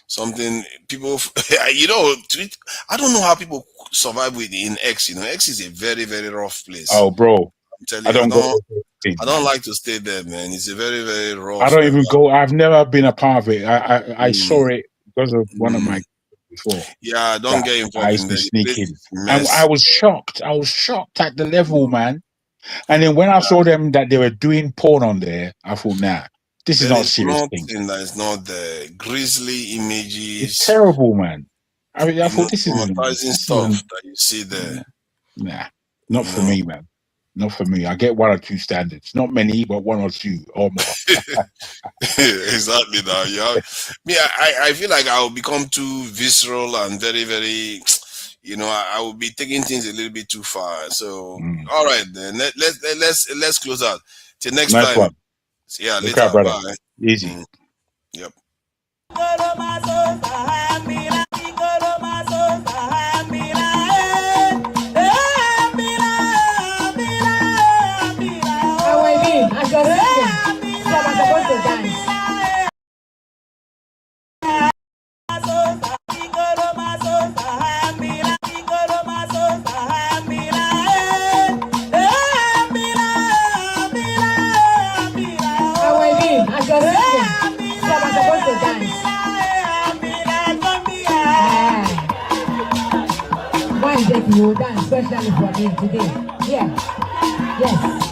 Something people, I don't know how people survive in X. X is a very, very rough place. Oh, bro. I'm telling you, I don't like to stay there, man. It's a very, very rough. I don't even go. I've never been a part of it. I saw it because of one of my before. Yeah, don't get involved. I used to sneak in. And I was shocked. I was shocked at the level, man. And then when I saw them that they were doing porn on there, I thought, nah, this is not a serious thing. That is not the grisly images. It's terrible, man. I mean, I thought this traumatizing isn't. stuff that you see there. Nah, not for me, man. Not for me. I get one or two standards. Not many, but one or two or more. Exactly. Now, yeah. Me, I feel like I will become too visceral and very, very. I will be taking things a little bit too far. So, all right, then let's close out. Till next Nice time. one. Yeah, Look later. out, brother. Bye. Easy. Yep. You dance especially for me today. Yeah. Yes.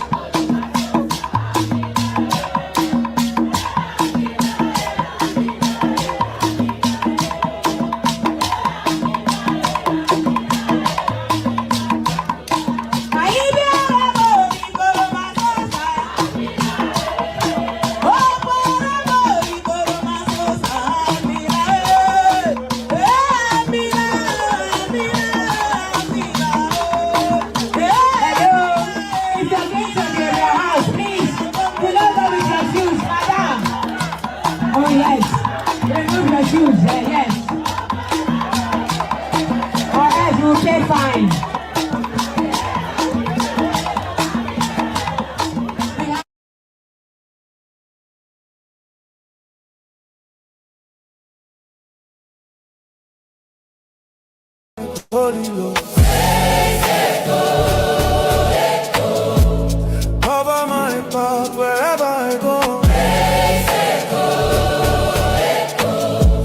Holy Lord.